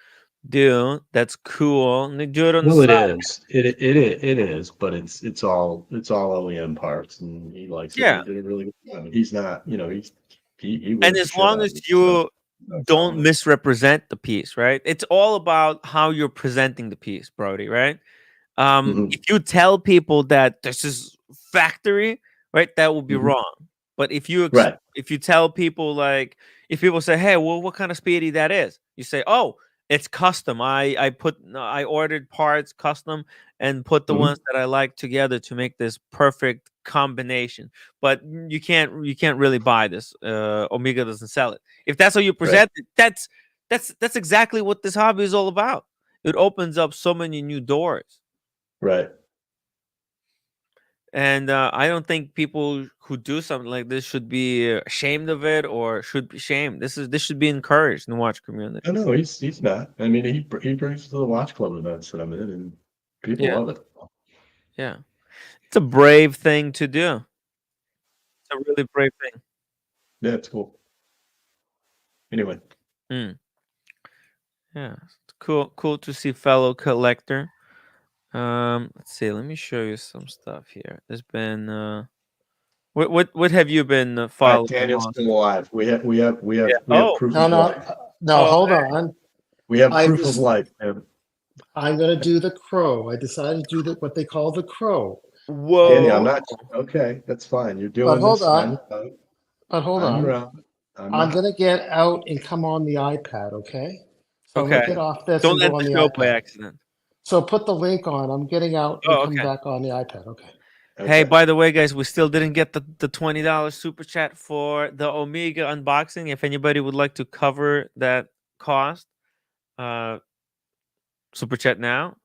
do. That's cool, and they do it on the Well, it side. is. It is, but it's all OEM parts, and he likes it. Yeah, He did a really good job. And he's not, he and wears the as shit long out as of it. So you not don't selling it. misrepresent the piece, right? It's all about how you're presenting the piece, Brody, right? Mhm. If you tell people that this is factory, right, that would be Mhm. wrong. But Right. if you tell people, like, if people say, "Hey, well, what kind of speedy that is?" You say, "Oh, it's custom. I ordered parts custom and put the Mhm. ones that I like together to make this perfect combination." But you can't really buy this. Omega doesn't sell it. If that's how you Right. present it, that's exactly what this hobby is all about. It opens up so many new doors. Right. And I don't think people who do something like this should be ashamed of it or should be shamed. This should be encouraged in the watch community. I know he's not. I mean, he brings to the watch club events that I'm in, and people Yeah, love it. yeah. It's a brave thing to do. It's a really brave thing. Yeah, it's cool. Anyway, Mm. Yeah, it's cool to see fellow collector. Let's see. Let me show you some stuff here. There's been what have you been following Daniel's most? still alive. We have Yeah. proof No, of no, life. no. Oh, Hold there. on. We have I proof of just, life, man. I'm gonna do the crow. I decided to do what they call the crow. Danny, I'm Whoa. not okay. That's fine. You're But doing hold this on on. your own. But hold On your on. own. I'm I'm not. gonna get out and come on the iPad. Okay. So I'm gonna Okay. get off this Don't and go end on the the show by iPad. accident. So put the link on. I'm getting out and Oh, coming okay. back on the iPad. Okay. Hey, Okay. by the way, guys, we still didn't get the $20 super chat for the Omega unboxing. If anybody would like to cover that cost, uh, super chat now.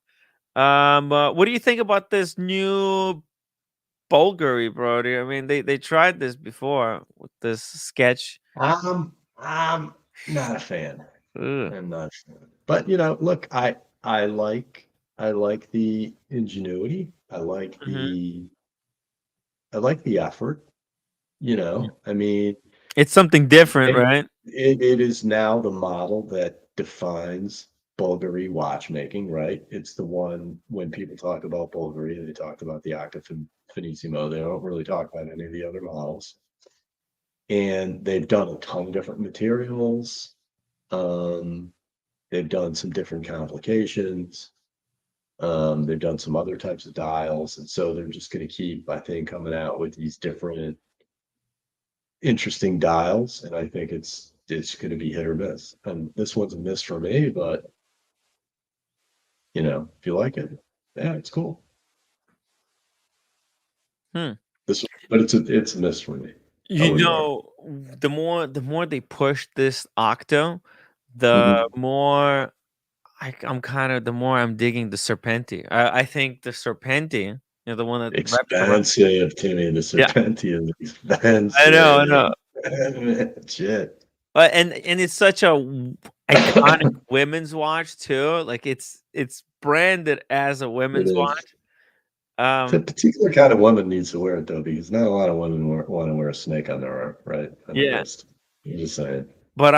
What do you think about this new Bulgari, Brody? I mean, they tried this before with this sketch. I'm not a fan. Ugh. I'm not a fan. But look, I like the ingenuity. Mhm. I like the effort. I mean, It's something different, it, right? it is now the model that defines Bulgari watchmaking, right? It's the one when people talk about Bulgari, they talk about the Octa Finissimo. They don't really talk about any of the other models. And they've done a ton of different materials. They've done some different complications. They've done some other types of dials, and so they're just going to keep, I think, coming out with these different interesting dials, and I think it's going to be hit or miss. And this one's a miss for me, but if you like it, yeah, it's cool. Hmm. But it's a miss for me. You know, the more they push this Octo, the Mhm. more the more I'm digging the Serpenti. I think the Serpenti, the one that wraps around. Expensive, Timmy. The Yeah, Serpenti is I know. expensive. Shit. And it's such a iconic women's watch too. Like it's branded as a It women's is. watch. The particular kind of woman needs to wear it though, because not a lot of women want to wear a snake on their arm, right? On their Yeah, wrist. I'm just saying. but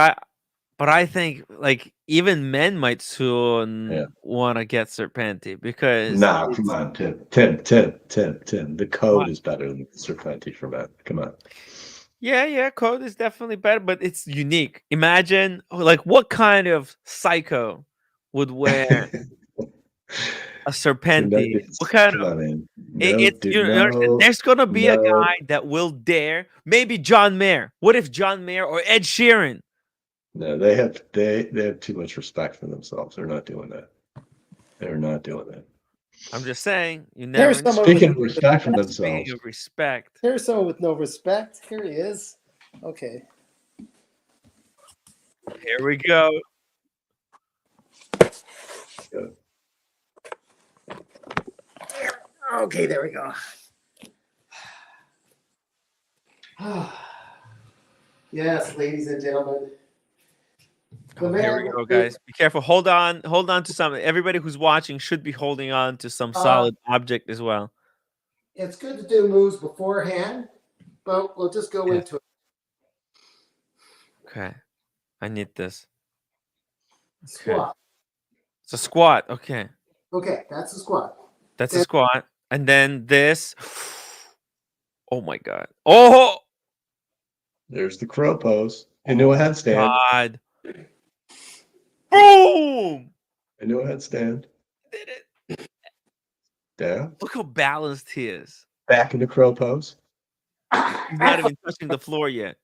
I think like even men might soon Yeah. want to get Serpenti because Nah, come it's on, Tim. The code what? is better than Serpenti for men. Come on. Yeah, code is definitely better, but it's unique. Imagine like what kind of psycho would wear a Serpenti? What kind Come of on, man. No, it's dude, understand, no, there's gonna be a no. guy that will dare. Maybe John Mayer. What if John Mayer or Ed Sheeran? No, they have too much respect for themselves. They're not doing that. They're not doing that. I'm just saying, you never Here's know. someone with Speaking of respect for Speaking themselves, of respect, here's someone with no respect. Here he is. Okay. here we go. Okay, there we go. Yes, ladies and gentlemen. Oh, here we go, guys. Be careful. Hold on to something. Everybody who's watching should be holding on to some solid object as well. It's good to do moves beforehand, but we'll just go into it. Okay. I need this. Okay. Squat. It's a squat. Okay. Okay, that's the squat. That's a squat. And then this. Oh my God. Oh! There's the crow pose. Into a headstand. God. Boom! Into a headstand. Did it. Down. Look how balanced he is. Back into crow pose. He's not even touching the floor yet.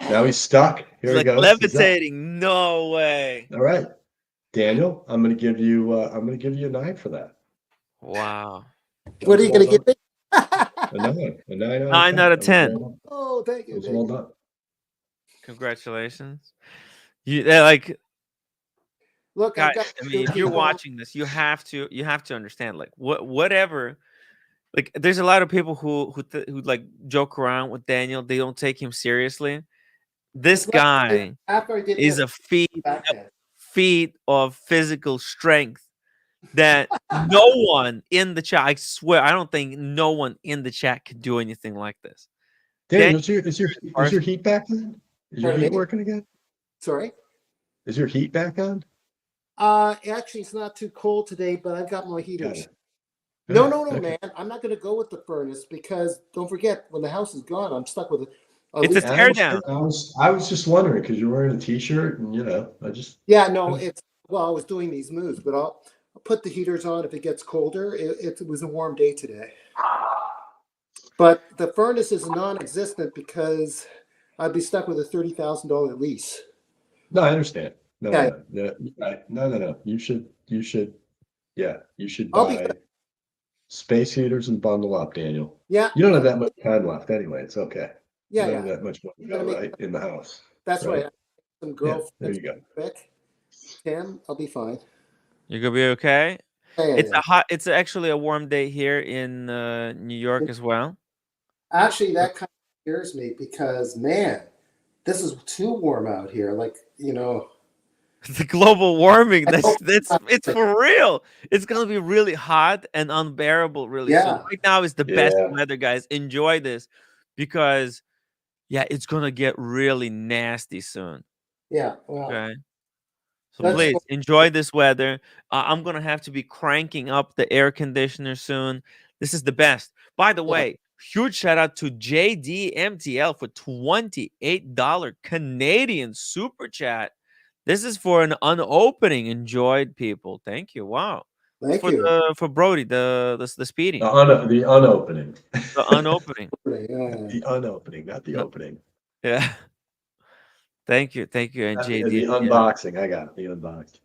Now he's stuck. Here He's he like goes. levitating. No way. All right, Daniel, I'm going to give you a 9 for that. Wow. What are you going to give me? A 9. A 9 9 out of 10. Oh, thank you. It was well done. Congratulations. They're like, look, guys, I mean, if you're watching this, you have to understand, like, whatever. Like, there's a lot of people who like joke around with Daniel. They don't take him seriously. This guy is a feat of physical strength that no one in the chat, I swear, I don't think no one in the chat could do anything like this. Daniel, is your heat back on? Is your heat working again? Sorry? Is your heat back on? Actually, it's not too cold today, but I've got my heaters. No, man. I'm not going to go with the furnace because don't forget, when the house is gone, I'm stuck with it. It's a tear down. I was just wondering because you're wearing a t-shirt and I just I was doing these moves, but I'll put the heaters on if it gets colder. It was a warm day today, but the furnace is non-existent because I'd be stuck with a $30,000 lease. No, I understand. No. You should buy space heaters and bundle up, Daniel. Yeah. You don't have that much time left anyway. It's okay. Yeah, you don't have that much money right in the house. That's right. Some girl. There you go. Quick. Tim, I'll be fine. You're gonna be okay. Yeah, It's actually a warm day here in New York as well. Actually, that kind of scares me because man, this is too warm out here. Like the global warming. It's for real. It's gonna be really hot and unbearable really soon. Right now is the best weather, guys. Enjoy this because it's gonna get really nasty soon. Yeah. Well, okay. So please enjoy this weather. I'm gonna have to be cranking up the air conditioner soon. This is the best. By the way, huge shout out to JDMTL for $28 Canadian super chat. This is for an unopening. Enjoyed, people. Thank you. Wow. Thank you. For Brody, the speeding. The unopening. The unopening. The unopening, not the opening. Yeah. Thank you, and JD. The unboxing, I got it. The unboxing.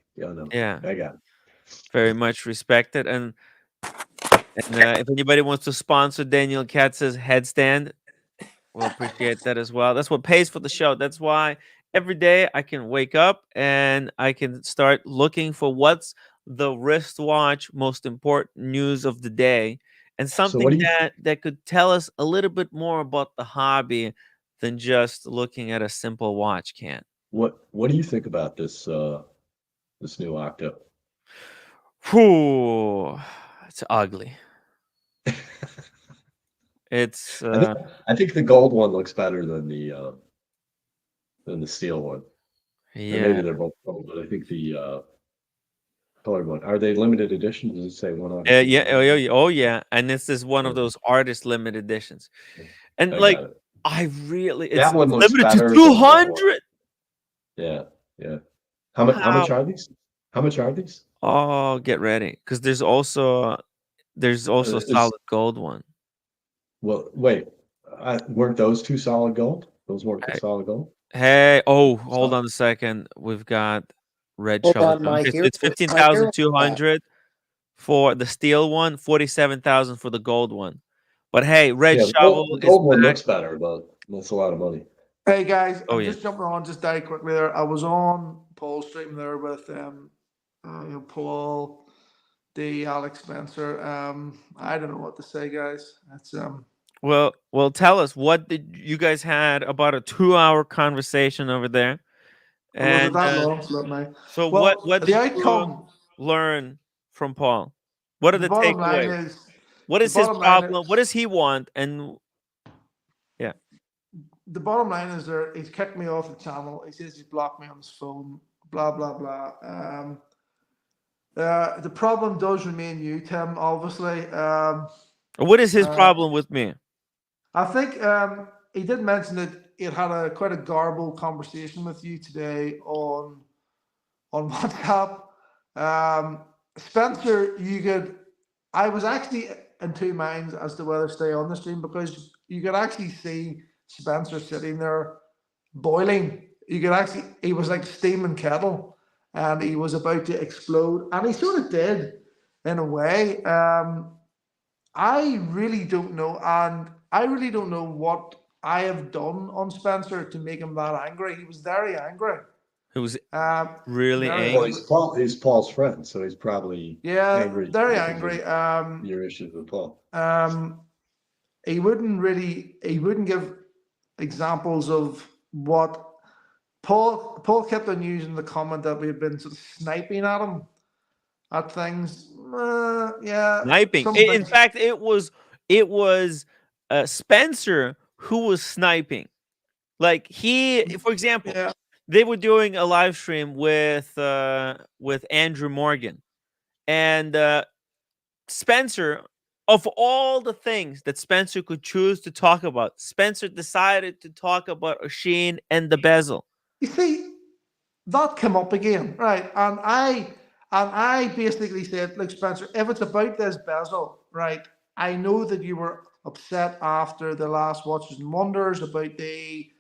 I got it. Very much respected. And if anybody wants to sponsor Daniel Katz's headstand, we'll appreciate that as well. That's what pays for the show. That's why every day I can wake up and I can start looking for what's the wristwatch most important news of the day, and something that could tell us a little bit more about the hobby than just looking at a simple watch can. What do you think about this new Octo? Whew, it's ugly. It's I think the gold one looks better than the steel one. Yeah. Maybe they're both gold, but I think the colored one. Are they limited edition? Does it say one on? Oh yeah. And this is one of those artist limited editions. And it's limited to 200. Yeah. How much are these? How much are these? Oh, get ready, because there's also a solid gold one. Well, wait, weren't those two solid gold? Those weren't solid gold. Hey, hold on a second. We've got red shovel. It's 15,200 for the steel one, 47,000 for the gold one. But hey, red shovel. The gold one looks better, but that's a lot of money. Hey guys, I'm just jumping on just very quickly there. I was on Paul's stream there with Paul, Alex Spencer. I don't know what to say, guys. It's Well, tell us, what did you guys had about a 2-hour conversation over there? Or was it And that long? Flip me. so Well, what the did you outcome, learn from Paul? What are the the bottom line takeaways? is, What the is his bottom line problem? What does he want? And yeah, the bottom line is there. He's kicked me off the channel. He says he's blocked me on his phone. Blah blah blah. The problem does remain you, Tim. Obviously. what is his problem with me? I think he did mention that he had quite a garbled conversation with you today on WhatsApp. Spencer, I was actually in two minds as to whether to stay on the stream, because you could actually see Spencer sitting there boiling. He was like steaming kettle, and he was about to explode, and he sort of did in a way. I really don't know, and I really don't know what I have done on Spencer to make him that angry. He was very angry. He was really angry. Well, he's Paul's friend, so he's probably angry. Very angry. Your issues with Paul. He wouldn't give examples of what Paul kept on using the comment that we had been sort of sniping at him at things. Sniping. In fact, it was Spencer who was sniping. Like for example, they were doing a live stream with Andrew Morgan, and Spencer, of all the things that Spencer could choose to talk about, Spencer decided to talk about O'Shane and the bezel. You see, that came up again, right? And I basically said, look, Spencer, if it's about this bezel, right? I know that you were upset after the last Watches and Wonders about the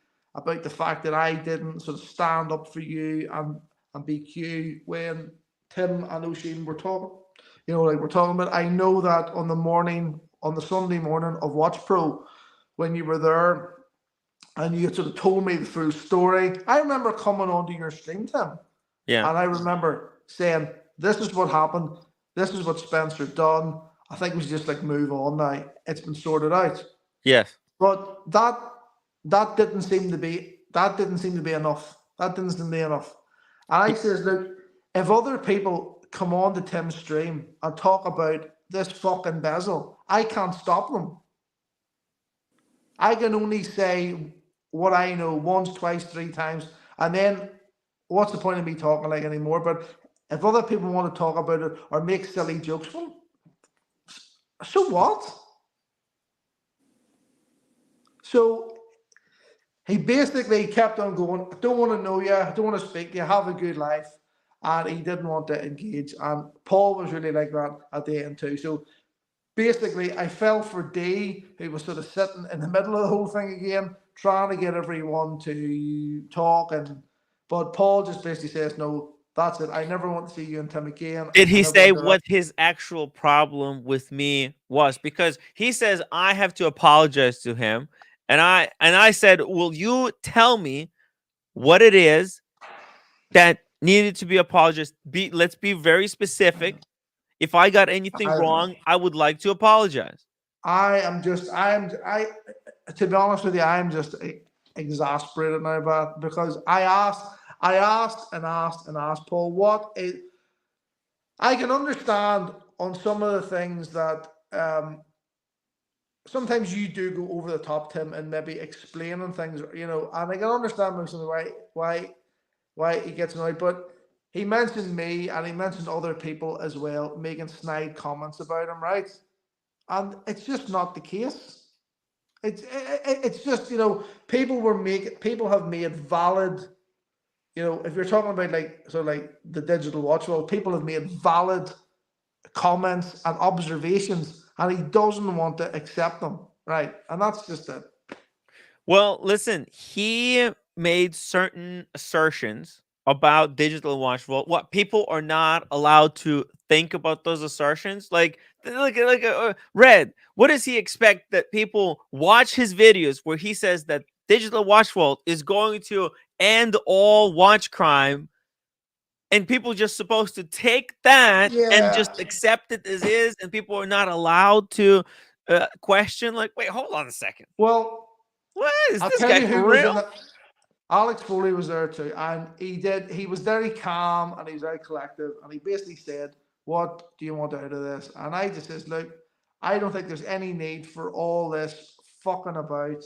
fact that I didn't sort of stand up for you and BQ when Tim and O'Shane were talking. We're talking about. I know that on the Sunday morning of Watch Pro, when you were there and you sort of told me the full story, I remember coming onto your stream, Tim. Yeah. And I remember saying, this is what happened. This is what Spencer done. I think we should just like move on now. It's been sorted out. Yes. But that didn't seem to be enough. That didn't seem to be enough. And I says, look, if other people come on to Tim's stream and talk about this fucking bezel, I can't stop them. I can only say what I know once, twice, three times, and then what's the point of me talking like anymore? But if other people want to talk about it or make silly jokes, well, so what? So he basically kept on going, I don't want to know you, I don't want to speak to you, have a good life. And he didn't want to engage. And Paul was really like that at the end too. So basically, I fell for D, who was sort of sitting in the middle of the whole thing again, trying to get everyone to talk. But Paul just basically says, no, that's it. I never want to see you and Tim again. Did he say what his actual problem with me was? Because he says I have to apologize to him. And I said, will you tell me what it is that needed to be apologized? Let's be very specific. If I got anything wrong, I would like to apologize. To be honest with you, I'm just exasperated now about it, because I asked Paul, what is, I can understand on some of the things that sometimes you do go over the top, Tim, and maybe explaining things, and I can understand why he gets annoyed, but he mentioned me and he mentioned other people as well making snide comments about him, right? And it's just not the case. It's just, people have made valid, if you're talking about like the digital watch world, people have made valid comments and observations, and he doesn't want to accept them, right? And that's just it. Well, listen, he made certain assertions about digital watch world. What, people are not allowed to think about those assertions? Like Red, what does he expect that people watch his videos where he says that digital watch world is going to end all watch crime, and people just supposed to take that and just accept it as is, and people are not allowed to question. Like, wait, hold on a second. Well, What is I'll this tell guy you who for was in real? it. Alex Foley was there too, and he was very calm and he was very collective, and he basically said, "What do you want out of this?" And I just says, "Look, I don't think there's any need for all this fucking about."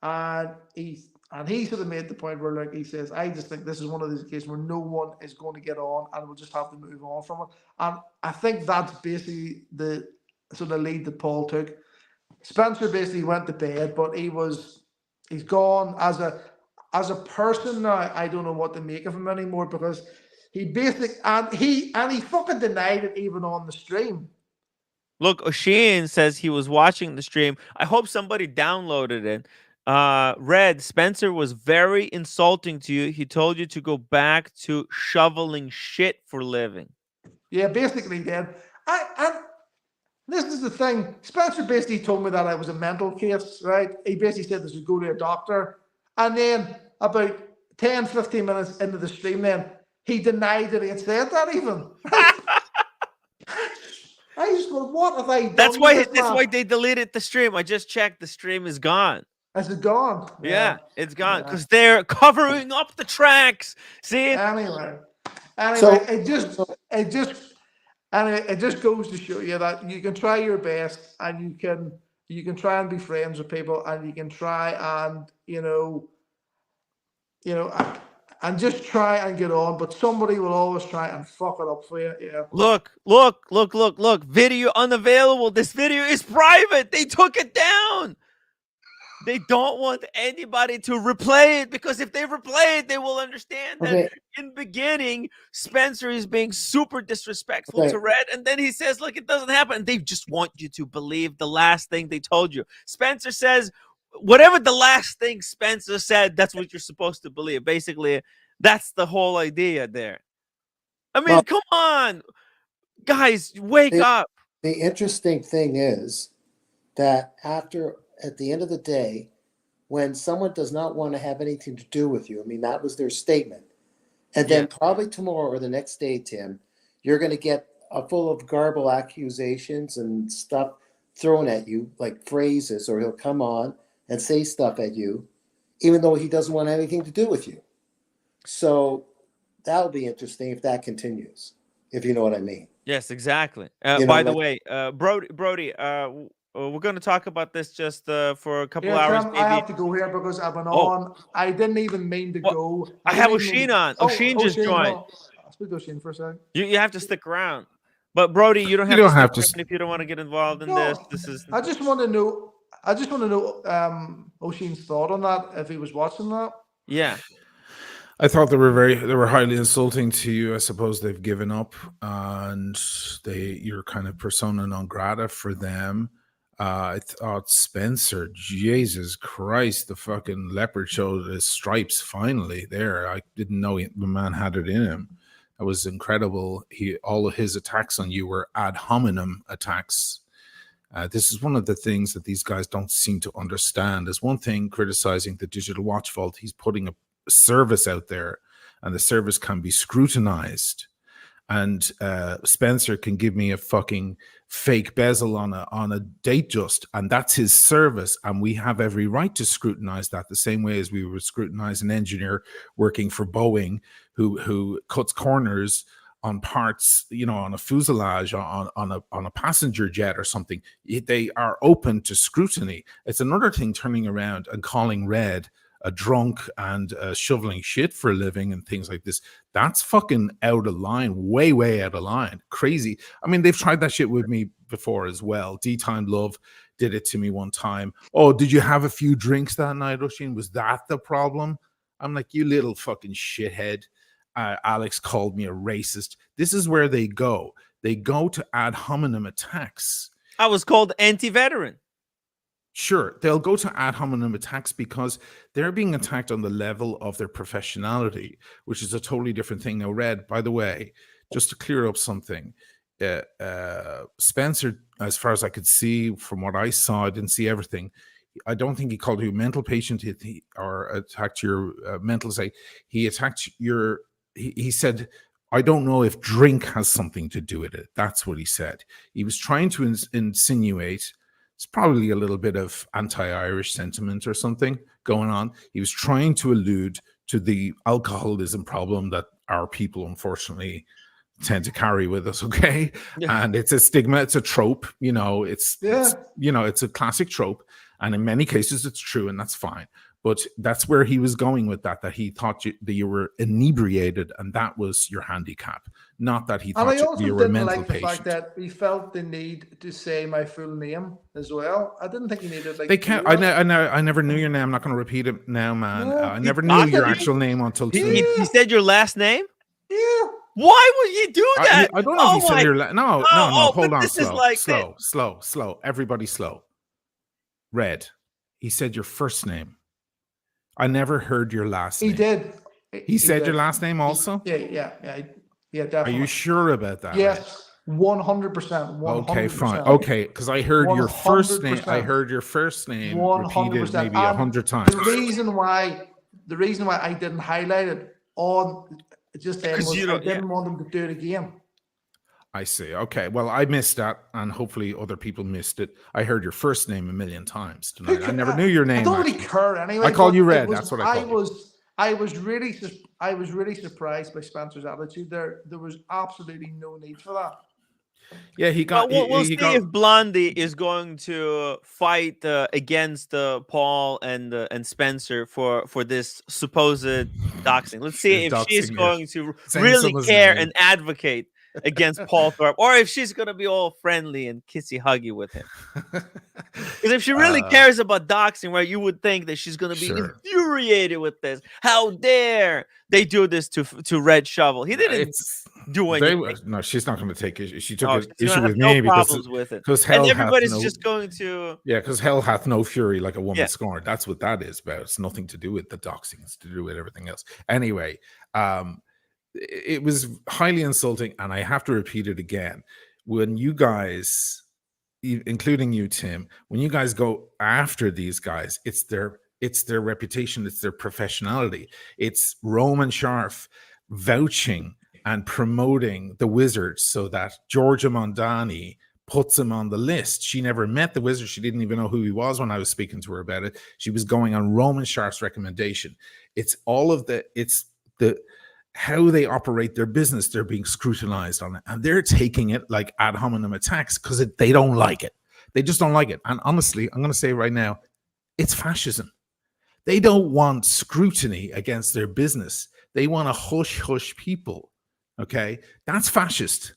And he sort of made the point where, like, he says, "I just think this is one of these cases where no one is going to get on, and we'll just have to move on from it." And I think that's basically the sort of lead that Paul took. Spencer basically went to bed, but he's gone as a person now. I don't know what to make of him anymore, because he fucking denied it even on the stream. Look, O'Sheen says he was watching the stream. I hope somebody downloaded it. Red, Spencer was very insulting to you. He told you to go back to shoveling shit for living. Yeah, basically did. And this is the thing. Spencer basically told me that I was a mental case, right? He basically said this would go to a doctor. And then about 10, 15 minutes into the stream, then he denied that he had said that even. I just go, what have I done? That's why they deleted the stream. I just checked. The stream is gone. Is it gone? Yeah, it's gone because they're covering up the tracks. See? Anyway, So- it just goes to show you that you can try your best, and you can try and be friends with people, and you can try and and just try and get on, but somebody will always try and fuck it up for you. Yeah. Look. Video unavailable. This video is private. They took it down. They don't want anybody to replay it, because if they replay it, they will understand that in the beginning, Spencer is being super disrespectful to Red, and then he says, look, it doesn't happen. And they just want you to believe the last thing they told you. Spencer says, whatever the last thing Spencer said, that's what you're supposed to believe. Basically, that's the whole idea there. I mean, come on. Guys, wake up. The interesting thing is that at the end of the day, when someone does not want to have anything to do with you, I mean, that was their statement. And then probably tomorrow or the next day, Tim, you're going to get full of garble accusations and stuff thrown at you, like phrases, or he'll come on and say stuff at you, even though he doesn't want anything to do with you. So that'll be interesting if that continues, if you know what I mean. Yes, exactly. By the way, Brody, we're going to talk about this just for a couple hours. Tim, I have to go here because I've been on. I didn't even mean to go. I have O'Sheen on. O'Sheen just joined. I'll speak to O'Sheen for a second. You have to stick around. But Brody, you don't have to stick if you don't want to get involved in this. This is. I just want to know. O'Sheen's thought on that, if he was watching that. Yeah. I thought they were highly insulting to you. I suppose they've given up, and you're kind of persona non grata for them. I thought Spencer, Jesus Christ, the fucking leopard showed his stripes finally there. I didn't know the man had it in him. That was incredible. All of his attacks on you were ad hominem attacks. This is one of the things that these guys don't seem to understand. There's one thing criticizing the Digital Watch Vault. He's putting a service out there, and the service can be scrutinized. And Spencer can give me a fucking fake bezel on a date just, and that's his service, and we have every right to scrutinize that the same way as we would scrutinize an engineer working for Boeing who cuts corners on parts, on a fuselage, on a passenger jet or something. They are open to scrutiny. It's another thing turning around and calling Red a drunk and shoveling shit for a living and things like this. That's fucking out of line, way out of line. Crazy. I mean, they've tried that shit with me before as well. D-Time Love did it to me one time. Oh, did you have a few drinks that night, O'Sheen? Was that the problem? I'm like, you little fucking shithead. Alex called me a racist. This is where they go. They go to ad hominem attacks. I was called anti-veteran. Sure, they'll go to ad hominem attacks because they're being attacked on the level of their professionality, which is a totally different thing. Now, Red, by the way, just to clear up something, Spencer, as far as I could see from what I saw, I didn't see everything. I don't think he called you a mental patient or attacked your mental state. He attacked your, he said, I don't know if drink has something to do with it. That's what he said. He was trying to insinuate It's probably a little bit of anti-Irish sentiment or something going on. He was trying to allude to the alcoholism problem that our people, unfortunately, tend to carry with us. Okay, and it's a stigma, it's a trope. It's a classic trope, and in many cases, it's true, and that's fine. But that's where he was going with that he thought that you were inebriated, and that was your handicap. Not that he thought And I also you were a didn't mental like the patient. fact that he felt the need to say my full name as well. I didn't think he needed like. They can't. I never knew your name. I'm not going to repeat it now, man. No, I never knew your actual name until He said your last name. Yeah. Why would you do that? I don't know if he said your no. Hold on, this is slow. Everybody slow. Red. He said your first name. I never heard your last name. He did. He said your last name also? Yeah, definitely. Are you sure about that? Yes, 100%. Okay, fine. Okay, because I heard your first name. I heard your first name repeated maybe 100 times. The reason why I didn't highlight it on just then was I didn't want him to do it again. I see. Okay. Well, I missed that, and hopefully other people missed it. I heard your first name a million times tonight. I never knew your name. I don't really care anyway. I call you Red. That's what I call you. I was really surprised by Spencer's attitude there. There was absolutely no need for that. Yeah, he got. We'll see if Blondie is going to fight against Paul and Spencer for this supposed doxing. Let's see if she's going to really care and advocate against Paul Thorpe, or if she's gonna be all friendly and kissy huggy with him. Because if she really cares about doxing, right, you would think that she's gonna be infuriated with this. How dare they do this to Red Shovel? He didn't do anything. No, she's not going to take issue. She took issue with no me problems with it. And everybody's just going to because hell hath no fury like a woman scorned. That's what that is about. It's nothing to do with the doxing. It's to do with everything else. Anyway, it was highly insulting, and I have to repeat it again. When you guys, including you, Tim, when you guys go after these guys, it's their reputation, it's their professionality. It's Roman Sharf vouching and promoting the Wizards so that Georgia Mondani puts him on the list. She never met the Wizard. She didn't even know who he was when I was speaking to her about it. She was going on Roman Sharf's recommendation. It's the how they operate their business. They're being scrutinized on it, and they're taking it like ad hominem attacks because they don't like it. They just don't like it. And honestly, I'm going to say right now, it's fascism. They don't want scrutiny against their business. They want to hush people. Okay, that's fascist.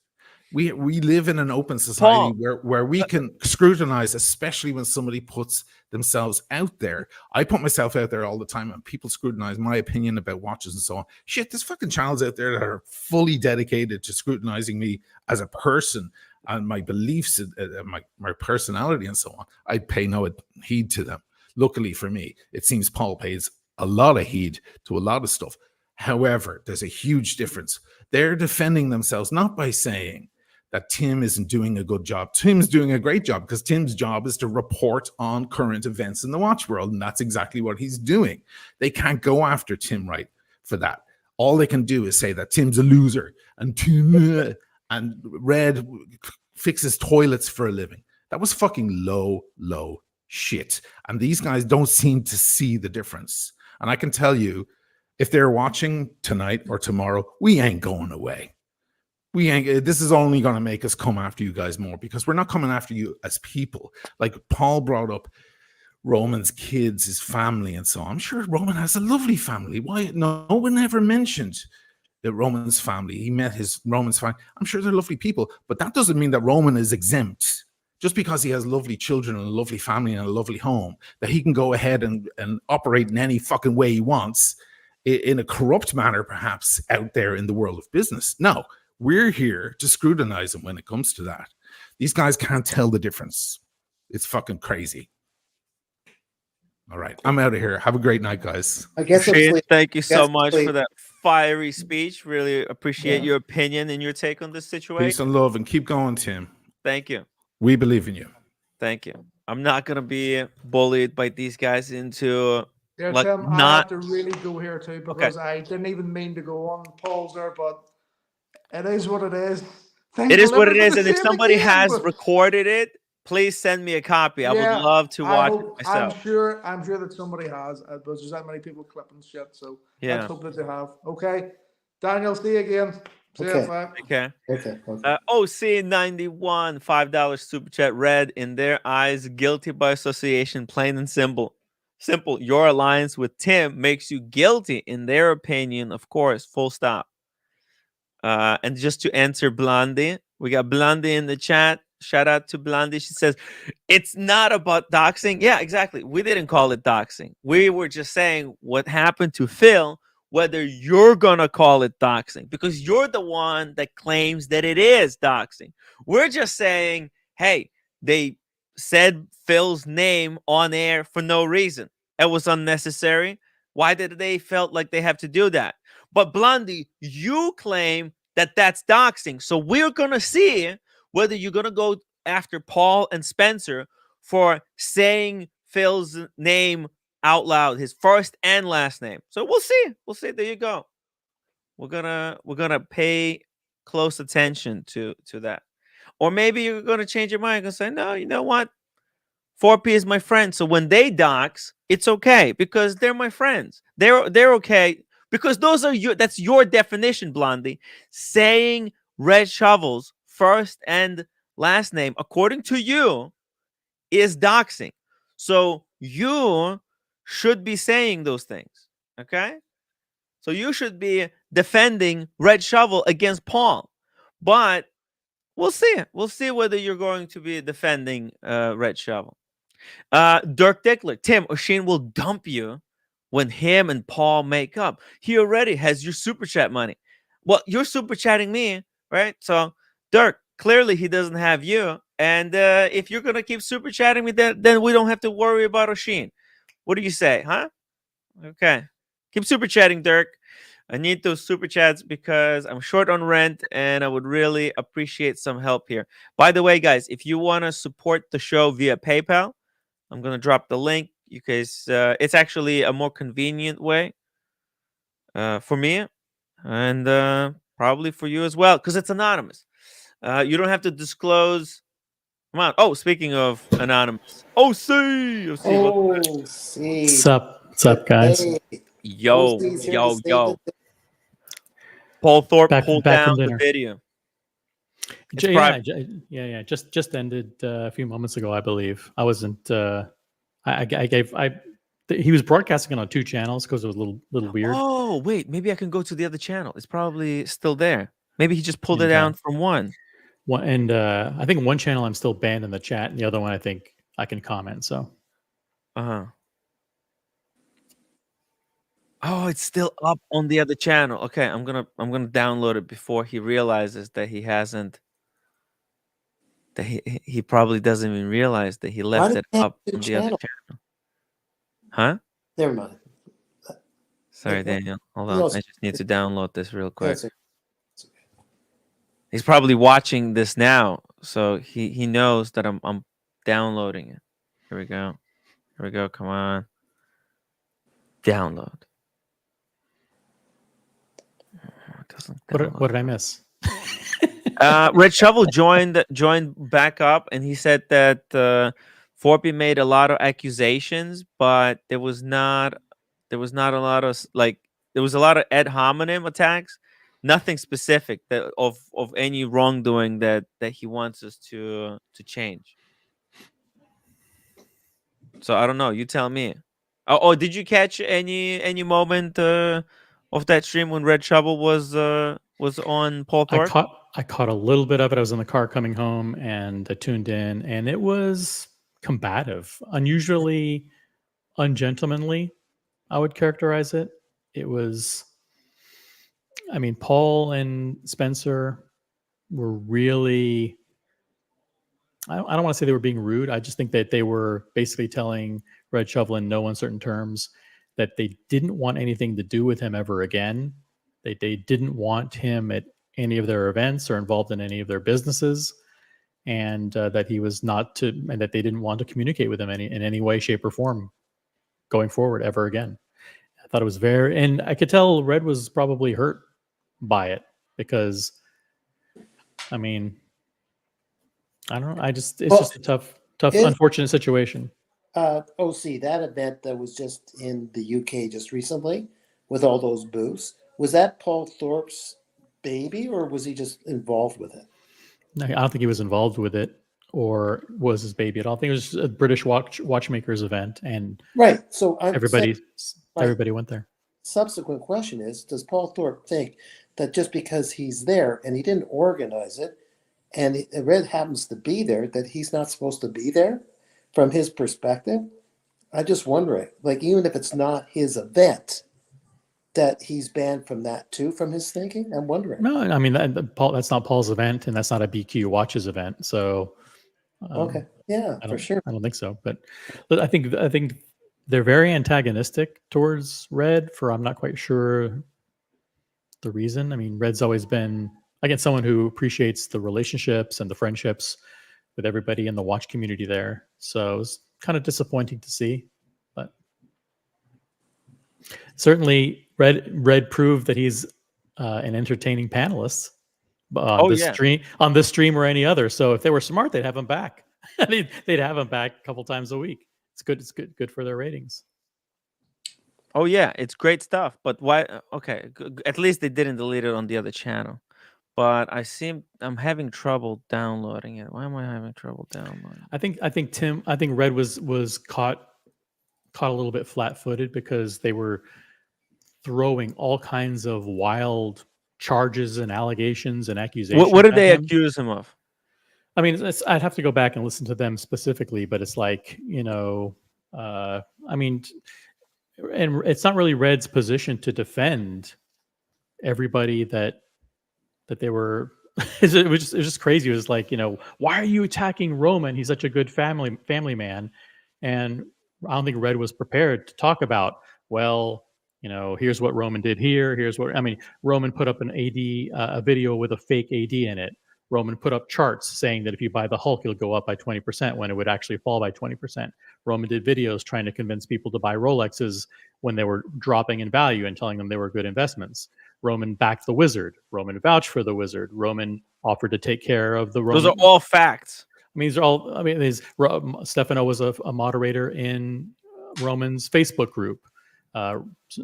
We live in an open society where we can scrutinize, especially when somebody puts themselves out there. I put myself out there all the time, and people scrutinize my opinion about watches and so on. Shit, there's fucking channels out there that are fully dedicated to scrutinizing me as a person and my beliefs, my personality, and so on. I pay no heed to them. Luckily for me, it seems Paul pays a lot of heed to a lot of stuff. However, there's a huge difference. They're defending themselves not by saying that Tim isn't doing a good job. Tim's doing a great job because Tim's job is to report on current events in the watch world, and that's exactly what he's doing. They can't go after Tim right for that. All they can do is say that Tim's a loser and Tim and Red fixes toilets for a living. That was fucking low shit. And these guys don't seem to see the difference. And I can tell you, if they're watching tonight or tomorrow, we ain't going away. This is only going to make us come after you guys more, because we're not coming after you as people. Like Paul brought up Roman's kids, his family, and so on. I'm sure Roman has a lovely family. Why? No one ever mentioned the Roman's family. He met Roman's family. I'm sure they're lovely people, but that doesn't mean that Roman is exempt. Just because he has lovely children and a lovely family and a lovely home, that he can go ahead and operate in any fucking way he wants, in a corrupt manner, perhaps, out there in the world of business. No. We're here to scrutinize them when it comes to that. These guys can't tell the difference. It's fucking crazy. All right, I'm out of here. Have a great night, guys. I guess thank you so much for that fiery speech. Really appreciate your opinion and your take on this situation. Peace and love, and keep going, Tim. Thank you. We believe in you. Thank you. I'm not gonna be bullied by these guys into Tim, I have to really go here too, because I didn't even mean to go on Paul's there, but it is what it is. It is what it is, and if somebody has recorded it, please send me a copy. I would Yeah, love to I watch it hope. myself. I'm sure that somebody has. But there's that many people clipping shit, so let's Yeah. hope that they have. Okay, Daniel. See you again. See you. Okay. Bye. Okay. Okay. OC91, $5 super chat. Red, in their eyes, guilty by association, plain and simple. Simple. Your alliance with Tim makes you guilty in their opinion, of course. Full stop. And just to answer Blondie, we got Blondie in the chat. Shout out to Blondie. She says, it's not about doxing. Yeah, exactly. We didn't call it doxing. We were just saying what happened to Phil, whether you're going to call it doxing, because you're the one that claims that it is doxing. We're just saying, hey, they said Phil's name on air for no reason. It was unnecessary. Why did they felt like they have to do that? But Blondie, you claim that that's doxing. So we're going to see whether you're going to go after Paul and Spencer for saying Phil's name out loud, his first and last name. So we'll see. We'll see. There you go. We're gonna pay close attention to that. Or maybe you're gonna change your mind and say, no, you know what? 4P is my friend. So when they dox, it's okay because they're my friends. They're okay because those are that's your definition, Blondie. Saying Red Shovel's first and last name, according to you, is doxing. So you should be saying those things. Okay? So you should be defending Red Shovel against Paul. But we'll see. We'll see whether you're going to be defending Red Shovel. Dirk Dickler, Tim, O'Shane will dump you when him and Paul make up. He already has your super chat money. Well, you're super chatting me, right? So, Dirk, clearly he doesn't have you. And if you're going to keep super chatting me, then we don't have to worry about O'Shane. What do you say, huh? Okay. Keep super chatting, Dirk. I need those super chats because I'm short on rent and I would really appreciate some help here. By the way, guys, if you want to support the show via PayPal, I'm going to drop the link because it's actually a more convenient way for me and probably for you as well because it's anonymous. You don't have to disclose. Come on. Oh, speaking of anonymous. OC. Oh, see. What's up, guys? Hey, Yo, OC's here to yo, save yo. the Paul Thorpe Back pulled from down the dinner. video. It's Yeah, private. yeah. Just ended a few moments ago, I believe. I wasn't. He was broadcasting it on 2 channels because it was a little weird. Oh, wait. Maybe I can go to the other channel. It's probably still there. Maybe he just pulled it Okay. down from one. And I think one channel I'm still banned in the chat, and the other one I think I can comment. So. Uh-huh. Oh, it's still up on the other channel. Okay, I'm gonna download it before he realizes that he hasn't. That he probably doesn't even realize that he Why left did it they have up 2 on the other channels? channel. Huh? Never mind. Sorry, Like, Daniel. Hold no, on. I just need to download this real quick. it's okay. He's probably watching this now, so he knows that I'm downloading it. Here we go. Here we go. Come on. Download. It doesn't download. What did I miss? Red Shovel joined back up, and he said that Forby made a lot of accusations, but there was not a lot of there was a lot of ad hominem attacks, nothing specific that of any wrongdoing that he wants us to change. So I don't know. You tell me. Oh, did you catch any moment of that stream when Red Shovel was on Paul Thorpe? I caught a little bit of it. I was in the car coming home and I tuned in, and it was combative, unusually ungentlemanly, I would characterize it. It was, I mean, Paul and Spencer were really, I don't want to say they were being rude. I just think that they were basically telling Red Shovel in no uncertain terms that they didn't want anything to do with him ever again. They didn't want him at any of their events or involved in any of their businesses, and that he was not to, and that they didn't want to communicate with him in any way, shape, or form going forward ever again. I thought it was very, and I could tell Red was probably hurt by it because, I mean, I don't know. It's Well, just a tough, is- unfortunate situation. OC, that event that was just in the UK just recently with all those booths, was that Paul Thorpe's baby or was he just involved with it? No, I don't think he was involved with it or was his baby at all. I think it was a British watchmakers event, and Right. So I'm everybody saying, went there. subsequent question is, does Paul Thorpe think that just because he's there and he didn't organize it and Red happens to be there, that he's not supposed to be there from his perspective? I'm just wondering, like, even if it's not his event, that he's banned from that too, from his thinking? I'm wondering. No, I mean, that's not Paul's event, and that's not a BQ Watches event. So, Okay. Yeah, for sure. I don't think so. But I think they're very antagonistic towards Red for I'm not quite sure the reason. I mean, Red's always been, again, someone who appreciates the relationships and the friendships with everybody in the watch community there. So it's kind of disappointing to see, but certainly Red proved that he's an entertaining panelist on this stream or any other. So if they were smart, they'd have him back. they'd have him back a couple times a week. It's good. It's good for their ratings. Oh yeah, it's great stuff. But why? Okay, at least they didn't delete it on the other channel. But I'm having trouble downloading it. Why am I having trouble downloading? I think Red was caught a little bit flat-footed because they were throwing all kinds of wild charges and allegations and accusations. What did they accuse him of? I mean, I'd have to go back and listen to them specifically, but it's like, I mean, and it's not really Red's position to defend everybody that they were. It was just crazy. It was like, why are you attacking Roman? He's such a good family man, and I don't think Red was prepared to talk about, well, here's what Roman did here. Here's what, I mean, Roman put up an AD, a video with a fake AD in it. Roman put up charts saying that if you buy the Hulk, it'll go up by 20% when it would actually fall by 20%. Roman did videos trying to convince people to buy Rolexes when they were dropping in value and telling them they were good investments. Roman backed the Wizard. Roman vouched for the Wizard. Roman offered to take care of the Roman. Those are all facts. I mean, these are all, I mean, Stefano was a moderator in Roman's Facebook group.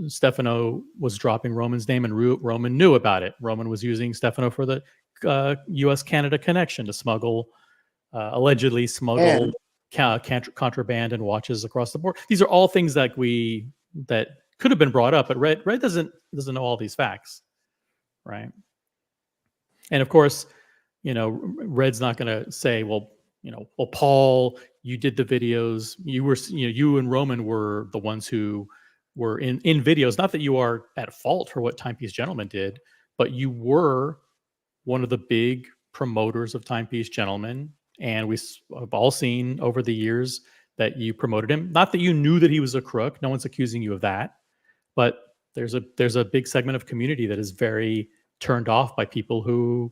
Stefano was dropping Roman's name and Roman knew about it. Roman was using Stefano for the U.S.-Canada connection to allegedly smuggle contraband and watches across the board. These are all things that could have been brought up, but Red doesn't know all these facts, right? And of course, Red's not going to say, well, Paul, you did the videos. You and Roman were the ones who were in videos. Not that you are at fault for what Timepiece Gentleman did, but you were one of the big promoters of Timepiece Gentleman, and we have all seen over the years that you promoted him. Not that you knew that he was a crook. No one's accusing you of that, but there's a big segment of community that is very turned off by people who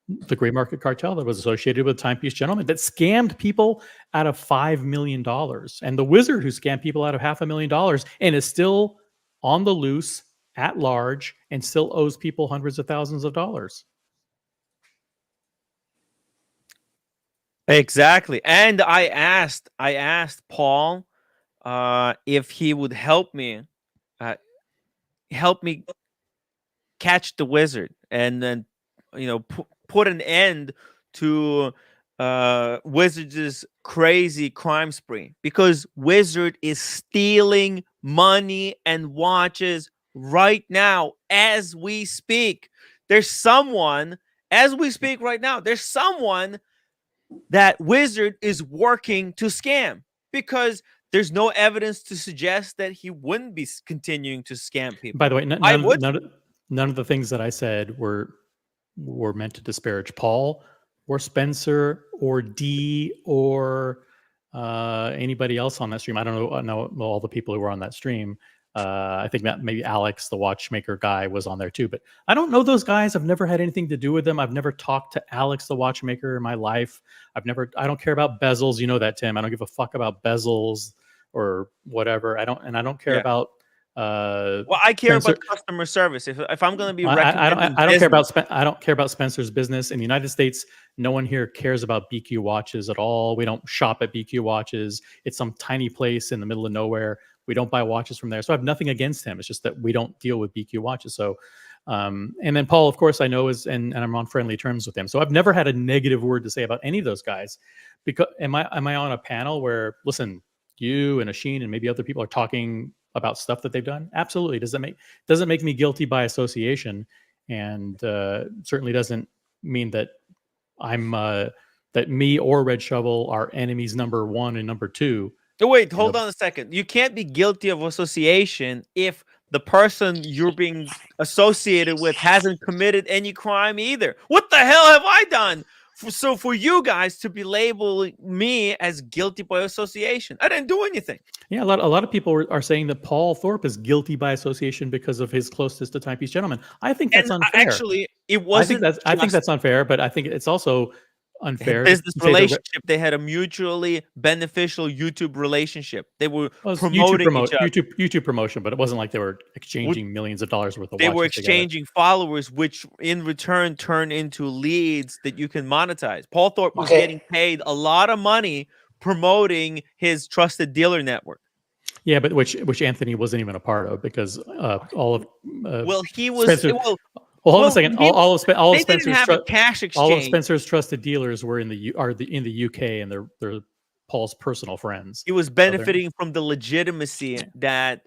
the gray market cartel that was associated with Timepiece Gentleman that scammed people out of $5 million, and the Wizard who scammed people out of $500,000 and is still on the loose at large and still owes people hundreds of thousands of dollars. Exactly. And I asked Paul if he would help me catch the Wizard and then put an end to Wizard's crazy crime spree, because Wizard is stealing money and watches right now as we speak. There's someone that Wizard is working to scam, because there's no evidence to suggest that he wouldn't be continuing to scam people. By the way, none of the things that I said were meant to disparage Paul or Spencer or Dee or anybody else on that stream. I don't know all the people who were on that stream. I think that maybe Alex, the watchmaker guy, was on there too, but I don't know those guys. I've never had anything to do with them. I've never talked to Alex, the watchmaker, in my life. I don't care about bezels. You know that, Tim. I don't give a fuck about bezels or whatever. I don't care about Well, I care Spencer, about customer service. If I'm going to be I recommending don't care about business, I don't care about Spencer's business in the United States. No one here cares about BQ watches at all. We don't shop at BQ watches. It's some tiny place in the middle of nowhere. We don't buy watches from there. So I have nothing against him. It's just that we don't deal with BQ watches. So, and then Paul, of course, I know is, and I'm on friendly terms with him. So I've never had a negative word to say about any of those guys. Because am I on a panel where, listen, you and Asheen and maybe other people are talking about stuff that they've done? Absolutely. Doesn't make me guilty by association, and certainly doesn't mean that I'm that me or Red Shovel are enemies number 1 and number 2. No, wait, hold on a second. You can't be guilty of association if the person you're being associated with hasn't committed any crime either. What the hell have I done? So for you guys to be labeling me as guilty by association, I didn't do anything. Yeah, a lot of people are saying that Paul Thorpe is guilty by association because of his closeness to Timepiece Gentleman. I think that's unfair. Actually, it wasn't. I think that's unfair, but I think it's also unfair. Business relationship. They had a mutually beneficial YouTube relationship. They were promoting each other. YouTube promotion, but it wasn't like they were exchanging millions of dollars worth of watches. They were exchanging followers, which in return turned into leads that you can monetize. Paul Thorpe was getting paid a lot of money promoting his trusted dealer network. Yeah, but which Anthony wasn't even a part of, because all of he was. Spencer, hold on a second. All of Spencer's trusted dealers were in the UK, and they're Paul's personal friends. He was benefiting from the legitimacy that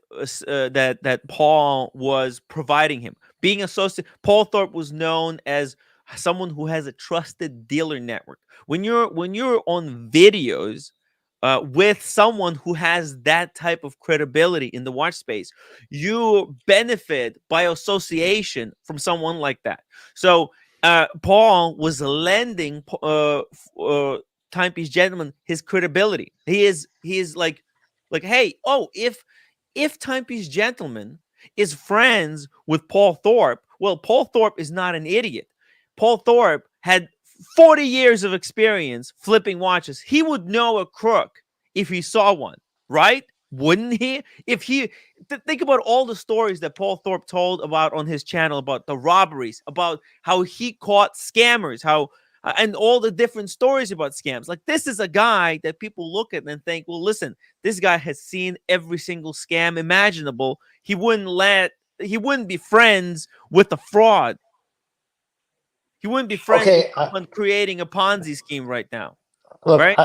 Paul was providing him. Being associated, Paul Thorpe was known as someone who has a trusted dealer network. When you're on videos with someone who has that type of credibility in the watch space, you benefit by association from someone like that. So Paul was lending Timepiece Gentleman his credibility. He is like, hey, if Timepiece Gentleman is friends with Paul Thorpe, well, Paul Thorpe is not an idiot. Paul Thorpe had 40 years of experience flipping watches. He would know a crook if he saw one, right? Wouldn't he? If he think about all the stories that Paul Thorpe told about on his channel, about the robberies, about how he caught scammers, and all the different stories about scams. Like, this is a guy that people look at and think, well, listen, this guy has seen every single scam imaginable. He wouldn't be friends with a fraud. He wouldn't be friends with someone creating a Ponzi scheme right now. Look, right?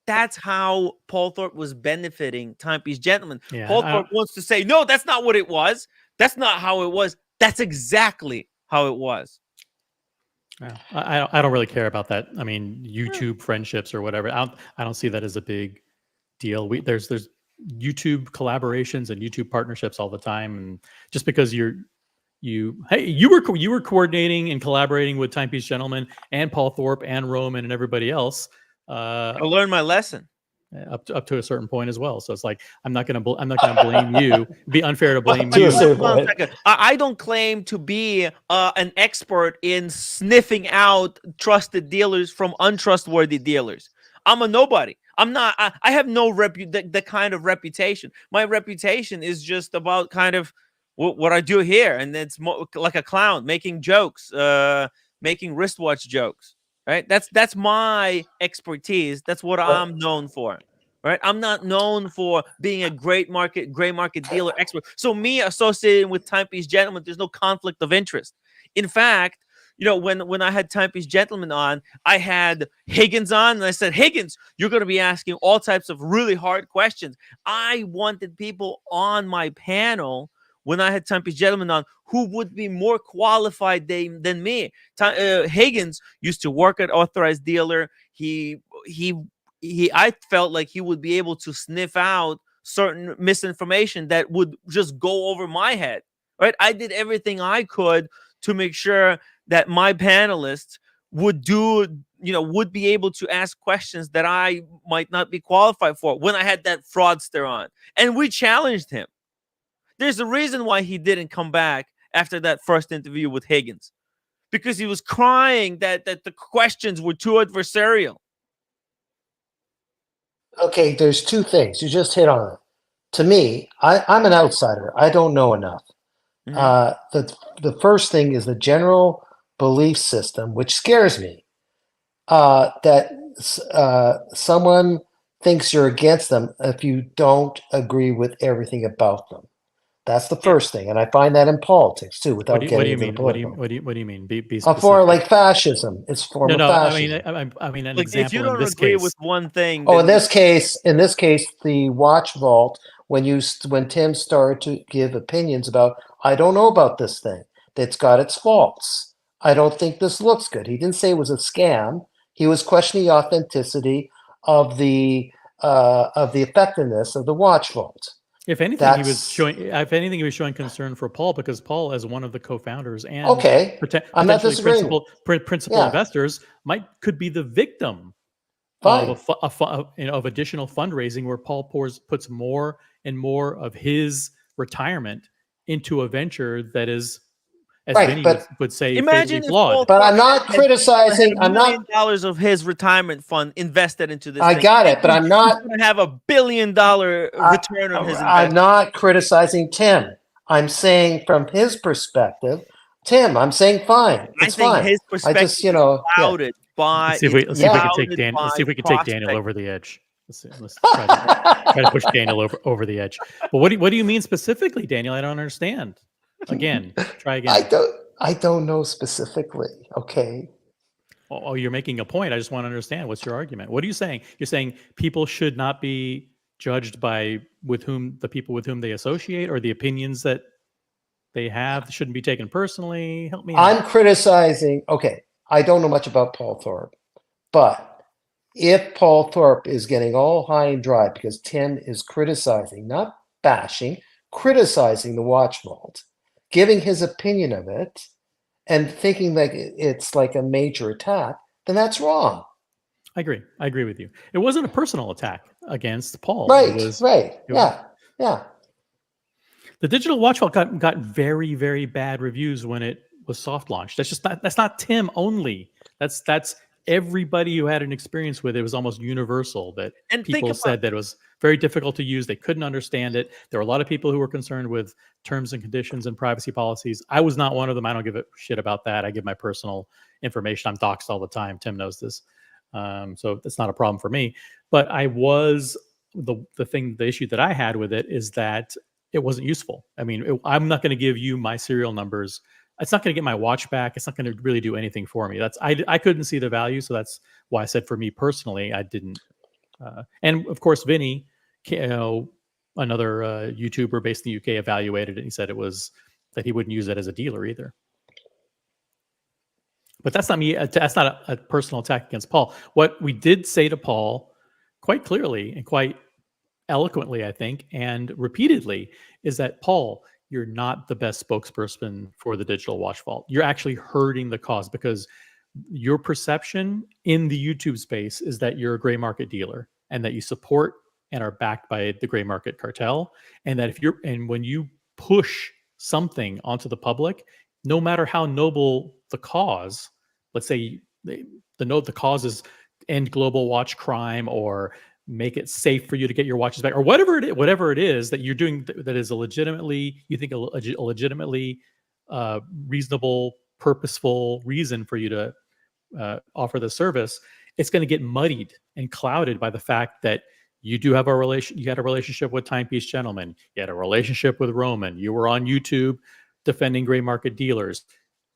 That's how Paul Thorpe was benefiting Timepiece Gentleman. Yeah, Paul Thorpe wants to say, no, that's not what it was. That's not how it was. That's exactly how it was. I don't really care about that. I mean, YouTube friendships or whatever. I don't see that as a big deal. There's YouTube collaborations and YouTube partnerships all the time, and just because you were coordinating and collaborating with Timepiece Gentleman and Paul Thorpe and Roman and everybody else. I learned my lesson up to a certain point as well. So it's like, I'm not gonna blame you. It'd be unfair to blame you. I don't claim to be an expert in sniffing out trusted dealers from untrustworthy dealers. I'm a nobody. I'm not. I have no the kind of reputation. My reputation is just about kind of what I do here, and it's more like a clown making jokes, making wristwatch jokes. Right? That's my expertise. That's what I'm known for. Right? I'm not known for being a gray market dealer expert. So me associating with Timepiece Gentleman, there's no conflict of interest. In fact, when I had Timepiece Gentleman on, I had Higgins on, and I said, Higgins, you're going to be asking all types of really hard questions. I wanted people on my panel when I had Timepiece Gentleman on who would be more qualified than me. Higgins used to work at authorized dealer. I felt like he would be able to sniff out certain misinformation that would just go over my head. Right? I did everything I could to make sure that my panelists would be able to ask questions that I might not be qualified for when I had that fraudster on. And we challenged him. There's a reason why he didn't come back after that first interview with Higgins, because he was crying that the questions were too adversarial. Okay, there's two things. You just hit on it. to me, I'm an outsider. I don't know enough. The first thing is the general belief system, which scares me. That someone thinks you're against them if you don't agree with everything about them. That's the first thing, and I find that in politics too. Without getting into the political, what do you mean? Be a specific. form like fascism. It's a form of fascism. I mean an Like, example. if you don't in this agree case. with one thing, Oh, then in this case, the watch vault. When Tim started to give opinions about, I don't know about this thing. That's got its faults. I don't think this looks good. He didn't say it was a scam. He was questioning the authenticity of the effectiveness of the watch vault. If anything, he was showing concern for Paul, because Paul, as one of the co-founders and I'm not disagreeing. principal investors, could be the victim of of additional fundraising, where Paul puts more and more of his retirement into a venture that is, as Vinny would say, imagine fatally flawed. But I'm not criticizing. $1 million of his retirement fund invested into this. I got it, but I'm not going to have $1 billion return on his investment. I'm not criticizing Tim. I'm saying from his perspective, Tim. I'm saying fine. It's fine. His perspective is clouded by. Let's see if we can take Daniel over the edge. Let's try to push Daniel over the edge. But what do you mean specifically, Daniel? I don't understand. Again, try again. I don't know specifically. Okay. Oh, you're making a point. I just want to understand. What's your argument? What are you saying? You're saying people should not be judged by the people with whom they associate, or the opinions that they have shouldn't be taken personally. Help me out. I'm criticizing. Okay, I don't know much about Paul Thorpe, but if Paul Thorpe is getting all high and dry because Tim is criticizing, not bashing, criticizing the watch vault, giving his opinion of it, and thinking that it's like a major attack, then that's wrong. I agree with you. It wasn't a personal attack against Paul. Right. Yeah. The digital watch vault got very, very bad reviews when it was soft launched. That's not Tim only. That's everybody who had an experience with it. Was almost universal that people said that it was very difficult to use. They couldn't understand it. There were a lot of people who were concerned with terms and conditions and privacy policies. I was not one of them. I don't give a shit about that. I give my personal information. I'm doxxed all the time. Tim knows this. So that's not a problem for me. But the issue that I had with it is that it wasn't useful. I mean, I'm not going to give you my serial numbers. It's not going to get my watch back. It's not going to really do anything for me. I couldn't see the value. So that's why I said, for me personally, I didn't. And of course, Vinny, another YouTuber based in the UK, evaluated it. And he said that he wouldn't use it as a dealer either. But that's not me. That's not a personal attack against Paul. What we did say to Paul quite clearly and quite eloquently, I think, and repeatedly, is that, Paul, you're not the best spokesperson for the digital watch vault. You're actually hurting the cause, because your perception in the YouTube space is that you're a gray market dealer and that you support and are backed by the gray market cartel. And that when you push something onto the public, no matter how noble the cause, let's say the cause is end global watch crime, or make it safe for you to get your watches back, or whatever it is that you're doing that is a legitimately reasonable, purposeful reason for you to offer the service, it's going to get muddied and clouded by the fact that you had a relationship with Timepiece Gentleman, you had a relationship with Roman, you were on YouTube defending gray market dealers,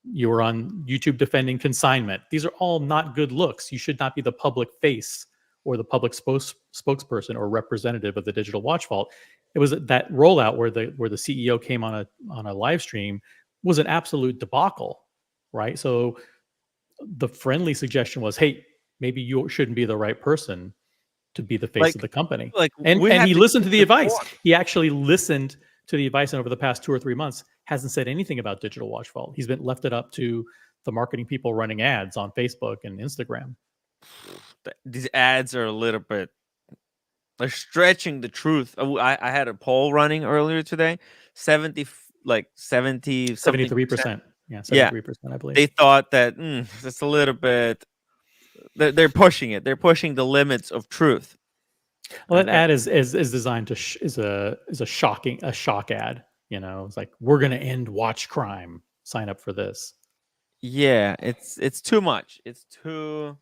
you were on YouTube defending consignment. These are all not good looks. You should not be the public face or the public spokesperson or representative of the digital watch vault. It was that rollout where the CEO came on a live stream was an absolute debacle, right? So the friendly suggestion was, hey, maybe you shouldn't be the right person to be the face of the company. And he listened to the advice. He actually listened to the advice, and over the past 2 or 3 months hasn't said anything about digital watch vault. He's been left it up to the marketing people running ads on Facebook and Instagram. These ads are a little bit, they're stretching the truth. I had a poll running earlier today, 73%. Yeah, 73%, I believe. They thought that that's a little bit, they're pushing it. They're pushing the limits of truth. Well, that Okay. ad is designed to is a shock ad. You know, it's like, we're going to end watch crime. Sign up for this. Yeah, it's too much. It's too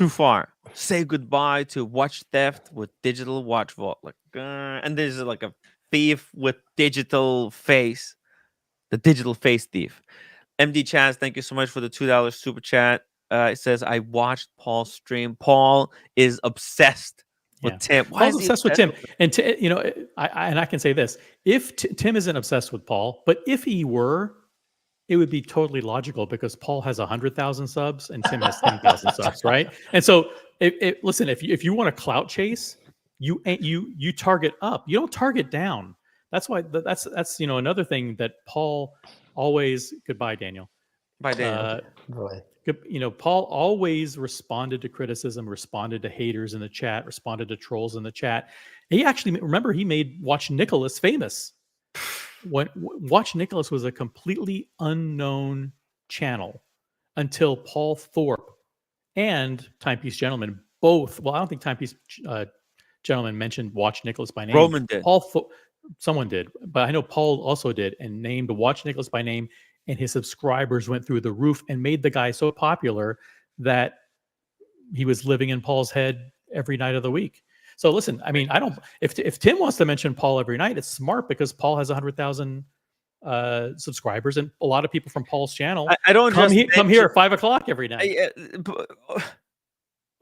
far. Say goodbye to watch theft with digital watch vault. Like, and there's like a thief with digital face, the digital face thief. MD Chaz, thank you so much for the $2 super chat. It says, I watched Paul's stream. Paul is obsessed with Yeah. Tim. Why Paul's is he obsessed with Tim. him? And, you know, I can say this. If Tim isn't obsessed with Paul, but if he were, it would be totally logical because Paul has 100,000 subs and Tim has 10,000 subs, right? And so, listen, if you want to clout chase, you target up. You don't target down. That's why that's you know, another thing that Paul always. Goodbye, Daniel. Bye, Daniel. You know, Paul always responded to criticism, responded to haters in the chat, responded to trolls in the chat. He actually, remember, he made Watch Nicholas famous. When Watch Nicholas was a completely unknown channel until Paul Thorpe and Timepiece Gentleman both. Well, I don't think Timepiece Gentleman mentioned Watch Nicholas by name. Roman did. Someone did, but I know Paul also did, and named Watch Nicholas by name. And his subscribers went through the roof and made the guy so popular that he was living in Paul's head every night of the week. So listen, I mean, I don't. If Tim wants to mention Paul every night, it's smart because Paul has 100,000 subscribers, and a lot of people from Paul's channel. I don't come just here at 5 o'clock every night.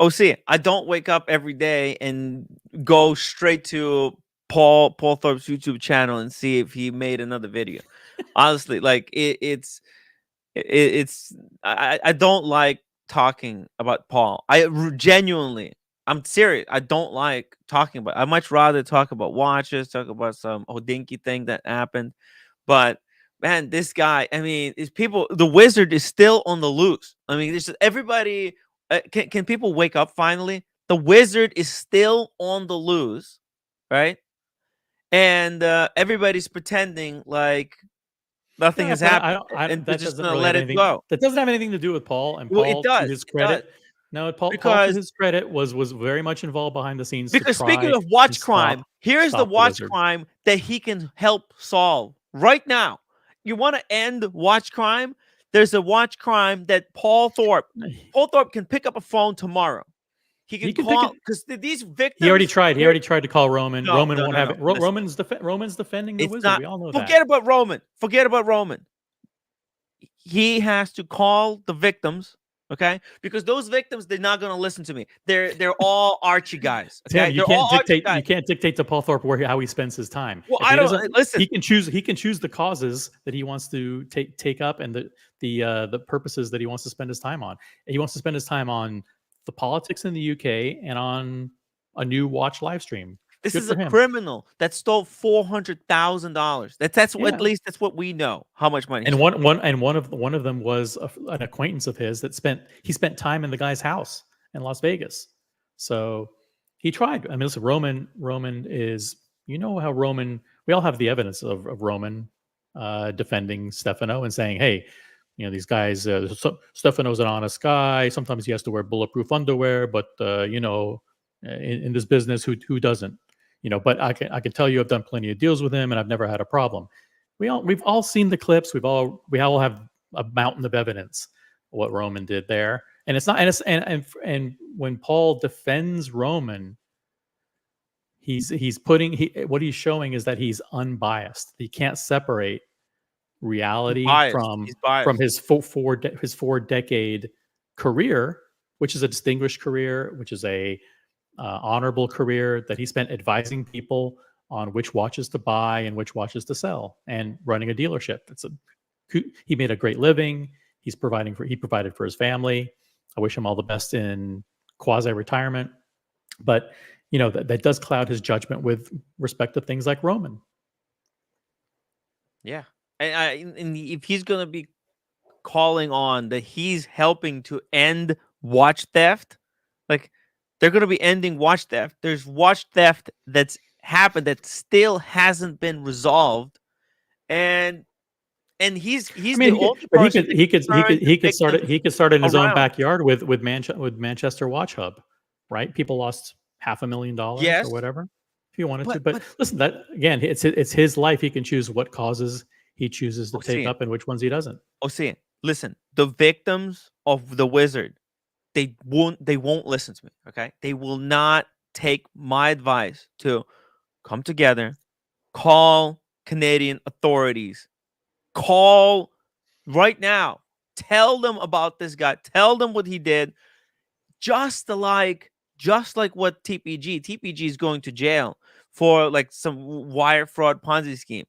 See, I don't wake up every day and go straight to Paul Thorpe's YouTube channel and see if he made another video. Honestly, like it's I don't like talking about Paul. Genuinely, I'm serious. I don't like talking about. I much rather talk about watches, talk about some Hodinky thing that happened. But man, this guy. I mean, the Wizard is still on the loose. I mean, there's everybody. Can people wake up finally? The Wizard is still on the loose, right? And everybody's pretending like nothing has happened, and they're just gonna let it go. That doesn't have anything to do with Paul. And Well, Paul, it does. to his credit, Paul, to his credit, was very much involved behind the scenes. Because speaking of watch crime, here's the watch crime that he can help solve right now. You want to end watch crime? There's a watch crime that Paul Thorpe can pick up a phone tomorrow. He can call because these victims. He already tried. He already tried to call Roman. No, Roman no, won't no, have no. it. Roman's defending the Wizard. We all know that. Forget about Roman. Forget about Roman. He has to call the victims, okay? Because those victims, they're not going to listen to me. They're all Archie guys. Okay, Tim, you can't dictate to Paul Thorpe how he spends his time. Well, I don't listen. He can choose the causes that he wants to take up and the purposes that he wants to spend his time on. And he wants to spend his time on the politics in the UK and on a new watch live stream. This is a criminal that stole $400,000. That's at least that's what we know. How much money? And one of them was an acquaintance of his that spent time in the guy's house in Las Vegas. So he tried. I mean, listen, Roman is, you know how Roman. We all have the evidence of Roman defending Stefano and saying, hey, you know, these guys, Stefano's an honest guy. Sometimes he has to wear bulletproof underwear, but you know, in this business, who doesn't? You know, but I can tell you, I've done plenty of deals with him, and I've never had a problem. We've all seen the clips. We all have a mountain of evidence of what Roman did there, and it's not. And when Paul defends Roman, what he's showing is that he's unbiased. He can't separate reality from his four decade career, which is a distinguished career, which is a honorable career that he spent advising people on which watches to buy and which watches to sell and running a dealership. He made a great living. He provided for his family. I wish him all the best in quasi-retirement, but you know, that does cloud his judgment with respect to things like Roman. Yeah. And if he's going to be calling on that he's helping to end watch theft, like they're going to be ending watch theft. There's watch theft that's happened that still hasn't been resolved, and he's the only person. He could start it in his own backyard with Manchester Watch Hub, right? People lost $500,000 Yes. or whatever if he wanted to. But But listen, that again, it's his life. He can choose what causes he chooses to take up and which ones he doesn't. see, listen, the victims of the wizard, they won't listen to me. Okay, they will not take my advice to come together, call Canadian authorities, call right now, tell them about this guy, tell them what he did, just like what TPG is going to jail for like some wire fraud Ponzi scheme.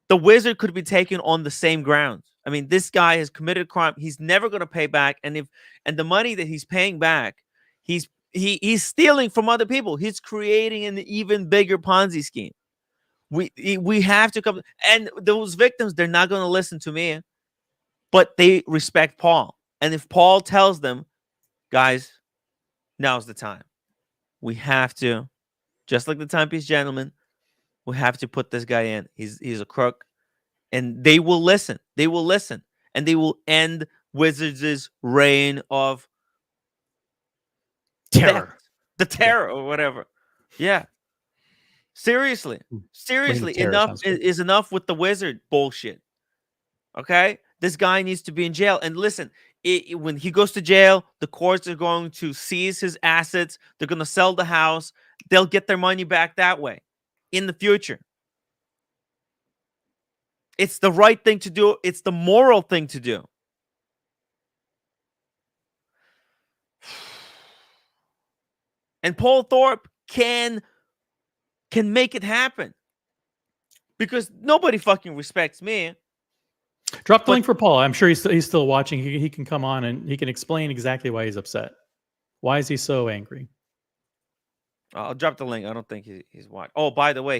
The wizard could be taken on the same grounds. I mean, this guy has committed a crime. He's never going to pay back, and the money that he's paying back, he's stealing from other people. He's creating an even bigger Ponzi scheme. We have to come, and those victims, they're not going to listen to me, but they respect Paul. And if Paul tells them, guys, now's the time. We have to, just like the Timepiece Gentleman, we have to put this guy in. He's a crook. And they will listen. They will listen. And they will end Wizards' reign of terror. The terror or whatever. Yeah. Seriously. Seriously. Enough is enough with the wizard bullshit. Okay? This guy needs to be in jail. And listen, when he goes to jail, the courts are going to seize his assets. They're going to sell the house. They'll get their money back that way in the future. It's the right thing to do. It's the moral thing to do. And Paul Thorpe can make it happen. Because nobody fucking respects me. Drop the link for Paul. I'm sure he's still watching. He can come on and he can explain exactly why he's upset. Why is he so angry? I'll drop the link. I don't think he's watching. Oh, by the way,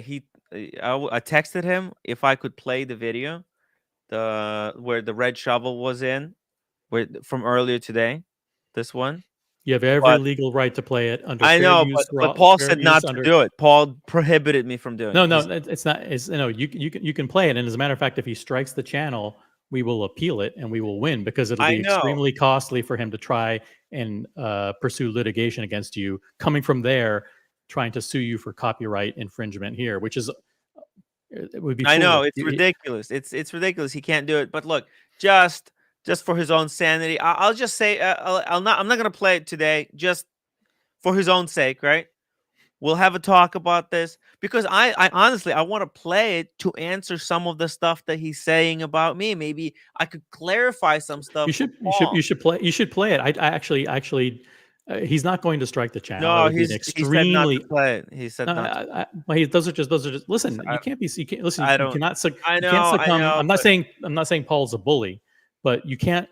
I texted him if I could play the video, where the red shovel was in, from earlier today. This one. You have every legal right to play it under. I know, but Paul said not to do it. Paul prohibited me from doing it. No, it's not. You can play it, and as a matter of fact, if he strikes the channel, we will appeal it and we will win because it'll be extremely costly for him to try and pursue litigation against you. Coming from there, trying to sue you for copyright infringement here, which is it would be. I know it's ridiculous. It's ridiculous. He can't do it. But look, just for his own sanity, I'll just say I'm not going to play it today, just for his own sake, right? We'll have a talk about this because I honestly I want to play it to answer some of the stuff that he's saying about me. Maybe I could clarify some stuff. You should play it. I actually. He's not going to strike the channel. No, he said not to play it. He said not. Those are just. Listen, you can't listen. You cannot succumb. I'm not saying Paul's a bully, but you can't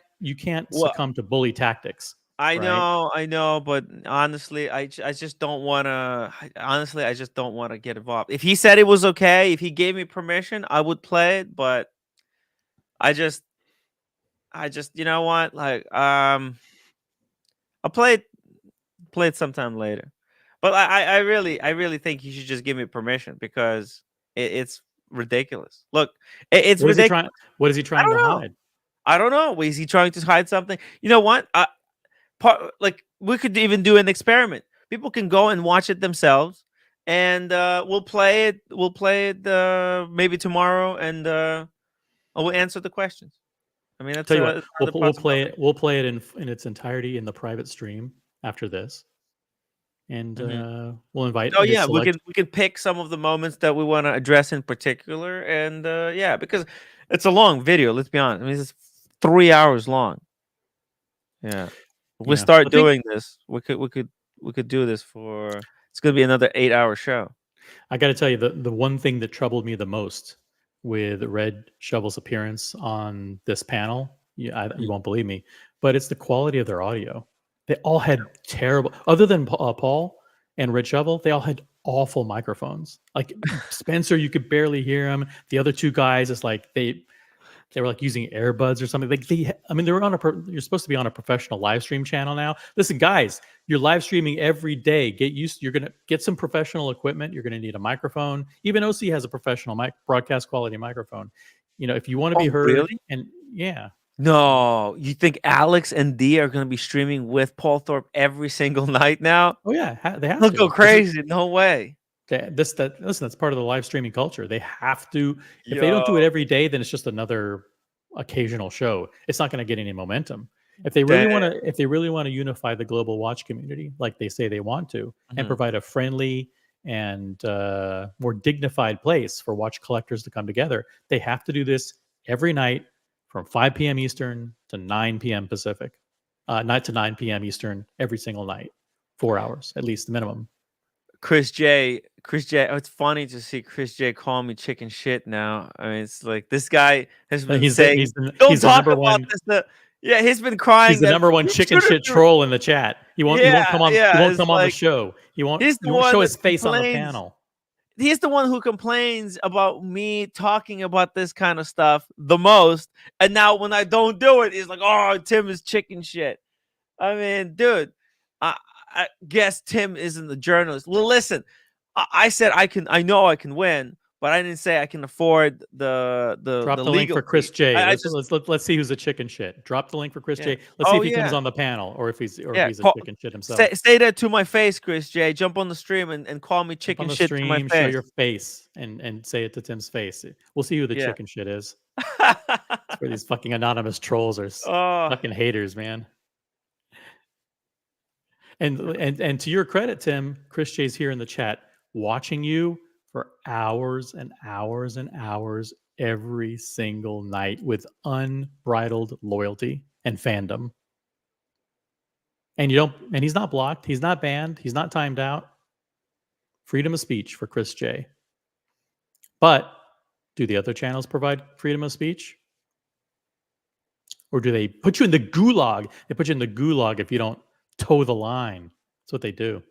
succumb to bully tactics. I know, but honestly, I just don't want to. Honestly, I just don't want to get involved. If he said it was okay, if he gave me permission, I would play it. But I just, you know what? Like, I'll play it sometime later. But I really think he should just give me permission because it's ridiculous. Look, it's ridiculous. What is he trying to hide? I don't know. Is he trying to hide something? You know what? Like we could even do an experiment. People can go and watch it themselves, and we'll play it. We'll play it maybe tomorrow, and we'll answer the questions. I mean, that's we'll play it. We'll play it in its entirety in the private stream after this, and we'll invite. Oh yeah, we can pick some of the moments that we want to address in particular, and yeah, because it's a long video. Let's be honest. I mean, it's 3 hours long. Yeah. If we start doing this, we could do this for. It's going to be another 8-hour show. I got to tell you, the one thing that troubled me the most with Red Shovel's appearance on this panel, you won't believe me, but it's the quality of their audio. They all had terrible, other than Paul and Red Shovel, they all had awful microphones. Like Spencer, you could barely hear him. The other two guys, it's like they were like using earbuds or something. Like you're supposed to be on a professional live stream channel now. Listen, guys, you're live streaming every day. You're going to get some professional equipment. You're going to need a microphone. Even OC has a professional broadcast quality microphone. You know, if you want to be heard. Really? And yeah. No, you think Alex and Dee are going to be streaming with Paul Thorpe every single night now? Oh yeah, they have They'll to. go crazy. No way. Listen, that's part of the live streaming culture. They have to. If they don't do Yo, it every day, then it's just another occasional show. It's not going to get any momentum. If they really want dang. to, if they really want to unify the global watch community, like they say they want to, and Mhm. provide a friendly and more dignified place for watch collectors to come together, they have to do this every night from 5 p.m. Eastern to 9 p.m. Pacific, night to 9 p.m. Eastern every single night, 4 hours at least, the minimum. Chris J. Oh, it's funny to see Chris J. call me chicken shit now. I mean, it's like this guy has been saying, "Don't talk about this." Yeah, he's been crying. He's the that number one you chicken should've shit do-" troll in the chat. He won't come on. Yeah. He won't It's come on the like show. He won't he's the show one his that face on the complains. panel. He's the one who complains about me talking about this kind of stuff the most. And now when I don't do it, he's like, "Oh, Tim is chicken shit." I mean, dude, I guess Tim isn't the journalist. Listen, I said I know I can win, but I didn't say I can afford the Drop the link legal for Chris fee. J. I Let's see who's a chicken shit. Drop the link for Chris Yeah. J. Let's see Oh if he comes yeah. on the panel or if he's Yeah. a chicken shit himself. Say that to my face, Chris J. Jump on the stream and call me Jump chicken on the shit to my stream, show face. your face, and say it to Tim's face. We'll see who the Yeah. chicken shit is. It's where these fucking anonymous trolls are Oh. fucking haters, man. And to your credit, Tim, Chris J's here in the chat watching you for hours and hours and hours every single night with unbridled loyalty and fandom. And he's not blocked, he's not banned, he's not timed out. Freedom of speech for Chris J. But do the other channels provide freedom of speech? Or do they put you in the gulag? They put you in the gulag if you don't toe the line. That's what they do.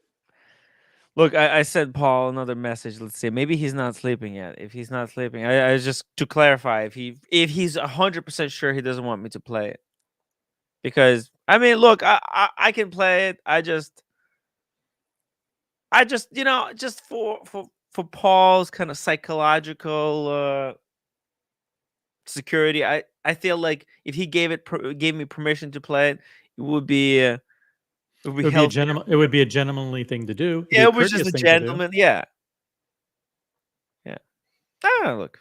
Look, I sent Paul another message. Let's see. Maybe he's not sleeping yet. If he's not sleeping, I just to clarify if he's 100% sure he doesn't want me to play it. Because I mean, look, I can play it. I just just for Paul's kind of psychological security, I feel like if he gave me permission to play it, it would be It would be a gentlemanly thing to do. Yeah, it was just a gentleman. Yeah. Look.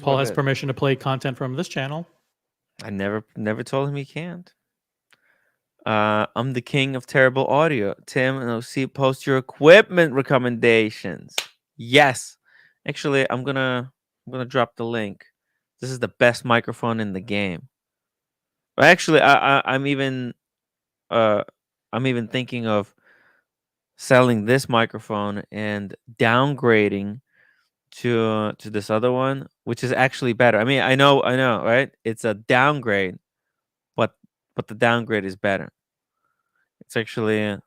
Paul has permission to play content from this channel. I never told him he can't. I'm the king of terrible audio. Tim and OC, post your equipment recommendations. Yes. Actually, I'm gonna drop the link. This is the best microphone in the game. Actually, I'm even thinking of selling this microphone and downgrading to this other one, which is actually better. I mean, I know, right? It's a downgrade, but the downgrade is better. It's actually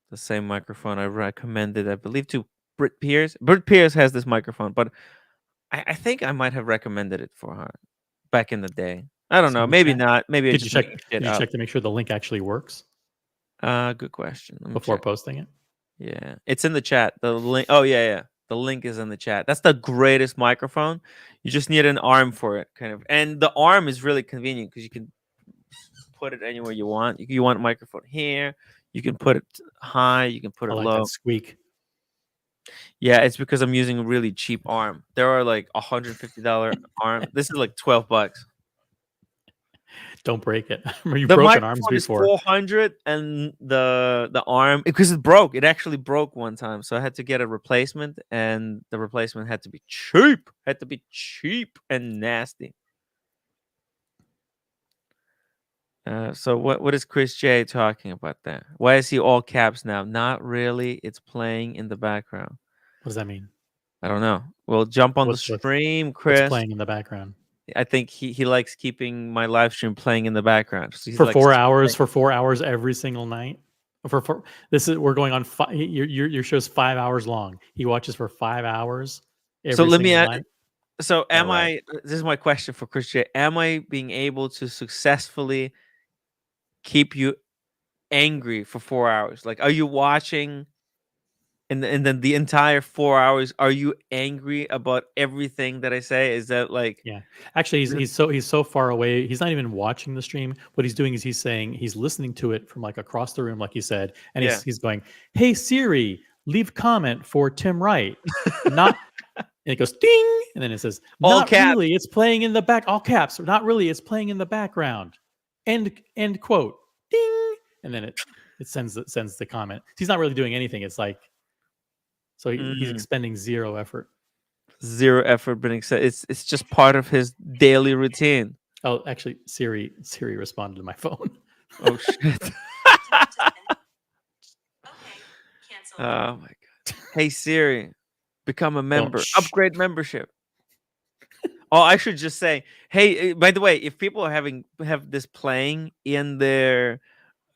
the same microphone I recommended, I believe, to Britt Pierce. Britt Pierce has this microphone, but I think I might have recommended it for her back in the day. I don't know. Maybe not. Maybe Did you check to make sure the link actually works? Good question. Before posting it? Yeah, it's in the chat. The link. Oh yeah. The link is in the chat. That's the greatest microphone. You just need an arm for it, kind of. And the arm is really convenient because you can put it anywhere you want. You want a microphone here. You can put it high. You can put it low. That squeak. Yeah, it's because I'm using a really cheap arm. There are like $150 arm. This is like $12. Don't break it. You've broken arms before. Is $400, and the arm, because it broke. It actually broke one time, so I had to get a replacement, and the replacement had to be cheap. Had to be cheap and nasty. So what is Chris J talking about there? Why is he all caps now? Not really. It's playing in the background. What does that mean? I don't know. Well, jump on the stream, Chris. What's playing in the background? I think he likes keeping my live stream playing in the background. So for 4 hours, for 4 hours every single night. We're going on your show's 5 hours long. He watches for 5 hours every single night. So this is my question for Chris J. Am I being able to successfully keep you angry for 4 hours? Like, are you watching And then the entire 4 hours, are you angry about everything that I say? Is that like Yeah. Actually, he's so far away. He's not even watching the stream. What he's doing is he's listening to it from like across the room, like you said, and Yeah. he's going, "Hey Siri, leave comment for Tim Wright." Not, and it goes ding, and then it says, All "Not caps. really. It's playing in the back." All caps. Not really. It's playing in the background. End quote. Ding, and then it sends the comment. He's not really doing anything. It's like, so he's expending zero effort. Zero effort being said. It's just part of his daily routine. Oh, actually, Siri responded to my phone. Oh shit. Oh my god. Hey Siri, become a member. Upgrade membership. Oh, I should just say, hey, by the way, if people are have this playing in their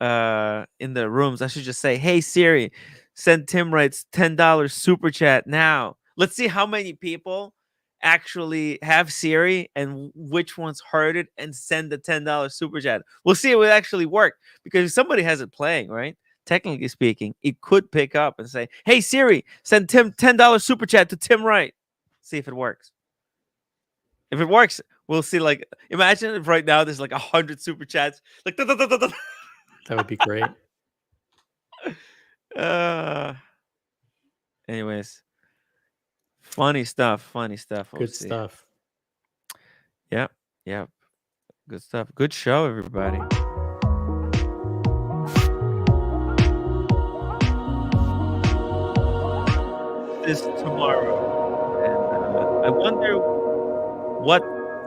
rooms, I should just say, hey Siri, send Tim Wright's $10 super chat now. Let's see how many people actually have Siri and which ones heard it and send the $10 super chat. We'll see if it actually work, because if somebody has it playing, right? Technically speaking, it could pick up and say, hey Siri, send Tim $10 super chat to Tim Wright. See if it works. If it works, we'll see. Like, imagine if right now there's like 100 super chats. Like, that would be great. Anyways, funny stuff. Good stuff. Yep. Good stuff. Good show, everybody. This tomorrow, and I wonder what,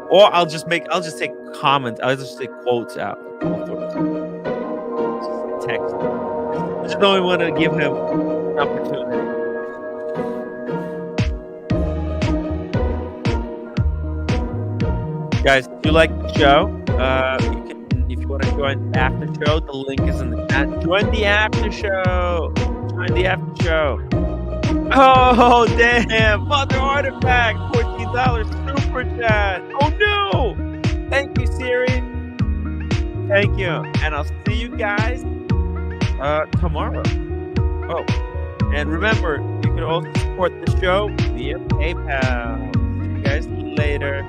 or I'll just take comments. I'll just take quotes out. Text. I just don't want to give him an opportunity. Guys, if you like the show, you can, if you want to join the after show, the link is in the chat. Join the after show. Oh damn! Mother Artifact, $14 super chat. Oh no! Thank you, Siri. Thank you, and I'll see you guys tomorrow. Oh, and remember, you can also support the show via PayPal. See you guys later.